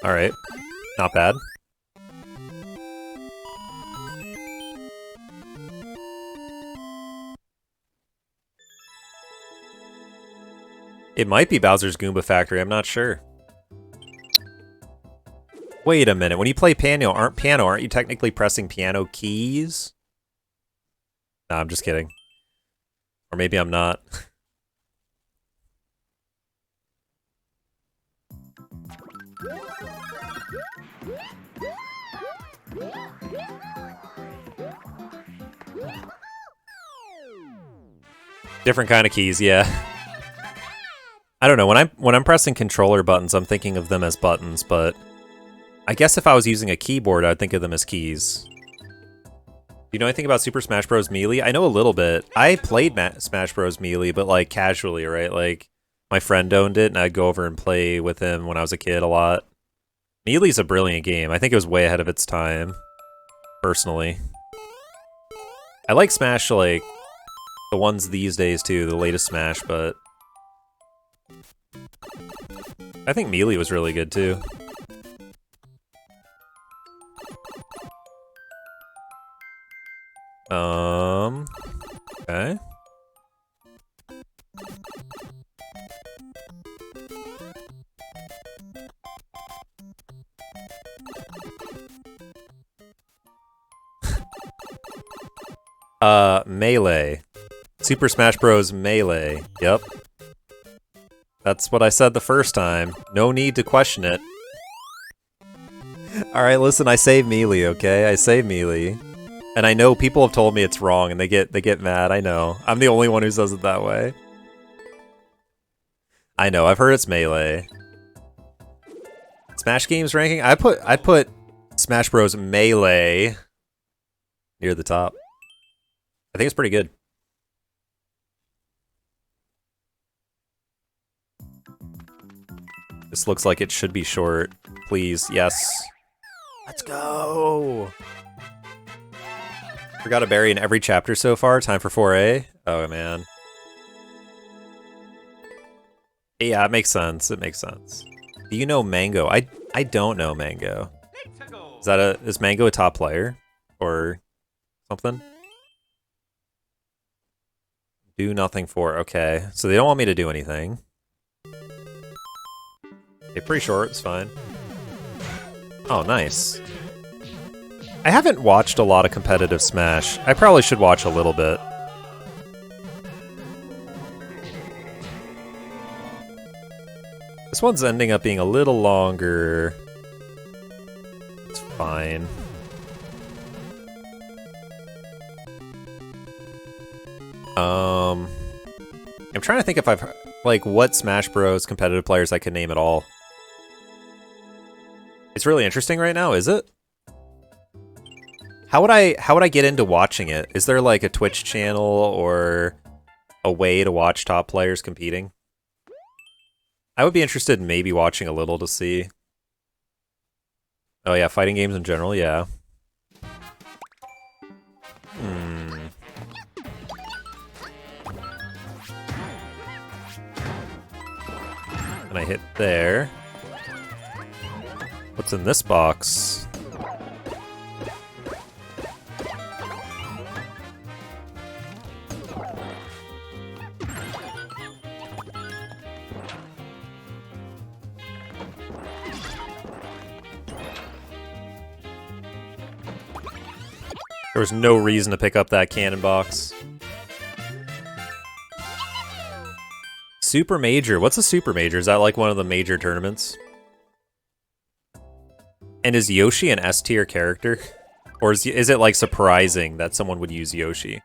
Alright. Not bad. It might be Bowser's Goomba Factory, I'm not sure. Wait a minute, when you play piano, aren't you technically pressing piano keys? Nah, I'm just kidding. Or maybe I'm not. Different kind of keys, yeah. I don't know, when I'm pressing controller buttons, I'm thinking of them as buttons, but I guess if I was using a keyboard, I'd think of them as keys. Do you know anything about Super Smash Bros. Melee? I know a little bit. I played Smash Bros. Melee, but like casually, right? Like, my friend owned it, and I'd go over and play with him when I was a kid a lot. Melee's a brilliant game. I think it was way ahead of its time, personally. I like Smash, like, the ones these days too, the latest Smash, but I think Melee was really good too. Okay. Melee. Super Smash Bros. Melee. Yep. That's what I said the first time. No need to question it. Alright, listen, I say Melee, okay? I say Melee. And I know people have told me it's wrong and they get mad, I know. I'm the only one who says it that way. I know, I've heard it's Melee. Smash Games ranking? I'd put Smash Bros. Melee near the top. I think it's pretty good. This looks like it should be short. Please, yes. Let's go! Forgot a berry in every chapter so far. Time for 4A. Oh, man. Yeah, it makes sense. It makes sense. Do you know Mango? I don't know Mango. Is Mango a top player? Or something? Do nothing for, okay. So they don't want me to do anything. Okay, pretty short, it's fine. Oh, nice. I haven't watched a lot of competitive Smash. I probably should watch a little bit. This one's ending up being a little longer. It's fine. I'm trying to think if I've like what Smash Bros. Competitive players I can name at all. It's really interesting right now, is it? How would I get into watching it? Is there like a Twitch channel or a way to watch top players competing? I would be interested in maybe watching a little to see. Oh yeah, fighting games in general, yeah. And I hit there. What's in this box? There was no reason to pick up that cannon box. Super Major. What's a Super Major? Is that like one of the major tournaments? And is Yoshi an S tier character? Or is it like surprising that someone would use Yoshi?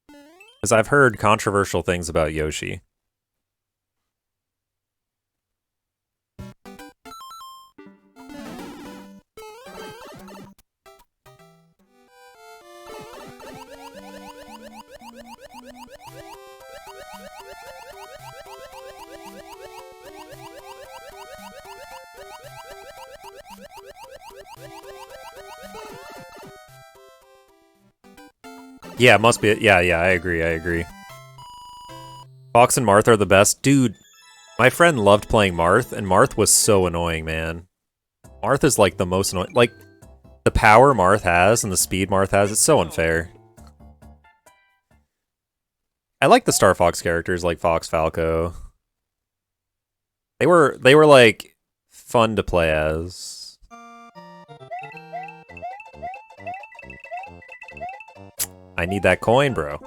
Because I've heard controversial things about Yoshi. Yeah, it must be. Yeah, I agree. Fox and Marth are the best. Dude, my friend loved playing Marth, and Marth was so annoying, man. Marth is like the most annoying. Like, the power Marth has and the speed Marth has, it's so unfair. I like the Star Fox characters like Fox Falco. They were like fun to play as. I need that coin, bro.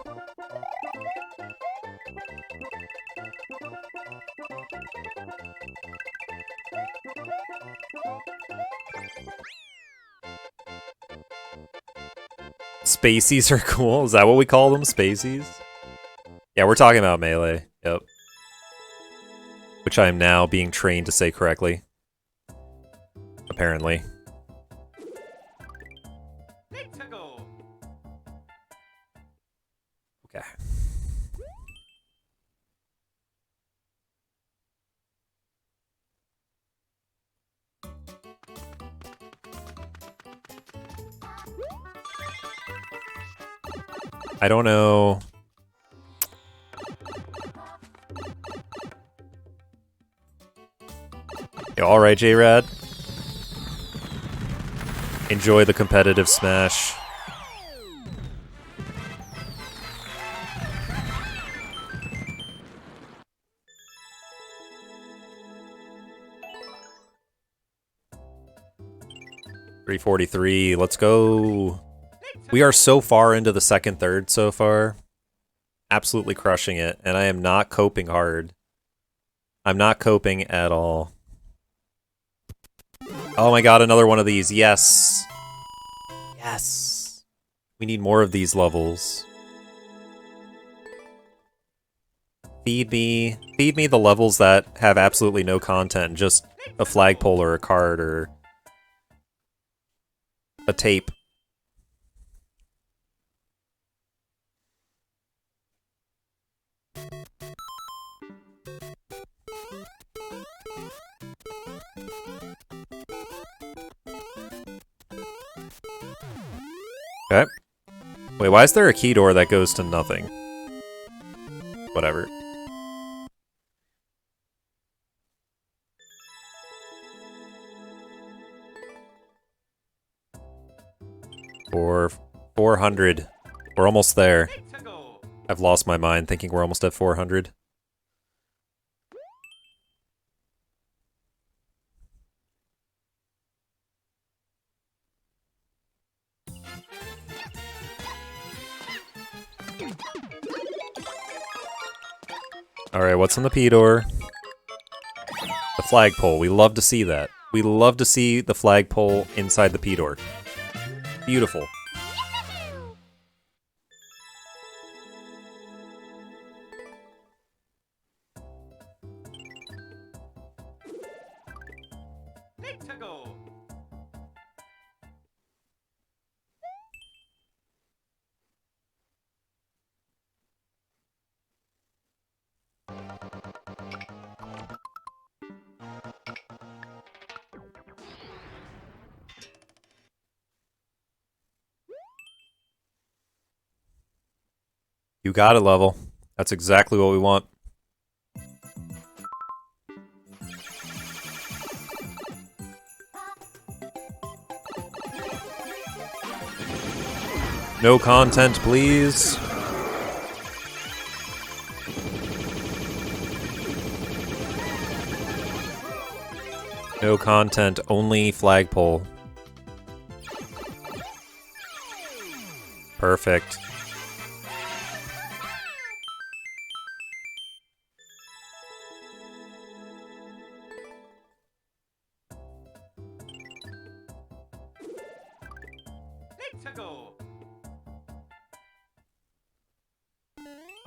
Spaceys are cool? Is that what we call them? Spaceys? Yeah, we're talking about Melee. Yep. Which I am now being trained to say correctly. Apparently. Let's go. Okay. I don't know. Yeah, alright, J-Rad. Enjoy the competitive smash. $343, let's go. We are so far into the second third so far. Absolutely crushing it, and I am not coping hard. I'm not coping at all. Oh my god, another one of these. Yes. Yes. We need more of these levels. Feed me the levels that have absolutely no content, just a flagpole or a card or a tape. Okay. Wait, why is there a key door that goes to nothing? Whatever. For 400. We're almost there. Let's go. I've lost my mind thinking we're almost at 400. Alright, what's in the P-door? The flagpole. We love to see that. We love to see the flagpole inside the P-door. Beautiful. Let's go. You got it, level. That's exactly what we want. No content, please. No content, only flagpole. Perfect. Let's go.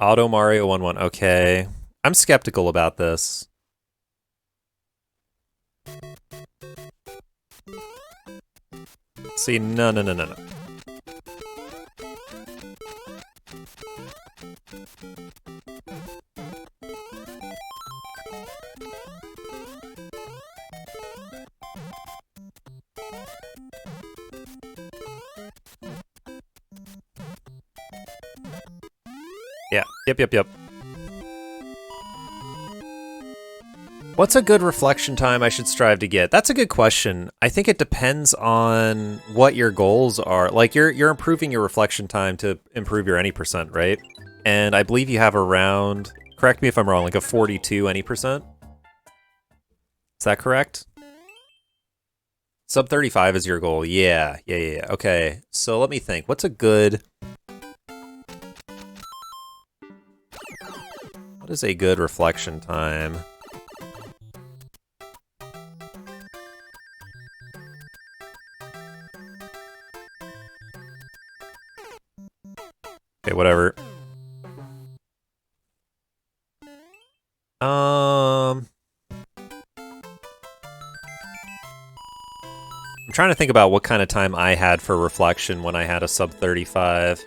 Auto Mario 1-1. Okay. I'm skeptical about this. See, no. Yeah, yep. What's a good reflection time I should strive to get? That's a good question. I think it depends on what your goals are. Like, you're improving your reflection time to improve your any percent, right? And I believe you have around, correct me if I'm wrong, like a 42 any percent? Is that correct? Sub 35 is your goal. Yeah. Okay, so let me think. What's a good... What is a good reflection time? Okay, whatever. I'm trying to think about what kind of time I had for reflection when I had a sub 35.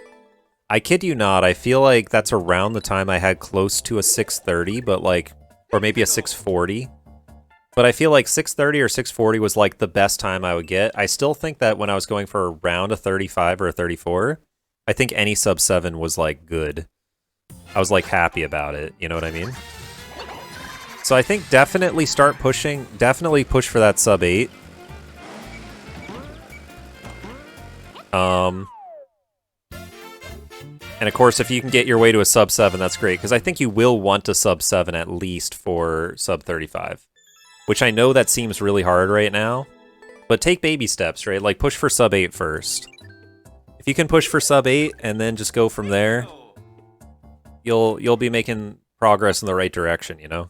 I kid you not, I feel like that's around the time I had close to a 630, but like, or maybe a 640. But I feel like 630 or 640 was like the best time I would get. I still think that when I was going for around a 35 or a 34, I think any sub 7 was like good. I was like happy about it, you know what I mean? So I think definitely start pushing, definitely push for that sub 8. And of course, if you can get your way to a sub 7, that's great, because I think you will want a sub 7 at least for sub 35. Which I know that seems really hard right now, but take baby steps, right? Like, push for sub 8 first. If you can push for sub 8 and then just go from there, you'll be making progress in the right direction, you know?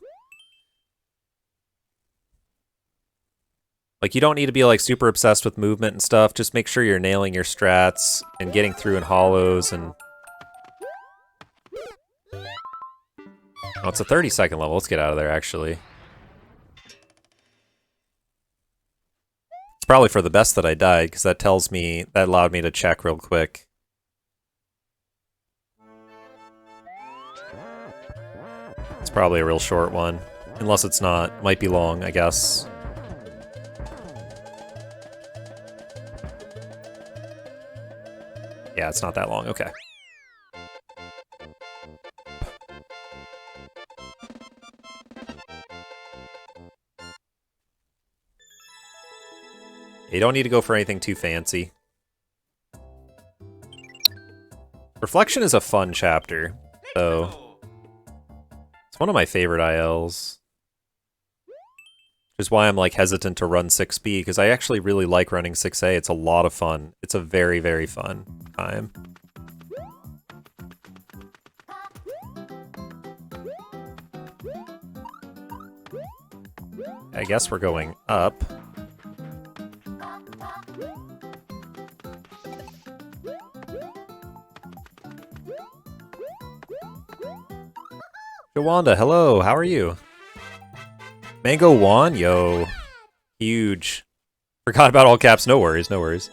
Like, you don't need to be, like, super obsessed with movement and stuff. Just make sure you're nailing your strats and getting through in hollows and... Oh, it's a 30-second level. Let's get out of there, actually. It's probably for the best that I died, because that tells me, that allowed me to check real quick. It's probably a real short one. Unless it's not. Might be long, I guess. Yeah, it's not that long. Okay. You don't need to go for anything too fancy. Reflection is a fun chapter, so it's one of my favorite ILs. Which is why I'm like hesitant to run 6B, because I actually really like running 6A. It's a lot of fun. It's a very, very fun time. I guess we're going up. Jawanda, hello, how are you? Mango Wan, yo. Huge. Forgot about all caps, no worries, no worries.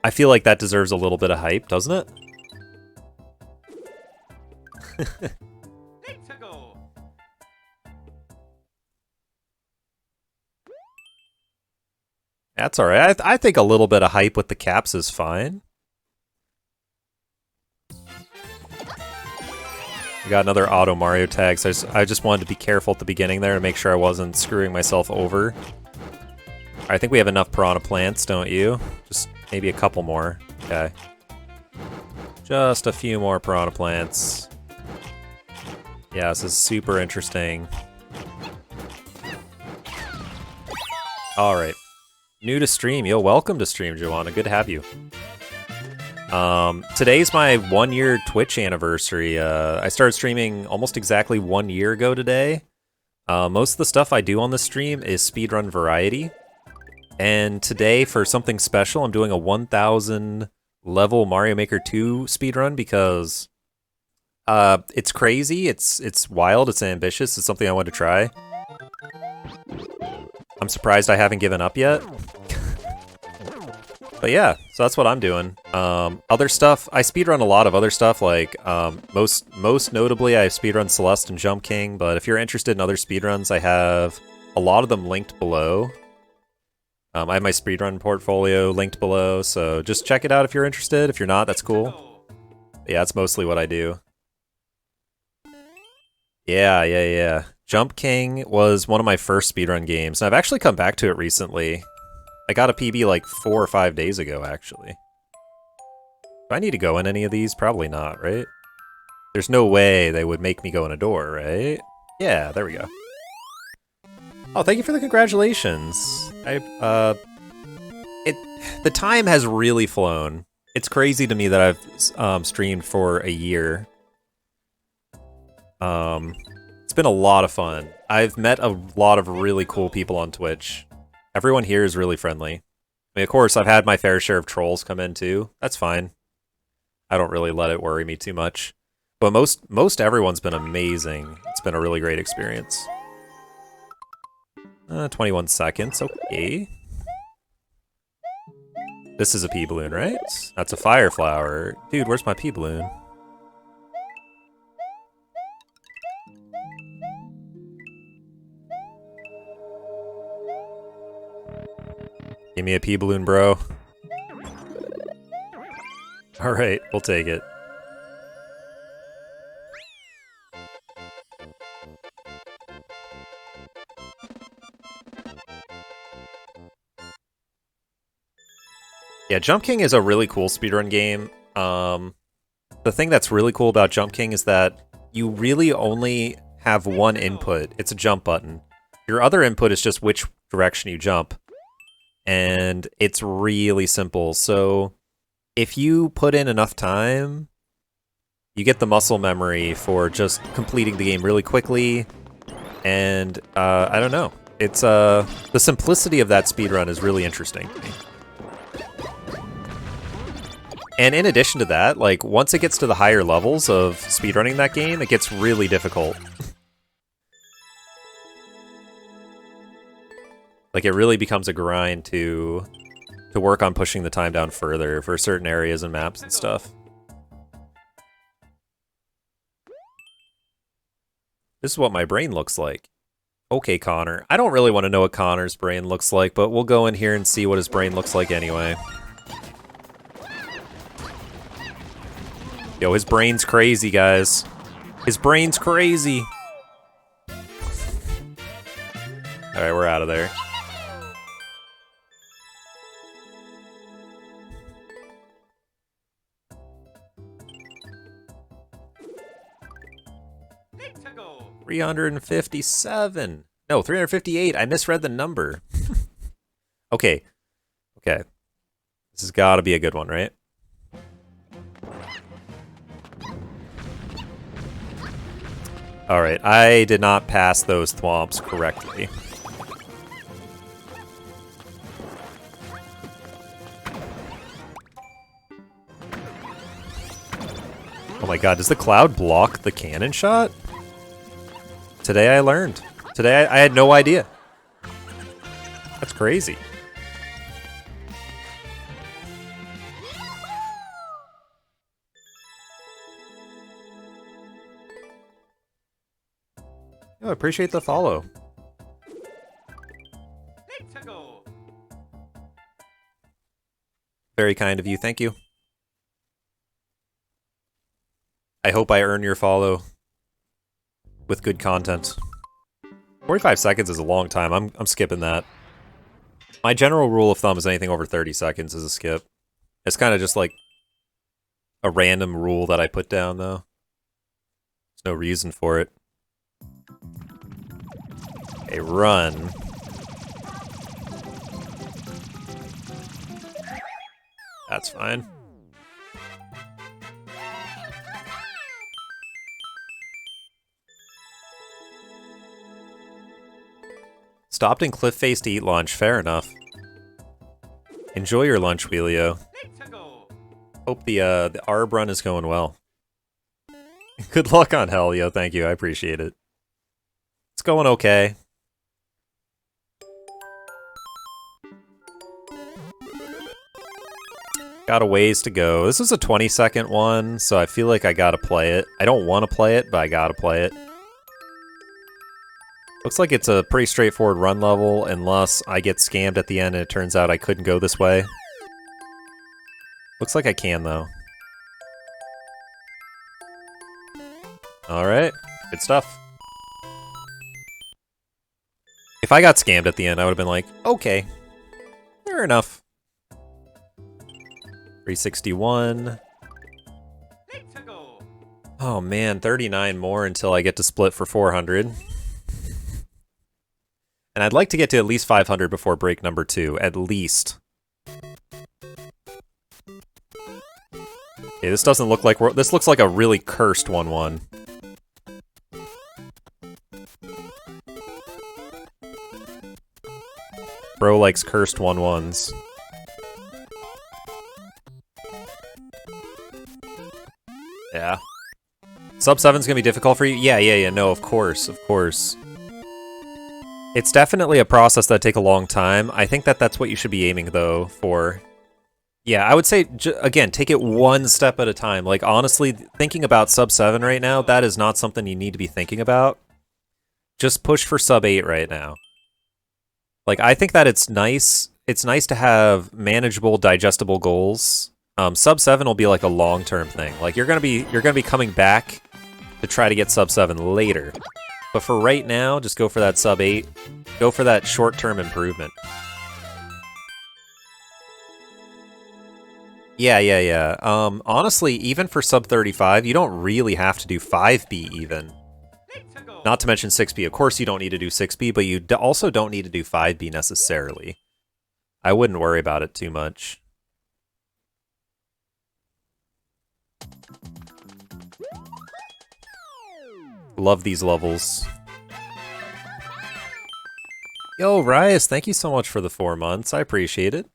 I feel like that deserves a little bit of hype, doesn't it? Let's go. That's alright. I think a little bit of hype with the caps is fine. We got another auto Mario tag, so I just wanted to be careful at the beginning there to make sure I wasn't screwing myself over. I think we have enough piranha plants, don't you? Just maybe a couple more. Okay. Just a few more piranha plants. Yeah, this is super interesting. Alright. New to stream. Yo, welcome to stream, Joanna. Good to have you. Today's my 1-year Twitch anniversary. I started streaming almost exactly 1 year ago today. Most of the stuff I do on the stream is speedrun variety. And today, for something special, I'm doing a 1,000 level Mario Maker 2 speedrun because it's crazy, it's wild, it's ambitious, it's something I want to try. I'm surprised I haven't given up yet. But yeah, so that's what I'm doing. Other stuff, I speedrun a lot of other stuff, like most notably I speedrun Celeste and Jump King, but if you're interested in other speedruns, I have a lot of them linked below. I have my speedrun portfolio linked below, so just check it out if you're interested. If you're not, that's cool. But yeah, that's mostly what I do. Yeah. Jump King was one of my first speedrun games, and I've actually come back to it recently. I got a PB like 4 or 5 days ago, actually. Do I need to go in any of these? Probably not, right? There's no way they would make me go in a door, right? Yeah, there we go. Oh, thank you for the congratulations. The time has really flown. It's crazy to me that I've streamed for a year. It's been a lot of fun. I've met a lot of really cool people on Twitch. Everyone here is really friendly. I mean, of course, I've had my fair share of trolls come in too. That's fine. I don't really let it worry me too much. But most everyone's been amazing. It's been a really great experience. 21 seconds, okay. This is a pea balloon, right? That's a fire flower. Dude, where's my pea balloon? Give me a pea balloon, bro. Alright, we'll take it. Yeah, Jump King is a really cool speedrun game. The thing that's really cool about Jump King is that you really only have one input. It's a jump button. Your other input is just which direction you jump. And it's really simple. So if you put in enough time, you get the muscle memory for just completing the game really quickly. And I don't know. It's the simplicity of that speedrun is really interesting to me. And in addition to that, like, once it gets to the higher levels of speedrunning that game, it gets really difficult. Like, it really becomes a grind to work on pushing the time down further for certain areas and maps and stuff. This is what my brain looks like. Okay, Connor. I don't really want to know what Connor's brain looks like, but we'll go in here and see what his brain looks like anyway. Yo, his brain's crazy, guys. His brain's crazy. Alright, we're out of there. Let's go. 357. No, 358. I misread the number. Okay. Okay. This has got to be a good one, right? Alright, I did not pass those thwomps correctly. Oh my god, does the cloud block the cannon shot? Today I learned. Today I had no idea. That's crazy. Oh, I appreciate the follow. Let's go. Very kind of you, thank you. I hope I earn your follow with good content. 45 seconds is a long time. I'm skipping that. My general rule of thumb is anything over 30 seconds is a skip. It's kind of just like a random rule that I put down, though. There's no reason for it. Okay, run. That's fine. stopped in Cliff Face to eat lunch. Fair enough. Enjoy your lunch, Wheelio. Hope the ARB run is going well. Good luck on Helio, thank you, I appreciate it. It's going okay. Got a ways to go. This is a 20-second one, so I feel like I gotta play it. I don't want to play it, but I gotta play it. Looks like it's a pretty straightforward run level, unless I get scammed at the end and it turns out I couldn't go this way. Looks like I can, though. Alright, good stuff. If I got scammed at the end, I would have been like, okay, fair enough. 361. Oh man, 39 more until I get to split for 400. And I'd like to get to at least 500 before break number 2, at least. Okay, this doesn't look like this looks like a really cursed 1-1. Bro likes cursed 1-1s. Yeah. Sub 7's gonna be difficult for you? Yeah, no, of course. It's definitely a process that take a long time. I think that's what you should be aiming, though, for. Yeah, I would say, again, take it one step at a time. Like, honestly, thinking about sub 7 right now, that is not something you need to be thinking about. Just push for sub 8 right now. Like, I think that it's nice to have manageable, digestible goals. Sub 7 will be like a long-term thing. Like, you're gonna be coming back to try to get sub 7 later. But for right now, just go for that sub 8. Go for that short-term improvement. Yeah. Honestly, even for sub 35, you don't really have to do 5B even. Not to mention 6B. Of course you don't need to do 6B, but you also don't need to do 5B necessarily. I wouldn't worry about it too much. Love these levels. Yo, Rias, thank you so much for the 4 months. I appreciate it.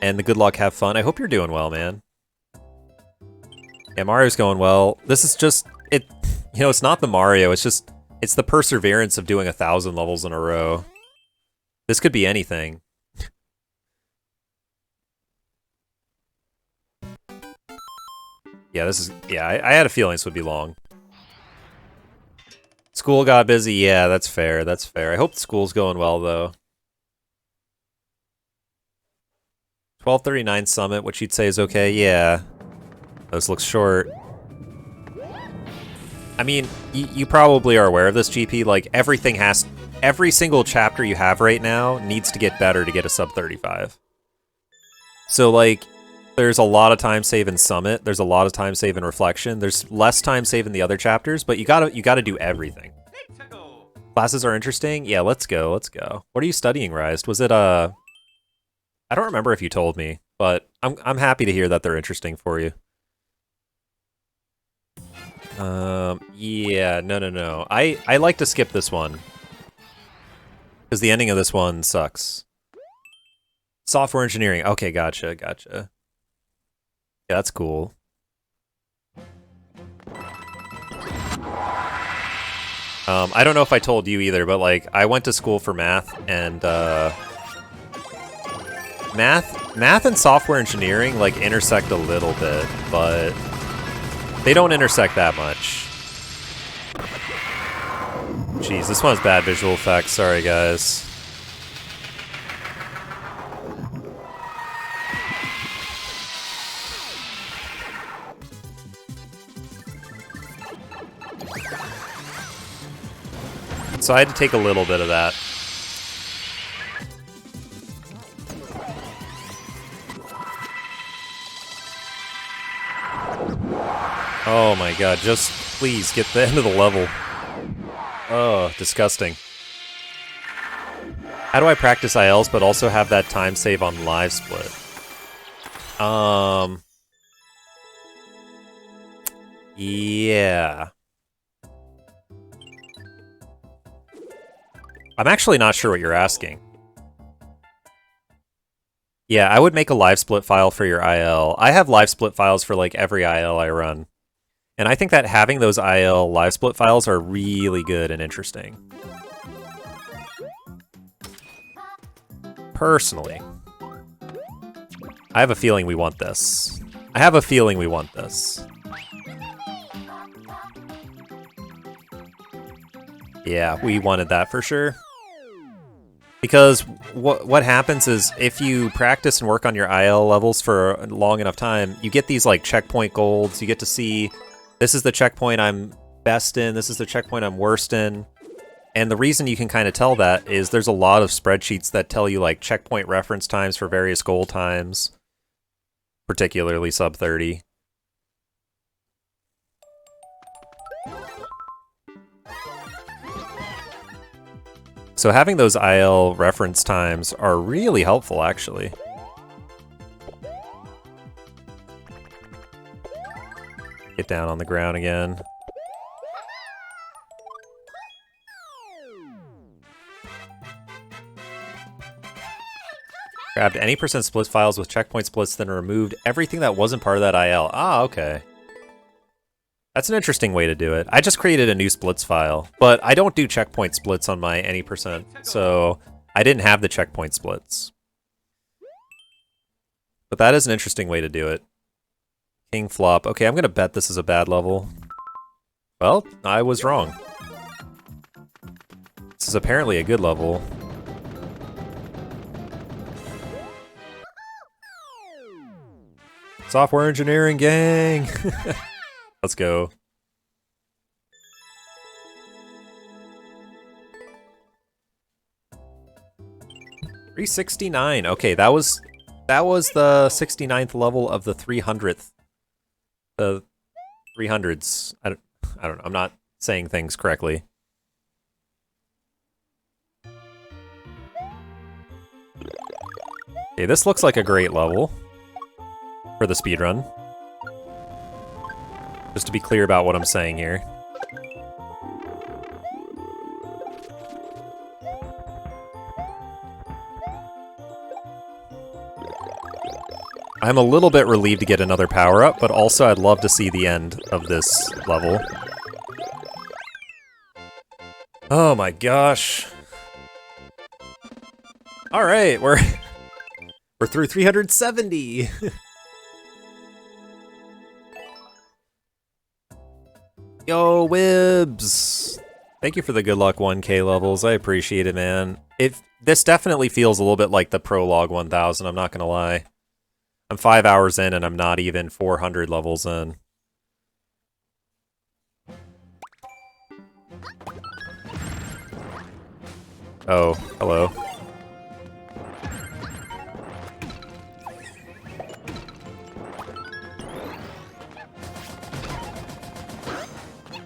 And the good luck, have fun. I hope you're doing well, man. Yeah, Mario's going well. This is just, you know, it's not the Mario, it's the perseverance of doing 1,000 levels in a row. This could be anything. Yeah, I had a feeling this would be long. School got busy, yeah, that's fair. I hope the school's going well, though. 1239 Summit, which you'd say is okay, yeah. Those look short. I mean, you probably are aware of this, GP, like, every single chapter you have right now needs to get better to get a sub 35. So, like, there's a lot of time save in Summit, there's a lot of time save in Reflection, there's less time save in the other chapters, but you gotta do everything. Classes are interesting? Yeah, let's go. What are you studying, Rized? Was it, I don't remember if you told me, but I'm happy to hear that they're interesting for you. Yeah, no. I like to skip this one. Because the ending of this one sucks. Software engineering. Okay, gotcha. Yeah, that's cool. I don't know if I told you either, but, like, I went to school for math, and, Math and software engineering, like, intersect a little bit, but they don't intersect that much. Jeez, this one has bad visual effects. Sorry, guys. So I had to take a little bit of that. Oh my god, just please get the end of the level. Oh, disgusting. How do I practice ILs but also have that time save on live split? Yeah. I'm actually not sure what you're asking. Yeah, I would make a live split file for your IL. I have live split files for like every IL I run. And I think that having those IL live split files are really good and interesting. Personally. I have a feeling we want this. I have a feeling we want this. Yeah, we wanted that for sure. Because what happens is if you practice and work on your IL levels for a long enough time, you get these like checkpoint golds. You get to see, this is the checkpoint I'm best in, this is the checkpoint I'm worst in. And the reason you can kind of tell that is there's a lot of spreadsheets that tell you like checkpoint reference times for various goal times, particularly sub 30. So having those IL reference times are really helpful, actually. Get down on the ground again. Grabbed any percent split files with checkpoint splits, then removed everything that wasn't part of that IL. Ah, okay. That's an interesting way to do it. I just created a new splits file, but I don't do checkpoint splits on my any percent, so I didn't have the checkpoint splits. But that is an interesting way to do it. King flop. Okay, I'm gonna bet this is a bad level. Well, I was wrong. This is apparently a good level. Software engineering gang! Let's go. $369. Okay, that was the 69th level of the 300th. The 300s. I don't know. I'm not saying things correctly. Okay, this looks like a great level for the speedrun. Just to be clear about what I'm saying here. I'm a little bit relieved to get another power-up, but also I'd love to see the end of this level. Oh my gosh. Alright, we're through 370! Yo, Wibs! Thank you for the good luck 1K levels. I appreciate it, man. This definitely feels a little bit like the Prologue 1000, I'm not gonna lie. I'm 5 hours in and I'm not even 400 levels in. Oh, hello.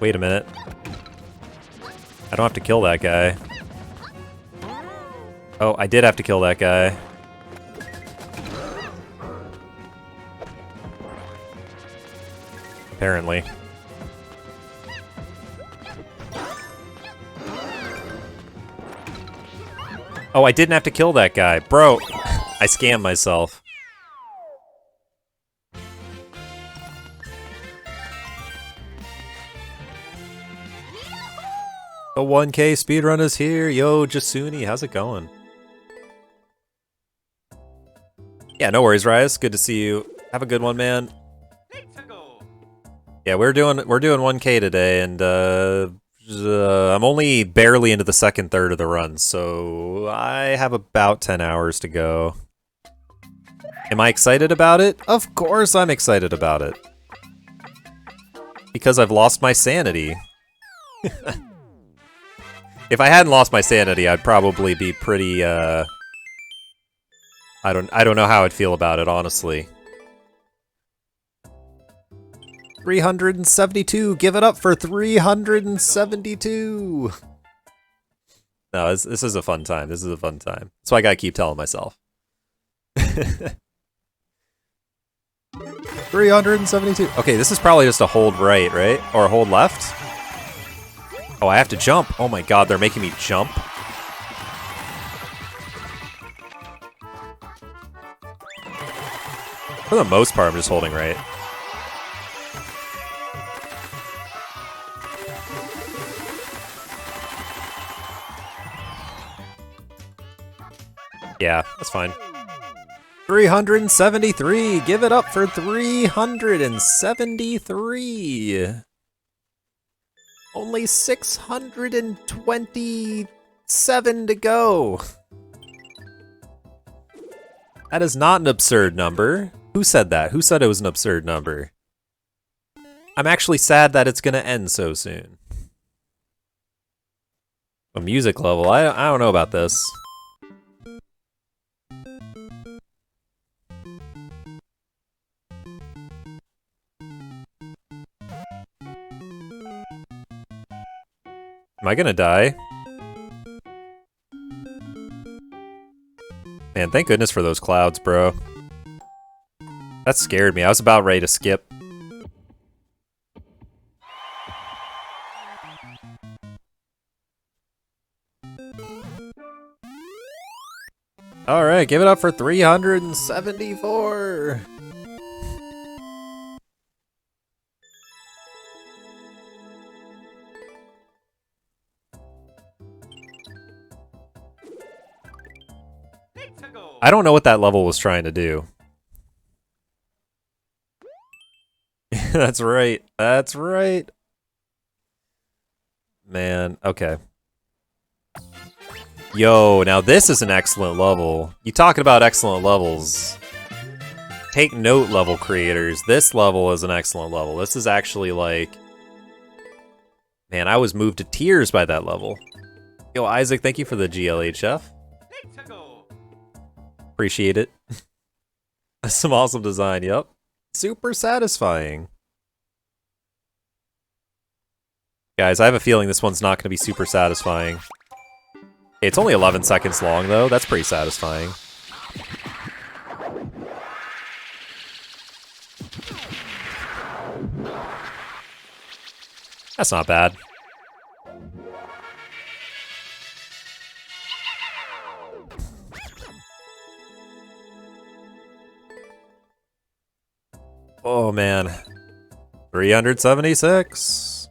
Wait a minute. I don't have to kill that guy. Oh, I did have to kill that guy. Apparently. Oh, I didn't have to kill that guy. Bro, I scammed myself. The 1K speedrun is here. Yo, Jasuni, how's it going? Yeah, no worries, Ryas. Good to see you. Have a good one, man. Yeah, we're doing 1K today, and I'm only barely into the second third of the run, so I have about 10 hours to go. Am I excited about it? Of course I'm excited about it. Because I've lost my sanity. If I hadn't lost my sanity, I'd probably be pretty, I don't know how I'd feel about it, honestly. 372! Give it up for 372! No, this is a fun time. This is a fun time. That's why I gotta keep telling myself. 372! Okay, this is probably just a hold right? Or a hold left? Oh, I have to jump. Oh my god, they're making me jump. For the most part, I'm just holding right. Yeah, that's fine. 373! Give it up for 373! Only 627 to go! That is not an absurd number. Who said that? Who said it was an absurd number? I'm actually sad that it's gonna end so soon. A music level? I don't know about this. Am I gonna die? Man, thank goodness for those clouds, bro. That scared me. I was about ready to skip. Alright, give it up for 374! I don't know what that level was trying to do. That's right. That's right. Man, okay. Yo, now this is an excellent level. You talking about excellent levels. Take note, level creators. This level is an excellent level. This is actually like... Man, I was moved to tears by that level. Yo, Isaac, thank you for the GLHF. Appreciate it. Some awesome design, yep. Super satisfying. Guys, I have a feeling this one's not going to be super satisfying. It's only 11 seconds long, though. That's pretty satisfying. That's not bad. Oh, man. 376.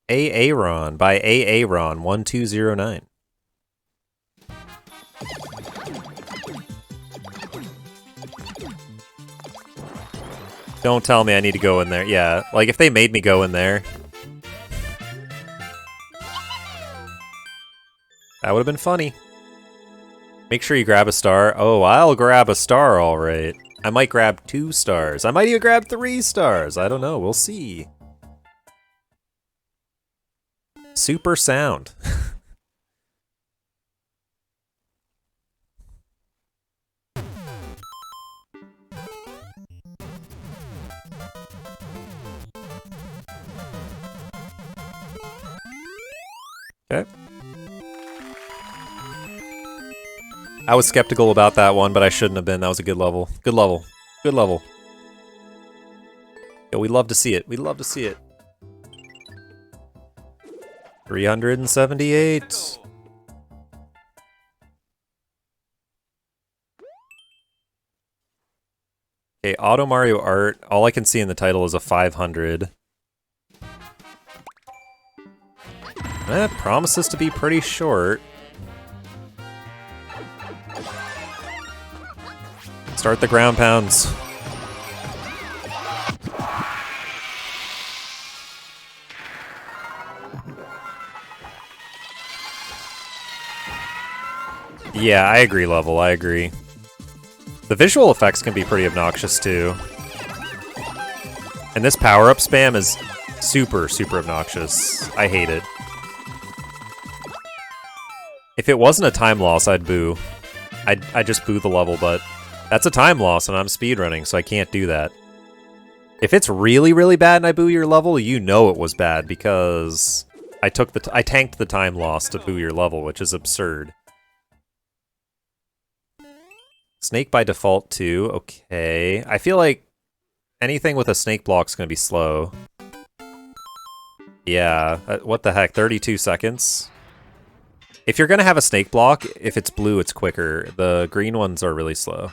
Aaron by Aaron 1209. Don't tell me I need to go in there. Yeah, like if they made me go in there, that would have been funny. Make sure you grab a star. Oh, I'll grab a star, all right. I might grab 2 stars. I might even grab 3 stars. I don't know. We'll see. Super sound. Okay. I was skeptical about that one, but I shouldn't have been. That was a good level. Good level. Good level. Yo, we love to see it. We love to see it. 378. Okay, Auto Mario Art. All I can see in the title is a 500. That promises to be pretty short. Start the ground pounds. Yeah, I agree, Level. I agree. The visual effects can be pretty obnoxious, too. And this power-up spam is super, super obnoxious. I hate it. If it wasn't a time loss, I'd boo. I'd just boo the level, but that's a time loss, and I'm speedrunning, so I can't do that. If it's really, really bad and I boo your level, you know it was bad, because I tanked the time loss to boo your level, which is absurd. Snake by default, too. Okay. I feel like anything with a snake block's gonna be slow. Yeah. What the heck? 32 seconds? If you're gonna have a snake block, if it's blue, it's quicker. The green ones are really slow.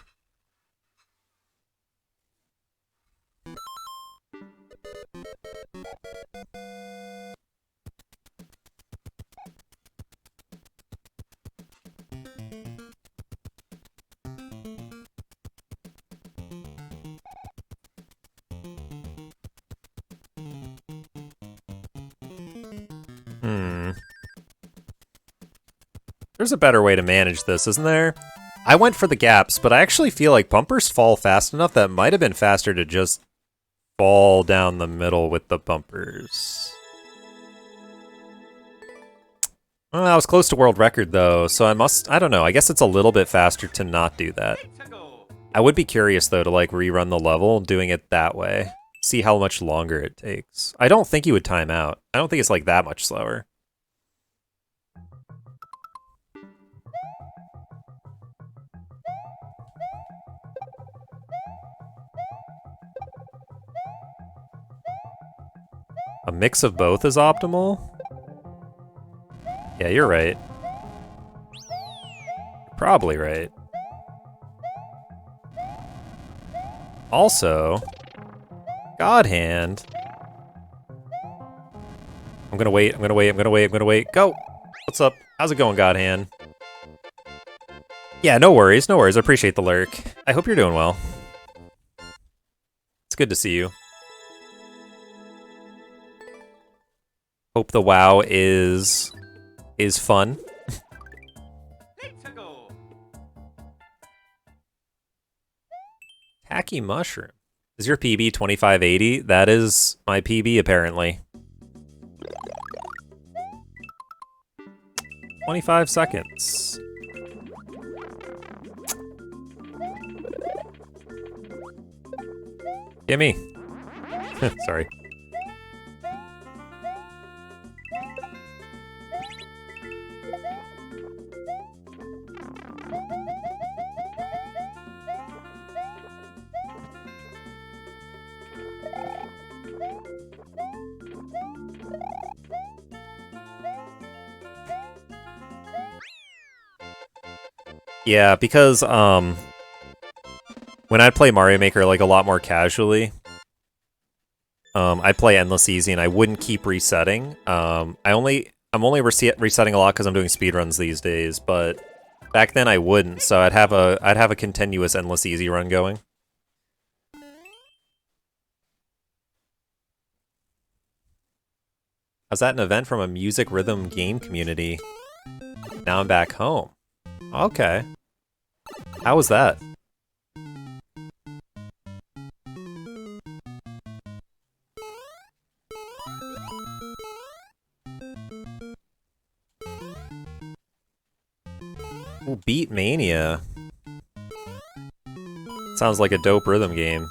There's a better way to manage this, isn't there? I went for the gaps, but I actually feel like bumpers fall fast enough that it might have been faster to just fall down the middle with the bumpers. Well, I was close to world record though, so I don't know, I guess it's a little bit faster to not do that. I would be curious though to like rerun the level doing it that way. See how much longer it takes. I don't think you would time out. I don't think it's like that much slower. A mix of both is optimal? Yeah, you're right. You're probably right. Also, God Hand. I'm gonna wait, I'm gonna wait, I'm gonna wait, I'm gonna wait. Go! What's up? How's it going, God Hand? Yeah, no worries, no worries. I appreciate the lurk. I hope you're doing well. It's good to see you. Hope the WoW is fun. Tacky mushroom. Is your PB 2580? That is my PB apparently. 25 seconds. Gimme. Sorry. Yeah, because when I play Mario Maker like a lot more casually, I'd play endless easy and I wouldn't keep resetting. I'm only resetting a lot because I'm doing speedruns these days, but back then I wouldn't, so I'd have a continuous endless easy run going. I was at an event from a music rhythm game community. Now I'm back home. Okay. How was that? Ooh, Beat Mania. Sounds like a dope rhythm game.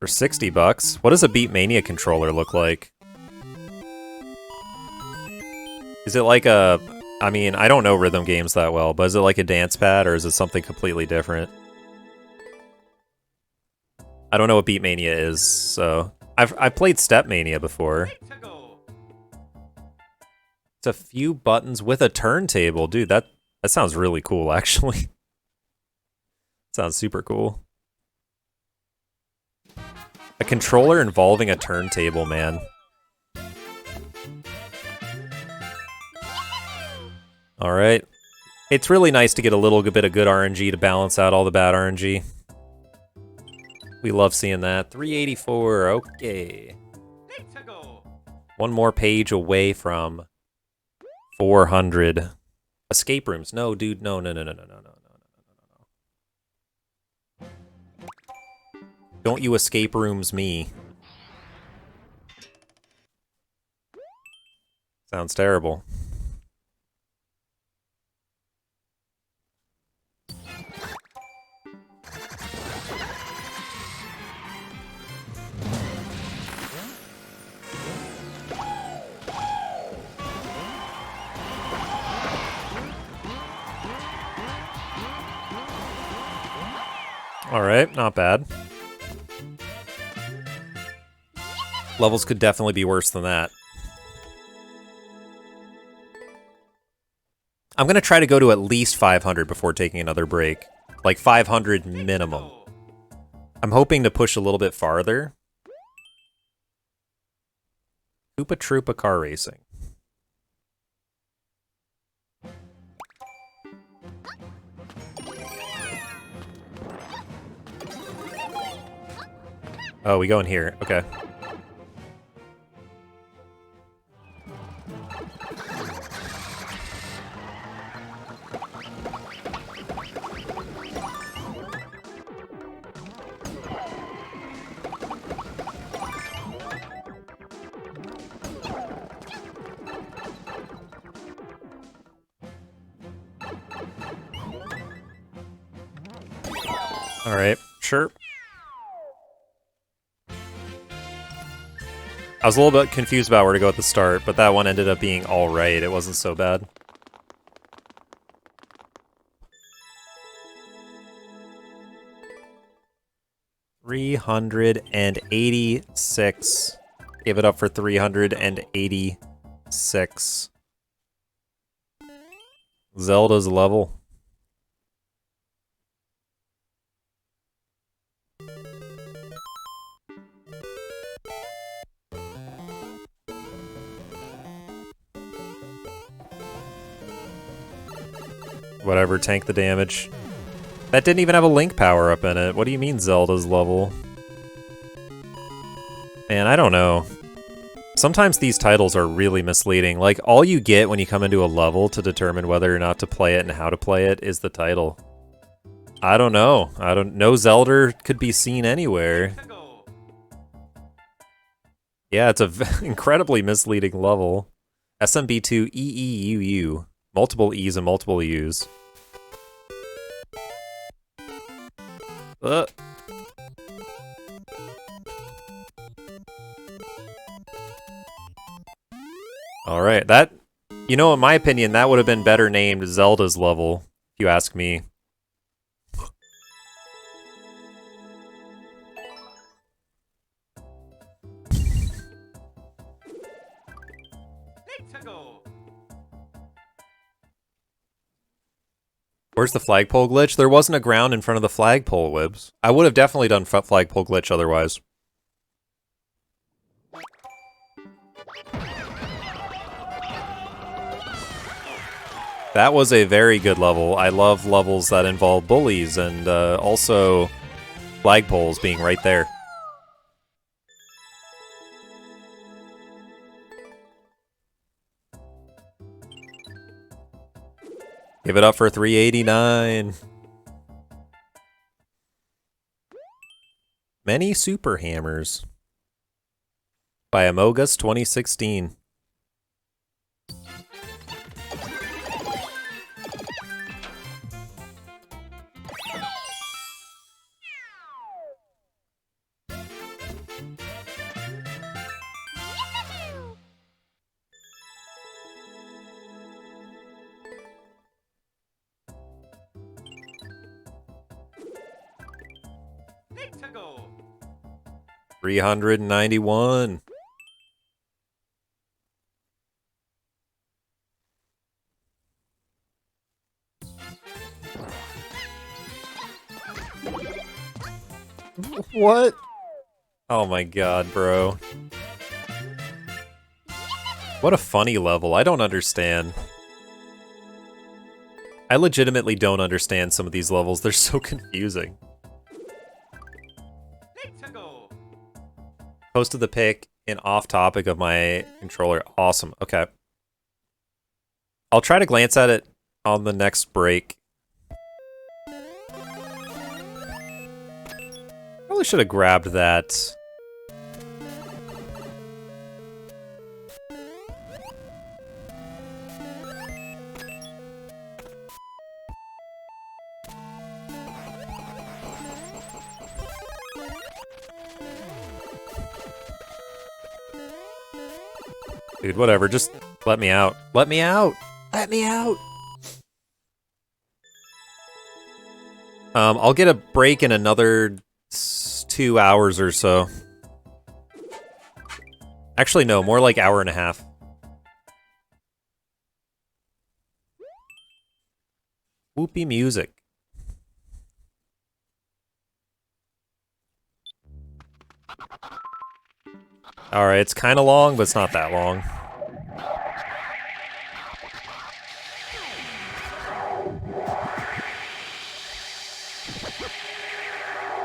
For 60 bucks? What does a Beat Mania controller look like? Is it like a... I mean, I don't know rhythm games that well, but is it like a dance pad or is it something completely different? I don't know what Beat Mania is, so... I've played Step Mania before. It's a few buttons with a turntable. Dude, that sounds really cool, actually. Sounds super cool. A controller involving a turntable, man. Alright. It's really nice to get a little bit of good RNG to balance out all the bad RNG. We love seeing that. 384, okay. One more page away from 400. Escape rooms. No, dude, no. Don't you escape rooms me. Sounds terrible. Alright, not bad. Levels could definitely be worse than that. I'm gonna try to go to at least 500 before taking another break. Like 500 minimum. I'm hoping to push a little bit farther. Koopa Troopa car racing. Oh, we go in here. Okay. All right, sure. I was a little bit confused about where to go at the start, but that one ended up being all right. It wasn't so bad. $386. Give it up for 386. Zelda's level. Whatever, tank the damage. That didn't even have a Link power-up in it. What do you mean Zelda's level? Man, I don't know. Sometimes these titles are really misleading. Like, all you get when you come into a level to determine whether or not to play it and how to play it is the title. I don't know. No Zelda could be seen anywhere. Yeah, it's a incredibly misleading level. SMB2 EEUU. Multiple E's and multiple U's. Alright, that... You know, in my opinion, that would have been better named Zelda's level, if you ask me. Where's the flagpole glitch? There wasn't a ground in front of the flagpole, Wibs. I would have definitely done flagpole glitch otherwise. That was a very good level. I love levels that involve bullies and also flagpoles being right there. Give it up for 389. Many Super Hammers by Amogus 2016. Go. 391. What? Oh my god, bro. What a funny level. I don't understand. I legitimately don't understand some of these levels. They're so confusing. Posted the pic in off topic of my controller. Awesome. Okay. I'll try to glance at it on the next break. Probably should have grabbed that. Dude, whatever, just let me out. Let me out! Let me out! I'll get a break in another 2 hours or so. Actually, no, more like hour and a half. Whoopee music. Alright, it's kind of long, but it's not that long.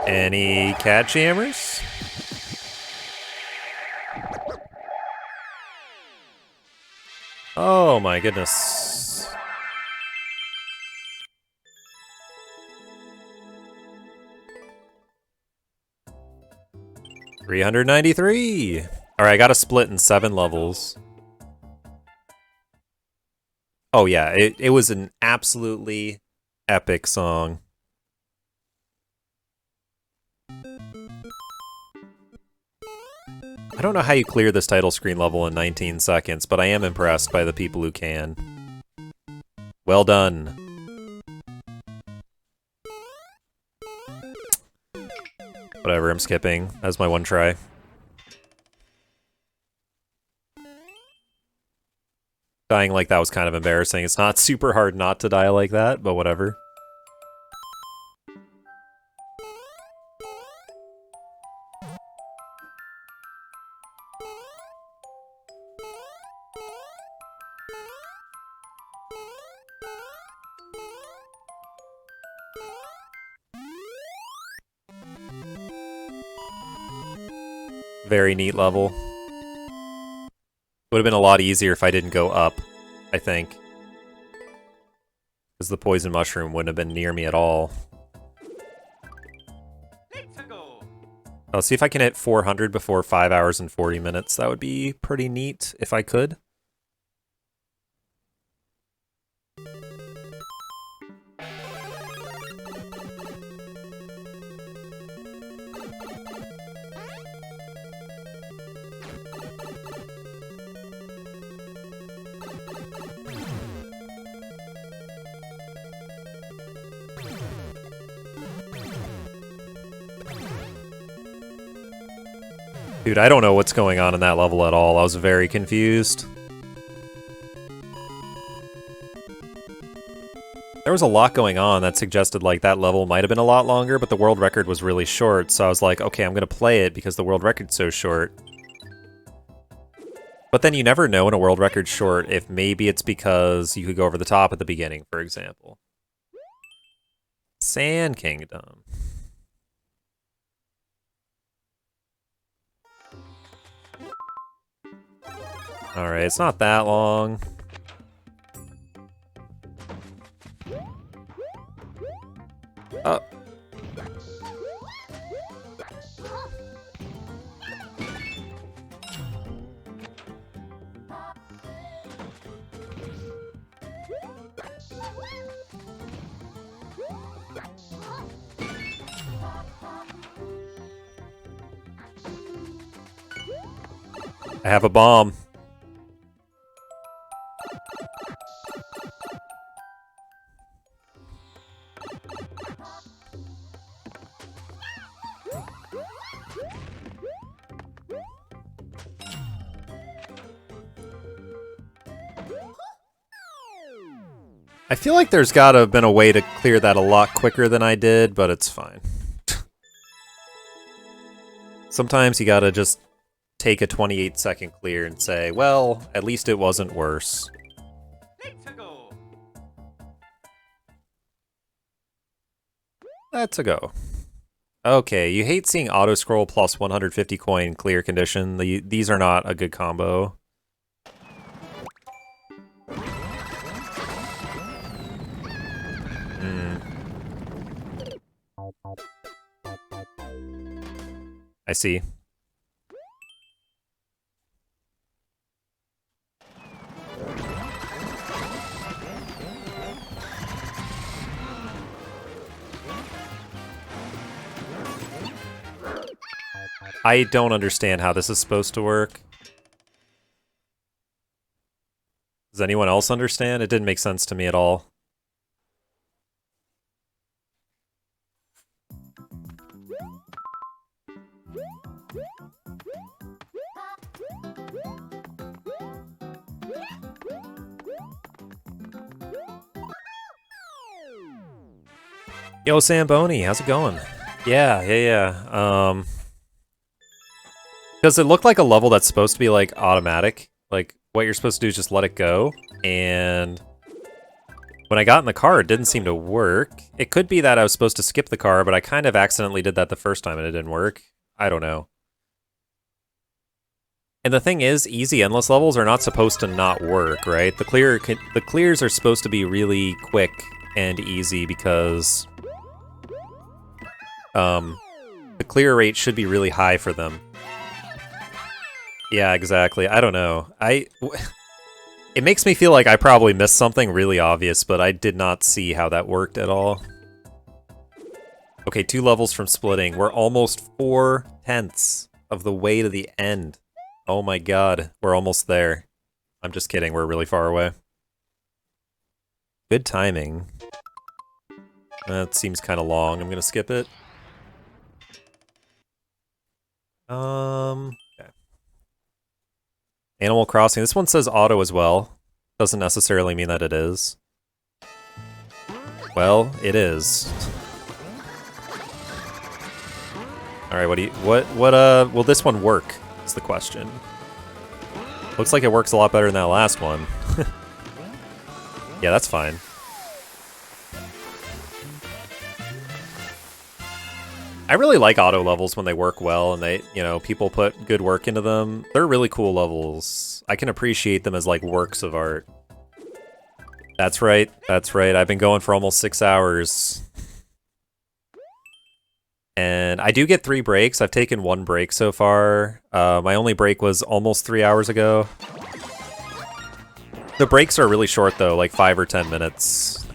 Any cat jammers? Oh my goodness. $393. Alright, I got a split in 7 levels. Oh yeah, it was an absolutely epic song. I don't know how you clear this title screen level in 19 seconds, but I am impressed by the people who can. Well done. Whatever, I'm skipping. That was my one try. Dying like that was kind of embarrassing. It's not super hard not to die like that, but whatever. Very neat level. Would have been a lot easier if I didn't go up, I think. Because the poison mushroom wouldn't have been near me at all. Let's go. I'll see if I can hit 400 before 5 hours and 40 minutes. That would be pretty neat if I could. Dude, I don't know what's going on in that level at all. I was very confused. There was a lot going on that suggested like that level might have been a lot longer, but the world record was really short, so I was like, okay, I'm gonna play it because the world record's so short. But then you never know in a world record short if maybe it's because you could go over the top at the beginning, for example. Sand Kingdom. Alright, it's not that long. Oh. I have a bomb. I feel like there's gotta have been a way to clear that a lot quicker than I did, but it's fine. Sometimes you gotta just take a 28-second clear and say, well, at least it wasn't worse. Let's go. Let's go. Okay, you hate seeing auto-scroll plus 150 coin clear condition. These are not a good combo. I see. I don't understand how this is supposed to work. Does anyone else understand? It didn't make sense to me at all. Yo, Samboni, how's it going? Yeah. Because it looked like a level that's supposed to be, like, automatic. Like, what you're supposed to do is just let it go. And when I got in the car, it didn't seem to work. It could be that I was supposed to skip the car, but I kind of accidentally did that the first time and it didn't work. I don't know. And the thing is, easy endless levels are not supposed to not work, right? The clears are supposed to be really quick and easy because the clear rate should be really high for them. Yeah, exactly. I don't know. It makes me feel like I probably missed something really obvious, but I did not see how that worked at all. Okay, 2 levels from splitting. We're almost 4/10 of the way to the end. Oh my god, we're almost there. I'm just kidding, we're really far away. Good timing. That seems kind of long. I'm gonna skip it. Okay. Animal Crossing. This one says auto as well. Doesn't necessarily mean that it is. Well, it is. Alright, will this one work? Is the question. Looks like it works a lot better than that last one. Yeah, that's fine. I really like auto levels when they work well and they, people put good work into them. They're really cool levels. I can appreciate them as like works of art. That's right. I've been going for almost 6 hours. And I do get 3 breaks. I've taken 1 break so far. My only break was almost 3 hours ago. The breaks are really short though, like 5 or 10 minutes.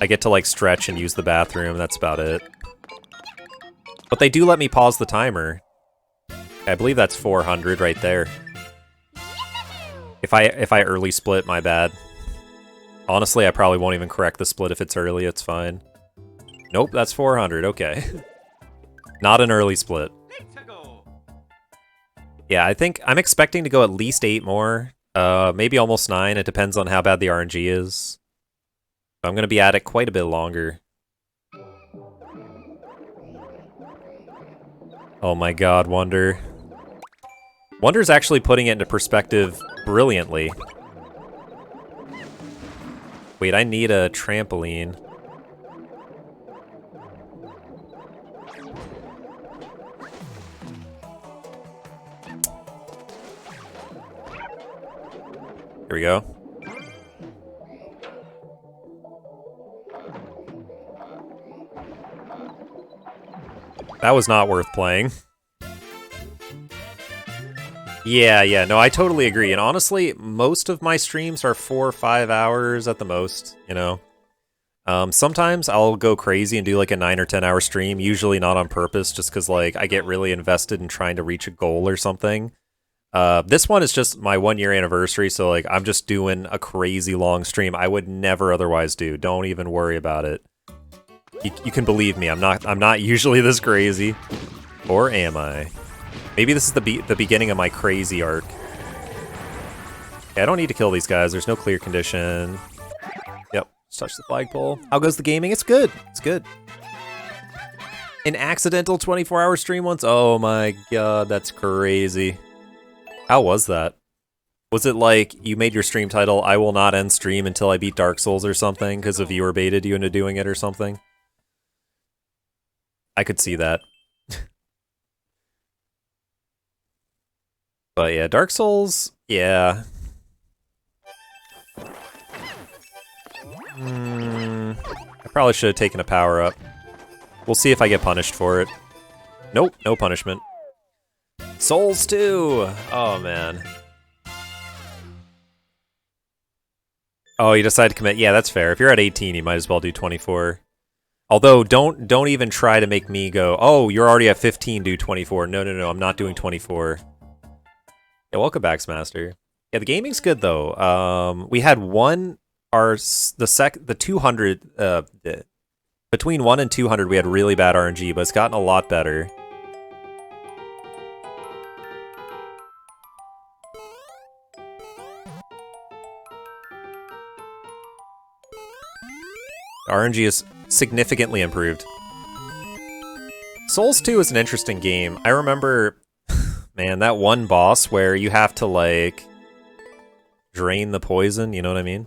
I get to like stretch and use the bathroom, that's about it. But they do let me pause the timer. I believe that's 400 right there. If I early split, my bad. Honestly, I probably won't even correct the split if it's early, it's fine. Nope, that's 400, okay. Not an early split. Yeah, I think I'm expecting to go at least 8 more. Maybe almost 9. It depends on how bad the RNG is. I'm gonna be at it quite a bit longer. Oh my god, Wonder. Wonder's actually putting it into perspective brilliantly. Wait, I need a trampoline. Here we go. That was not worth playing. Yeah, no, I totally agree. And honestly, most of my streams are 4 or 5 hours at the most, Sometimes I'll go crazy and do like a 9 or 10 hour stream, usually not on purpose, just because like I get really invested in trying to reach a goal or something. This one is just my 1-year anniversary, so like I'm just doing a crazy long stream I would never otherwise do. Don't even worry about it. You can believe me, I'm not usually this crazy. Or am I? Maybe this is the beginning of my crazy arc. Okay, I don't need to kill these guys, there's no clear condition. Yep, just touch the flagpole. How goes the gaming? It's good, it's good. An accidental 24-hour stream once? Oh my god, that's crazy. How was that? Was it like you made your stream title, I will not end stream until I beat Dark Souls or something, because a viewer baited you into doing it or something? I could see that. But yeah, Dark Souls, yeah. I probably should have taken a power up. We'll see if I get punished for it. Nope, no punishment. Souls 2! Oh man. Oh, you decided to commit. Yeah, that's fair. If you're at 18, you might as well do 24. Although, don't even try to make me go, oh, you're already at 15, do 24. No, I'm not doing 24. Yeah, welcome back, Smaster. Yeah, the gaming's good though. We had the 200, between 1 and 200 we had really bad RNG, but it's gotten a lot better. RNG is significantly improved. Souls 2 is an interesting game. I remember, man, that one boss where you have to, like, drain the poison, you know what I mean?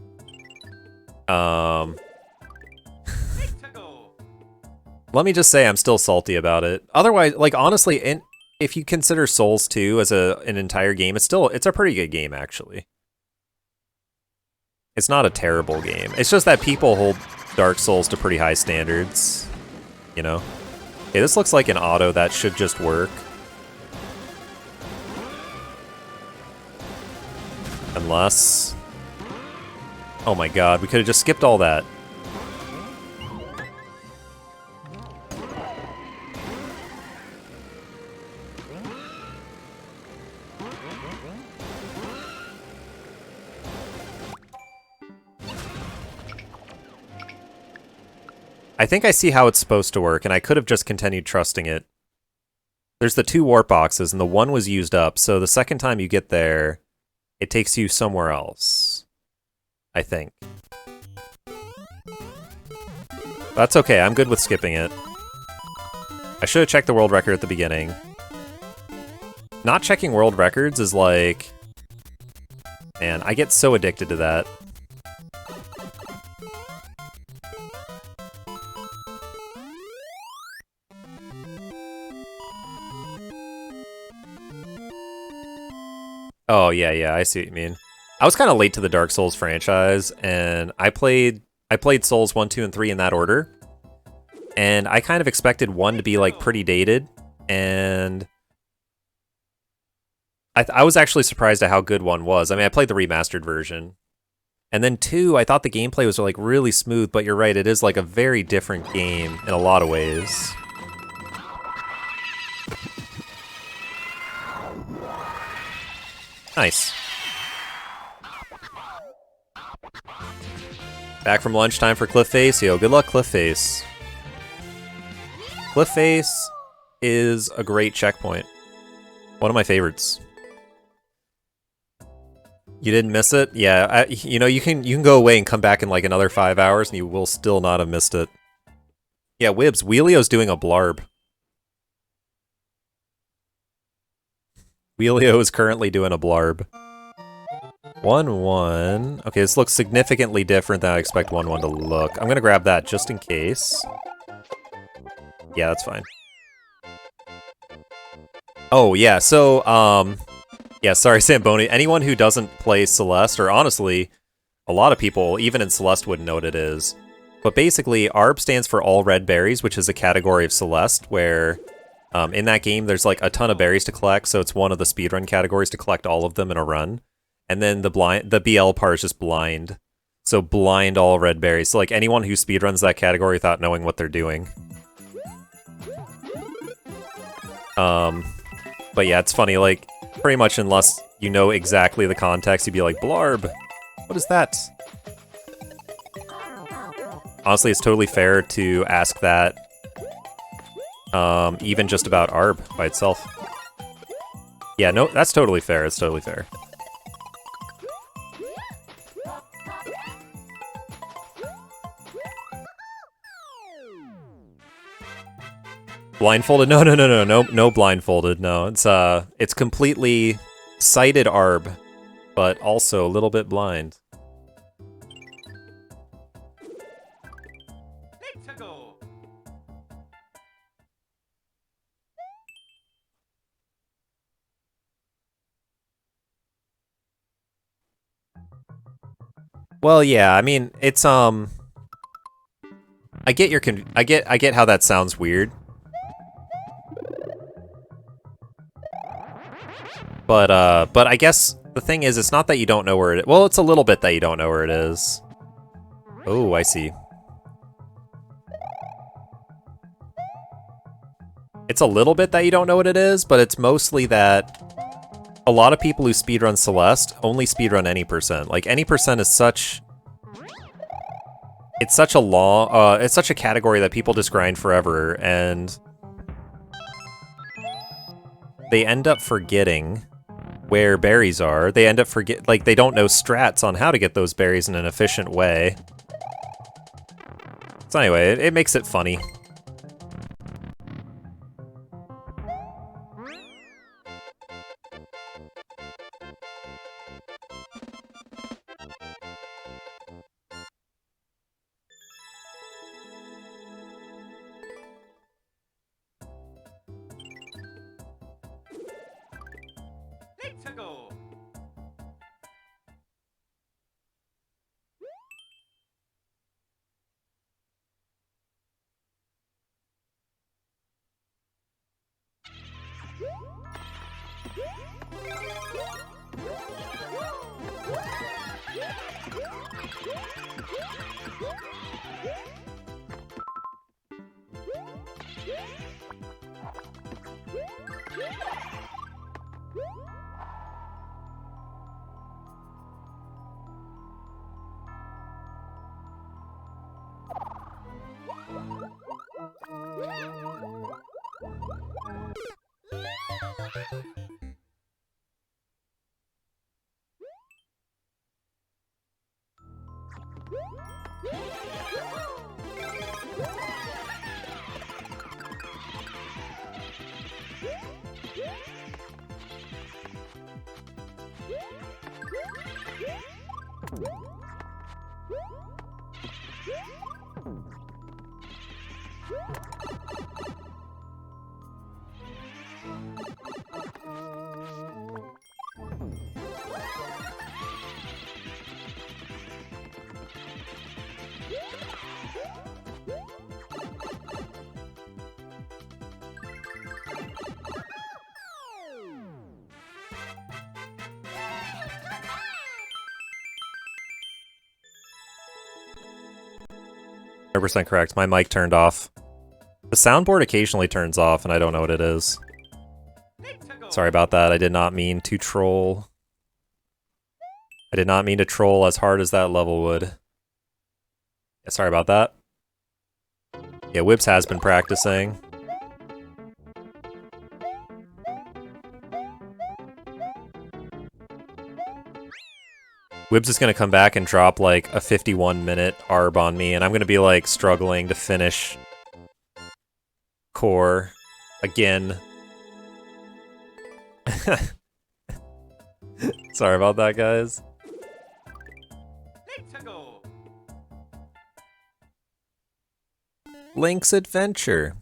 Let me just say I'm still salty about it. Otherwise, like, honestly, if you consider Souls 2 as an entire game, it's a pretty good game, actually. It's not a terrible game. It's just that people hold Dark Souls to pretty high standards, you know? Okay, this looks like an auto that should just work. Unless... Oh my god, we could have just skipped all that. I think I see how it's supposed to work, and I could have just continued trusting it. There's the 2 warp boxes, and the one was used up, so the second time you get there, it takes you somewhere else. I think. That's okay, I'm good with skipping it. I should have checked the world record at the beginning. Not checking world records is like... Man, I get so addicted to that. Oh, yeah, I see what you mean. I was kind of late to the Dark Souls franchise, and I played Souls 1, 2, and 3 in that order. And I kind of expected 1 to be, like, pretty dated, and... I was actually surprised at how good 1 was. I mean, I played the remastered version. And then 2, I thought the gameplay was, like, really smooth, but you're right, it is, like, a very different game in a lot of ways. Nice. Back from lunchtime for Cliff Face. Yo, good luck, Cliff Face. Cliff Face is a great checkpoint. One of my favorites. You didn't miss it? Yeah, you know, you can go away and come back in like another 5 hours and you will still not have missed it. Yeah, Wibbs, Wheelio's doing a blarb. Wheelio is currently doing a blarb. 1-1. Okay, this looks significantly different than I expect 1-1 to look. I'm gonna grab that just in case. Yeah, that's fine. Oh, yeah, so, yeah, sorry, Samboni. Anyone who doesn't play Celeste, or honestly, a lot of people, even in Celeste, wouldn't know what it is. But basically, ARB stands for All Red Berries, which is a category of Celeste, where... in that game, there's like a ton of berries to collect, so it's one of the speedrun categories to collect all of them in a run. And then the BL part is just blind. So blind all red berries. So like anyone who speedruns that category without knowing what they're doing. But yeah, it's funny, like, pretty much unless you know exactly the context, you'd be like, Blarb! What is that? Honestly, it's totally fair to ask that even just about ARB by itself. Yeah, no, that's totally fair, it's totally fair. Blindfolded? No blindfolded, no. It's completely sighted ARB, but also a little bit blind. Let's go. Well, yeah, I mean, it's I get your I get how that sounds weird. But I guess the thing is, it's not that you don't know where it is. Well, it's a little bit that you don't know where it is. Oh, I see. It's a little bit that you don't know what it is, but it's mostly that a lot of people who speedrun Celeste only speedrun any percent. Like, any percent is such... It's such a it's such a category that people just grind forever, and... they end up forgetting where berries are. They end up like, they don't know strats on how to get those berries in an efficient way. So anyway, it makes it funny. 100% correct. My mic turned off. The soundboard occasionally turns off, and I don't know what it is. Sorry about that. I did not mean to troll. I did not mean to troll as hard as that level would. Yeah, sorry about that. Yeah, Whips has been practicing. Wibbs is going to come back and drop like a 51-minute ARB on me, and I'm going to be like struggling to finish core again. Sorry about that, guys. Let's go. Link's Adventure.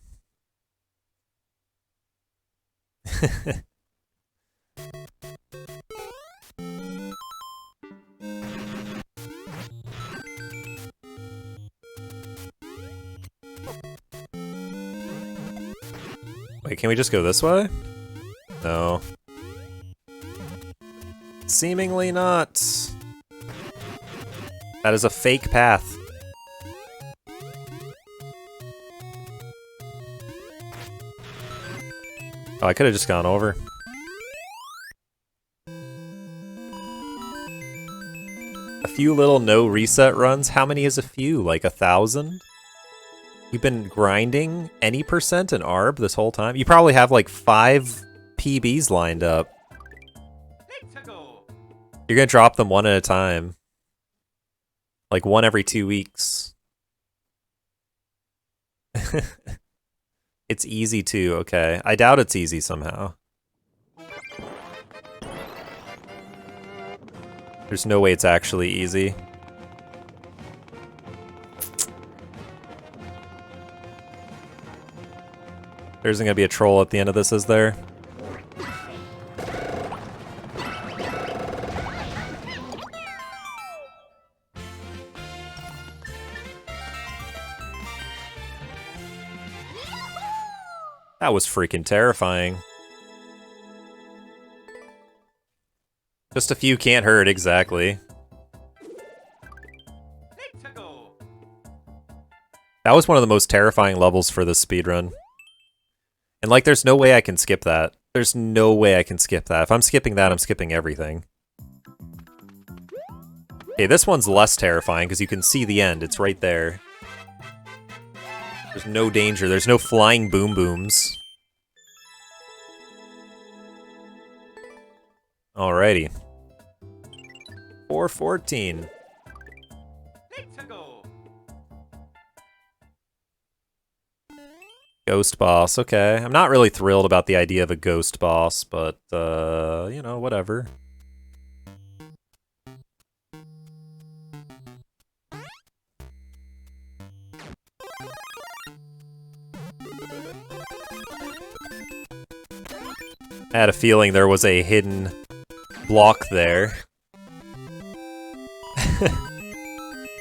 Wait, can we just go this way? No. Seemingly not. That is a fake path. Oh, I could have just gone over. A few little no reset runs? How many is a few? Like 1,000? You've been grinding any percent in ARB this whole time? You probably have like 5 PBs lined up. Let's go. You're gonna drop them one at a time. Like one every 2 weeks. It's easy too, okay. I doubt it's easy somehow. There's no way it's actually easy. There isn't gonna be a troll at the end of this, is there? That was freaking terrifying. Just a few can't hurt, exactly. Let's go. That was one of the most terrifying levels for this speedrun. And like, there's no way I can skip that. There's no way I can skip that. If I'm skipping that, I'm skipping everything. Okay, this one's less terrifying because you can see the end. It's right there. There's no danger. There's no flying boom booms. Alrighty. 414. Let's go. Ghost boss, okay. I'm not really thrilled about the idea of a ghost boss, but, you know, whatever. I had a feeling there was a hidden block there.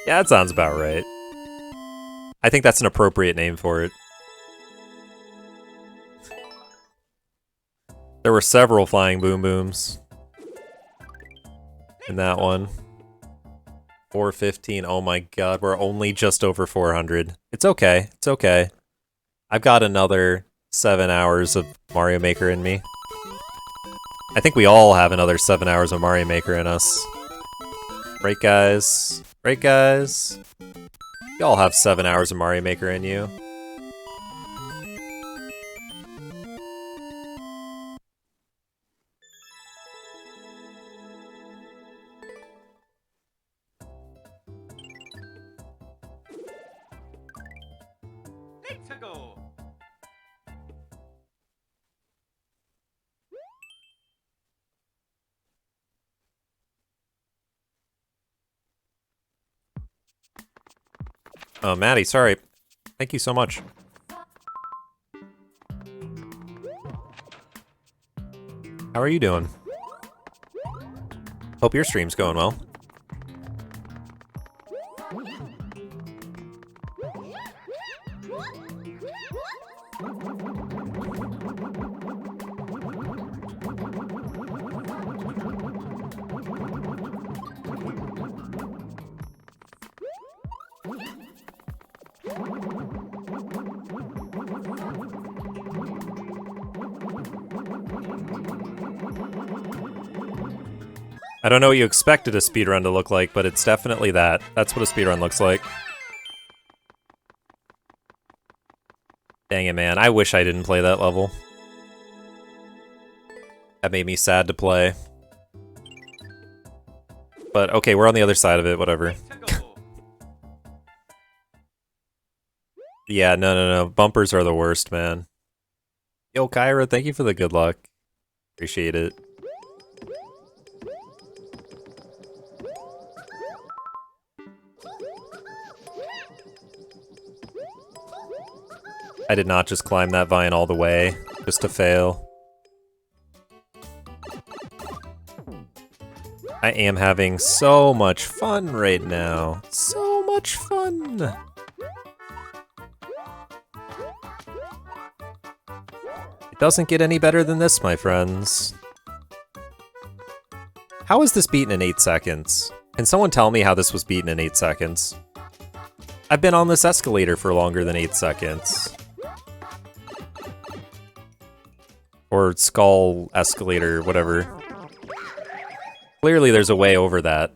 Yeah, that sounds about right. I think that's an appropriate name for it. There were several flying boom booms in that one. 415. Oh my god, we're only just over 400. It's okay. It's okay. I've got another 7 hours of Mario Maker in me. I think we all have another 7 hours of Mario Maker in us. Right, guys? Right, guys? You all have 7 hours of Mario Maker in you. Let's go. Oh, Maddie, sorry. Thank you so much. How are you doing? Hope your stream's going well. I don't know what you expected a speedrun to look like, but it's definitely that. That's what a speedrun looks like. Dang it, man. I wish I didn't play that level. That made me sad to play. But okay, we're on the other side of it, whatever. Yeah, no. Bumpers are the worst, man. Yo, Kyra, thank you for the good luck. Appreciate it. I did not just climb that vine all the way, just to fail. I am having so much fun right now. So much fun! It doesn't get any better than this, my friends. How is this beaten in 8 seconds? Can someone tell me how this was beaten in 8 seconds? I've been on this escalator for longer than 8 seconds. Or skull escalator, whatever. Clearly there's a way over that.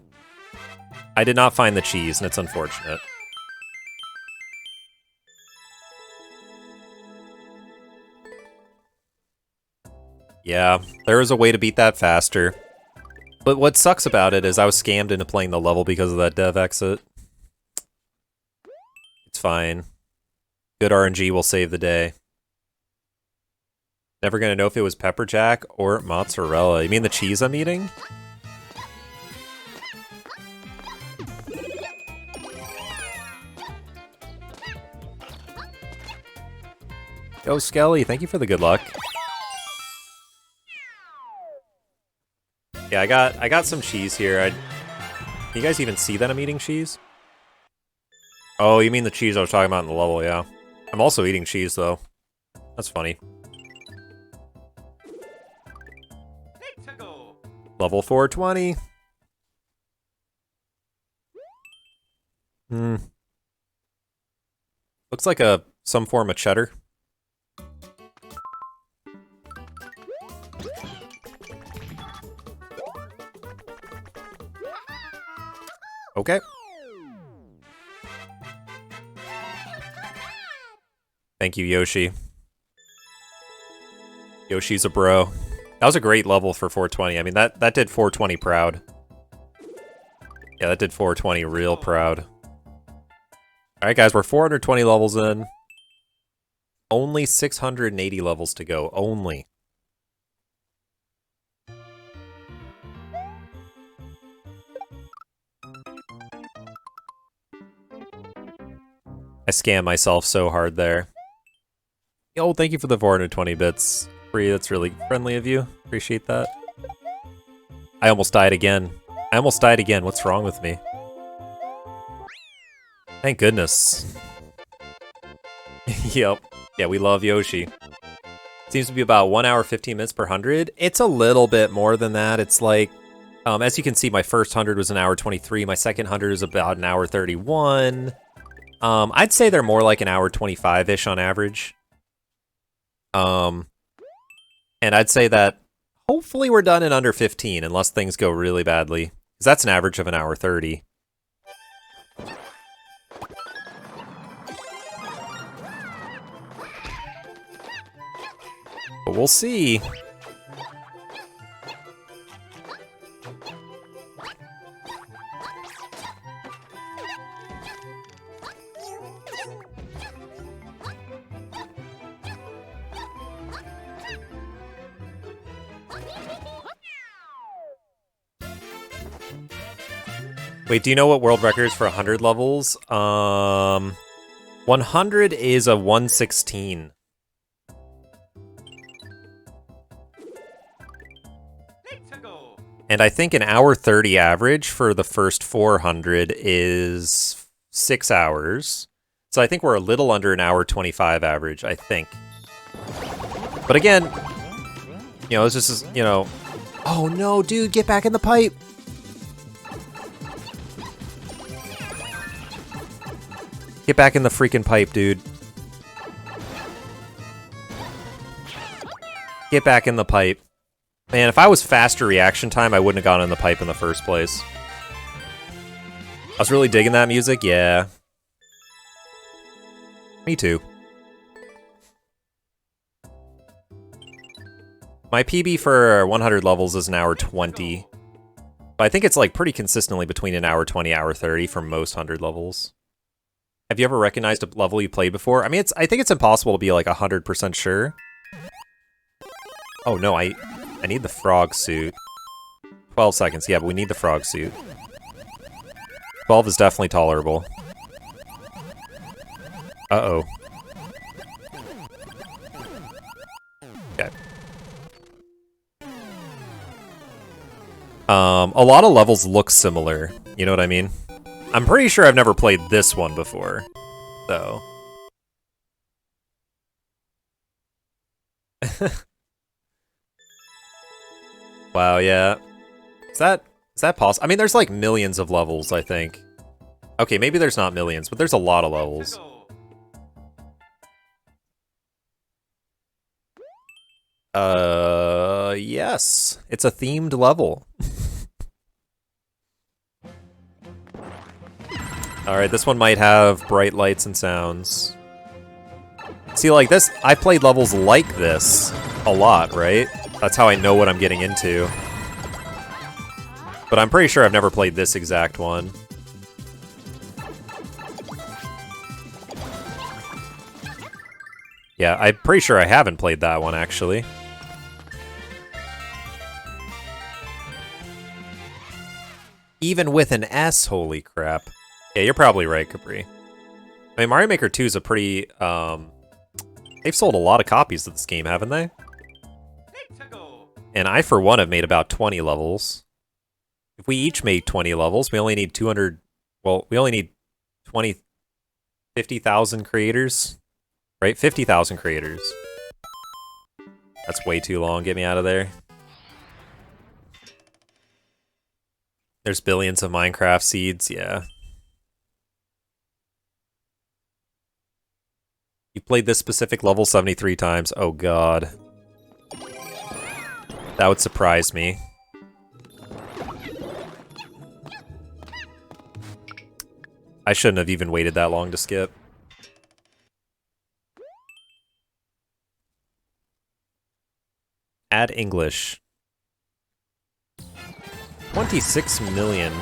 I did not find the cheese, and it's unfortunate. Yeah, there is a way to beat that faster. But what sucks about it is I was scammed into playing the level because of that dev exit. It's fine. Good RNG will save the day. Never gonna know if it was pepper jack or mozzarella. You mean the cheese I'm eating? Yo, Skelly, thank you for the good luck. Yeah, I got some cheese here. You guys even see that I'm eating cheese? Oh, you mean the cheese I was talking about in the level, yeah. I'm also eating cheese, though. That's funny. Let's go. Level 420. Looks like some form of cheddar. Okay. Thank you, Yoshi. Yoshi's a bro. That was a great level for 420. I mean, that did 420 proud. Yeah, that did 420 real proud. Alright, guys, we're 420 levels in. Only 680 levels to go. Only. I scammed myself so hard there. Yo, thank you for the 420 bits. Free, that's really friendly of you. Appreciate that. I almost died again. What's wrong with me? Thank goodness. Yep. Yeah, we love Yoshi. Seems to be about 1 hour 15 minutes per 100. It's a little bit more than that. It's like, as you can see, my first 100 was an hour 23. My second 100 is about an hour 31. I'd say they're more like an hour 25-ish on average. And I'd say that hopefully we're done in under 15, unless things go really badly. Because that's an average of an hour 30. But we'll see. Wait, do you know what world record is for 100 levels? 100 is a 116. And I think an hour 30 average for the first 400 is 6 hours. So I think we're a little under an hour 25 average, I think. But again, you know, it's just, you know... Oh no, dude, get back in the pipe! Get back in the freaking pipe, dude. Get back in the pipe. Man, if I was faster reaction time, I wouldn't have gone in the pipe in the first place. I was really digging that music, yeah. Me too. My PB for 100 levels is an hour 20. But I think it's like pretty consistently between an hour 20, hour 30 for most 100 levels. Have you ever recognized a level you played before? I mean, I think it's impossible to be like 100% sure. Oh no, I need the frog suit. 12 seconds, yeah, but we need the frog suit. 12 is definitely tolerable. Uh-oh. Okay. A lot of levels look similar, you know what I mean? I'm pretty sure I've never played this one before, though. Wow, yeah. Is that possible? I mean, there's like millions of levels, I think. Okay, maybe there's not millions, but there's a lot of levels. Yes. It's a themed level. Alright, this one might have bright lights and sounds. See, like this, I played levels like this a lot, right? That's how I know what I'm getting into. But I'm pretty sure I've never played this exact one. Yeah, I'm pretty sure I haven't played that one, actually. Even with an S, holy crap. Yeah, you're probably right, Capri. I mean, Mario Maker 2 is a pretty, they've sold a lot of copies of this game, haven't they? And I, for one, have made about 20 levels. If we each made 20 levels, we only need 200... Well, we only need 50,000 creators. Right? 50,000 creators. That's way too long. Get me out of there. There's billions of Minecraft seeds, yeah. You played this specific level 73 times. Oh god. That would surprise me. I shouldn't have even waited that long to skip. Add English. 26 million.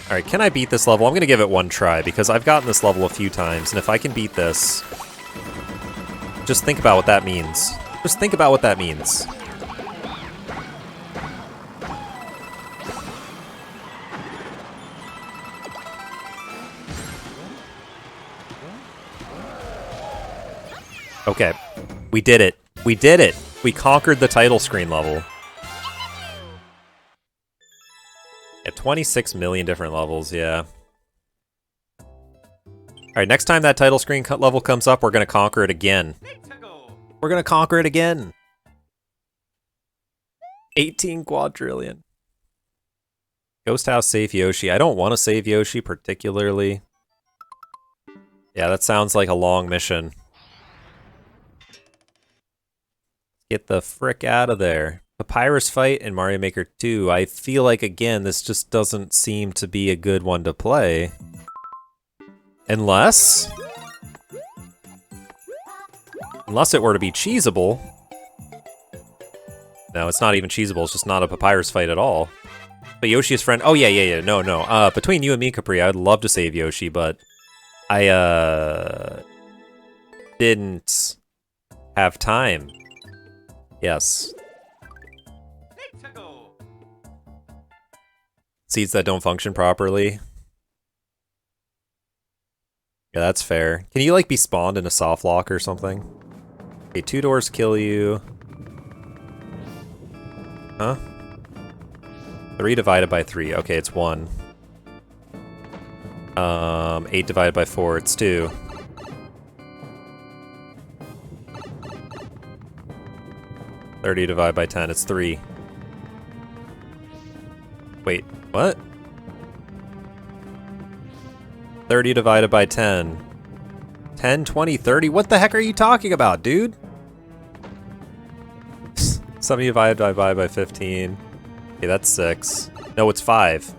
Alright, can I beat this level? I'm gonna give it one try, because I've gotten this level a few times, and if I can beat this... Just think about what that means. Just think about what that means. Okay. We did it. We did it! We conquered the title screen level. At 26 million different levels, yeah. Alright, next time that title screen level comes up, we're gonna conquer it again. We're gonna conquer it again! 18 quadrillion. Ghost House save Yoshi. I don't want to save Yoshi particularly. Yeah, that sounds like a long mission. Get the frick out of there. Papyrus fight in Mario Maker 2. I feel like, again, this just doesn't seem to be a good one to play. Unless it were to be cheesable. No, it's not even cheesable. It's just not a papyrus fight at all. But Yoshi's friend... Oh, yeah. No. Between you and me, Capri, I'd love to save Yoshi, but I, didn't have time. Yes. Seeds that don't function properly. Yeah, that's fair. Can you, like, be spawned in a soft lock or something? Okay, 2 doors kill you. Huh? 3 divided by 3. Okay, it's 1. 8 divided by 4, it's 2. $30 divided by 10, it's 3. Wait, what? 30 divided by 10. 10, 20, 30? What the heck are you talking about, dude? 70 divided by 15. Okay, that's 6. No, it's 5.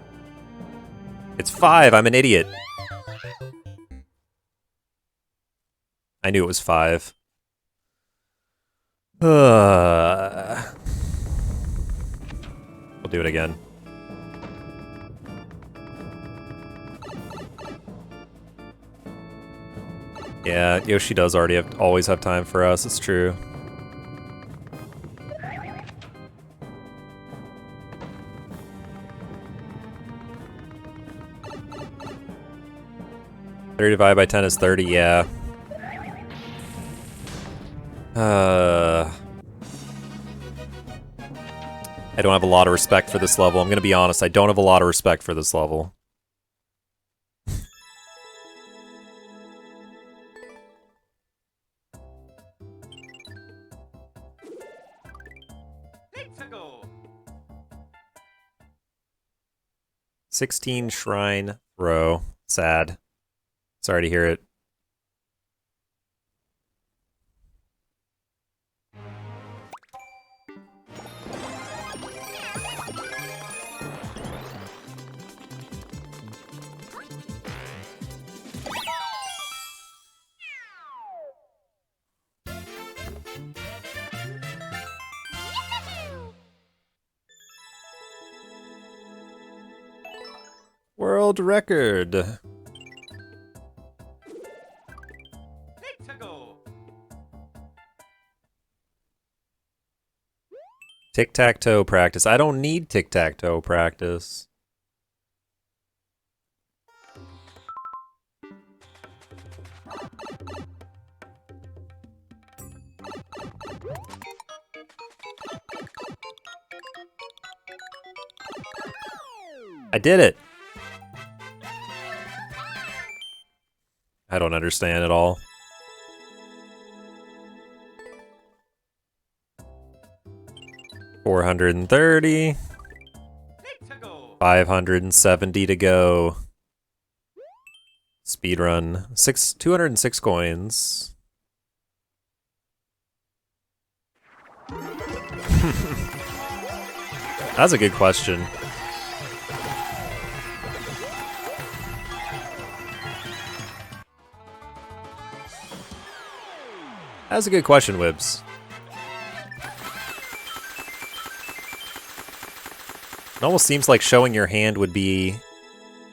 It's 5, I'm an idiot. I knew it was 5. We'll do it again. Yeah, Yoshi does always have time for us, it's true. $30 divided by 10 is 30, yeah. I don't have a lot of respect for this level. I'm gonna be honest, I don't have a lot of respect for this level. Let's go. 16 shrine row. Sad. Sorry to hear it. World record. Let's go. Tic-tac-toe practice. I don't need tic-tac-toe practice. I did it! I don't understand at all. $430. Let's go. 570 to go. Speedrun. 206 coins. That's a good question. That's a good question, Wibs. It almost seems like showing your hand would be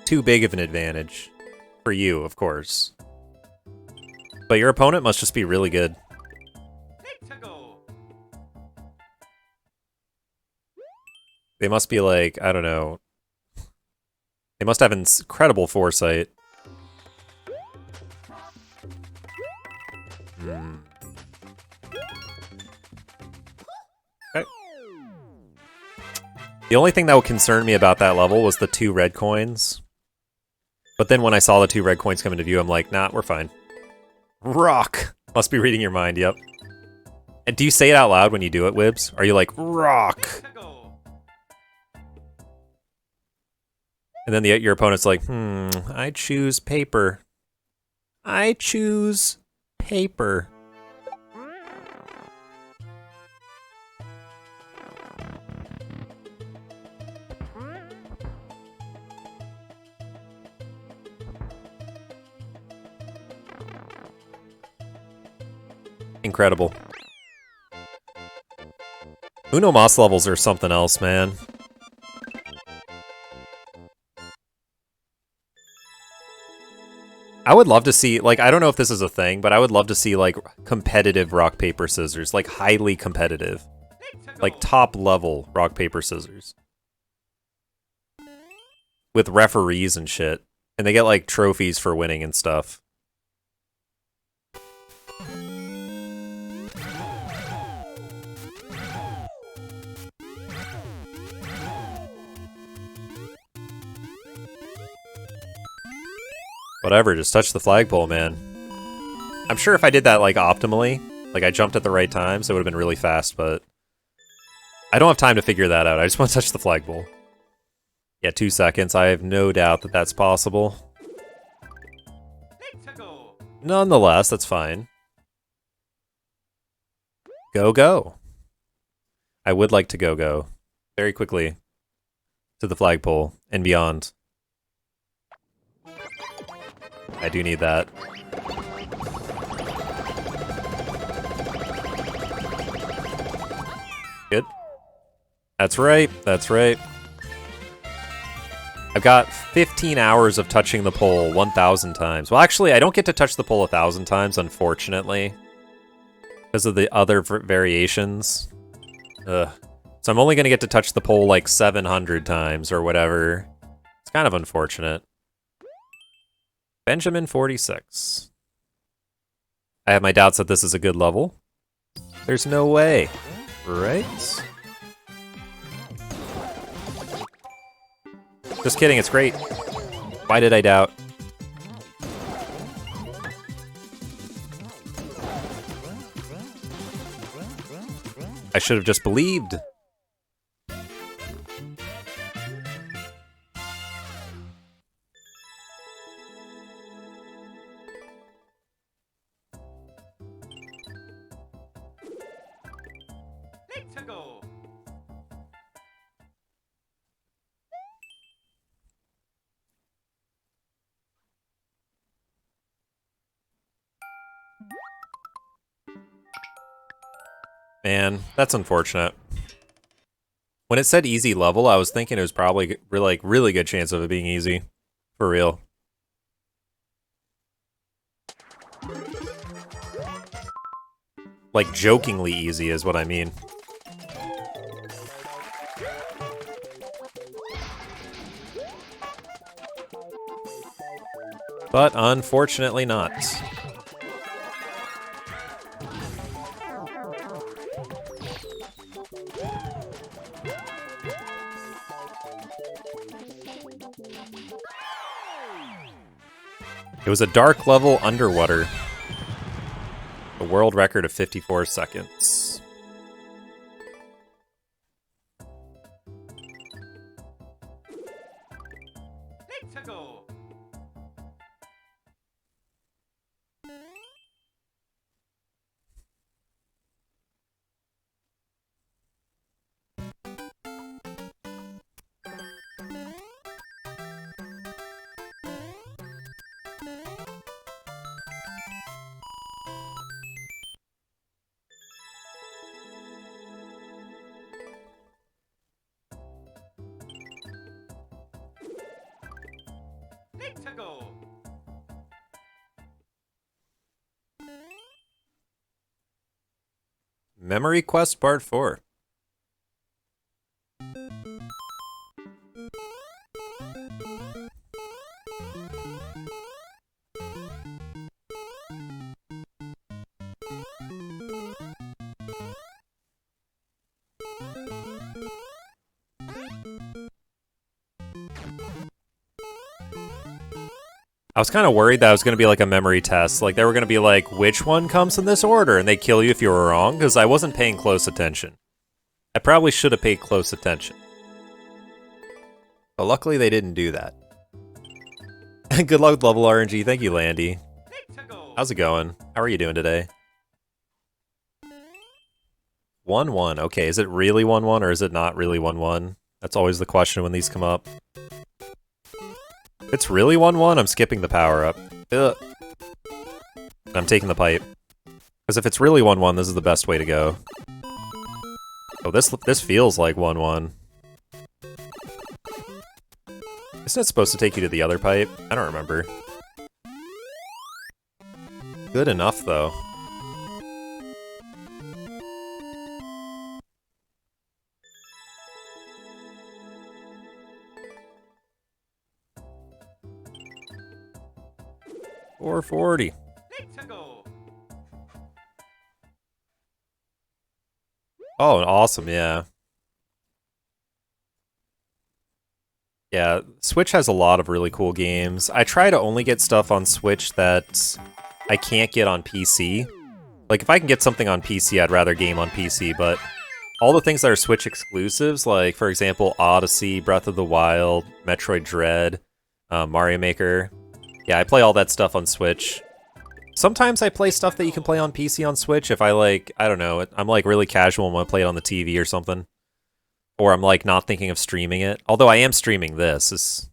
too big of an advantage. For you, of course. But your opponent must just be really good. Let's go. They must be like, I don't know. They must have incredible foresight. Okay. The only thing that would concern me about that level was the 2 red coins. But then when I saw the 2 red coins come into view, I'm like, nah, we're fine. Rock! Must be reading your mind, yep. And do you say it out loud when you do it, Wibs? Are you like, rock? To go. And then your opponent's like, I choose paper. I choose paper. Incredible. Uno Mas levels are something else, man. I would love to see, like, I don't know if this is a thing, but I would love to see, like, competitive rock, paper, scissors. Like, highly competitive. Like, top level rock, paper, scissors. With referees and shit. And they get, like, trophies for winning and stuff. Whatever, just touch the flagpole, man. I'm sure if I did that, like, optimally, like, I jumped at the right times, it would have been really fast, but I don't have time to figure that out. I just want to touch the flagpole. Yeah, 2 seconds. I have no doubt that that's possible. To go. Nonetheless, that's fine. Go, go. I would like to go very quickly to the flagpole and beyond. I do need that. Good. That's right, that's right. I've got 15 hours of touching the pole 1,000 times. Well, actually, I don't get to touch the pole 1,000 times, unfortunately. Because of the other variations. Ugh. So I'm only going to get to touch the pole like 700 times or whatever. It's kind of unfortunate. Benjamin 46. I have my doubts that this is a good level. There's no way, right? Just kidding, it's great. Why did I doubt? I should have just believed. To go. Man, that's unfortunate. When it said easy level, I was thinking it was probably like really good chance of it being easy. For real. Like jokingly easy is what I mean. But unfortunately not. It was a dark level underwater. A world record of 54 seconds. To go. To go. Memory Quest Part 4. I was kind of worried that it was going to be like a memory test. Like, they were going to be like, which one comes in this order? And they kill you if you were wrong, because I wasn't paying close attention. I probably should have paid close attention. But luckily, they didn't do that. Good luck with level RNG. Thank you, Landy. Let's go. How's it going? How are you doing today? 1-1. Okay, is it really 1-1 or is it not really 1-1? That's always the question when these come up. If it's really 1-1, I'm skipping the power-up. I'm taking the pipe. Because if it's really 1-1, this is the best way to go. Oh, this feels like 1-1. Isn't it supposed to take you to the other pipe? I don't remember. Good enough, though. $4.40. Let's go. Oh, awesome, yeah. Yeah, Switch has a lot of really cool games. I try to only get stuff on Switch that I can't get on PC. Like, if I can get something on PC, I'd rather game on PC, but all the things that are Switch exclusives, like, for example, Odyssey, Breath of the Wild, Metroid Dread, Mario Maker, yeah, I play all that stuff on Switch. Sometimes I play stuff that you can play on PC on Switch if I, like, I don't know, I'm, like, really casual and want to play it on the TV or something. Or I'm, like, not thinking of streaming it. Although I am streaming this.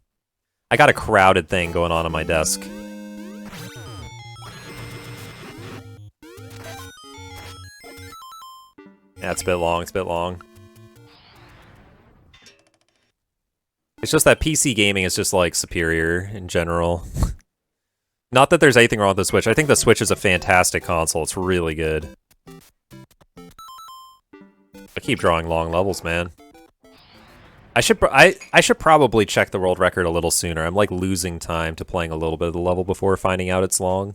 I got a crowded thing going on my desk. Yeah, it's a bit long, it's a bit long. It's just that PC gaming is just, like, superior in general. Not that there's anything wrong with the Switch. I think the Switch is a fantastic console. It's really good. I keep drawing long levels, man. I should probably check the world record a little sooner. I'm, like, losing time to playing a little bit of the level before finding out it's long.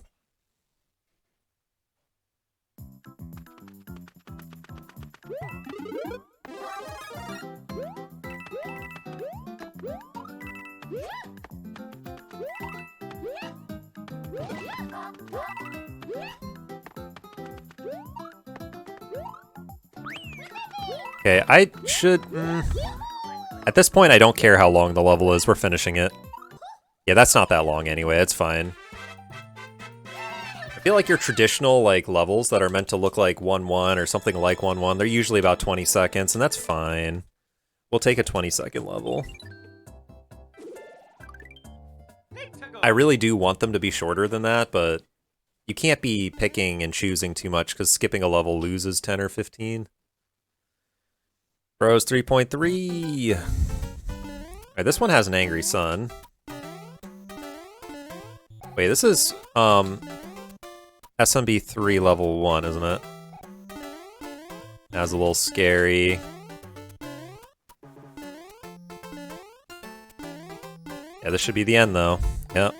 Okay, I should... At this point, I don't care how long the level is. We're finishing it. Yeah, that's not that long anyway. It's fine. I feel like your traditional, like, levels that are meant to look like 1-1 or something like 1-1, they're usually about 20 seconds, and that's fine. We'll take a 20-second level. I really do want them to be shorter than that, but you can't be picking and choosing too much, because skipping a level loses 10 or 15. Bros 3.3. Alright, this one has an angry sun. Wait, this is SMB3 level 1, isn't it? That's a little scary. Yeah, this should be the end though. Yep.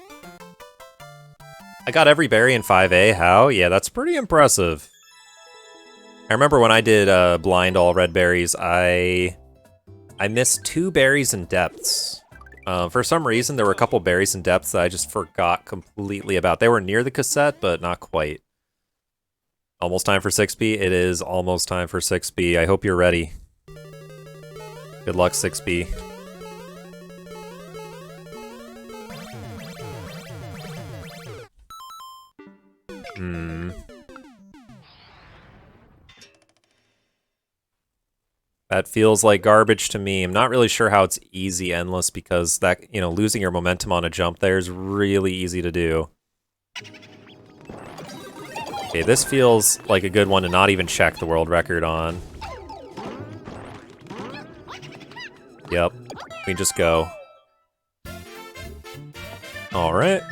I got every berry in 5A. How? Yeah, that's pretty impressive. I remember when I did blind all red berries, I missed 2 berries in depths. For some reason, there were a couple berries in depths that I just forgot completely about. They were near the cassette, but not quite. Almost time for 6B? It is almost time for 6B. I hope you're ready. Good luck, 6B. That feels like garbage to me. I'm not really sure how it's easy endless because that, you know, losing your momentum on a jump there is really easy to do. Okay, this feels like a good one to not even check the world record on. Yep, we can just go. Alright.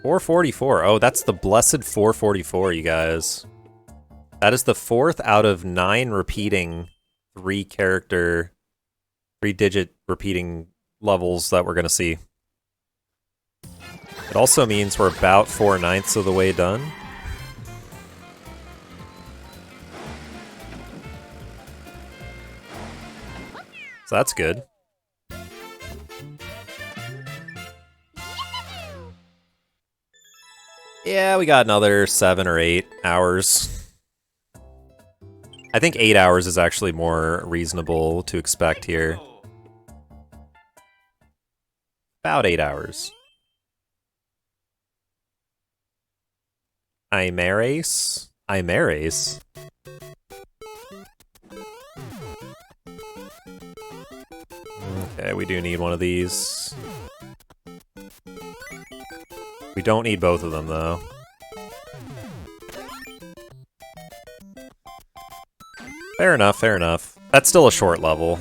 $4.44. Oh, that's the blessed $4.44, you guys. That is the 4th out of 9 repeating 3-digit repeating levels that we're gonna see. It also means we're about 4/9 of the way done. so that's good. Yeah, we got another 7 or 8 hours. I think 8 hours is actually more reasonable to expect here. About 8 hours. Imares? Imares? Okay, we do need one of these. We don't need both of them, though. Fair enough, fair enough. That's still a short level.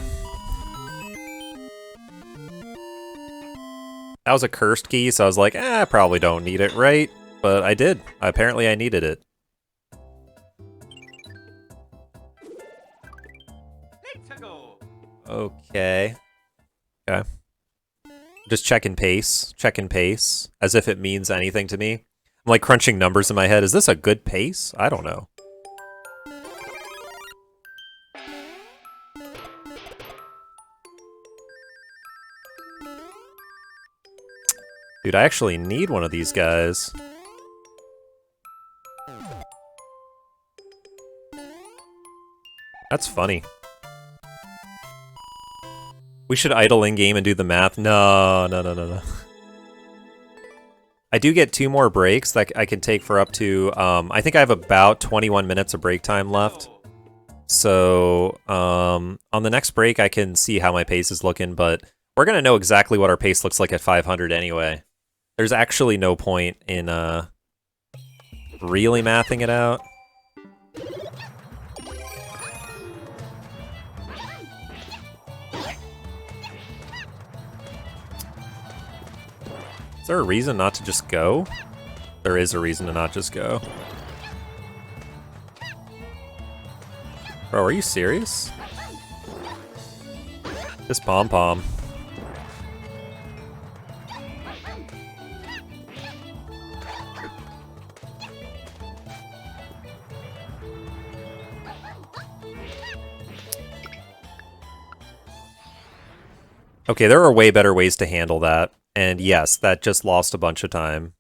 That was a cursed key, so I was like, I probably don't need it, right? But I did. Apparently I needed it. Okay. Okay. Just checking pace. Checking pace. As if it means anything to me. I'm like crunching numbers in my head. Is this a good pace? I don't know. Dude, I actually need one of these guys. That's funny. We should idle in-game and do the math. No. I do get 2 more breaks that I can take for up to, I think I have about 21 minutes of break time left. So, on the next break, I can see how my pace is looking, but we're going to know exactly what our pace looks like at 500 anyway. There's actually no point in, really mathing it out. Is there a reason not to just go? There is a reason to not just go. Bro, are you serious? This pom-pom. Okay, there are way better ways to handle that. And yes, that just lost a bunch of time.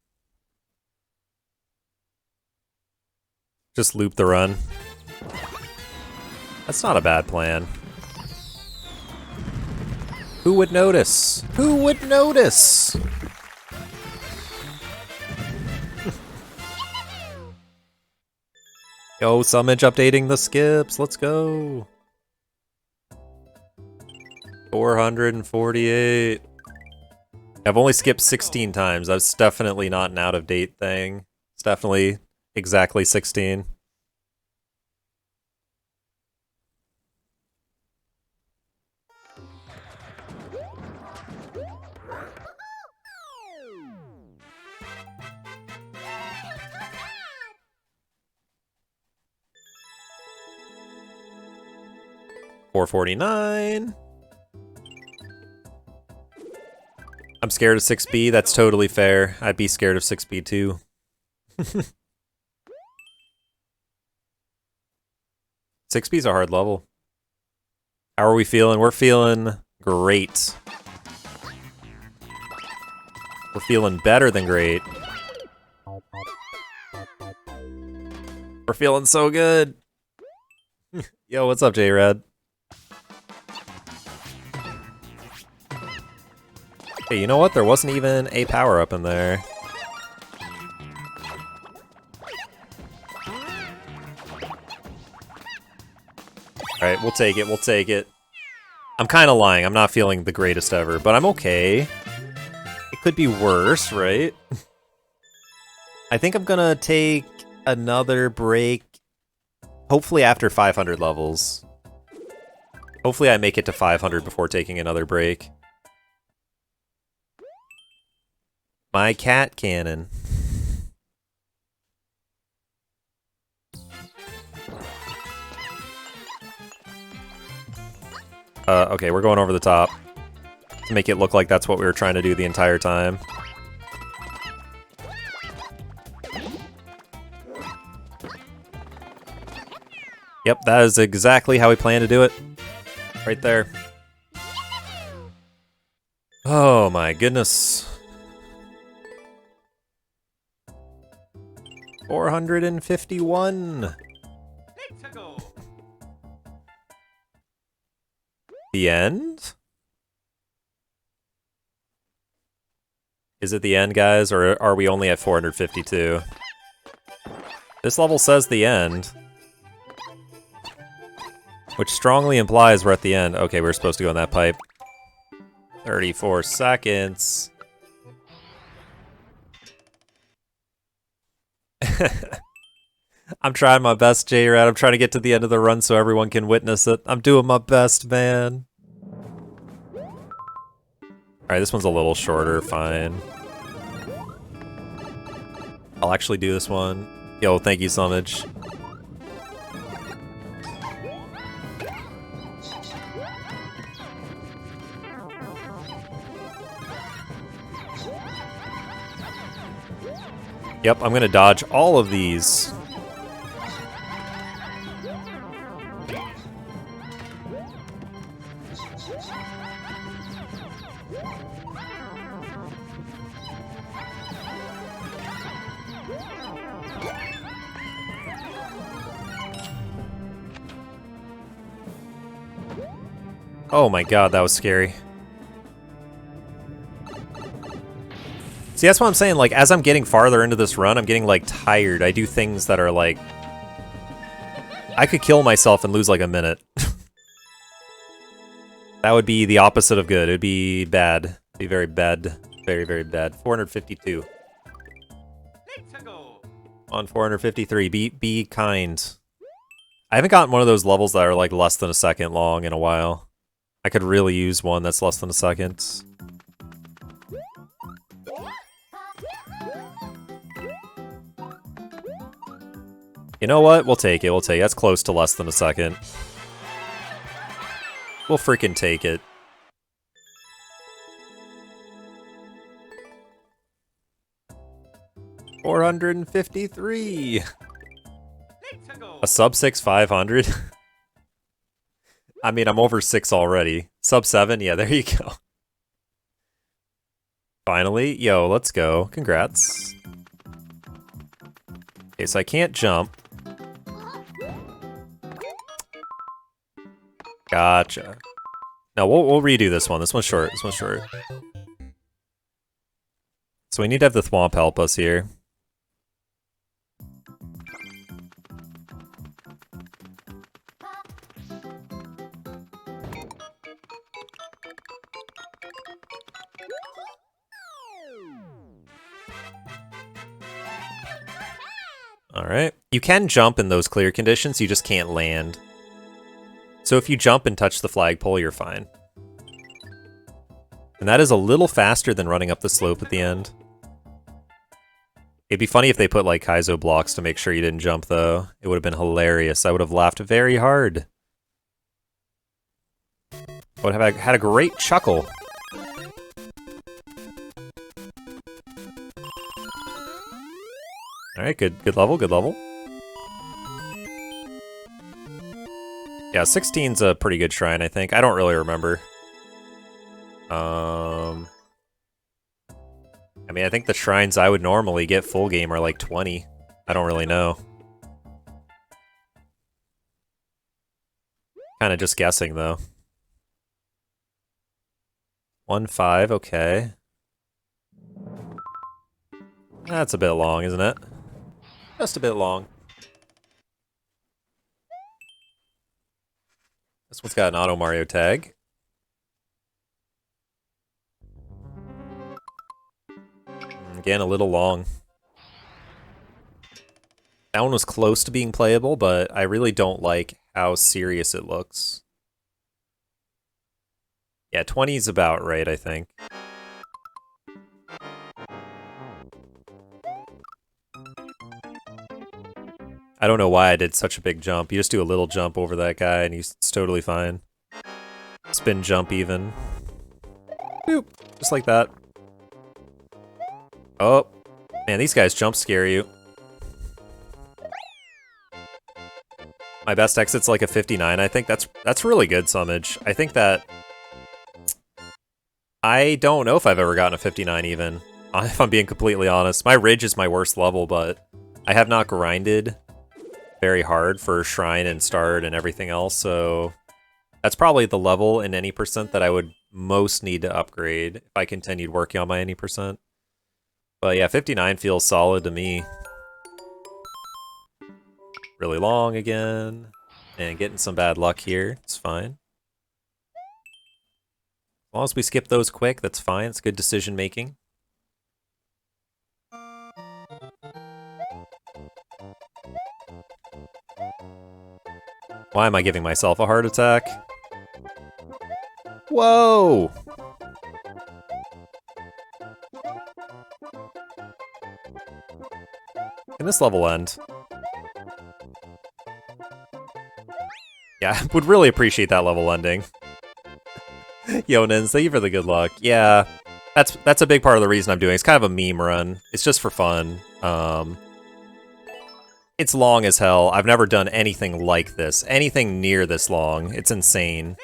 Just loop the run. That's not a bad plan. Who would notice? Who would notice? Yo, Summage updating the skips. Let's go. 448. I've only skipped 16 times. That's definitely not an out-of-date thing. It's definitely exactly 16. $449. I'm scared of 6B, that's totally fair. I'd be scared of 6B too. 6B's a hard level. How are we feeling? We're feeling great. We're feeling better than great. We're feeling so good. Yo, what's up, J-Rad? Hey, you know what? There wasn't even a power-up in there. Alright, we'll take it, we'll take it. I'm kind of lying, I'm not feeling the greatest ever, but I'm okay. It could be worse, right? I think I'm gonna take another break, hopefully after 500 levels. Hopefully I make it to 500 before taking another break. My cat cannon. Okay, we're going over the top to make it look like that's what we were trying to do the entire time. Yep, that is exactly how we plan to do it. Right there. Oh my goodness. 451. Let's go. The end? Is it the end, guys, or are we only at 452? This level says the end. Which strongly implies we're at the end. Okay, we're supposed to go in that pipe. 34 seconds. I'm trying my best, J-Rad. I'm trying to get to the end of the run so everyone can witness it. I'm doing my best, man. Alright, this one's a little shorter, fine. I'll actually do this one. Yo, thank you so much. Yep, I'm gonna dodge all of these. Oh my god, that was scary. See, that's what I'm saying, like, as I'm getting farther into this run, I'm getting, like, tired. I do things that are, like... I could kill myself and lose, like, a minute. That would be the opposite of good. It would be bad. It'd be very bad. Very, very bad. 452. Let's go. On 453. Be kind. I haven't gotten one of those levels that are, like, less than a second long in a while. I could really use one that's less than a second. You know what? We'll take it. We'll take it. That's close to less than a second. We'll freaking take it. $453. Let's go. A sub 6 500. I mean, I'm over 6 already. Sub 7. Yeah, there you go. Finally, yo, let's go. Congrats. Okay, so I can't jump. Gotcha. No, we'll redo this one. This one's short. This one's short. So we need to have the Thwomp help us here. Alright. You can jump in those clear conditions, you just can't land. So if you jump and touch the flagpole, you're fine. And that is a little faster than running up the slope at the end. It'd be funny if they put like Kaizo blocks to make sure you didn't jump though. It would have been hilarious. I would have laughed very hard. I would have had a great chuckle. Alright, good level, good level. Yeah, 16's a pretty good shrine, I think. I don't really remember. I mean, I think the shrines I would normally get full game are like 20. I don't really know. Kind of just guessing, though. 1-5, okay. That's a bit long, isn't it? Just a bit long. This one's got an Auto Mario tag. Again, a little long. That one was close to being playable, but I really don't like how serious it looks. Yeah, 20 is about right, I think. I don't know why I did such a big jump. You just do a little jump over that guy and it's totally fine. Spin jump even. Boop. Just like that. Oh. Man, these guys jump scare you. My best exit's like a 59, I think. That's really good, Summage. I think that... I don't know if I've ever gotten a 59 even, if I'm being completely honest. My Ridge is my worst level, but I have not grinded very hard for Shrine and Start and everything else, so that's probably the level in any percent that I would most need to upgrade if I continued working on my any percent. But yeah, 59 feels solid to me. Really long again, and getting some bad luck here. It's fine. As long as we skip those quick, that's fine. It's good decision making. Why am I giving myself a heart attack? Whoa! Can this level end? Yeah, I would really appreciate that level ending. Yonins, thank you for the good luck. Yeah, that's a big part of the reason I'm doing it. It's kind of a meme run. It's just for fun. It's long as hell. I've never done anything like this. Anything near this long. It's insane.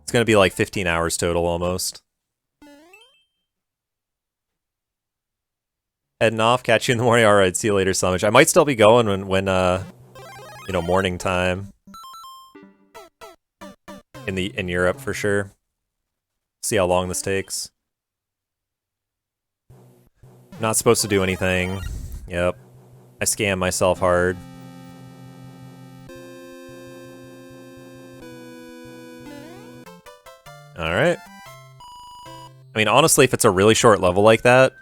It's gonna be like 15 hours total almost. Heading off, catch you in the morning. Alright, see you later, Summage. I might still be going when you know, morning time. In Europe for sure. See how long this takes. Not supposed to do anything. Yep. I scam myself hard. Alright. I mean, honestly, if it's a really short level like that,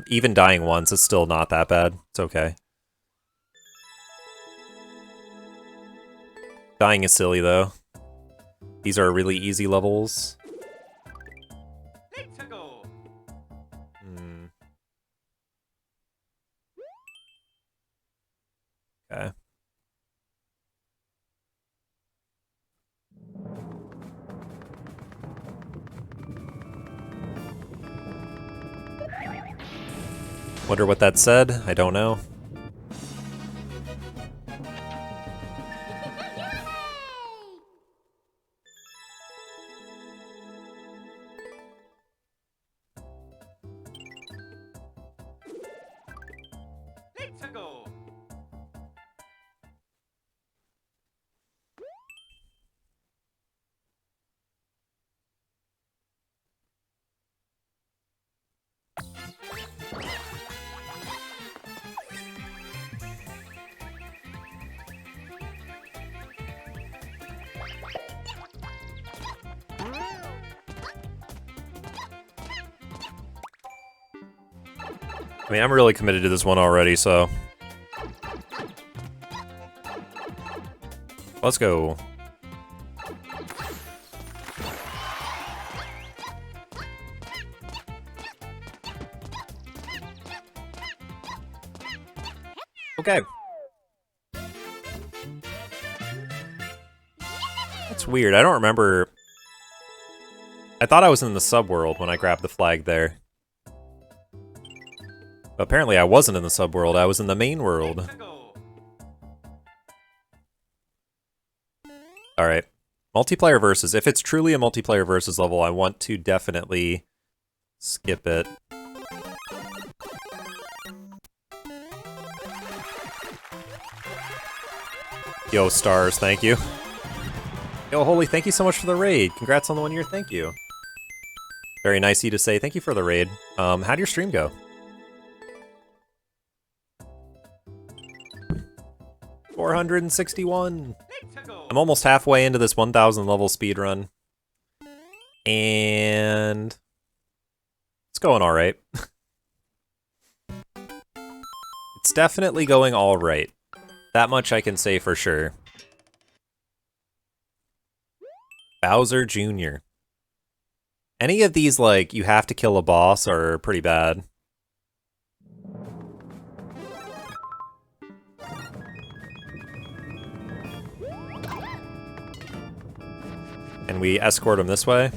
even dying once is still not that bad. It's okay. Dying is silly, though. These are really easy levels. Okay. Wonder what that said? I don't know. I mean, I'm really committed to this one already, so... Let's go. Okay. That's weird. I don't remember... I thought I was in the subworld when I grabbed the flag there. But apparently I wasn't in the subworld, I was in the main world. Alright. Multiplayer versus. If it's truly a multiplayer versus level, I want to definitely skip it. Yo, stars, thank you. Yo, Holy, thank you so much for the raid. Congrats on the 1 year, thank you. Very nice of you to say. Thank you for the raid. How'd your stream go? 461. I'm almost halfway into this 1000 level speedrun. And it's going alright. It's definitely going alright. That much I can say for sure. Bowser Jr. Any of these, like, you have to kill a boss are pretty bad. And we escort him this way.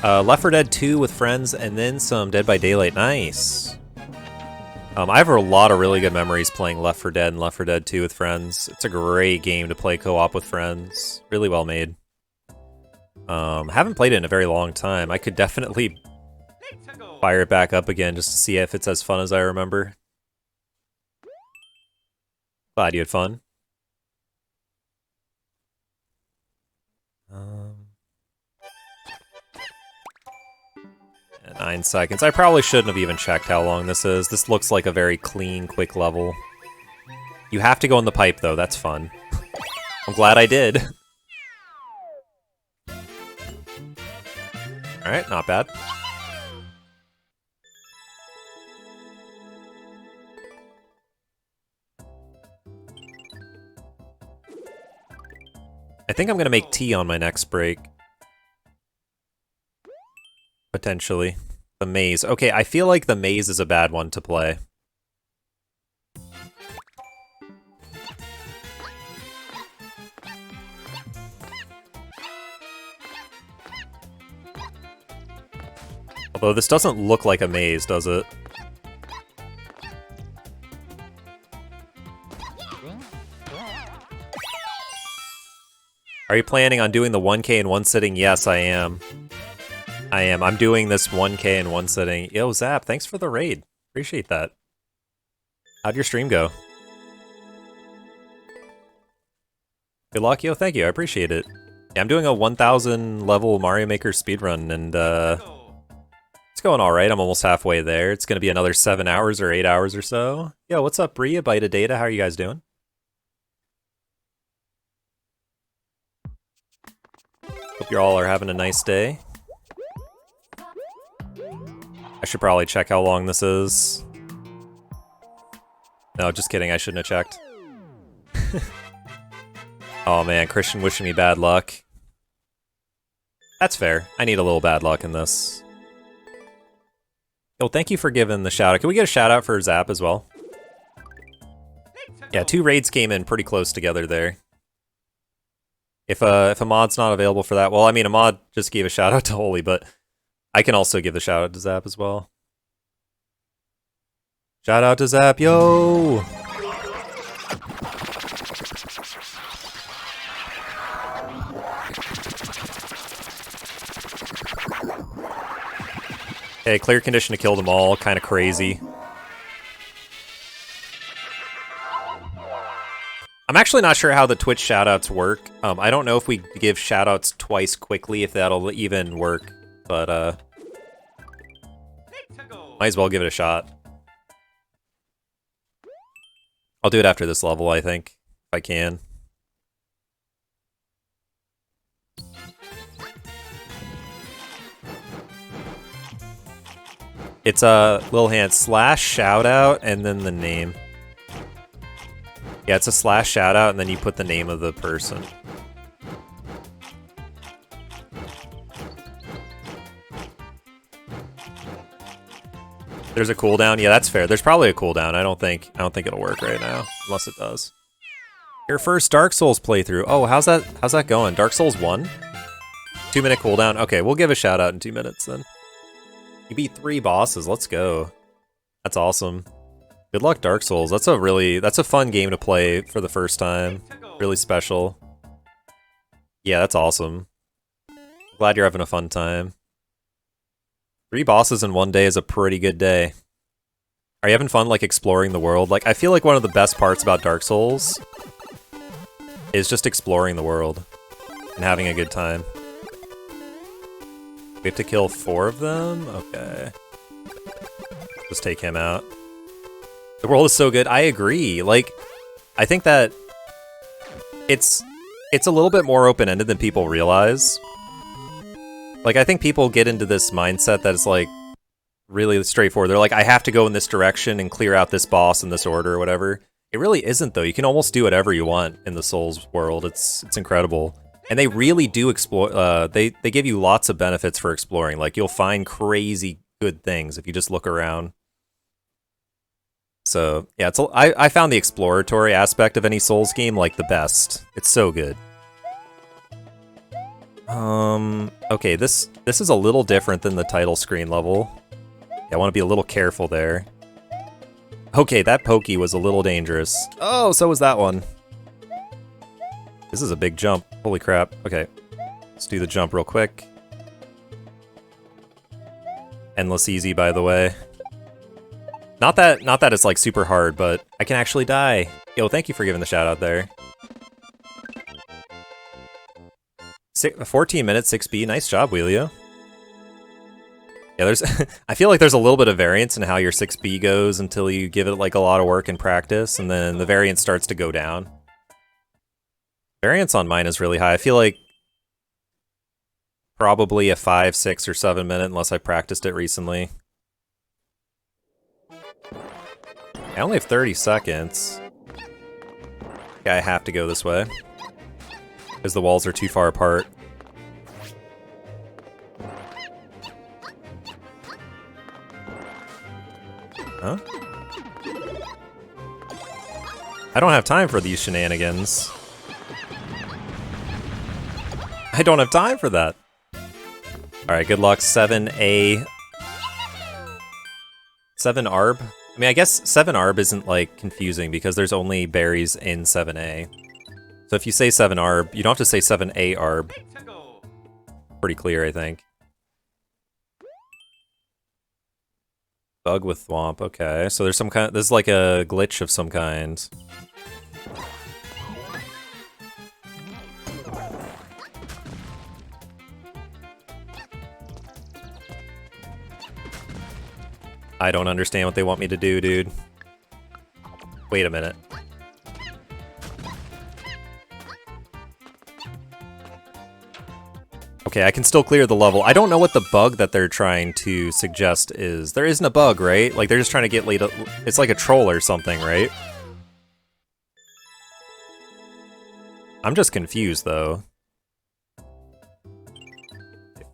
Left 4 Dead 2 with friends, and then some Dead by Daylight. Nice. I have a lot of really good memories playing Left 4 Dead and Left 4 Dead 2 with friends. It's a great game to play co-op with friends. Really well made. Haven't played it in a very long time. I could definitely fire it back up again just to see if it's as fun as I remember. Glad you had fun. Yeah, 9 seconds. I probably shouldn't have even checked how long this is. This looks like a very clean, quick level. You have to go in the pipe, though. That's fun. I'm glad I did. Alright, not bad. I think I'm gonna make tea on my next break. Potentially. The maze. Okay, I feel like the maze is a bad one to play. Although this doesn't look like a maze, does it? Are you planning on doing the 1K in one sitting? Yes, I am. I'm doing this 1K in one sitting. Yo, Zap, thanks for the raid. Appreciate that. How'd your stream go? Good luck, yo. Thank you. I appreciate it. Yeah, I'm doing a 1,000 level Mario Maker speedrun, and it's going alright. I'm almost halfway there. It's going to be another 7 hours or 8 hours or so. Yo, what's up, Bree? A bite of data. How are you guys doing? Hope you all are having a nice day. I should probably check how long this is. No, just kidding. I shouldn't have checked. Oh man, Christian wishing me bad luck. That's fair. I need a little bad luck in this. Yo, thank you for giving the shout out. Can we get a shout out for Zap as well? Yeah, 2 raids came in pretty close together there. If a mod's not available for that, well, I mean, a mod just gave a shout out to Holy, but I can also give the shout out to Zap as well. Shout out to Zap, yo! Okay, clear condition to kill them all, kind of crazy. I'm actually not sure how the Twitch shoutouts work. I don't know if we give shoutouts twice quickly, if that'll even work, but might as well give it a shot. I'll do it after this level, I think, if I can. It's a Lil Hand / shoutout and then the name. Yeah, it's a / shoutout and then you put the name of the person. There's a cooldown? Yeah, that's fair. There's probably a cooldown. I don't think it'll work right now, unless it does. Your first Dark Souls playthrough. Oh, how's that going? Dark Souls 1? 2-minute cooldown? Okay, we'll give a shout out in 2 minutes then. You beat 3 bosses. Let's go. That's awesome. Good luck, Dark Souls. That's a fun game to play for the first time. Really special. Yeah, that's awesome. Glad you're having a fun time. 3 bosses in one day is a pretty good day. Are you having fun, like, exploring the world? Like, I feel like one of the best parts about Dark Souls is just exploring the world and having a good time. We have to kill 4 of them? Okay. Just take him out. The world is so good. I agree. Like, I think that it's a little bit more open-ended than people realize. Like, I think people get into this mindset that it's, like, really straightforward. They're like, I have to go in this direction and clear out this boss in this order or whatever. It really isn't, though. You can almost do whatever you want in the Souls world. It's incredible. And they really do explore, they give you lots of benefits for exploring. Like, you'll find crazy good things if you just look around. So, yeah, I found the exploratory aspect of any Souls game, like, the best. It's so good. Okay, this is a little different than the title screen level. Yeah, I want to be a little careful there. Okay, that pokey was a little dangerous. Oh, so was that one. This is a big jump. Holy crap. Okay, let's do the jump real quick. Endless easy, by the way. Not that it's like super hard, but I can actually die. Yo, thank you for giving the shout out there. 14 minutes, 6B. Nice job, Wheelio. Yeah, there's. I feel like there's a little bit of variance in how your 6B goes until you give it like a lot of work and practice, and then the variance starts to go down. Variance on mine is really high. I feel like probably a 5, 6, or 7 minute unless I practiced it recently. I only have 30 seconds. Yeah, I have to go this way. Because the walls are too far apart. Huh? I don't have time for these shenanigans. I don't have time for that. Alright, good luck. 7A. 7 ARB? I mean, I guess 7 ARB isn't, like, confusing because there's only berries in 7A. So if you say 7 ARB, you don't have to say 7A ARB. Pretty clear, I think. Bug with Thwomp, okay. So there's some kind, this is like a glitch of some kind. I don't understand what they want me to do, dude. Wait a minute. Okay, I can still clear the level. I don't know what the bug that they're trying to suggest is. There isn't a bug, right? Like, they're just trying to get late. It's like a troll or something, right? I'm just confused, though.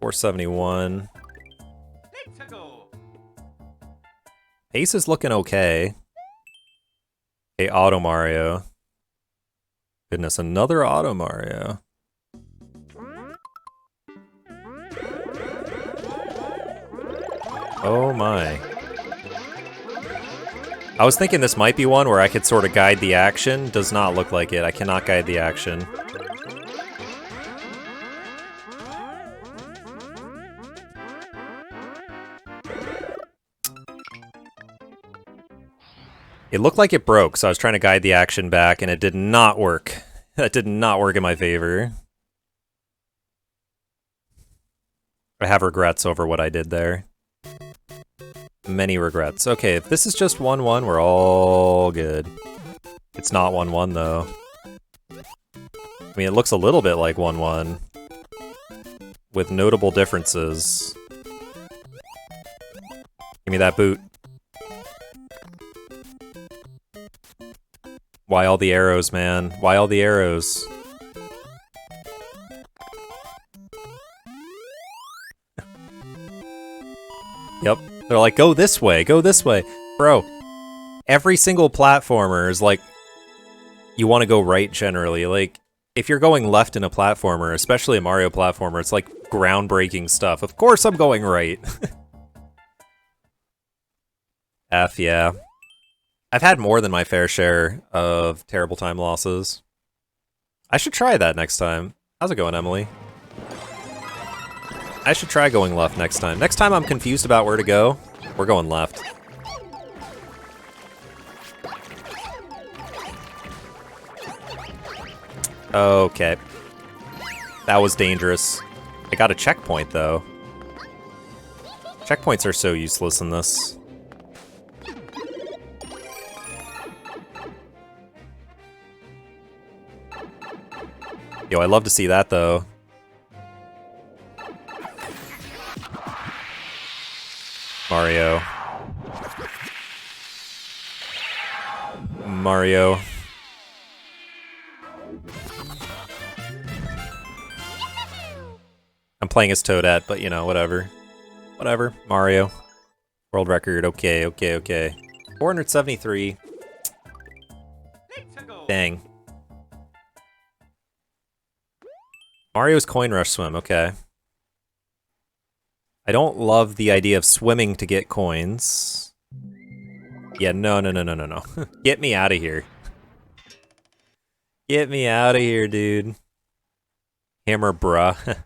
471. Ace is looking okay. Okay, Auto Mario. Goodness, another Auto Mario. Oh my. I was thinking this might be one where I could sort of guide the action. Does not look like it. I cannot guide the action. It looked like it broke, so I was trying to guide the action back, and it did not work. That did not work in my favor. I have regrets over what I did there. Many regrets. Okay, if this is just 1-1, we're all good. It's not 1-1, though. I mean, it looks a little bit like 1-1. With notable differences. Give me that boot. Why all the arrows, man? Why all the arrows? Yep. They're like, go this way, go this way. Bro, every single platformer is like, you want to go right generally. Like, if you're going left in a platformer, especially a Mario platformer, it's like groundbreaking stuff. Of course I'm going right. F, yeah. I've had more than my fair share of terrible time losses. I should try that next time. How's it going, Emily? I should try going left next time. Next time I'm confused about where to go, we're going left. Okay. That was dangerous. I got a checkpoint, though. Checkpoints are so useless in this. Yo, I'd love to see that, though. Mario. Mario. I'm playing as Toadette, but you know, whatever. Whatever. Mario. World record. Okay, okay, okay. 473. Dang. Mario's Coin Rush Swim, okay. I don't love the idea of swimming to get coins. Yeah, no, no, no, no, no, no. Get me out of here. Get me out of here, dude. Hammer, bruh.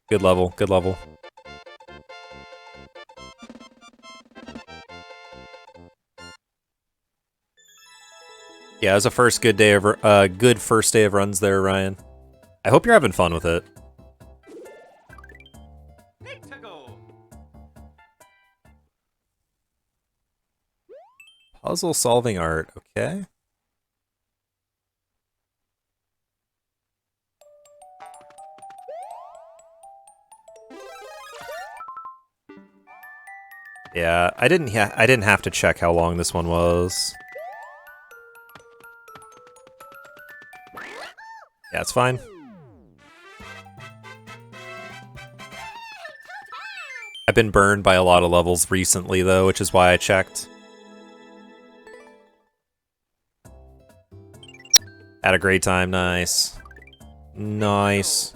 Good level, good level. Yeah, it was a good first day of runs there, Ryan. I hope you're having fun with it. Let's go. Puzzle solving art, okay. Yeah, I didn't have to check how long this one was. Yeah, it's fine. I've been burned by a lot of levels recently though, which is why I checked. Had a great time, nice. Nice.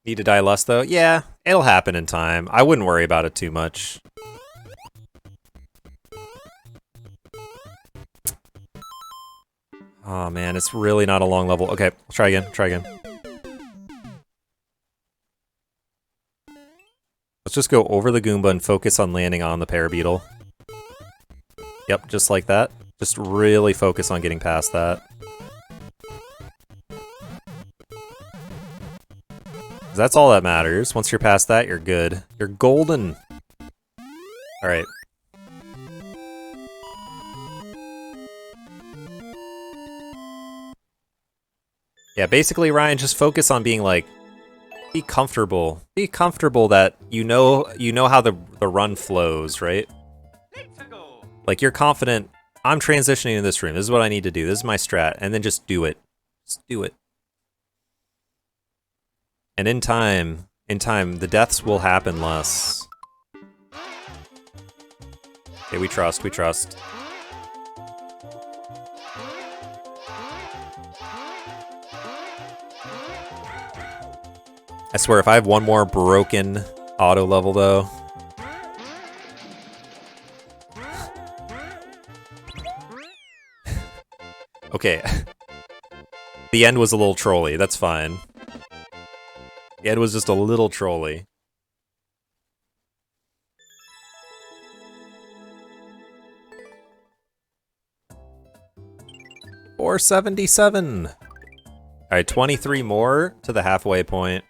Need to die less though? Yeah, it'll happen in time. I wouldn't worry about it too much. Oh man, it's really not a long level. Okay, let's try again, try again. Let's just go over the Goomba and focus on landing on the Parabeetle. Yep, just like that. Just really focus on getting past that. That's all that matters. Once you're past that, you're good. You're golden. Alright. Yeah, basically, Ryan, just focus on being like, be comfortable. Be comfortable that you know how the run flows, right? Let's go. Like, you're confident, I'm transitioning to this room. This is what I need to do. This is my strat. And then just do it. Just do it. And in time, the deaths will happen less. Okay, we trust, we trust. I swear, if I have one more broken auto level, though... Okay. The end was a little trolly, that's fine. The end was just a little trolly. $477! Alright, 23 more to the halfway point.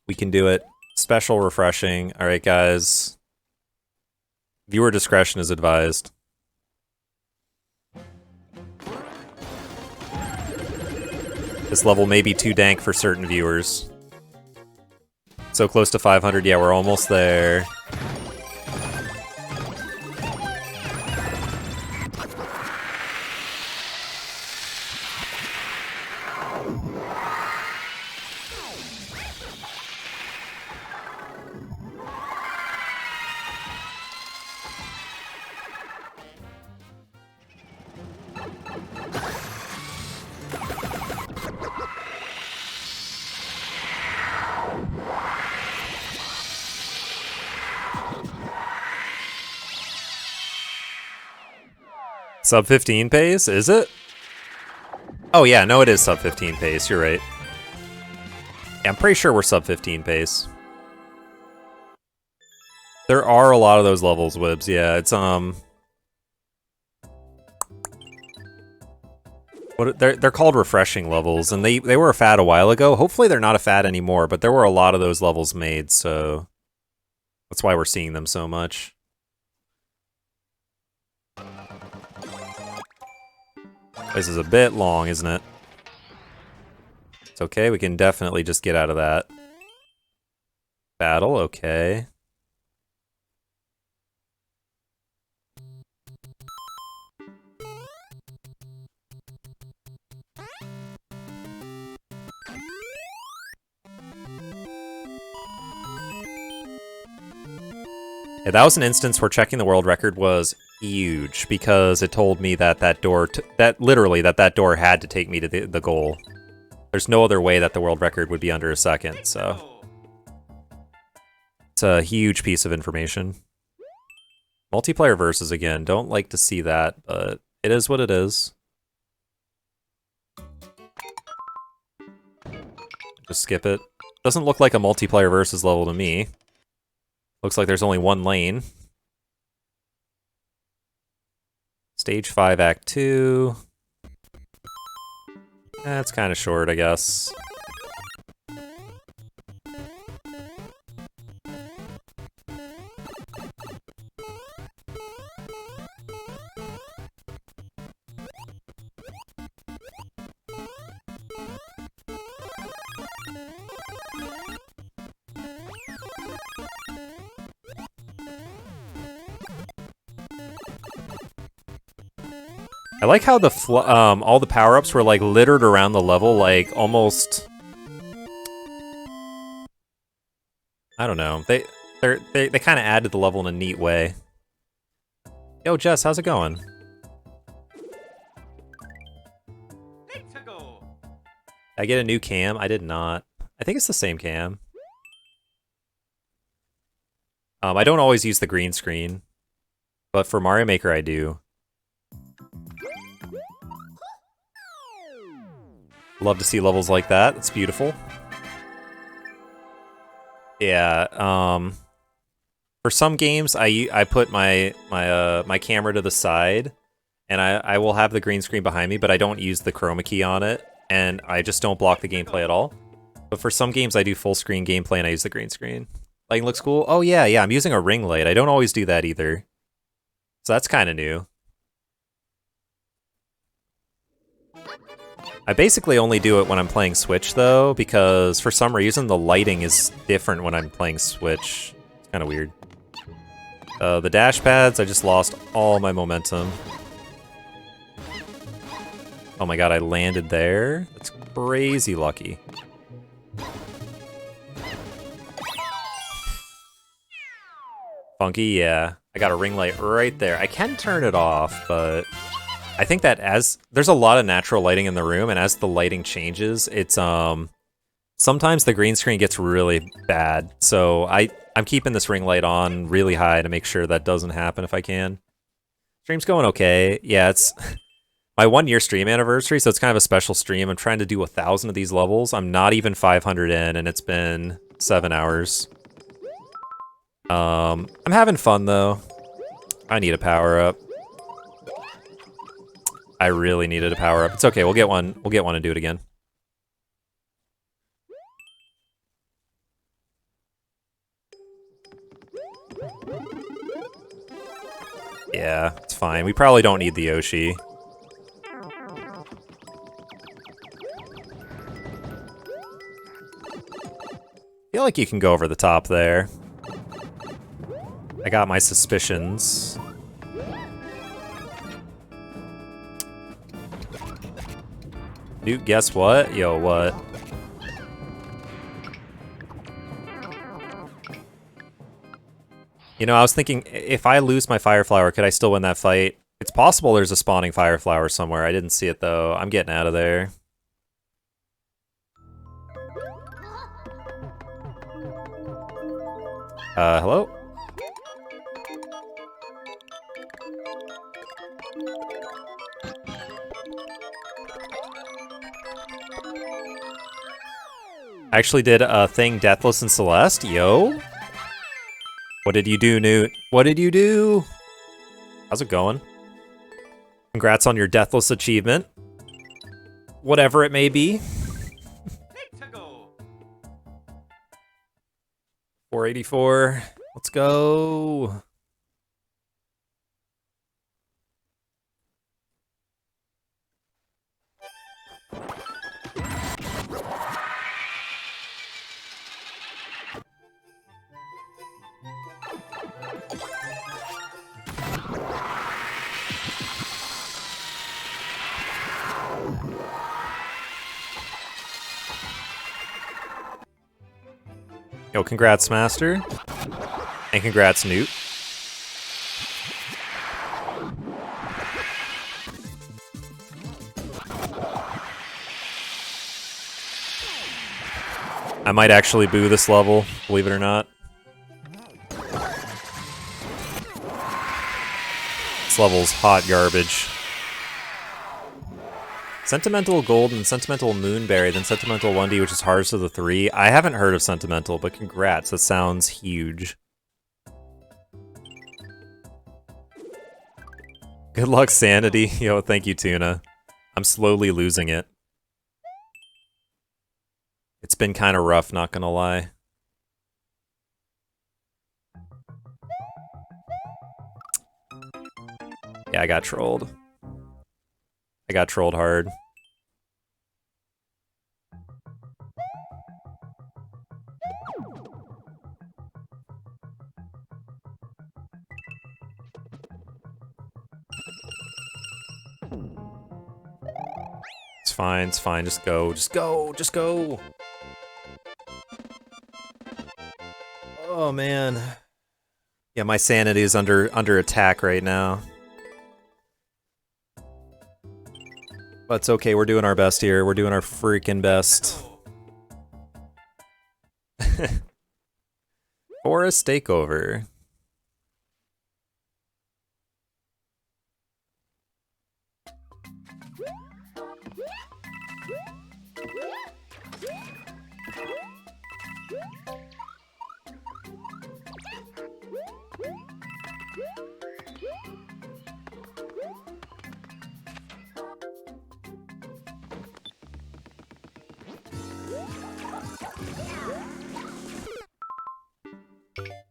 We can do it. Special refreshing. Alright, guys. Viewer discretion is advised. This level may be too dank for certain viewers. So close to 500. Yeah, we're almost there. Sub 15 pace, is it? Oh yeah, no, it is sub 15 pace, you're right. Yeah, I'm pretty sure we're sub 15 pace. There are a lot of those levels, Wibs, yeah, it's, they're called refreshing levels, and they were a fad a while ago. Hopefully they're not a fad anymore, but there were a lot of those levels made, so... That's why we're seeing them so much. This is a bit long, isn't it? It's okay, we can definitely just get out of that. Battle, okay. Yeah, that was an instance where checking the world record was huge because it told me that that door, that door had to take me to the goal. There's no other way that the world record would be under a second, Let's so go. it's a huge piece of information. Multiplayer versus again, don't like to see that, but it is what it is. Just skip it. Doesn't look like a multiplayer versus level to me. Looks like there's only one lane. Stage 5, Act 2. That's kind of short, I guess. I like how the all the power-ups were like littered around the level, like almost. I don't know. They kind of add to the level in a neat way. Yo, Jess, how's it going? Let's go. I get a new cam? I did not. I think it's the same cam. I don't always use the green screen, but for Mario Maker I do. Love to see levels like that. It's beautiful. Yeah. For some games, I put my camera to the side, and I will have the green screen behind me, but I don't use the chroma key on it, and I just don't block the gameplay at all. But for some games, I do full screen gameplay and I use the green screen. Lighting looks cool. Oh yeah, I'm using a ring light. I don't always do that either, so that's kind of new. I basically only do it when I'm playing Switch, though, because for some reason the lighting is different when I'm playing Switch. It's kind of weird. The dash pads, I just lost all my momentum. Oh my god, I landed there? That's crazy lucky. Funky, yeah. I got a ring light right there. I can turn it off, but I think that as there's a lot of natural lighting in the room, and as the lighting changes, it's sometimes the green screen gets really bad. So I'm keeping this ring light on really high to make sure that doesn't happen if I can. Stream's going okay. Yeah, it's my 1-year stream anniversary, so it's kind of a special stream. I'm trying to do 1,000 of these levels. I'm not even 500 in, and it's been 7 hours. I'm having fun though. I need a power up. I really needed a power up. It's okay. We'll get one. We'll get one and do it again. Yeah, it's fine. We probably don't need the Yoshi. Feel like you can go over the top there. I got my suspicions. Dude, guess what? Yo, what? You know, I was thinking, if I lose my Fire Flower, could I still win that fight? It's possible there's a spawning Fire Flower somewhere. I didn't see it, though. I'm getting out of there. Hello? I actually did a thing Deathless and Celeste. Yo. What did you do, Newt? What did you do? How's it going? Congrats on your Deathless achievement. Whatever it may be. Let's go. 484. Let's go. Yo, congrats, Master. And congrats, Newt. I might actually boo this level, believe it or not. This level's hot garbage. Sentimental Gold and Sentimental Moonberry, then Sentimental 1D, which is hardest of the three. I haven't heard of Sentimental, but congrats, that sounds huge. Good luck, Sanity. Yo, thank you, Tuna. I'm slowly losing it. It's been kind of rough, not gonna lie. Yeah, I got trolled. I got trolled hard. It's fine, just go, just go, just go! Oh man. Yeah, my sanity is under attack right now. But it's okay, we're doing our best here, we're doing our freaking best. Forest Takeover.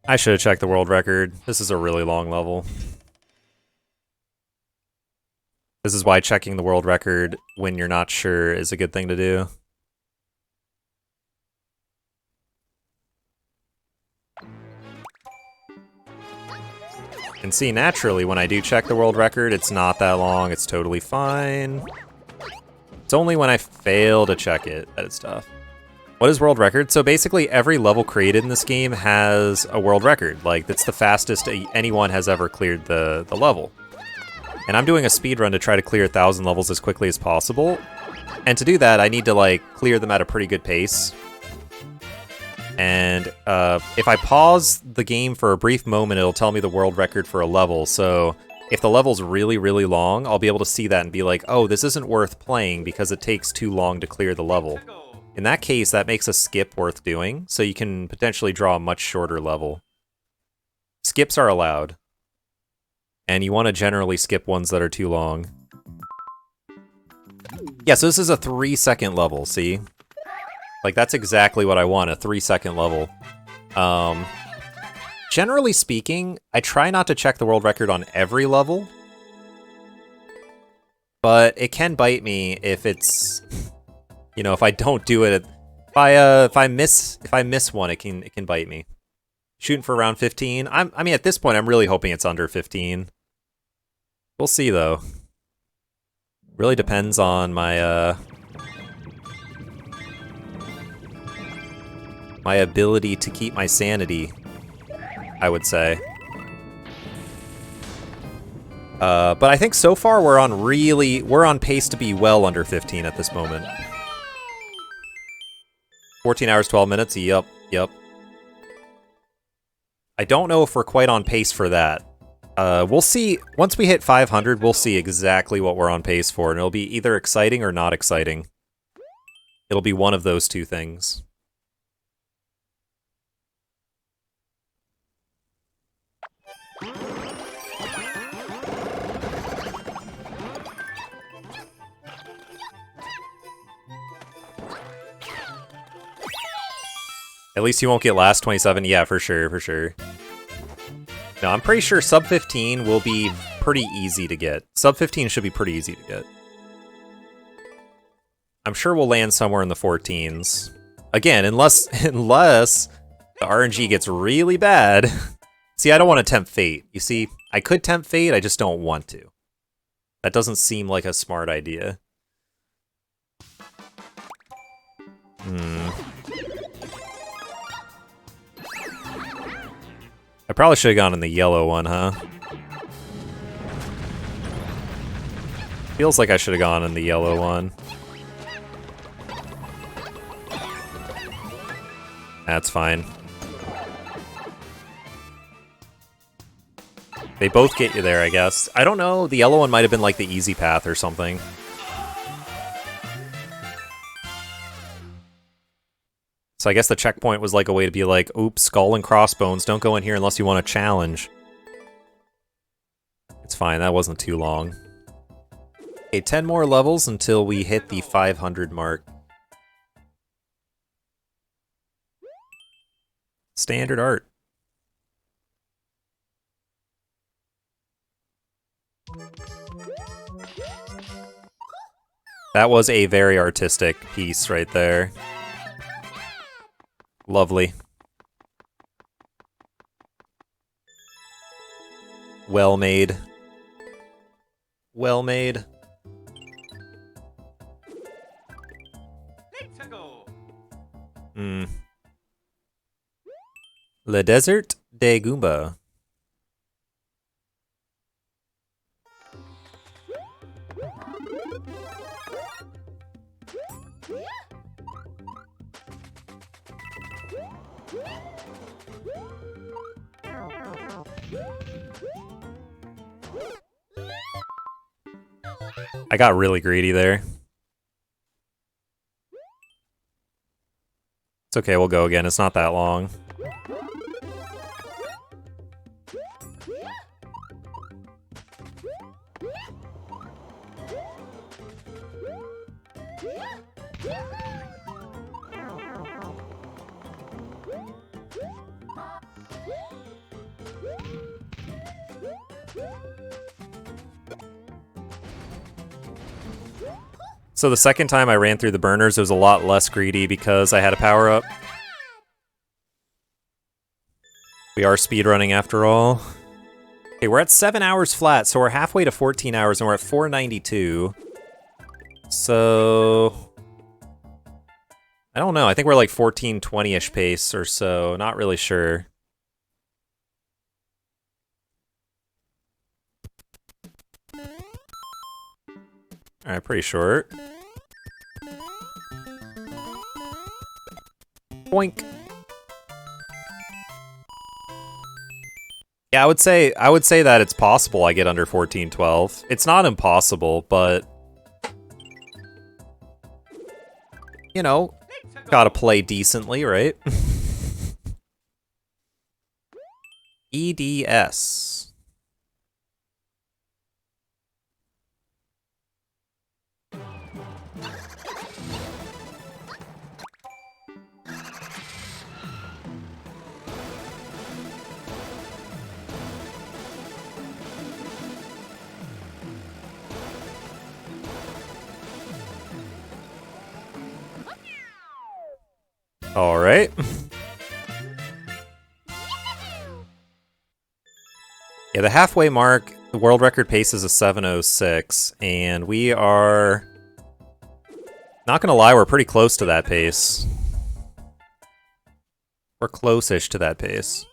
I should have checked the world record. This is a really long level. This is why checking the world record when you're not sure is a good thing to do. And see, naturally, when I do check the world record, it's not that long, it's totally fine. It's only when I fail to check it that it's tough. What is world record? So basically every level created in this game has a world record. Like, that's the fastest anyone has ever cleared the level. And I'm doing a speedrun to try to clear 1,000 levels as quickly as possible. And to do that, I need to, like, clear them at a pretty good pace. And if I pause the game for a brief moment, it'll tell me the world record for a level. So if the level's really, really long, I'll be able to see that and be like, oh, this isn't worth playing because it takes too long to clear the level. In that case, that makes a skip worth doing, so you can potentially draw a much shorter level. Skips are allowed. And you want to generally skip ones that are too long. Yeah, so this is a 3-second level, see? Like, that's exactly what I want, a 3-second level. Generally speaking, I try not to check the world record on every level. But it can bite me if it's... You know, if I don't do it, if I miss one, it can bite me. Shooting for around 15. I mean, at this point, I'm really hoping it's under 15. We'll see, though. Really depends on my my ability to keep my sanity, I would say. But I think so far we're on pace to be well under 15 at this moment. 14 hours, 12 minutes, yep. I don't know if we're quite on pace for that. We'll see, once we hit 500, we'll see exactly what we're on pace for, and it'll be either exciting or not exciting. It'll be one of those two things. At least you won't get last 27. Yeah, for sure, for sure. No, I'm pretty sure sub 15 will be pretty easy to get. Sub 15 should be pretty easy to get. I'm sure we'll land somewhere in the 14s. Again, unless the RNG gets really bad. See, I don't want to tempt fate. You see, I could tempt fate, I just don't want to. That doesn't seem like a smart idea. I probably should have gone in the yellow one, huh? Feels like I should have gone in the yellow one. That's fine. They both get you there, I guess. I don't know, the yellow one might have been like the easy path or something. So I guess the checkpoint was like a way to be like, oops, skull and crossbones, don't go in here unless you want a challenge. It's fine, that wasn't too long. Okay, 10 more levels until we hit the 500 mark. Standard art. That was a very artistic piece right there. Lovely. Well made. Well made. Let's go. Le Desert de Goomba. I got really greedy there. It's okay, we'll go again. It's not that long. So the second time I ran through the burners, it was a lot less greedy because I had a power-up. We are speedrunning after all. Okay, we're at 7 hours flat, so we're halfway to 14 hours, and we're at 492. So... I don't know, I think we're like 1420-ish pace or so, not really sure. Alright, pretty short. Boink. Yeah, I would say that it's possible I get under 1412. It's not impossible, but you know, gotta play decently, right? EDS. All right. Yeah, the halfway mark, the world record pace is a 7:06, and we are... Not gonna lie, we're pretty close to that pace. We're close-ish to that pace.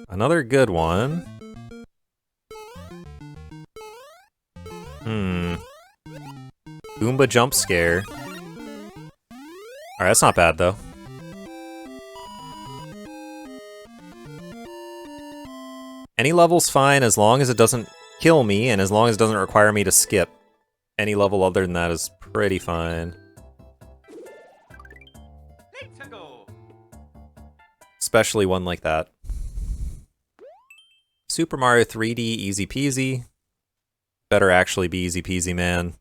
Another good one. Goomba jump scare. Alright, that's not bad though. Any level's fine as long as it doesn't kill me and as long as it doesn't require me to skip. Any level other than that is pretty fine. Let's go. Especially one like that. Super Mario 3D easy peasy. Better actually be easy peasy, man.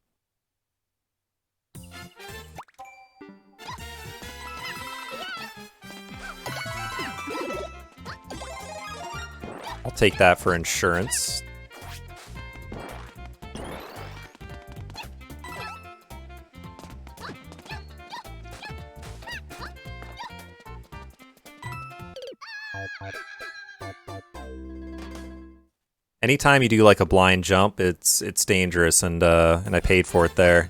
I'll take that for insurance. Anytime you do like a blind jump, it's dangerous, and I paid for it there.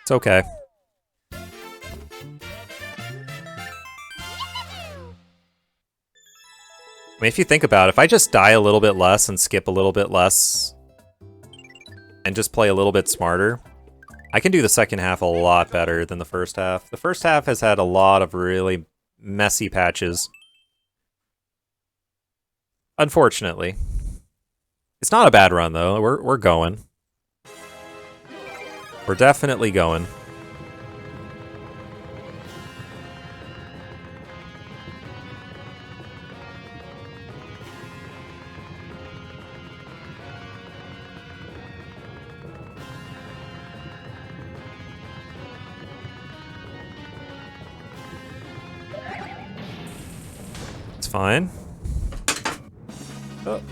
It's okay. I mean, if you think about it, if I just die a little bit less and skip a little bit less and just play a little bit smarter, I can do the second half a lot better than the first half. The first half has had a lot of really messy patches. Unfortunately. It's not a bad run, though. We're going. We're definitely going. It's fine. Oh.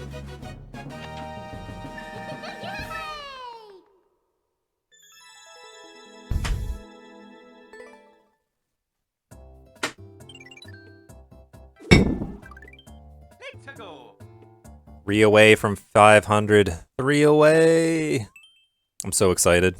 Let's go. 3 away from 500. 3 away. I'm so excited.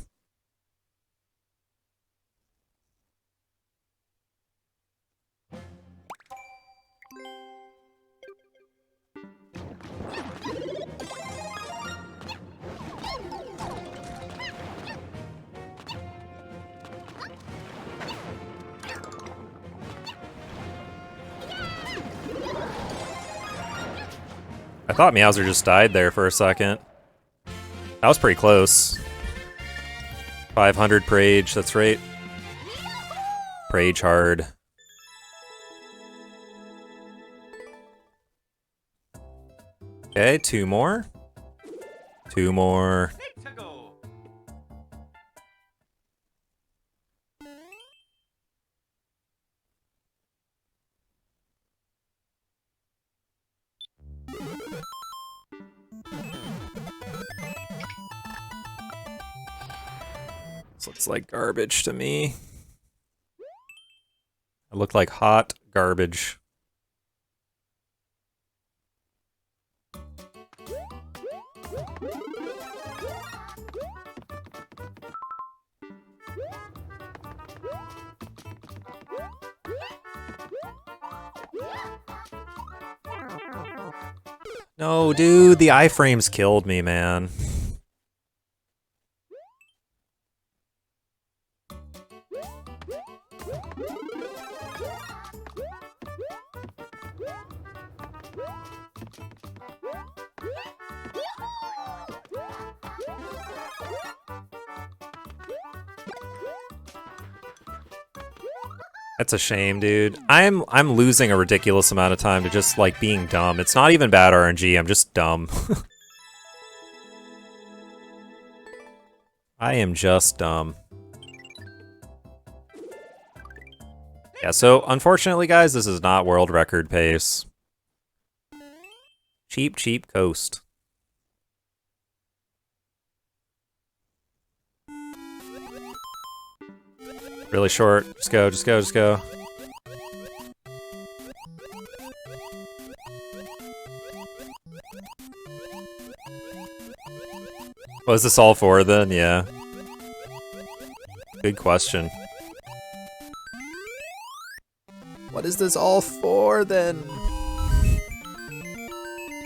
I thought Meowser just died there for a second. That was pretty close. 500 Prage, that's right. Prage hard. Okay, 2 more. 2 more. Let's go. This looks like garbage to me. It looked like hot garbage. No, dude, the iframes killed me, man. That's a shame, dude. I'm losing a ridiculous amount of time to just like being dumb. It's not even bad RNG, I'm just dumb. I am just dumb. Yeah, so unfortunately, guys, this is not world record pace. Cheap, cheap coast. Really short. Just go, just go, just go. What is this all for then? Yeah. Good question. What is this all for then?